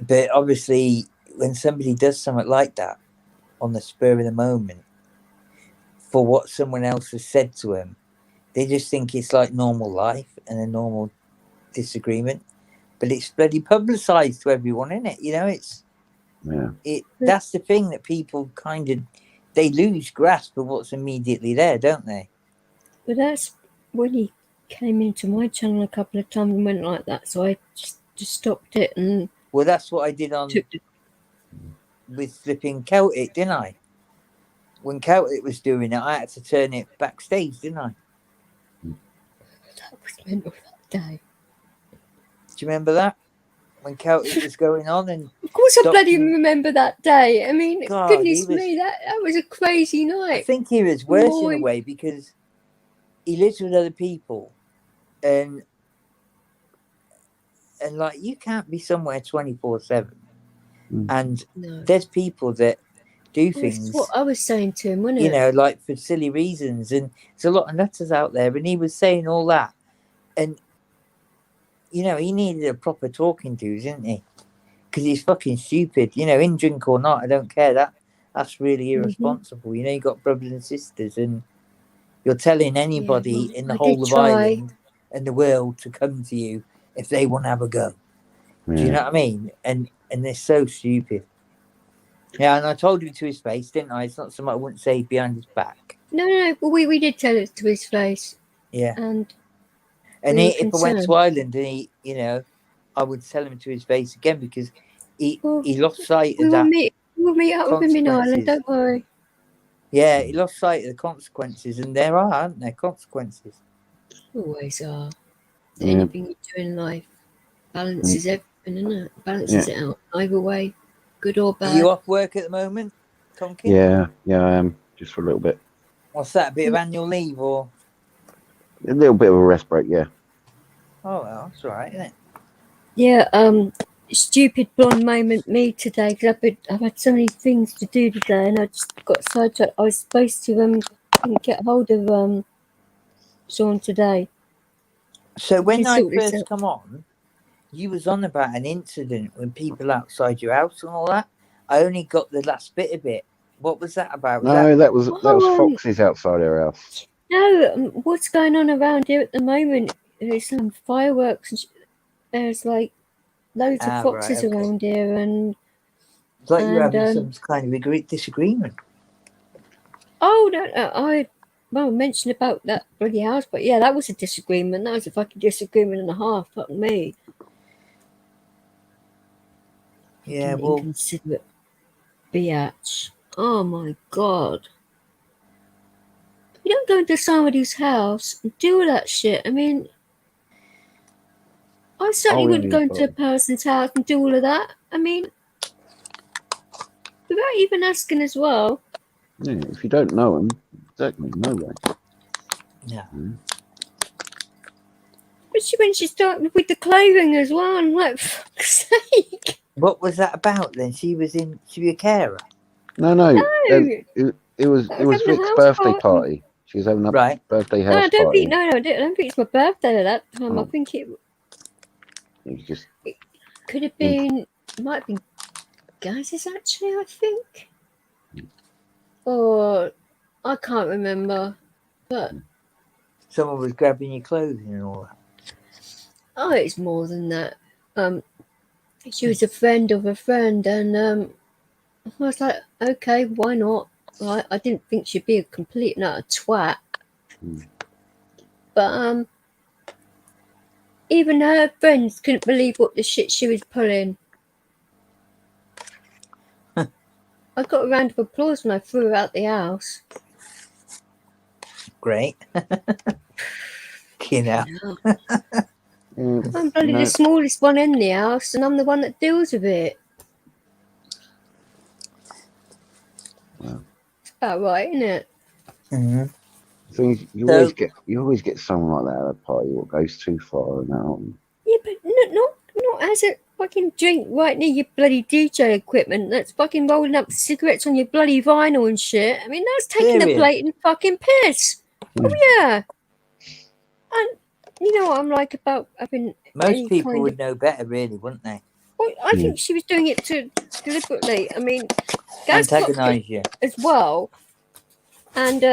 But obviously, when somebody does something like that on the spur of the moment, for what someone else has said to him, they just think it's like normal life and a normal disagreement. But it's bloody publicised to everyone, isn't it? You know, that's the thing that people kind of, they lose grasp of what's immediately there, don't they? But that's when he came into my channel a couple of times and went like that, so I just stopped it. And well, that's what I did on with flipping Celtic, didn't I? When Celtic was doing it, I had to turn it backstage, didn't I? That was mental that day. Do you remember that? When Celtic was going on, and Of course, I bloody Doxing- remember that day. I mean, God, goodness he was- me, that was a crazy I night. think he was worse in a Boy. way because he lives with other people, and like you can't be somewhere 24/7, and No, there's people that do that's things, what I was saying to him, wasn't you it? know, like for silly reasons, and there's a lot of nutters out there, and he was saying all that, and you know, he needed a proper talking to, didn't he? Because he's fucking stupid, you know, in drink or not, I don't care. That's really irresponsible. You know, you got brothers and sisters, and you're telling anybody well, in the I whole did of try. Ireland and the world to come to you if they want to have a go. Do you know what I mean? And they're so stupid. Yeah, and I told him to his face, didn't I? It's not something I wouldn't say behind his back. No, but we did tell it to his face, Yeah. and And we were if I went concerned. to Ireland and he, you know, I would tell him to his face again because he Well, lost sight we of will that. meet up with him in Ireland. consequences. Don't worry. Yeah, he lost sight of the consequences, and there are, aren't there, consequences? Always are. Yeah. Anything you do in life balances everything, isn't it? Balances it out either way, good or Are bad. you off work at the moment, Tonkin? Yeah, I am, just for a little bit. What's that, a bit of annual leave or? A little bit of a rest break, yeah. Oh, well, that's all right, isn't it? Yeah, stupid blonde moment me today because I've had so many things to do today and I just got sidetracked. I was supposed to couldn't get hold of Sean today. So when can I sort this first out. come on, you was on about an incident with people outside your house and all that. I only got the last bit of it. What was that about? No, that was foxes outside our house. No, what's going on around here at the moment? There's some fireworks. And there's like loads of foxes right, okay. around here, and It's like you're having some kind of disagreement. oh no, I won't mention about that bloody house, but yeah, that was a disagreement. That was a fucking disagreement and a half. Fuck me. Yeah, Fucking well, inconsiderate biatch. Oh my god. You don't go into somebody's house and do all that shit. I mean, I certainly wouldn't go into a person's house and do all of that. I mean, without even asking as well. Yeah, if you don't know them, exactly, no way. yeah. But when she started with the clothing as well, I'm like, fuck's sake. What was that about then? She was a carer. No. It was Vic's birthday party. She was having a birthday house No, I don't party. think. No, I don't think it's my birthday at that time. I think it could have been. Might have been Gaz's actually. I think. Or I can't remember. But someone was grabbing your clothing and all that. Oh, it's more than that. She was a friend of a friend, and I was like, okay, why not? Right? I didn't think she'd be a complete and utter twat. But even her friends couldn't believe what the shit she was pulling. I got a round of applause when I threw her out the house. Great. You know. I'm bloody the smallest one in the house, and I'm the one that deals with it. Wow. It's about right, isn't it? Mm-hmm. So you always get someone like that at a party what goes too far and that. Yeah, but not as a fucking drink right near your bloody DJ equipment that's fucking rolling up cigarettes on your bloody vinyl and shit. I mean, that's taking a blatant fucking piss. Oh yeah. And you know what I'm like about having most people would know better, really, wouldn't they? Well, I think she was doing it deliberately. I mean, Gaz antagonise you as well, and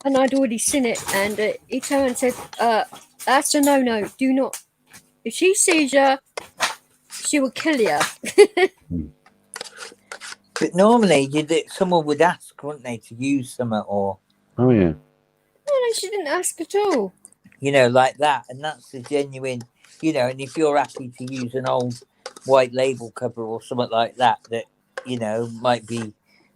I'd already seen it, and he turned and said, "That's a no. Do not. If she sees you, she will kill you." But normally, someone would ask, wouldn't they, to use some or? Oh yeah. No, she didn't ask at all. You know, like that, and that's the genuine. You know, and if you're happy to use an old white label cover or something like that, that you know might be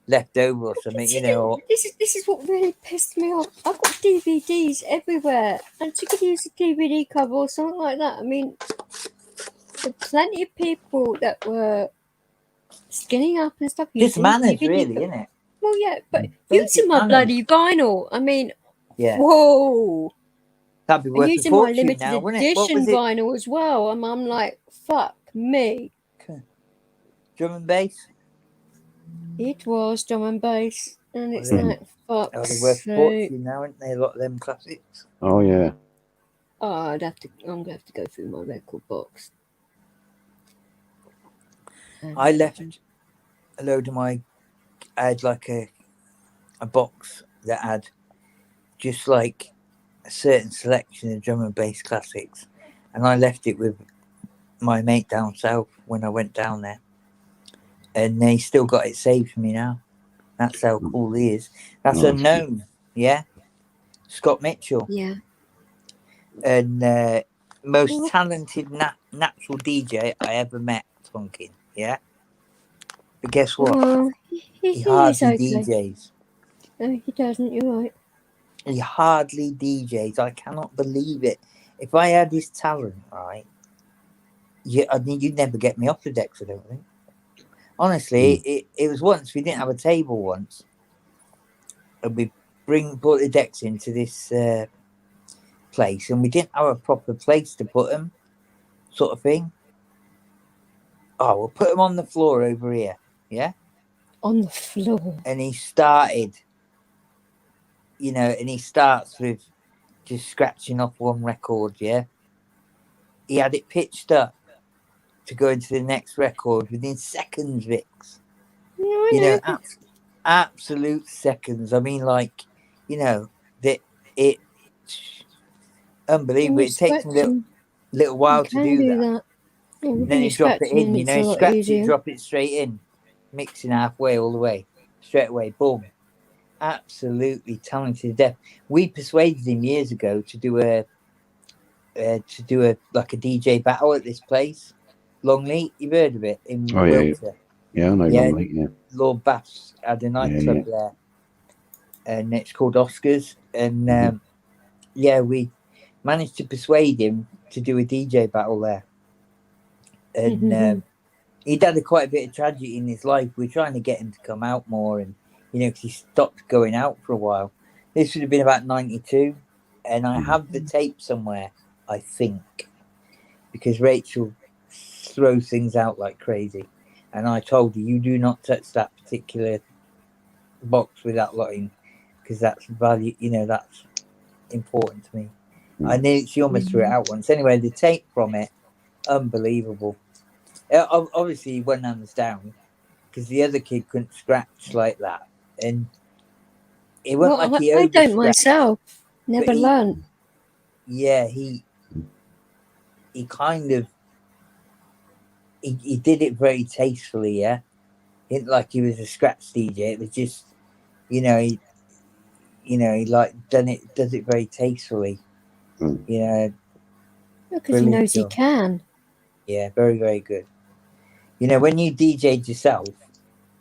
left over or something, you know. Or, this is what really pissed me off. I've got DVDs everywhere, and she could use a DVD cover or something like that. I mean, there were plenty of people that were skinning up and stuff. just using manners, DVD really, covers. isn't it? Well, yeah, but Basic using my manners. bloody vinyl. I mean, Yeah, whoa. that'd be And worth a using my fortune limited now, wouldn't it? What edition was it? vinyl as well. And I'm like, fuck me. Drum and bass? It was drum and bass. And it's Oh, like, fuck. Oh, they're worth a fortune now, aren't they? A lot of them classics. Oh yeah. Oh, I'm gonna have to go through my record box. I left a load of my. I had like a box that had just like a certain selection of drum and bass classics, and I left it with my mate down south when I went down there, and they still got it saved for me now. That's how cool he is. That's Nice. Unknown, yeah. Scott Mitchell, Yeah. and most talented natural DJ I ever met, Tonkin, yeah. But guess what? Well, He he hardly is okay. DJs. No, he doesn't. You're right. He hardly DJs. I cannot believe it. If I had his talent, right, you'd never get me off the decks, I don't think. Honestly, it was once, we didn't have a table once. And we brought the decks into this place, and we didn't have a proper place to put them, sort of thing. Oh, we'll put them on the floor over here, yeah? On the floor. And he started, you know, and he starts with just scratching off one record, yeah? He had it pitched up to go into the next record within seconds, Vix. Yeah, I You know, know. absolute seconds. I mean, like, you know, that it unbelievable. It takes me a little while to do that. Yeah, And then you drop it in, you know, you scratch it, drop it straight in, mixing halfway all the way, straight away, boom. Absolutely talented death. We persuaded him years ago to do a DJ battle at this place, Longleat. You've heard of it in Wiltshire? Yeah, I know Longleat. Yeah, Lord Bath's had a nightclub there, and it's called Oscars. And we managed to persuade him to do a DJ battle there. And he'd had quite a bit of tragedy in his life. We're trying to get him to come out more, and you know, because he stopped going out for a while. This would have been about 92, and I have the tape somewhere, I think, because Rachel throws things out like crazy, and I told her, you do not touch that particular box with that lot in, because that's value, you know, that's important to me. I knew she almost threw it out once. Anyway, the tape from it, unbelievable. Obviously, he went hands down because the other kid couldn't scratch like that, and it wasn't like he I don't over-scratched. myself. Never learned. Yeah, he kind of he did it very tastefully. Yeah, it didn't like he was a scratch DJ. It was just, he like does it very tastefully. You know, because he knows he can. Yeah, very, very good. You know, when you DJ'd yourself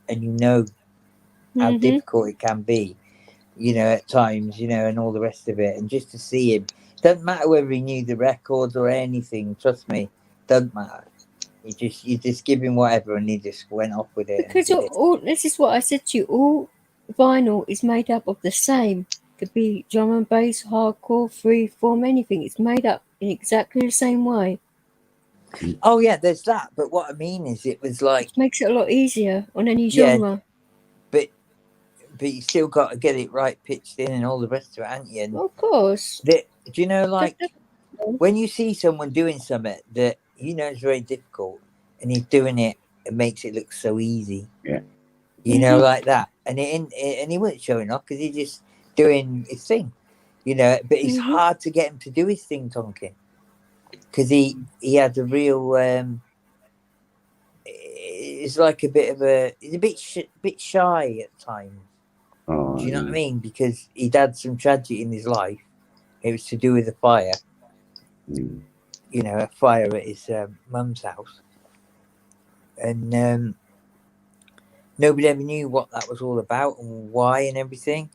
and you know how difficult it can be, you know, at times, you know, and all the rest of it, and just to see him, doesn't matter whether he knew the records or anything, trust me, doesn't matter. You just give him whatever, and he just went off with it. Because all this is what I said to you, all vinyl is made up of the same. It could be drum and bass, hardcore, freeform, anything. It's made up in exactly the same way. Oh yeah, there's that. But what I mean is, it was like, it makes it a lot easier on any genre. But you still got to get it right, pitched in, and all the rest of it, haven't you? And of course. Do you know, like when you see someone doing something that you know is very difficult, and he's doing it, it makes it look so easy. Yeah. You know, like that, and he wasn't showing off because he's just doing his thing. You know, but it's hard to get him to do his thing, Tonkin. Because he had a real, it's like a bit of he's a bit shy at times. Oh, do you know what I mean? Because he'd had some tragedy in his life. It was to do with a fire. You know, a fire at his mum's house. And nobody ever knew what that was all about and why and everything.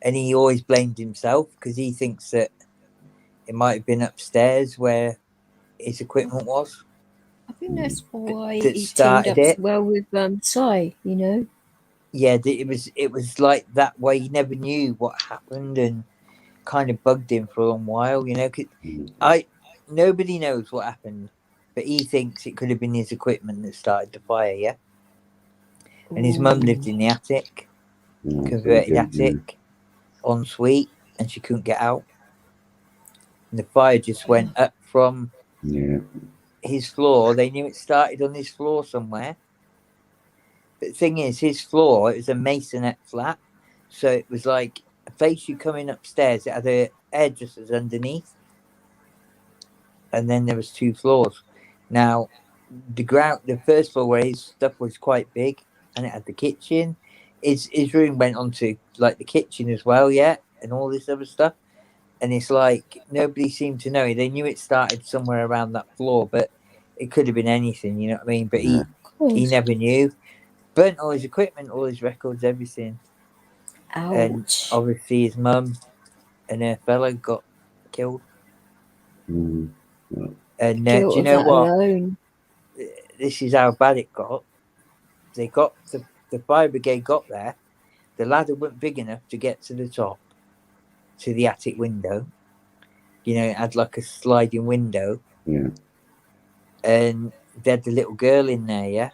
And he always blamed himself because he thinks that it might have been upstairs where his equipment was. I think that's why That he teamed started up it. so well with Sai, you know. Yeah, it was like that way. He never knew what happened and kind of bugged him for a long while, you know. 'Cause nobody knows what happened, but he thinks it could have been his equipment that started the fire. Yeah, and his mum lived in the attic, converted attic, ensuite, and she couldn't get out. And the fire just went up from his floor. They knew it started on his floor somewhere. But the thing is, his floor, it was a masonette flat. So it was like a place you come in upstairs. It had a hairdressers underneath. And then there was 2 floors. Now, the first floor where his stuff was quite big. And it had the kitchen. His room went onto like the kitchen as well, yeah. And all this other stuff. And it's like, nobody seemed to know. They knew it started somewhere around that floor. But it could have been anything, you know what I mean? But he never knew. Burnt all his equipment, all his records, everything. Ouch. And obviously his mum and her fella got killed. And do you know what? Alone. This is how bad it got. They got the fire brigade got there. The ladder wasn't big enough to get to the top, to the attic window. You know, it had like a sliding window. Yeah. And they had the little girl in there, yeah.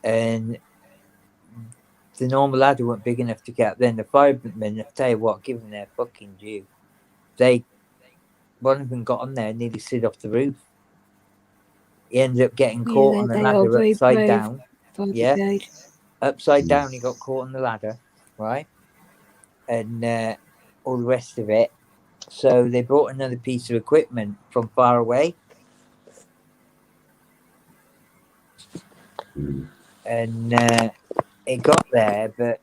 And the normal ladder weren't big enough to get up. Then the firemen, I tell you what, give them their fucking due. One of them got on there and nearly slid off the roof. He ended up getting caught on the ladder upside down. Yeah, upside down. He got caught on the ladder, right? And all the rest of it. So they brought another piece of equipment from far away. And it got there, but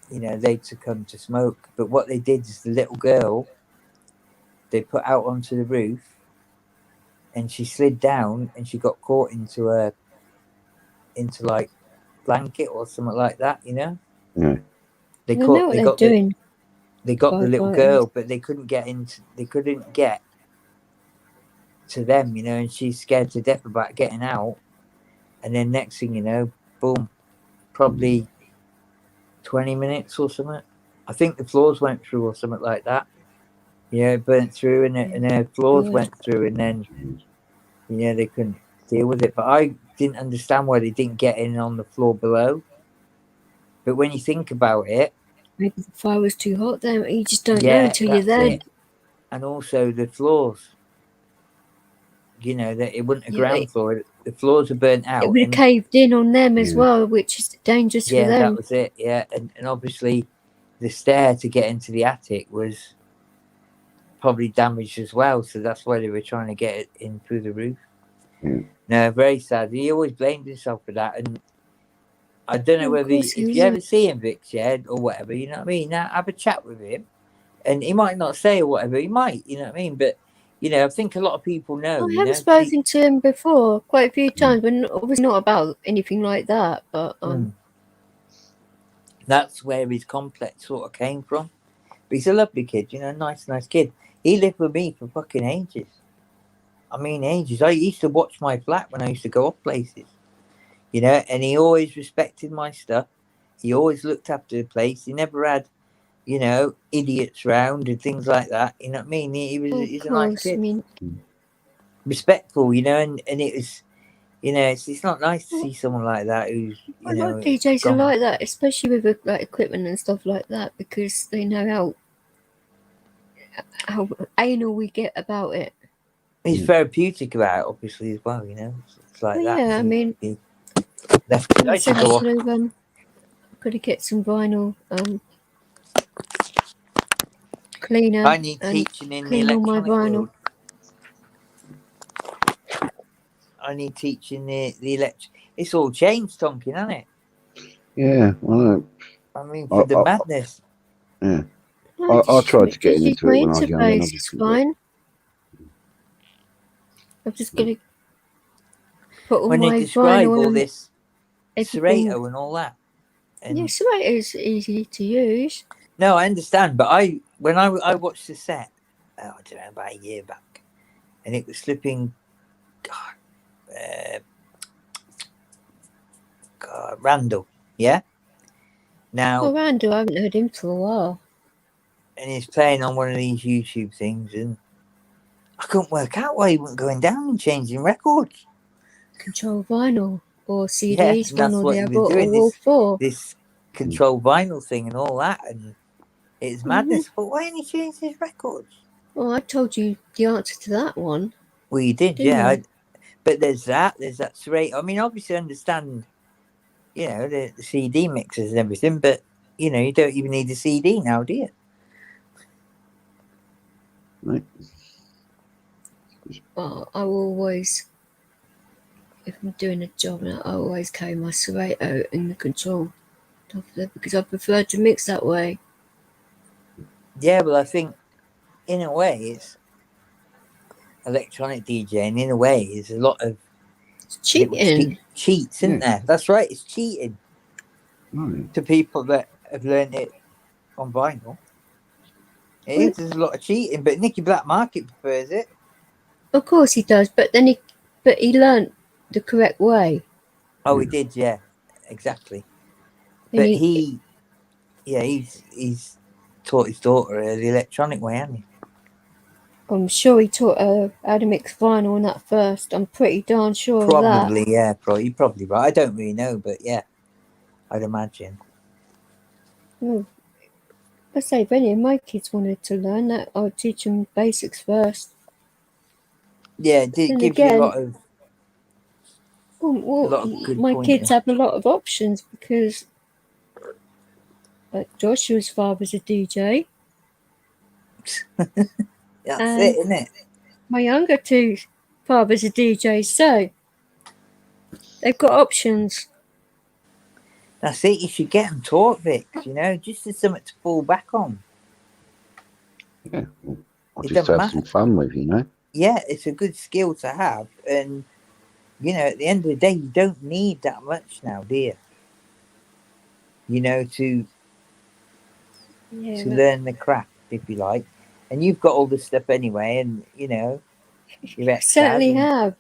you know, they'd succumbed to smoke. But what they did is the little girl, they put out onto the roof, and she slid down, and she got caught into like blanket or something like that, you know. Yeah. They got the little girl, but they couldn't get to them, you know, and she's scared to death about getting out. And then next thing you know, boom, probably 20 minutes or something. I think the floors went through or something like that. Yeah, it burnt through and their floors went through, and then, you know, they couldn't deal with it. But I didn't understand why they didn't get in on the floor below. But when you think about it, maybe the fire was too hot then. You just don't know until you're there. And also the floors, you know, that it wasn't a ground floor. The floors are burnt out. It would have caved in on them as well, which is dangerous for them. Yeah, that was it. Yeah, and obviously the stair to get into the attic was probably damaged as well. So that's why they were trying to get it in through the roof. No, very sad. He always blamed himself for that. And I don't know whether if you ever see him, Vix, or whatever, you know what I mean? Now have a chat with him. And he might not say or whatever. He might, you know what I mean? But, you know, I think a lot of people know. I have spoken to him before quite a few times, but obviously not about anything like that. But that's where his complex sort of came from. But he's a lovely kid, you know, nice kid. He lived with me for fucking ages. I mean, ages. I used to watch my flat when I used to go off places, you know, and he always respected my stuff. He always looked after the place. He never had, you know, idiots round and things like that. You know what I mean? He's a nice kid. I mean, respectful, you know, and it was, you know, it's not nice to see someone like that who's, you know. DJs are like that, especially with like equipment and stuff like that, because they know how anal we get about it. He's therapeutic about it, obviously, as well, you know. It's like that. Yeah, I mean, I should go off. Got to get some vinyl cleaner. I need teaching in the electronic world. I need teaching the electric. It's all changed, Tonkin, hasn't it? Yeah, I know. I mean, for the madness. Yeah. I tried to get into it when I was young. It's fine. I'm just going to put all when my they describe vinyl all this everything. Serato and all that. And Yeah, Serato's easy to use. no, I understand, but when I watched the set, I don't know, about a year back, and it was slipping. God, Randall, yeah. Now, Oh, Randall, I haven't heard him for a while. and he's playing on one of these YouTube things, and I couldn't work out why he wasn't going down and changing records. Control vinyl or Yeah, CDs, and one that's or what the he other, was doing. or all four. This control vinyl thing and all that, and it's madness. But why didn't he change his records? Well, I told you the answer to that one. Well, you did, Didn't yeah. you? But there's that Serato. I mean, obviously, I understand, the CD mixers and everything, but you don't even need a CD now, do you? Right. Well, I will always, if I'm doing a job, I always carry my Serato in the control top of it because I prefer to mix that way. Yeah, well, I think in a way it's electronic DJing. In a way, it's a lot of It's cheating. cheats, isn't there? That's right. It's cheating Right. to people that have learned it on vinyl. There's a lot of cheating, but Nicky Black Market prefers it. Of course he does, but then he learnt the correct way. Oh, he did, yeah, exactly. And But he's taught his daughter the electronic way, hasn't he? I'm sure he taught her how to mix vinyl on that first. I'm pretty darn sure of that. Probably, yeah, you're probably right. I don't really know, but yeah, I'd imagine. Well, I say, if any of my kids wanted to learn that, I would teach them basics first. Yeah, it Then gives you a again, lot of good my pointers. kids have a lot of options because Joshua's father's a DJ. That's and it, isn't it? My younger two fathers are DJs, so they've got options. That's it. You should get them taught, Vix. Just as something to fall back on. Yeah. Or It just doesn't have some fun with, Yeah, it's a good skill to have, and at the end of the day, you don't need that much now, do you? To learn the craft, if you like, and you've got all this stuff anyway, and you're Certainly have.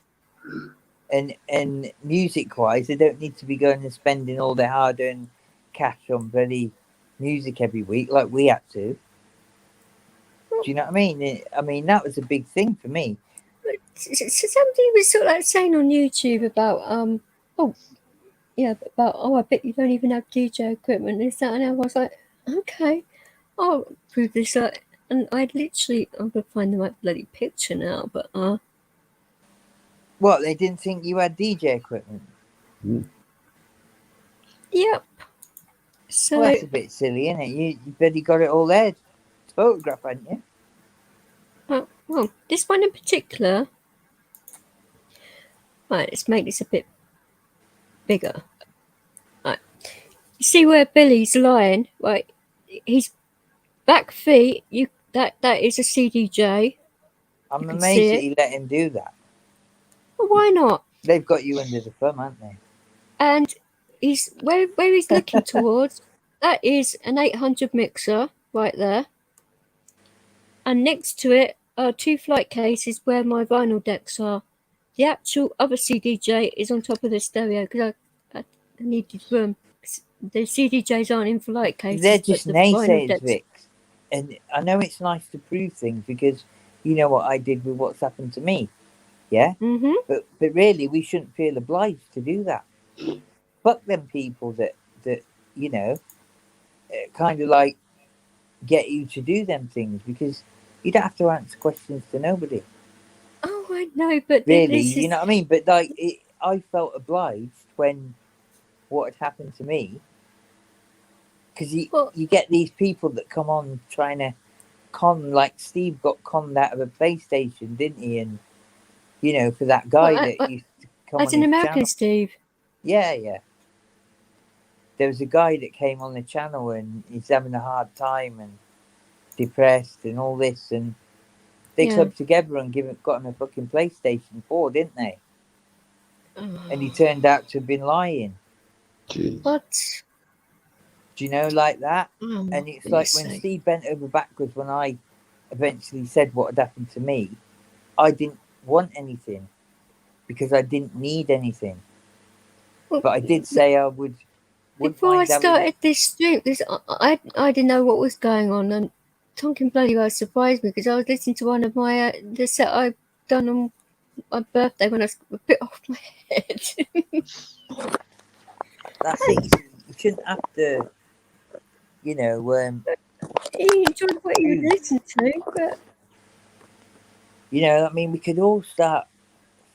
And music-wise, they don't need to be going and spending all their hard-earned cash on bloody music every week like we had to. Do you know what I mean? I mean, that was a big thing for me. Somebody was sort of like saying on YouTube about I bet you don't even have DJ equipment, this, that, and I was like, okay, I'll prove this. And I'm gonna find the right bloody picture now, but What, they didn't think you had DJ equipment? Yep. So that's a bit silly, isn't it? You bloody got it all there to photograph, hadn't you? Well, this one in particular. Right, let's make this a bit bigger. Right, you see where Billy's lying? Right, his back feet. That is a CDJ. I'm amazed that you let him do that. Well, why not? They've got you under the thumb, haven't they? And he's where he's looking towards. That is an 800 mixer right there. And next to it are two flight cases where my vinyl decks are. The actual other CDJ is on top of the stereo because I needed room. The CDJs aren't in flight cases. They're just but naysayers, Vix. And I know it's nice to prove things because you know what I did with what's happened to me. Yeah? Mm-hmm. But really, we shouldn't feel obliged to do that. Fuck them people that kind of like get you to do them things because you don't have to answer questions to nobody. Oh, I know, but really, you know what I mean? But like, I felt obliged when what had happened to me because you get these people that come on trying to con, like Steve got conned out of a PlayStation, didn't he? And for that guy that used to come as on an American channel. Steve. Yeah. There was a guy that came on the channel and he's having a hard time and depressed and all this, and they clubbed together and got him a fucking PlayStation 4, didn't they? And he turned out to have been lying. Jeez. What? Do you know, like that? Oh, And it's like when Steve bent over backwards when I eventually said what had happened to me, I didn't want anything because I didn't need anything. Well, But I did say I wouldn't before I mind having. started this stream, because I didn't know what was going on, and Tonkin bloody well surprised me because I was listening to one of my the set I've done on my birthday when I was a bit off my head. That's it. You shouldn't have to, you know. He enjoyed what you listened to, but You know, I mean, we could all start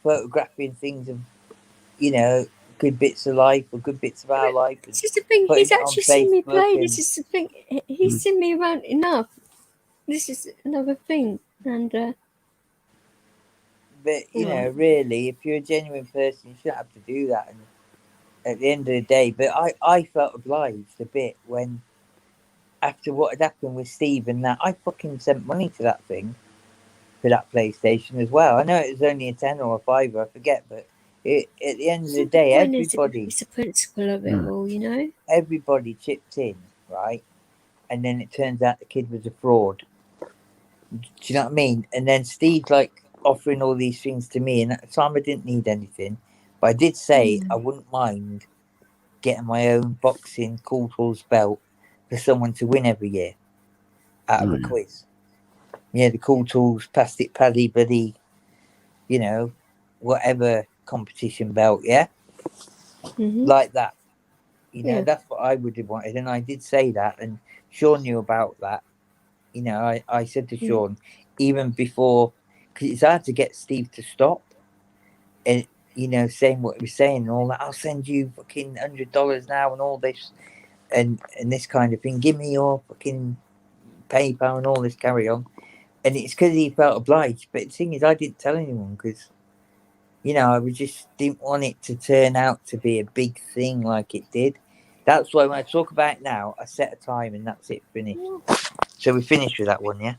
photographing things of, you know, good bits of life or good bits of our life. And this is the thing. putting He's it on actually seen me Facebook play. and- This is the thing. He's seen me around enough. This is another thing, and But you know, really, if you're a genuine person, you shouldn't have to do that. And at the end of the day, but I felt obliged a bit when, after what had happened with Steve and that, I fucking sent money to that thing for that PlayStation as well. I know it was only a £10 or a £5, I forget, but at the end of the day, everybody, it's the principle of it all, you know. everybody chipped in, right? And then it turns out the kid was a fraud. Do you know what I mean? And then Steve's like offering all these things to me, and at the time I didn't need anything, but I did say I wouldn't mind getting my own boxing Cool Tools belt for someone to win every year out of a quiz. Yeah, the Cool Tools plastic paddy buddy, you know, whatever competition belt, yeah, like that. You know, that's what I would have wanted, and I did say that, and Sean knew about that. You know, I said to Sean, even before, because it's hard to get Steve to stop, and you know, saying what he was saying and all that. I'll send you fucking $100 now and all this, and this kind of thing. Give me your fucking PayPal and all this carry on. And it's because he felt obliged. But the thing is, I didn't tell anyone because, you know, I just didn't want it to turn out to be a big thing like it did. That's why when I talk about it now, I set a time and that's it, finished. So we finished with that one, yeah?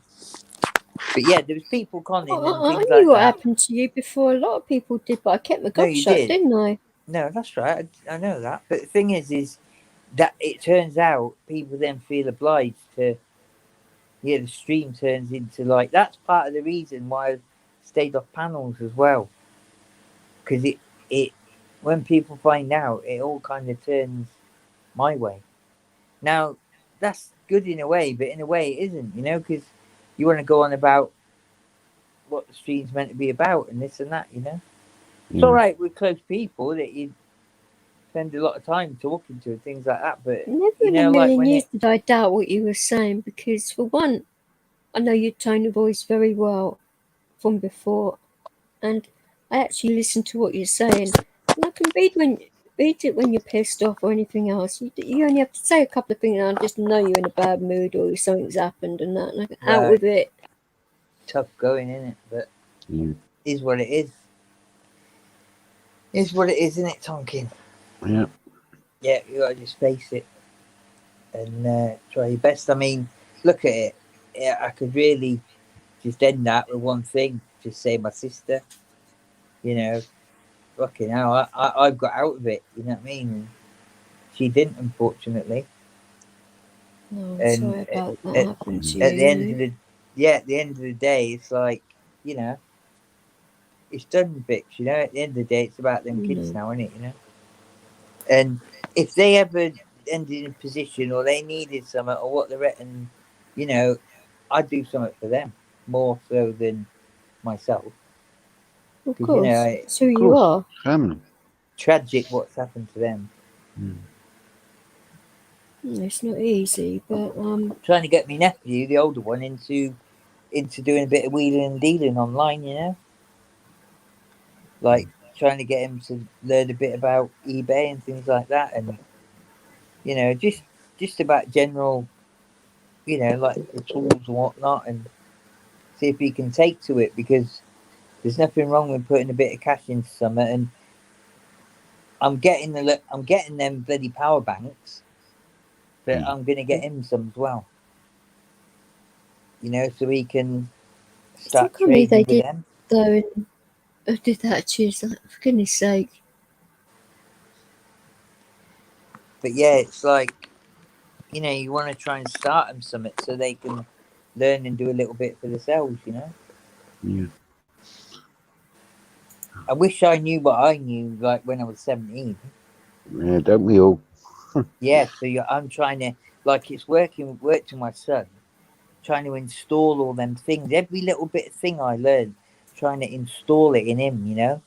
But yeah, there was people conning and things like that. I knew what happened to you before a lot of people did, but I kept my gob shut, didn't I? No, that's right. I know that. But the thing is that it turns out people then feel obliged to, yeah, the stream turns into like, that's part of the reason why I stayed off panels as well. Because it when people find out, it all kind of turns my way. Now, that's good in a way, but in a way it isn't, you know, because you want to go on about what the stream's meant to be about and this and that, you know. It's all right with close people that you spend a lot of time talking to and things like that, but never you know, in a million like years did I doubt what you were saying, because for one, I know your tone of voice very well from before, and I actually listen to what you're saying, and I can read it when you're pissed off or anything else. You only have to say a couple of things and I just know you're in a bad mood or something's happened and that, and I get out with it. Tough going, isn't it? But is what it is. Is what it is, isn't it, Tonkin? Yeah. Yeah, you gotta just face it and try your best. I mean, look at it. Yeah, I could really just end that with one thing. Just say my sister. You know, fucking hell, I've got out of it. You know what I mean? And she didn't, unfortunately. No, And sorry about that happened to you. At the end of the day, it's like, you know, it's done, bitch. You know, at the end of the day, it's about them kids now, isn't it? You know. And if they ever ended in a position or they needed something or what they're at, and you know, I'd do something for them more so than myself. Of course, you know, it's who you are. Family. Tragic what's happened to them. It's not easy, but trying to get my nephew, the older one, into doing a bit of wheeling and dealing online. You know, like trying to get him to learn a bit about eBay and things like that, and you know, just about general, you know, like the tools and whatnot, and see if he can take to it, because there's nothing wrong with putting a bit of cash into something. And I'm getting them bloody power banks, but I'm gonna get him some as well. You know, so he can start trading with them. Though, I did that. She's like, for goodness sake. But yeah, it's like, you know, you want to try and start them something so they can learn and do a little bit for themselves, you know. Yeah. I wish I knew what I knew like when I was 17. Yeah, don't we all? Yeah, so I'm trying to, like, it's worked with my son, trying to install all them things, every little bit of thing I learned, trying to install it in him, you know,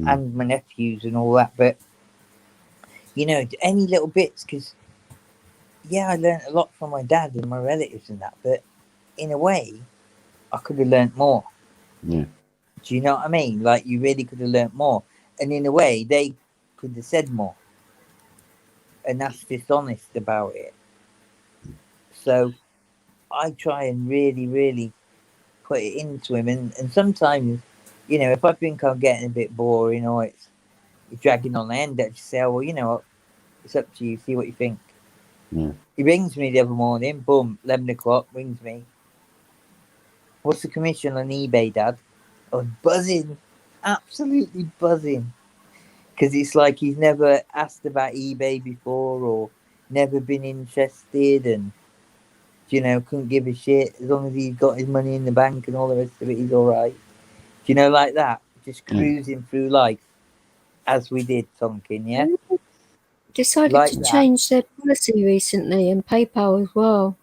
and my nephews and all that. But, you know, any little bits, because, yeah, I learned a lot from my dad and my relatives and that, but in a way, I could have learned more. Yeah. Do you know what I mean? Like, you really could have learnt more. And in a way, they could have said more. And that's dishonest about it. So I try and really, really put it into him. And sometimes, you know, if I think I'm getting a bit boring or it's dragging on the end, I just say, oh, well, you know what? It's up to you. See what you think. Yeah. He rings me the other morning. Boom, 11 o'clock, rings me. What's the commission on eBay, Dad? I was buzzing. Absolutely buzzing. Because it's like he's never asked about eBay before or never been interested and, you know, couldn't give a shit. As long as he's got his money in the bank and all the rest of it, he's all right. You know, like that. Just cruising through life as we did, Tonkin, yeah? Decided Like to that. change their policy recently and PayPal as well.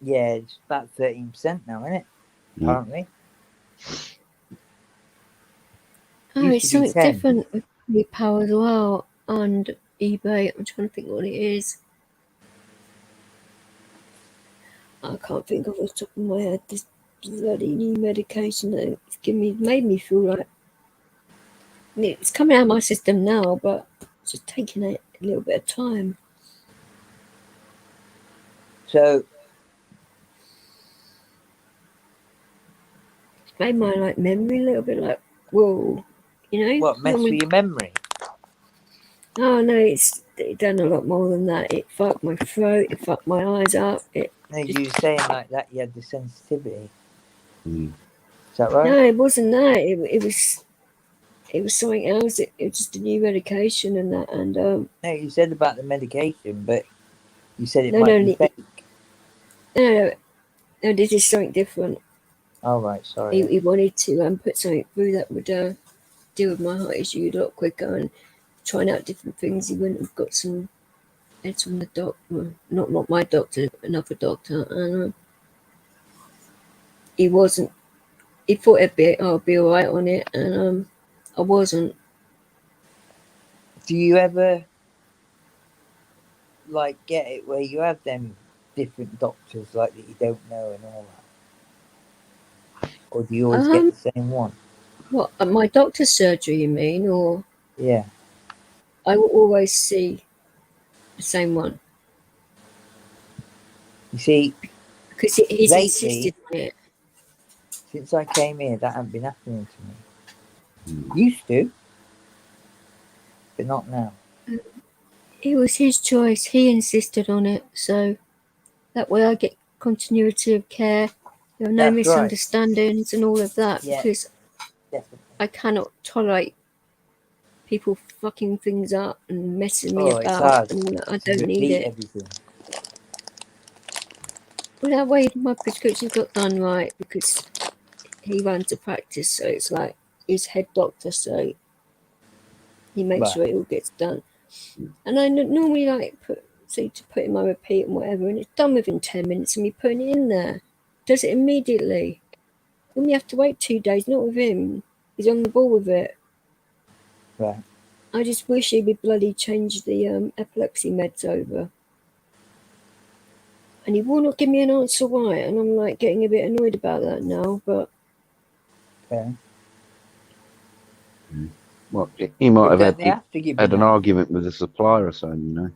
Yeah, it's about 13% now, isn't it? Yeah. Apparently. Oh, Used it's to be something 10. different with PayPal as well and eBay. I'm trying to think what it is. I can't think off the top of my head. This bloody new medication that it's made me feel like it's coming out of my system now, but it's just taking a little bit of time. So, It's made my like memory a little bit like, whoa, you know? what, mess with your memory? Oh no, it done a lot more than that. It fucked my throat, it fucked my eyes up. No, you were saying like that you had the sensitivity. Mm. Is that right? No, it wasn't that. It was something else. It was just a new medication and that. And No, you said about the medication, but you said it no, might be fake. no, this is something different. Oh, right, sorry. He wanted to put something through that would deal with my heart issue a lot quicker and trying out different things. He went and got some meds from the doctor, not my doctor, another doctor, and he wasn't. He thought I'd be all right on it, and I wasn't. Do you ever like get it where you have them different doctors like that you don't know and all that? Or do you always get the same one? What, at my doctor's surgery, you mean? Or Yeah. I will always see the same one. You see, Because he's lately, insisted on it. since I came here, that hasn't been happening to me. Mm. Used to, but not now. It was his choice. He insisted on it. So that way I get continuity of care. There are no That's misunderstandings and all of that. Yeah. Because Definitely. I cannot tolerate people fucking things up and messing me It's about. hard. And all that. I to don't need repeat it. everything. Well, that way my prescriptions got done right because he runs a practice. So it's like he's head doctor. So he makes Right. sure it all gets done. And I normally like to put in my repeat and whatever, and it's done within 10 minutes of me putting it in there. Does it immediately. When we have to wait 2 days, not with him. He's on the ball with it. Right. I just wish he would bloody change the epilepsy meds over. And he will not give me an answer why, and I'm like getting a bit annoyed about that now, but Okay. Well, he might have Don't they have to give had you an that? argument with the supplier or something, you know.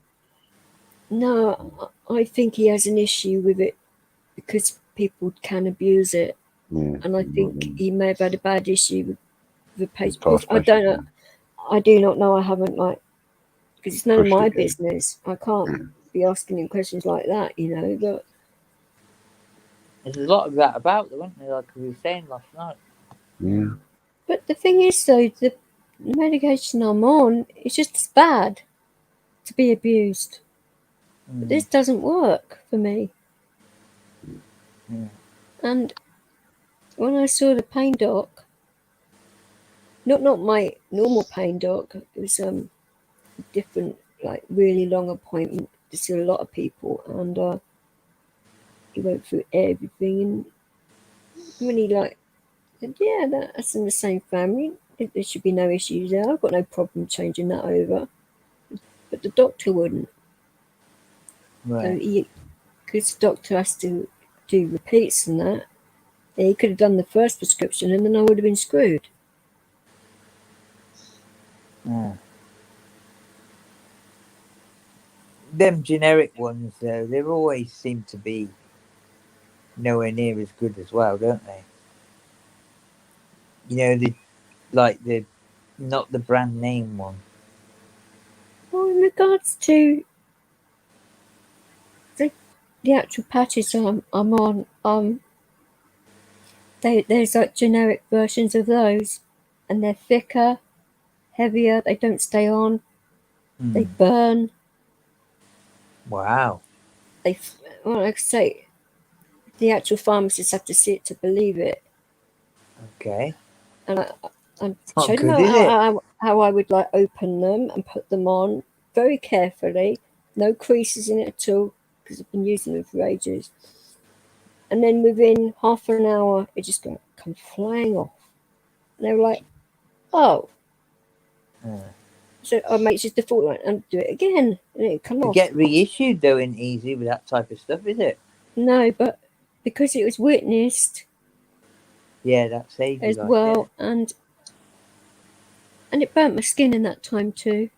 no, I think he has an issue with it because people can abuse it. Yeah. And I think he may have had a bad issue with the patient. Past I don't know. patient, I do not know. I haven't because it's none of Pushed my it, yeah. business. I can't be asking him questions like that, you know. But There's a lot of that about, though, isn't there? Like we were saying last night. Yeah. the thing is, though, the medication I'm on is just as bad. to be abused. But this doesn't work for me. Yeah. And when I saw the pain doc, not my normal pain doc, it was a different, like really long appointment to see a lot of people, and he went through everything, and when he said, yeah, that's in the same family, there should be no issues there, I've got no problem changing that over. But the doctor wouldn't. Right. So because the doctor has to do repeats and that, he could have done the first prescription and then I would have been screwed. Yeah. Them generic ones, though, they always seem to be nowhere near as good as well, don't they? You know, the not the brand name one. Well, in regards to the actual patches I'm on, there's like generic versions of those, and they're thicker, heavier, they don't stay on, they burn. Wow. Well, like I say, the actual pharmacists have to see it to believe it. Okay. And I Not showed them good, is it? how I would like open them and put them on very carefully, no creases in it at all, because I've been using them for ages. And then within half an hour, it just going to come flying off. And they were like, oh. So I make just default line and do it again, and it come To off. get reissued, though, ain't easy with that type of stuff, is it? No, but because it was witnessed Yeah, that saves you as like well, and it burnt my skin in that time too.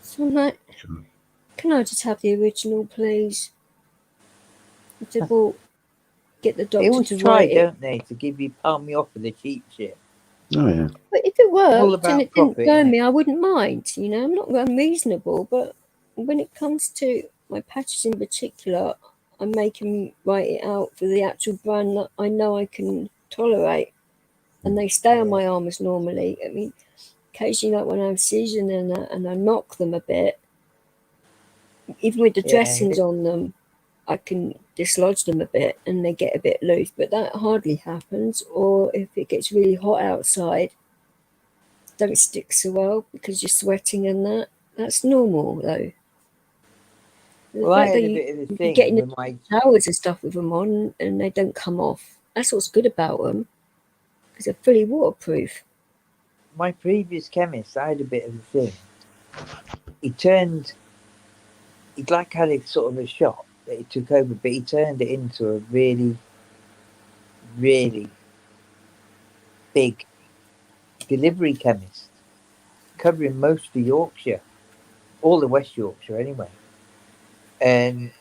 So I'm like, can I just have the original, please? I said, well, get the They doctor always to try, write it. don't they, to give you palm me off for the cheap shit. Oh yeah. But if it All worked about and it profit, didn't burn innit? me, I wouldn't mind. You know, I'm not unreasonable, but when it comes to my patches in particular, I'm making write it out for the actual brand that I know I can tolerate, and they stay on my arm as normally. I mean, occasionally, like when I'm seasoning and I knock them a bit, even with the dressings on them, I can dislodge them a bit and they get a bit loose, but that hardly happens. Or if it gets really hot outside, don't stick so well because you're sweating and that's normal though. The Well, I fact had that a bit of a you thing get in with my... showers and stuff with them on and they don't come off, that's what's good about them, because they're fully waterproof. My previous chemist, I had a bit of a thing. He'd like had a sort of a shop that he took over, but he turned it into a really, really big delivery chemist, covering most of Yorkshire, all of West Yorkshire anyway. And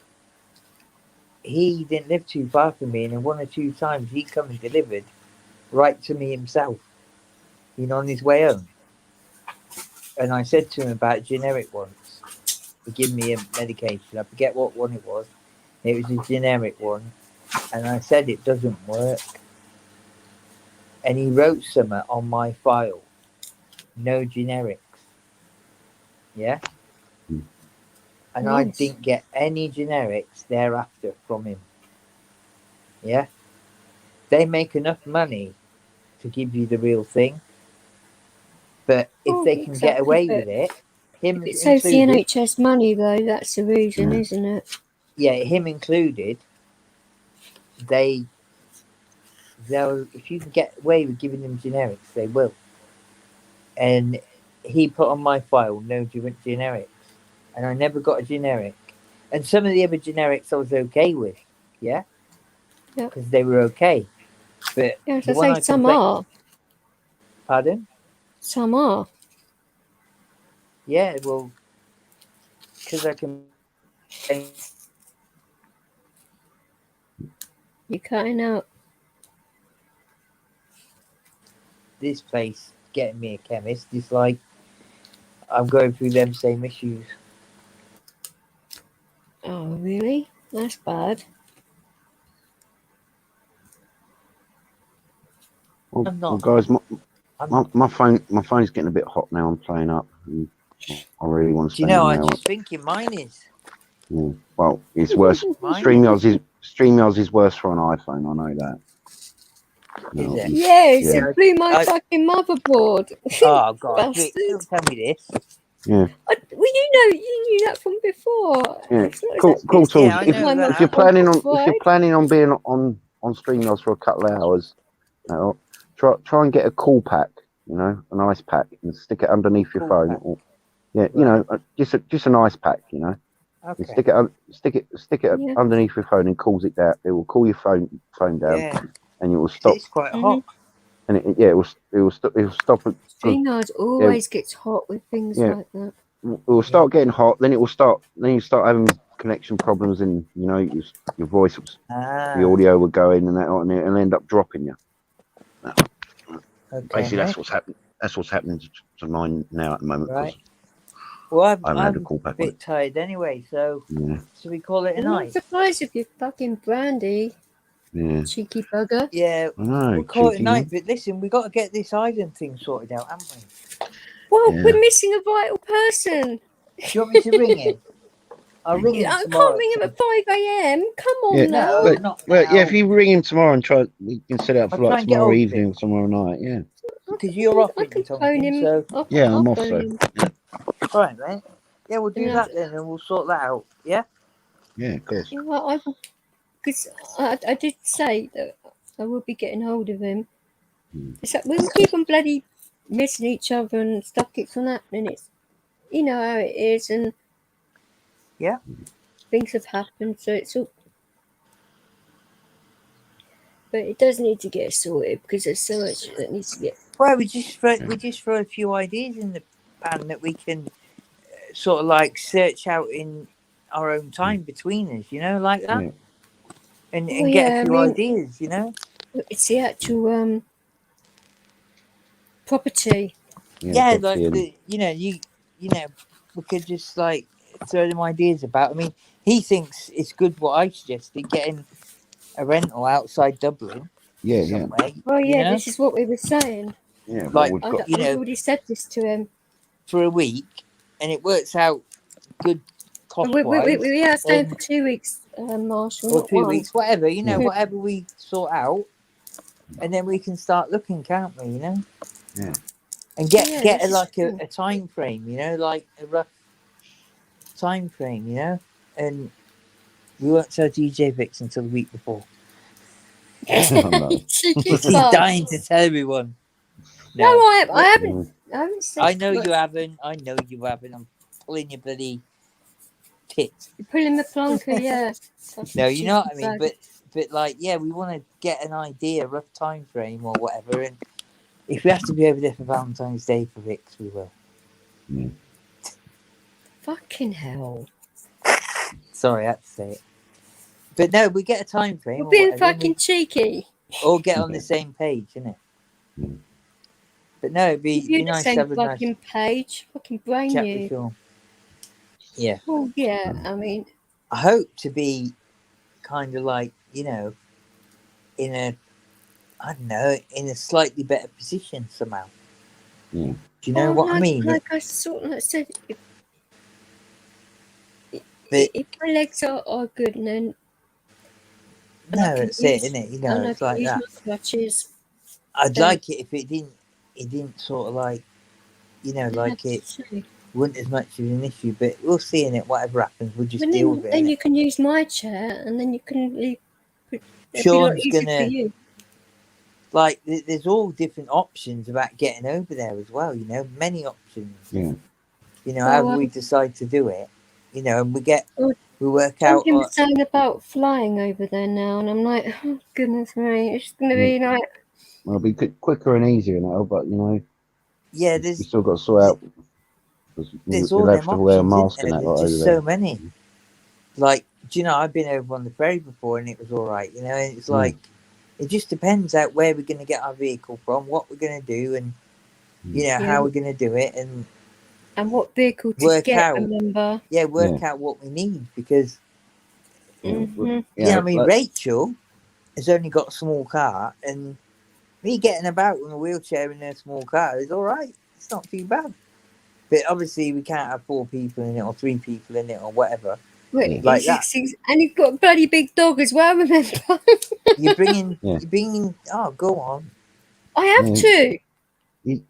he didn't live too far from me, and then 1 or 2 times he come and delivered right to me himself, you know, on his way home. And I said to him about generic ones. He gave me a medication. I forget what one it was. It was a generic one. And I said it doesn't work. And he wrote something on my file. No generics. Yeah? And I Nice. didn't get any generics thereafter from him. Yeah? They make enough money to give you the real thing. But if they can get away with it, him if it saves the included, NHS money though, that's the reason, isn't it? yeah, him included, they'll, if you can get away with giving them generics, they will. And he put on my file no generics, and I never got a generic. And some of the other generics I was okay with, yeah, because they were okay. But Yeah, the as one I I say, some complained, are. pardon, Some are. yeah, well, because I can. You're cutting out. This place getting me a chemist is like I'm going through them same issues. Oh, really? That's bad. Well, I'm not. guys, my phone's getting a bit hot now. I'm playing up. And I really want to Do you spend know? an I hour. just thinking mine is. Well, it's worse. Mine StreamYards is worse for an iPhone. I know that. is it? Yes, Yeah. it blew my I- fucking motherboard. Oh God, Vic, Bastard. don't tell me this. Yeah. Well, you knew that from before. Yeah. It's not Cool. exactly Cool as tools. Yeah, I if know my that. If you're motherboard planning on fried. being on StreamYards for a couple of hours, try and get a cool pack. An ice pack, and stick it underneath your Cool phone. pack. Or, Right. just an ice pack. And Okay. stick it Yeah. underneath your phone and cools it down. It will cool your phone down, Yeah, and it will stop. it's quite Mhm. hot. And it will stop it. StreamYard always gets hot with things Yeah. like that. It will start getting hot. Then you start having connection problems, and your voice, the Ah, audio will go in, and it'll end up dropping you. okay. Basically, Mate. that's what's happening. That's what's happening to mine now at the moment. 'Cause Right. Well, I haven't had a I'm call a back on bit tired anyway, so Yeah. should we call it a I'm not night? surprised if you're fucking brandy, Yeah. cheeky bugger. Yeah, I know. we'll call it a cheeky, night. man. But listen, we got to get this island thing sorted out, haven't we? Well, Yeah. we're missing a vital person. Do you want me to ring him? I'll ring him I tomorrow. can't ring him at 5 a.m. Come on Yeah, now. No, not Well, now. yeah. If you ring him tomorrow and we can set it up I'll for try like and get tomorrow hold of evening him. or tomorrow night. Yeah. Because you're off, I with can me, phone Tonkin, him. so Yeah, I'll I'm off. phone So him. all right, mate. Yeah, we'll do Yeah. that then, and we'll sort that out. Yeah. yeah, of course. Yeah, well, because I did say that I will be getting hold of him. It's like we keep on bloody missing each other and stuff keeps on happening. It's you know how it is, and Yeah. things have happened, so it's all. But it does need to get sorted because there's so much that needs to get. Well, we just throw a few ideas in the pan that we can sort of like search out in our own time between us, like that, Yeah. and Oh, get yeah, a I few mean- ideas, It's the actual property. Yeah, property like and- we could just like throw them ideas about. I mean, he thinks it's good what I suggested, getting a rental outside Dublin yeah. somewhere. Oh yeah, this is what we were saying. Yeah. Well, Like, we've I've got. already said this to him. for a week, and it works out good cost We wise. are staying for 2 weeks, Marshall, Or not 2 1. weeks, whatever, Yeah. whatever we sort out, and then we can start looking, can't we? Yeah. And get this is like true. a time frame, like a rough time frame, and we won't tell Djvix until the week before. No. Cheeky He's fuck. dying to tell everyone. No, I haven't. I haven't said. I know look, you haven't. I know you haven't. I'm pulling your bloody tits. You're pulling the plonker, yeah. No, you know what I Cheeky mean. bag. But like, yeah, we want to get an idea, rough time frame or whatever, and if we have to be over there for Valentine's Day for Vix, we will. Fucking hell. Sorry, I had to say it. But no, we get a time frame. We're or being whatever, and fucking cheeky. we all get on the same page, innit? But no, it'd be You're the nice to same have a nice fucking page. Fucking brain chat you. with you. Yeah. Oh, yeah, I mean, I hope to be kind of like, in a, I don't know, in a slightly better position somehow. Yeah. Do you know what I mean? Like I sort of said, But if my legs are good, and then no, I can that's it, use- isn't it? and I It's can like use that. my crutches. I'd then- like it if it didn't sort of like, like it wasn't as much of an issue. But we'll see in it. Whatever happens, we'll just And deal with it. then innit? you can use my chair, and then you can leave. It'd be a lot Sean's easier gonna- for you. Like, there's all different options about getting over there as well. Many options. Yeah. However we decide to do it, and we work out. Tonkin was saying about flying over there now, and I'm like, oh goodness me, it's going to be like. Well, it'll be quicker and easier now, but Yeah, you there's still got to sort out. there's You'll all have them to wear a options. mask Isn't and there? that There's lot just over so many. Like, do you know? I've been over on the ferry before, and it was all right. And it's like it just depends out where we're going to get our vehicle from, what we're going to do, and how we're going to do it, and what vehicle to work get, out. remember? Work out what we need because Mhm. I mean, Rachel has only got a small car, and me getting about in a wheelchair in a small car is all right. It's not too bad. But obviously, we can't have 4 people in it or 3 people in it or whatever. Wait, Like that. And you've got a bloody big dog as well, remember? You're bringing. Yeah. You're bringing. Oh, go on. I have Yeah. to.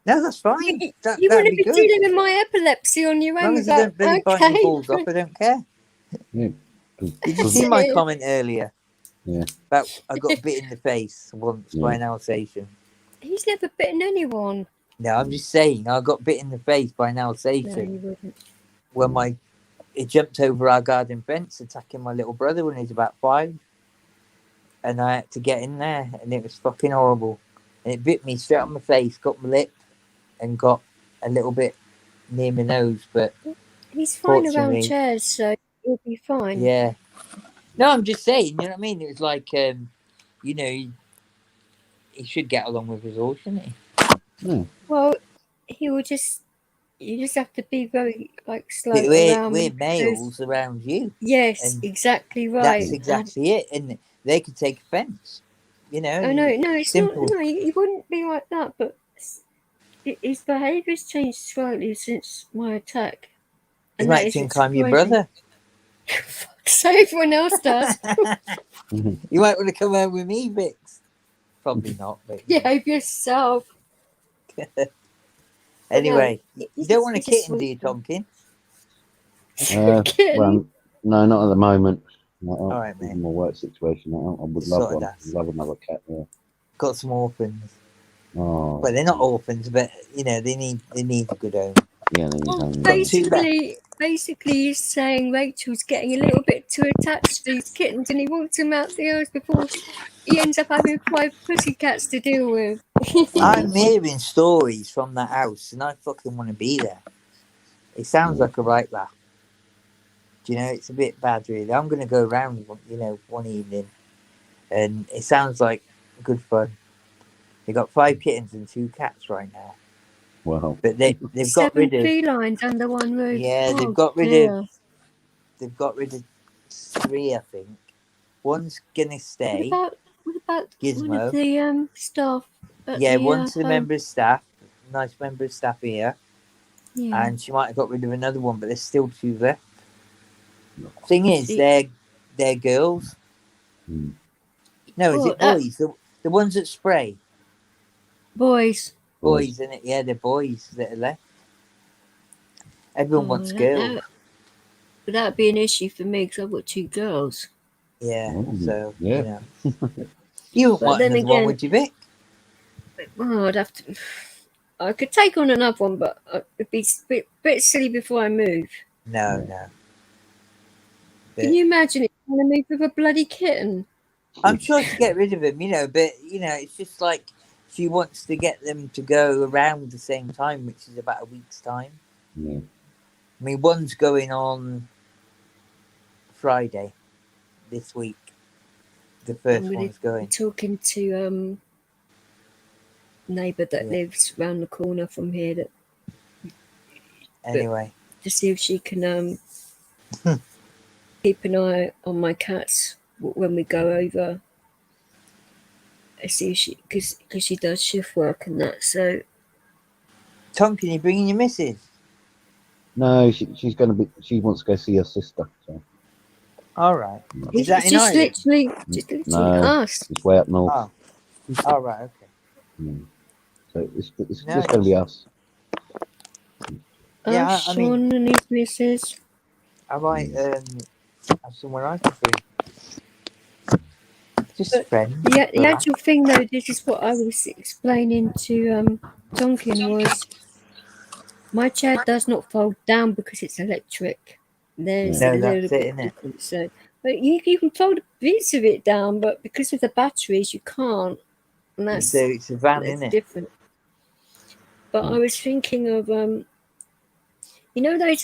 No, that's fine. You That'd want to be be good. dealing with my epilepsy on your As own long as you without. don't really bite your balls off, I don't care. Yeah. Did you That's see my it. comment earlier? Yeah. About I got bit in the face once by an Alsatian. He's never bitten anyone. No, I'm just saying I got bit in the face by an No, Alsatian you wouldn't. when it jumped over our garden fence, attacking my little brother when he was about 5, and I had to get in there, and it was fucking horrible. And it bit me straight on my face, got my lip, and got a little bit near my nose. But He's fine around fortunately, chairs, so he'll be fine. yeah. No, I'm just saying. You know what I mean? It was like, you know, he should get along with us all, shouldn't he? Yeah. Well, he will just. You just have to be very slow But around. we're because- males around you. Yes, and exactly right. That's exactly it, and they could take offence. You know. Oh no, it's simple. not. No, he wouldn't be like that. But his behaviour's changed slightly since my attack. You that might is think I'm your surprising. brother. So everyone else does. You might want to come home with me, Vix. Probably not, but Behave yourself. anyway, No, you don't want a he's a kitten, do sweet you, boy. Tonkin? Kitten. Well, no, not at the moment. All right, mate. In my work situation, I would Sort love of one. does. Love another cat. Yeah. Got some orphans. Oh. Well, they're not orphans, but you know they need a good home. Yeah. Then you Well, home. basically, he's saying Rachel's getting a little bit too attached to these kittens, and he wants them out the house before he ends up having 5 pussycats to deal with. I'm hearing stories from that house, and I fucking want to be there. It sounds like a right laugh. Do you know? It's a bit bad, really. I'm going to go around, one evening, and it sounds like good fun. They got 5 kittens and 2 cats right now, Wow. but they've got 7 rid of. felines under one roof. Yeah, they've Oh, got rid dear. of. They've got rid of 3, I think. One's gonna stay. What about Gizmo. one of the staff? Yeah, one's a member of staff. Nice member of staff here. Yeah. And she might have got rid of another one, but there's still 2 left. Thing is, See- they're girls. Hmm. No, is Oh, it boys? The ones that spray. Boys. Boys, isn't it? Yeah, they're boys that are left. Everyone wants girls. But that'd be an issue for me because I've got 2 girls. Yeah, Oh, so, yeah. you know. You wouldn't But want then another one, again- would you, Vic? Oh, I'd have to. I could take on another one, but it'd be a bit silly before I move. No. Can you imagine it trying to move with a bloody kitten? I'm sure to get rid of him, but it's just like she wants to get them to go around the same time, which is about a week's time. Yeah. I mean, one's going on Friday this week. The first I'm one's going. talking to neighbour that lives round the corner from here Anyway, to see if she can keep an eye on my cats when we go over. I see if she because she does shift work and that. So Tonkin, you bringing your missus? No, she's going to be. She wants to go see her sister. So. All right. Is it's that in just Ireland? literally No. us. It's way up north. Oh. All right. Okay. Mm. So it's Nice. just going to be us. Yeah, Us, I mean- Sean and his missus. I might have somewhere I can bring. Just But friends. The actual thing though, this is what I was explaining to Tonkin was my chair does not fold down because it's electric. There's No, a little that's bit it, isn't it? different. So, but you can fold bits of it down, but because of the batteries, you can't. And that's So it's a van, that's isn't it? different. But I was thinking of those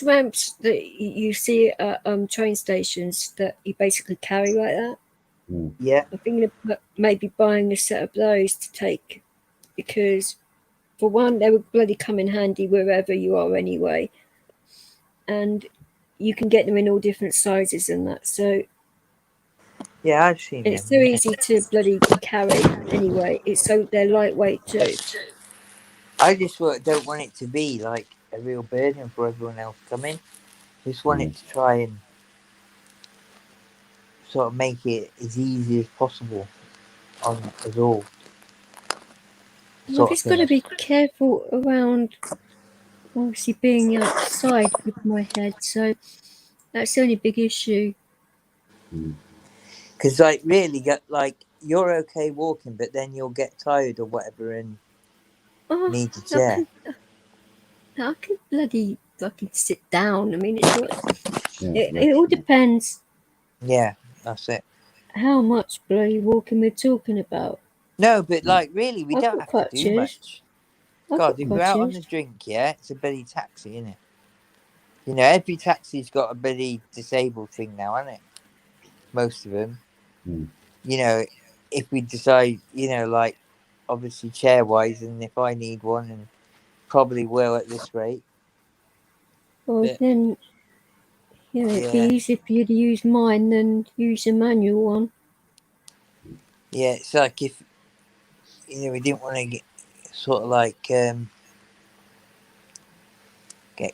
ramps that you see at train stations that you basically carry like that. Yeah. I'm thinking of maybe buying a set of those to take, because for one, they would bloody come in handy wherever you are anyway, and you can get them in all different sizes and that. So Yeah, I've seen them. it's so easy to bloody carry anyway. It's so they're lightweight too. I just don't want it to be like a real burden for everyone else coming. Just wanted to try and sort of make it as easy as possible on us all. Well, I've just got to be careful around, obviously, being outside with my head. So that's the only big issue. Because, like, really, you're okay walking, but then you'll get tired or whatever and need a chair. I can bloody fucking sit down. I mean, it's not. It all depends. Yeah, that's it. How much bloody walking we're talking about? No, but like, really, we I've don't got have to do much. I've God, got if we're out on the crutches. drink, yeah, it's a bloody taxi, isn't it? You know, every taxi's got a bloody disabled thing now, hasn't it? Most of them. You know, if we decide, you know, like, obviously chair-wise, and if I need one, and probably will at this rate. Well, But, then, it'd be easier for you to use mine than use a manual one. Yeah, it's like if, you know, we didn't want to get sort of like get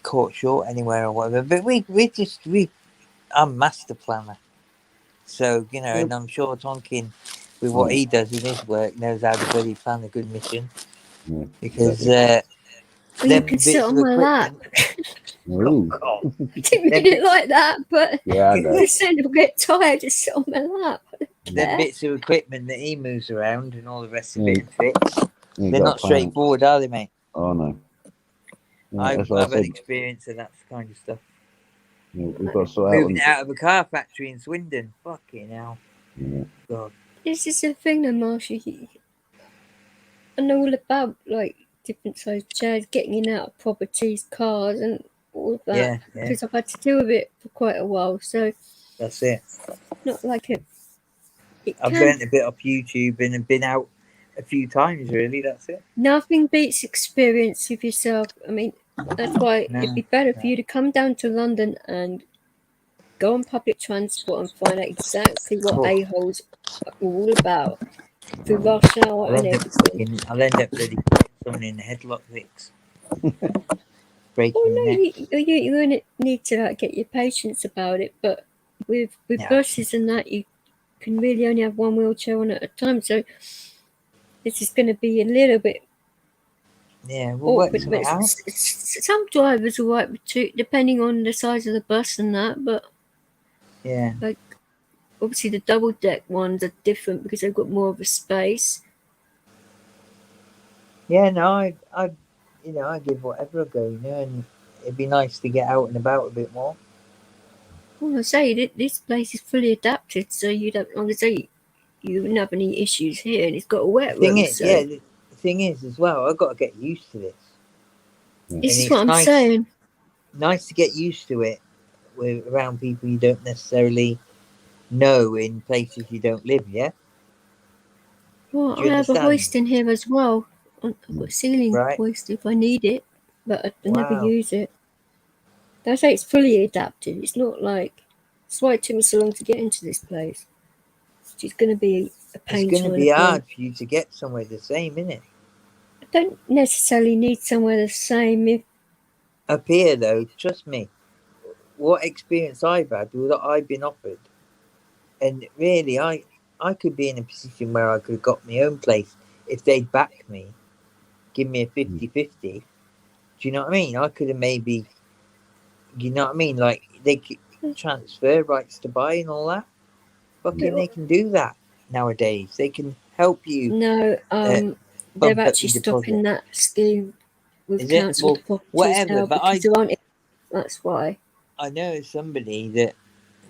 caught short anywhere or whatever. But I'm master planner. So, you know, and I'm sure Tonkin, with what he does in his work, knows how to really plan a good mission. Because you can sit on my lap. God. I didn't mean it like that, but I know. I said I'll get tired, just sit on my lap. Them bits of equipment that he moves around and all the rest of it and fits, they're not straightforward, are they, mate? Oh, no. I've had experience of that kind of stuff. We've got to sort Moving out of a car factory in Swindon. Fucking hell. God. This is the thing, though, Marshall. I know all about, like, different size chairs, getting in and out of properties, cars, and all of that. Yeah. Because I've had to deal with it for quite a while. So that's it. Not like it. I've learned a bit off YouTube and been out a few times, really. That's it. Nothing beats experience with yourself. I mean, that's why it'd be better for you to come down to London and go on public transport and find out exactly what a-holes are all about. The rush hour and everything. I'll end up really someone in the headlock, Djvix. Breaking you need to like, get your patience about it, but with buses and that, you can really only have one wheelchair on at a time, so this is going to be a little bit awkward. But some drivers are right with two, depending on the size of the bus and that, but like obviously the double deck ones are different because they've got more of a space. I give whatever a go, and it'd be nice to get out and about a bit more. Well, I say this place is fully adapted, so you don't, like I say, you wouldn't have any issues here, and it's got a wet room. The thing is, as well, I've got to get used to this. This is what I'm saying. Nice to get used to it around people you don't necessarily know in places you don't live. Yeah. Well, I have a hoist in here as well. I've got a ceiling hoist if I need it, but I never use it. I say it's fully adapted. It's not like it's why it took me so long to get into this place. It's going to be a pain. It's going to be hard for you to get somewhere the same, isn't it? I don't necessarily need somewhere the same. Up here, though, trust me, what experience I've had with what I've been offered, and really, I could be in a position where I could have got my own place if they'd back me, give me a 50-50. Do you know what I mean? I could have maybe. You know what I mean? Like, they could transfer rights to buy and all that. Fucking, they can do that nowadays. They can help you. No, they're actually stopping that scheme with council properties now because that's why. I know somebody that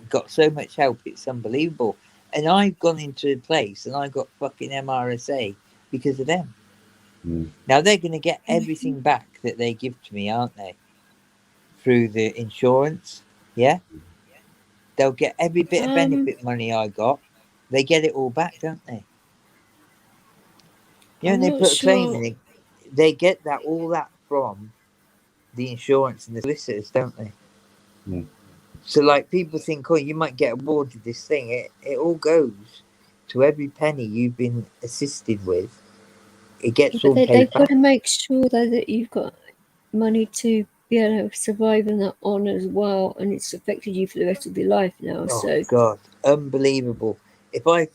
got so much help, it's unbelievable. And I've gone into a place and I got fucking MRSA because of them. Now, they're going to get everything back that they give to me, aren't they? Through the insurance, yeah? They'll get every bit of benefit money I got. They get it all back, don't they? And they put a claim in it. They get all that from the insurance and the solicitors, don't they? So, like, people think, oh, you might get awarded this thing. It all goes to every penny you've been assisted with. It gets all paid back. They've got to make sure, though, that you've got money to be able to survive on that on as well, and it's affected you for the rest of your life now. Oh So God, unbelievable. If I,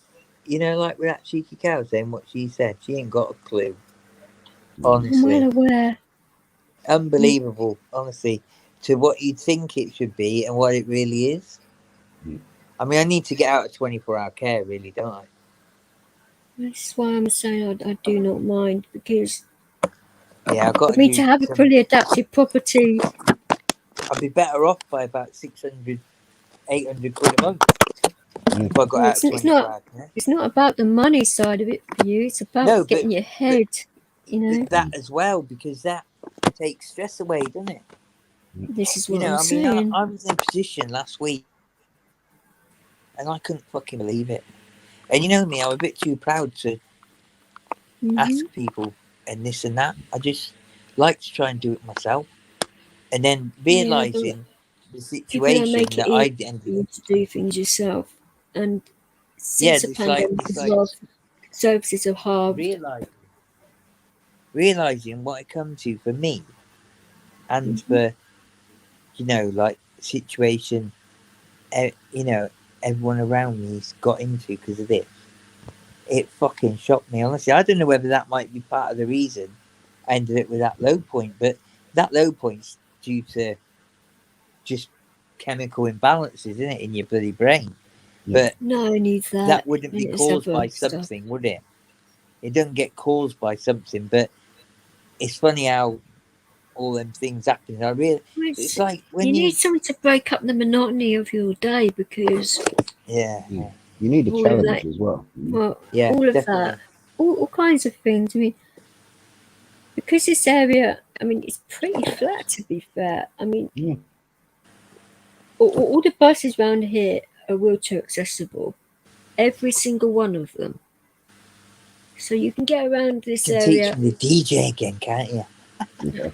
like with that cheeky cow saying what she said, she ain't got a clue. I'm well Honestly, aware. unbelievable. Honestly, to what you'd think it should be and what it really is. Mm. I mean, I need to get out of 24-hour care, really, don't I? That's why I'm saying I do not mind, because Yeah, I've got for me to have a fully adapted property, I'd be better off by about 600, 800 quid a month if I got out of 24-hour care. it's not about the money side of it for you. It's about No, but- getting your head, That as well, because that takes stress away, doesn't it? This is what I'm I mean, saying. I was in a position last week and I couldn't fucking believe it. And you know me, I'm a bit too proud to ask people and this and that. I just like to try and do it myself. And then realising the People don't situation make it that I easy ended for you up. to do things yourself. And Yeah, since the it's like pandemic as well, services are hard. realising what it comes to for me and for, like situation, everyone around me's got into because of this. It fucking shocked me, honestly. I don't know whether that might be part of the reason I ended up with that low point, but that low point's due to just chemical imbalances, isn't it, in your bloody brain? Yeah. But No one needs that. that wouldn't be It's caused other by stuff. something, would it? It doesn't get caused by something, but it's funny how all them things happen. It's like when you need something to break up the monotony of your day, because yeah, You need a all of challenge that, as well. well, yeah, all of definitely. that, all kinds of things. I mean, because this area, I mean, it's pretty flat, to be fair. I mean, Yeah. all the buses around here are wheelchair accessible, every single one of them. So you can get around this You can teach area. me the DJ again, can't you? Yeah.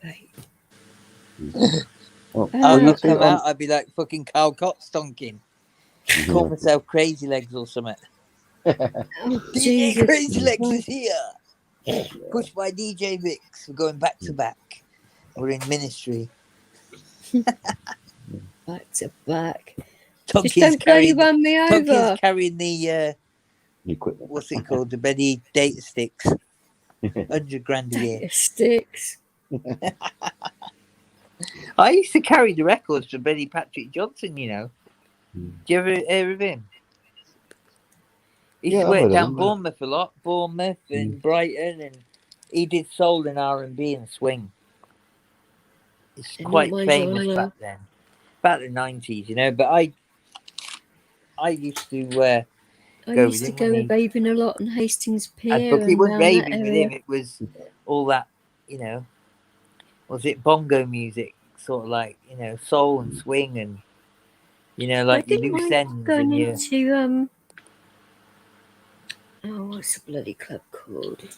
Right. Well, I'll see, come out, I'd be like fucking Carl Cox Tonkin. Call myself Crazy Legs or something. Oh, DJ Jesus. Crazy Legs is here. Push by Djvix. We're going back to back. We're in ministry. Back to back. Just Tonkin's don't bloody carrying run me Tonkin's over. carrying the equipment. what's it called? The bloody data sticks. 100 grand a year. Data sticks. I used to carry the records for Benny Patrick Johnson, Do you ever hear of him? He used to work down Bournemouth a lot. Bournemouth and Brighton, and he did soul and R&B and swing. It's quite famous back then. About the 90s, but I used to I used to go raving a lot on Hastings Pier. But it wasn't raving with him, it was all that, was it bongo music, sort of like, soul and swing and, like your loose ends and your... into, what's the bloody club called?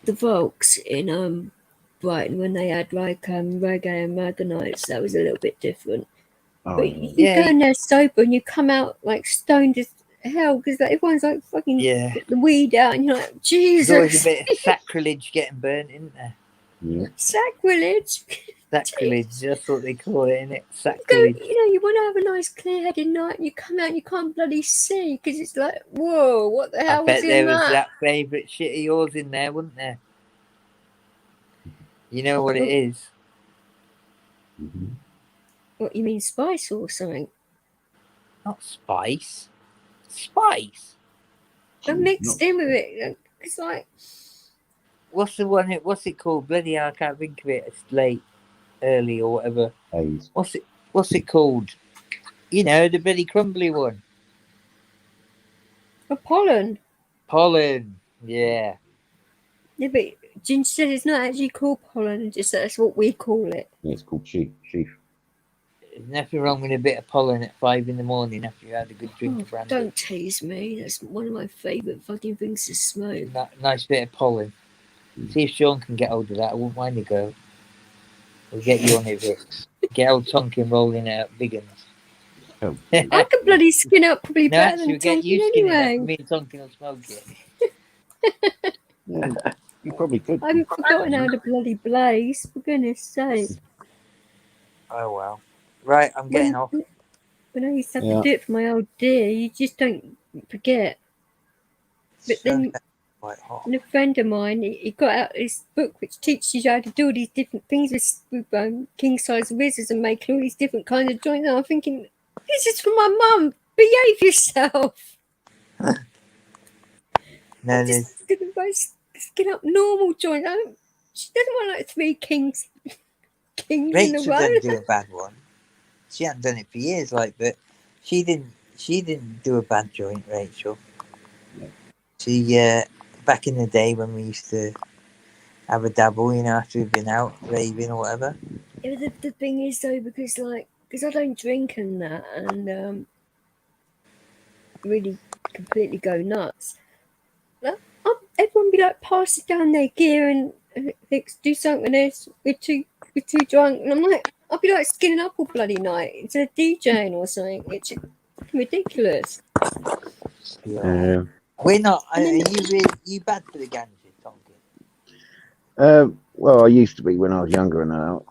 The Volks in Brighton, when they had like reggae and maga nights. That was a little bit different. But you go in there sober and you come out like stoned as hell, because everyone's like fucking get the weed out and you're like, Jesus. There's always a bit of sacrilege getting burnt, isn't there? Yeah. Sacrilege. Sacrilege, that's what they call it, isn't it? Sacrilege. You want to have a nice clear-headed night and you come out and you can't bloody see, because it's like, whoa, what the hell was in that? I bet there was that favourite shit of yours in there, wasn't there? You know what it is? Mm-hmm. What, you mean spice or something? Not spice. Spice? I'm mixed in with it. It's like... What's it called? Bloody hell, I can't think of it. It's late, early or whatever. Haze. What's it called? The bloody crumbly one. A pollen. Pollen, yeah. Yeah, but Ginger said it's not actually called pollen, just that's what we call it. Yeah, it's called sheaf. There's nothing wrong with a bit of pollen at 5 a.m. after you had a good drink of brandy. Don't tease me. That's one of my favourite fucking things to smoke. Nice bit of pollen. See if Sean can get hold of that. I wouldn't mind a go. We'll get you on it, Vix. Get old Tonkin rolling it up big uns. I could bloody skin up probably better than Tonkin anyway. Me and Tonkin will smoke it. You probably could. I haven't forgotten how to bloody blaze, for goodness sake. Oh well. Right, I'm getting off. When I used to have Yeah. to do it for my old dear, you just don't forget. But then Quite hot. and a friend of mine, he got out this book which teaches you how to do all these different things with king-size wizards and making all these different kinds of joints. And I'm thinking, this is for my mum. Behave yourself. No, I'm just going to skin up normal joints. She doesn't want like 3 kings in a Rachel row. didn't do a bad one. She hadn't done it for years, but she didn't do a bad joint, Rachel. She back in the day when we used to have a dabble, after we've been out raving or whatever. Yeah, the thing is though, because I don't drink and that, and really completely go nuts. Everyone be like passing down their gear and do something else. We're too drunk, and I'm like, I'll be like skinning up all bloody night instead of DJing or something. It's ridiculous. Yeah. We're not. Are you bad for the ganja, Tonkin? Well, I used to be when I was younger and out.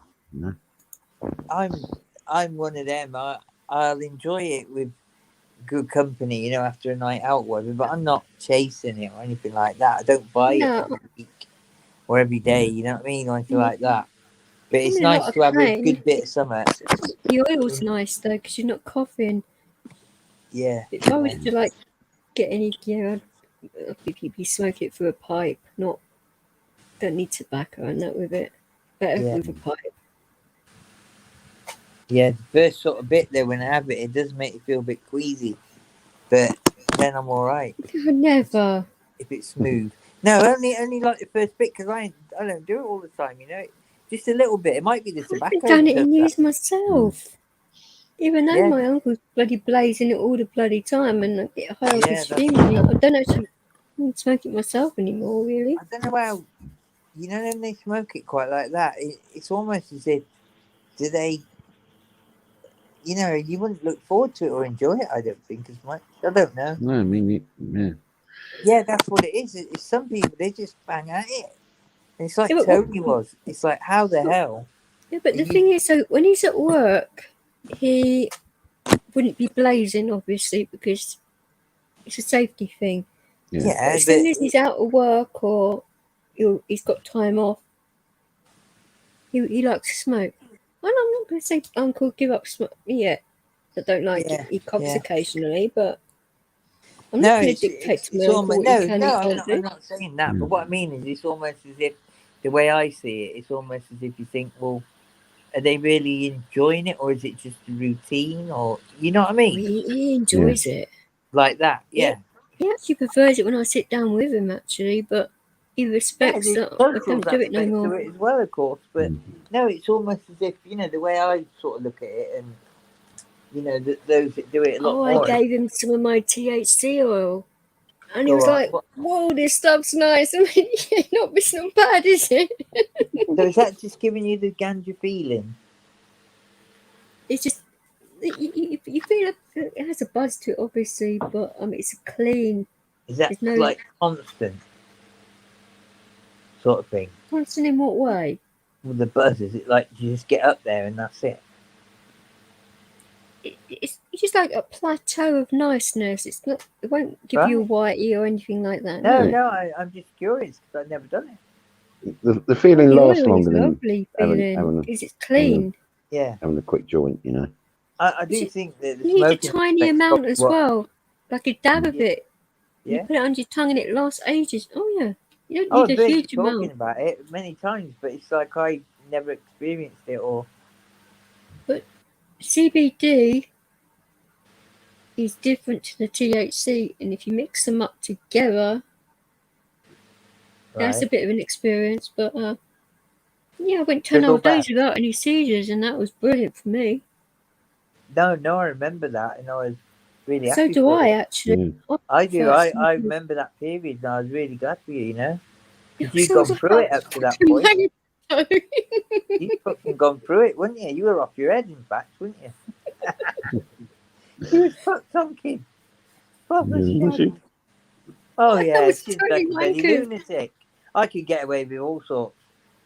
I'm one of them. I'll enjoy it with good company, after a night out, whatever. But I'm not chasing it or anything like that. I don't buy it every week or every day. You know what I mean, or anything like that. But it's nice to have a good bit of summer. The oil's nice though, because you're not coughing. Yeah. If I was to get any gear, I'd be smoking it through a pipe. Don't need tobacco and that with it. Better with a pipe. Yeah, the first sort of bit there when I have it does make you feel a bit queasy, but then I'm all right. Never. If it's smooth. No, only like the first bit, because I don't do it all the time, Just a little bit. It might be the tobacco. I've done it in years myself. Even though my uncle's bloody blazing it all the bloody time, and I get high off his fumes. I don't actually smoke it myself anymore, really. I don't know how, when they smoke it quite like that, it's almost as if, do they, you wouldn't look forward to it or enjoy it, I don't think, as much. I don't know. No, I mean, yeah. Yeah, that's what it is. It's some people, they just bang at it. And it's like Tony was. It's like, how the hell? Yeah, but the thing is, so when he's at work, he wouldn't be blazing, obviously, because it's a safety thing. Yeah, but as soon as he's out of work or he's got time off, he likes to smoke. And I'm not going to say Uncle give up smoke yet. I don't like it. He coughs occasionally, but I'm not going to dictate to my uncle what he can I'm not saying that. But what I mean is, it's almost as if, the way I see it, it's almost as if you think, well, are they really enjoying it, or is it just a routine, or you know what I mean? He enjoys it like that. Yeah, he actually prefers it when I sit down with him, actually, but he respects that I don't do it no more. To it as well, of course, but no, it's almost as if the way I sort of look at it, and those that do it a lot more. I gave him some of my THC oil, and he was like, "Whoa, this stuff's nice." I mean, it's not bad, is it? So is that just giving you the ganja feeling? It's just you feel it has a buzz to it, obviously, but it's clean. Is that like constant sort of thing? Constant in what way? With the buzz, is it like you just get up there and that's it? It's just like a plateau of niceness. It's not. It won't give you a whitey or anything like that. No. I'm just curious because I've never done it. The feeling lasts longer than lovely feeling because it's clean. Having a quick joint, I do think that you need a tiny amount as well, like a dab of it. Yeah. You put it under your tongue and it lasts ages. Oh yeah, you don't need a huge amount. I've been talking about it many times, but it's like I never experienced it or. But CBD is different to the THC, and if you mix them up together, that's a bit of an experience. But I went 10 whole days without any seizures, and that was brilliant for me. No, I remember that, and I was really happy. So do I, actually. I do. I remember that period, and I was really glad for you. You'd gone through it up to that point. You'd fucking gone through it, wouldn't you? You were off your head, in fact, wouldn't you? You was fucked, Tonkin. Oh yeah, she's like a lunatic. I could get away with all sorts.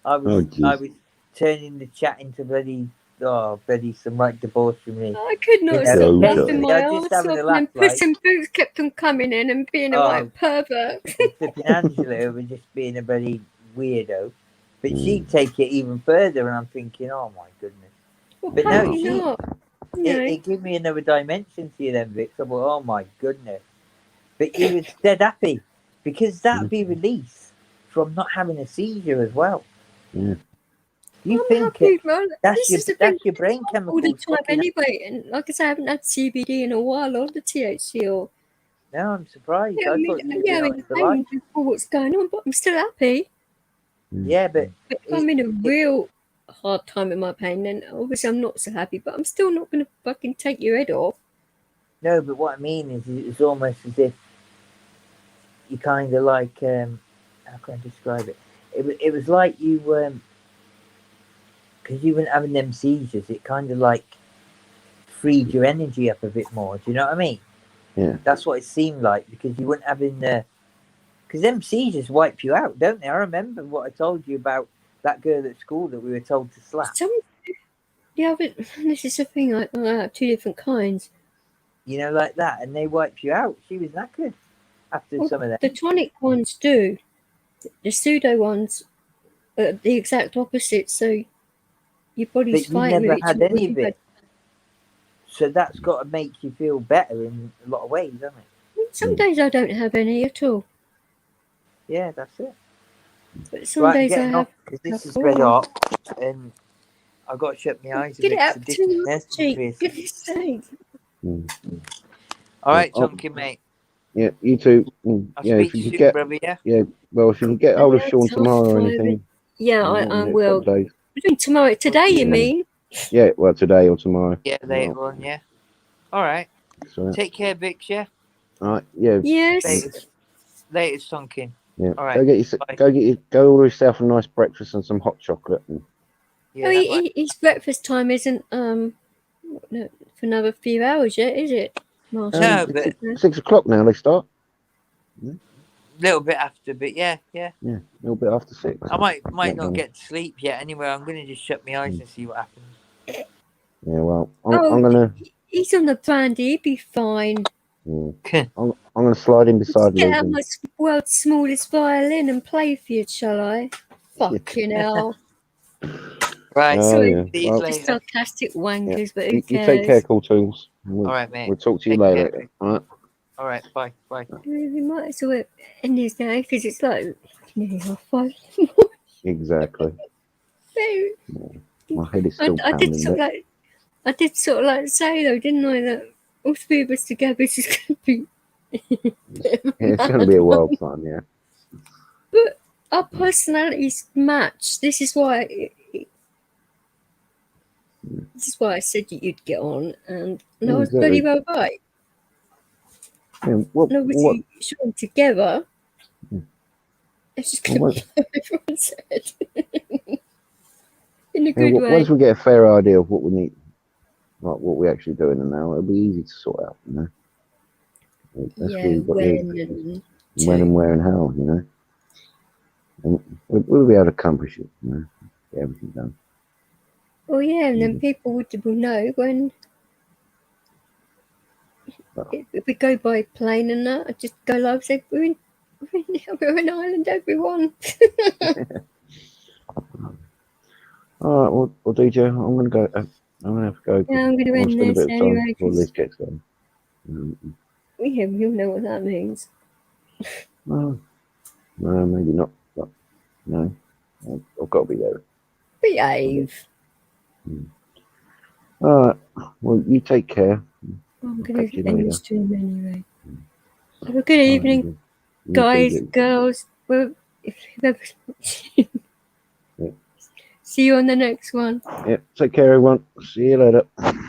I Oh, was jeez. turning the chat into bloody some right debauchery. I could not You know, stop so- laughing my I was just arse having off, a and laugh, then like, Puss in Boots kept on coming in and being a Oh. right pervert. flipping Angela was just being a bloody weirdo. But Mm. she'd take it even further, and I'm thinking, oh my goodness. Well, But no, apparently she- not. No. It gave me another dimension to you then, Vic. I thought, oh my goodness. But you was dead happy because that'd be release from not having a seizure as well. Yeah. You I'm think happy, man. that's This is the thing. your brain All chemicals the time fucking- anyway, and like I say, I haven't had CBD in a while or the THC or. No, I'm surprised. Yeah, I I mean, thought you'd yeah, be I on mean, the I line. know what's going on, but I'm still happy. Yeah, but But if I'm in a real hard time with my pain, then obviously I'm not so happy. But I'm still not going to fucking take your head off. no, but what I mean is it's almost as if you kind of like how can I describe it? It was like you because you weren't having them seizures. It kind of like freed your energy up a bit more. Do you know what I mean? Yeah. That's what it seemed like because you weren't having because them seizures wipe you out, don't they? I remember what I told you about that girl at school that we were told to slap. Yeah, but this is the thing. I have two different kinds. You know, like that, and they wipe you out. She was knackered after Well, some of them. the tonic ones do. The pseudo ones are the exact opposite. So your body's But you fighting never with had each any other. of it. So that's got to make you feel better in a lot of ways, doesn't it? Some days I don't have any at all, Yeah, that's it. but some Right, I'm days I getting have. off because this is Oh. red hot, and I've got to shut my eyes. a Get bit, it out so to this your is cheek. necessary. Goodness sake. All right, Oh. Tonkin, mate. Yeah, you too. I'll Yeah, speak if to you you could soon, get, brother, yeah? well, if you can get hold of Yeah, Sean it's tomorrow or half anything. Yeah, in I the next will. couple of days. We're doing tomorrow. Today, you Yeah. mean? Yeah, well, today or tomorrow. Yeah, later on, yeah. All right. So, Take care, Vix, yeah? all right, yeah, Yes. Later, Tonkin. yeah. All right. Bye. Go order yourself a nice breakfast and some hot chocolate. And, Yeah, Oh, that might- his breakfast time isn't no, for another few hours yet, is it? Master? No, but 6 o'clock now they start. little bit after, but yeah. Yeah, a little bit after 6. I might not McDonald's. get to sleep yet. Anyway, I'm going to just shut my eyes and see what happens. Yeah, well, I'm Oh, gonna. he's on the brandy. He'll be fine. I'm gonna slide in beside Get Liz. out And, my world's smallest violin and play for you, shall I? Fucking hell. Right. oh sorry, yeah, See you well, later. Sarcastic wankers, but who you cares? take care, cool tools. We'll, All right, mate. we'll talk to you Take later. care. All right. All right. Bye. Bye. We might as well end this now because it's like nearly 5:30. Exactly. So, My head is still I pounding. did sort of like say though, didn't I, that all three of us together is just going to be. Yeah, it's going to be a wild time, yeah. But our personalities match. This is why. This is why I said you'd get on, and I was exactly. bloody well right. Yeah, what, And obviously, Sean together. It's just going to be what everyone said. In a good way. Once we get a fair idea of what we need, like what we're actually doing, and now it'll be easy to sort out, you know. That's Yeah, where you've got when and where and how, you know. And we'll be able to accomplish it, you know, get everything done. Oh yeah, and then people will know when if we go by plane and that. I just go live, say we're in Ireland, everyone. All right, well, DJ, I'm gonna go. I'm gonna have to go. Yeah, I'm gonna end spend a this bit of time anyway. before Liz gets there. Yeah, we all know what that means. No, maybe not. But no, I've got to be there. Behave. All right. Well, you take care. I'm gonna catch you end later. the stream anyway. Have a good evening, You guys, too, girls. Well, if you've ever Yeah. see you on the next one. Yeah. Take care, everyone. See you later.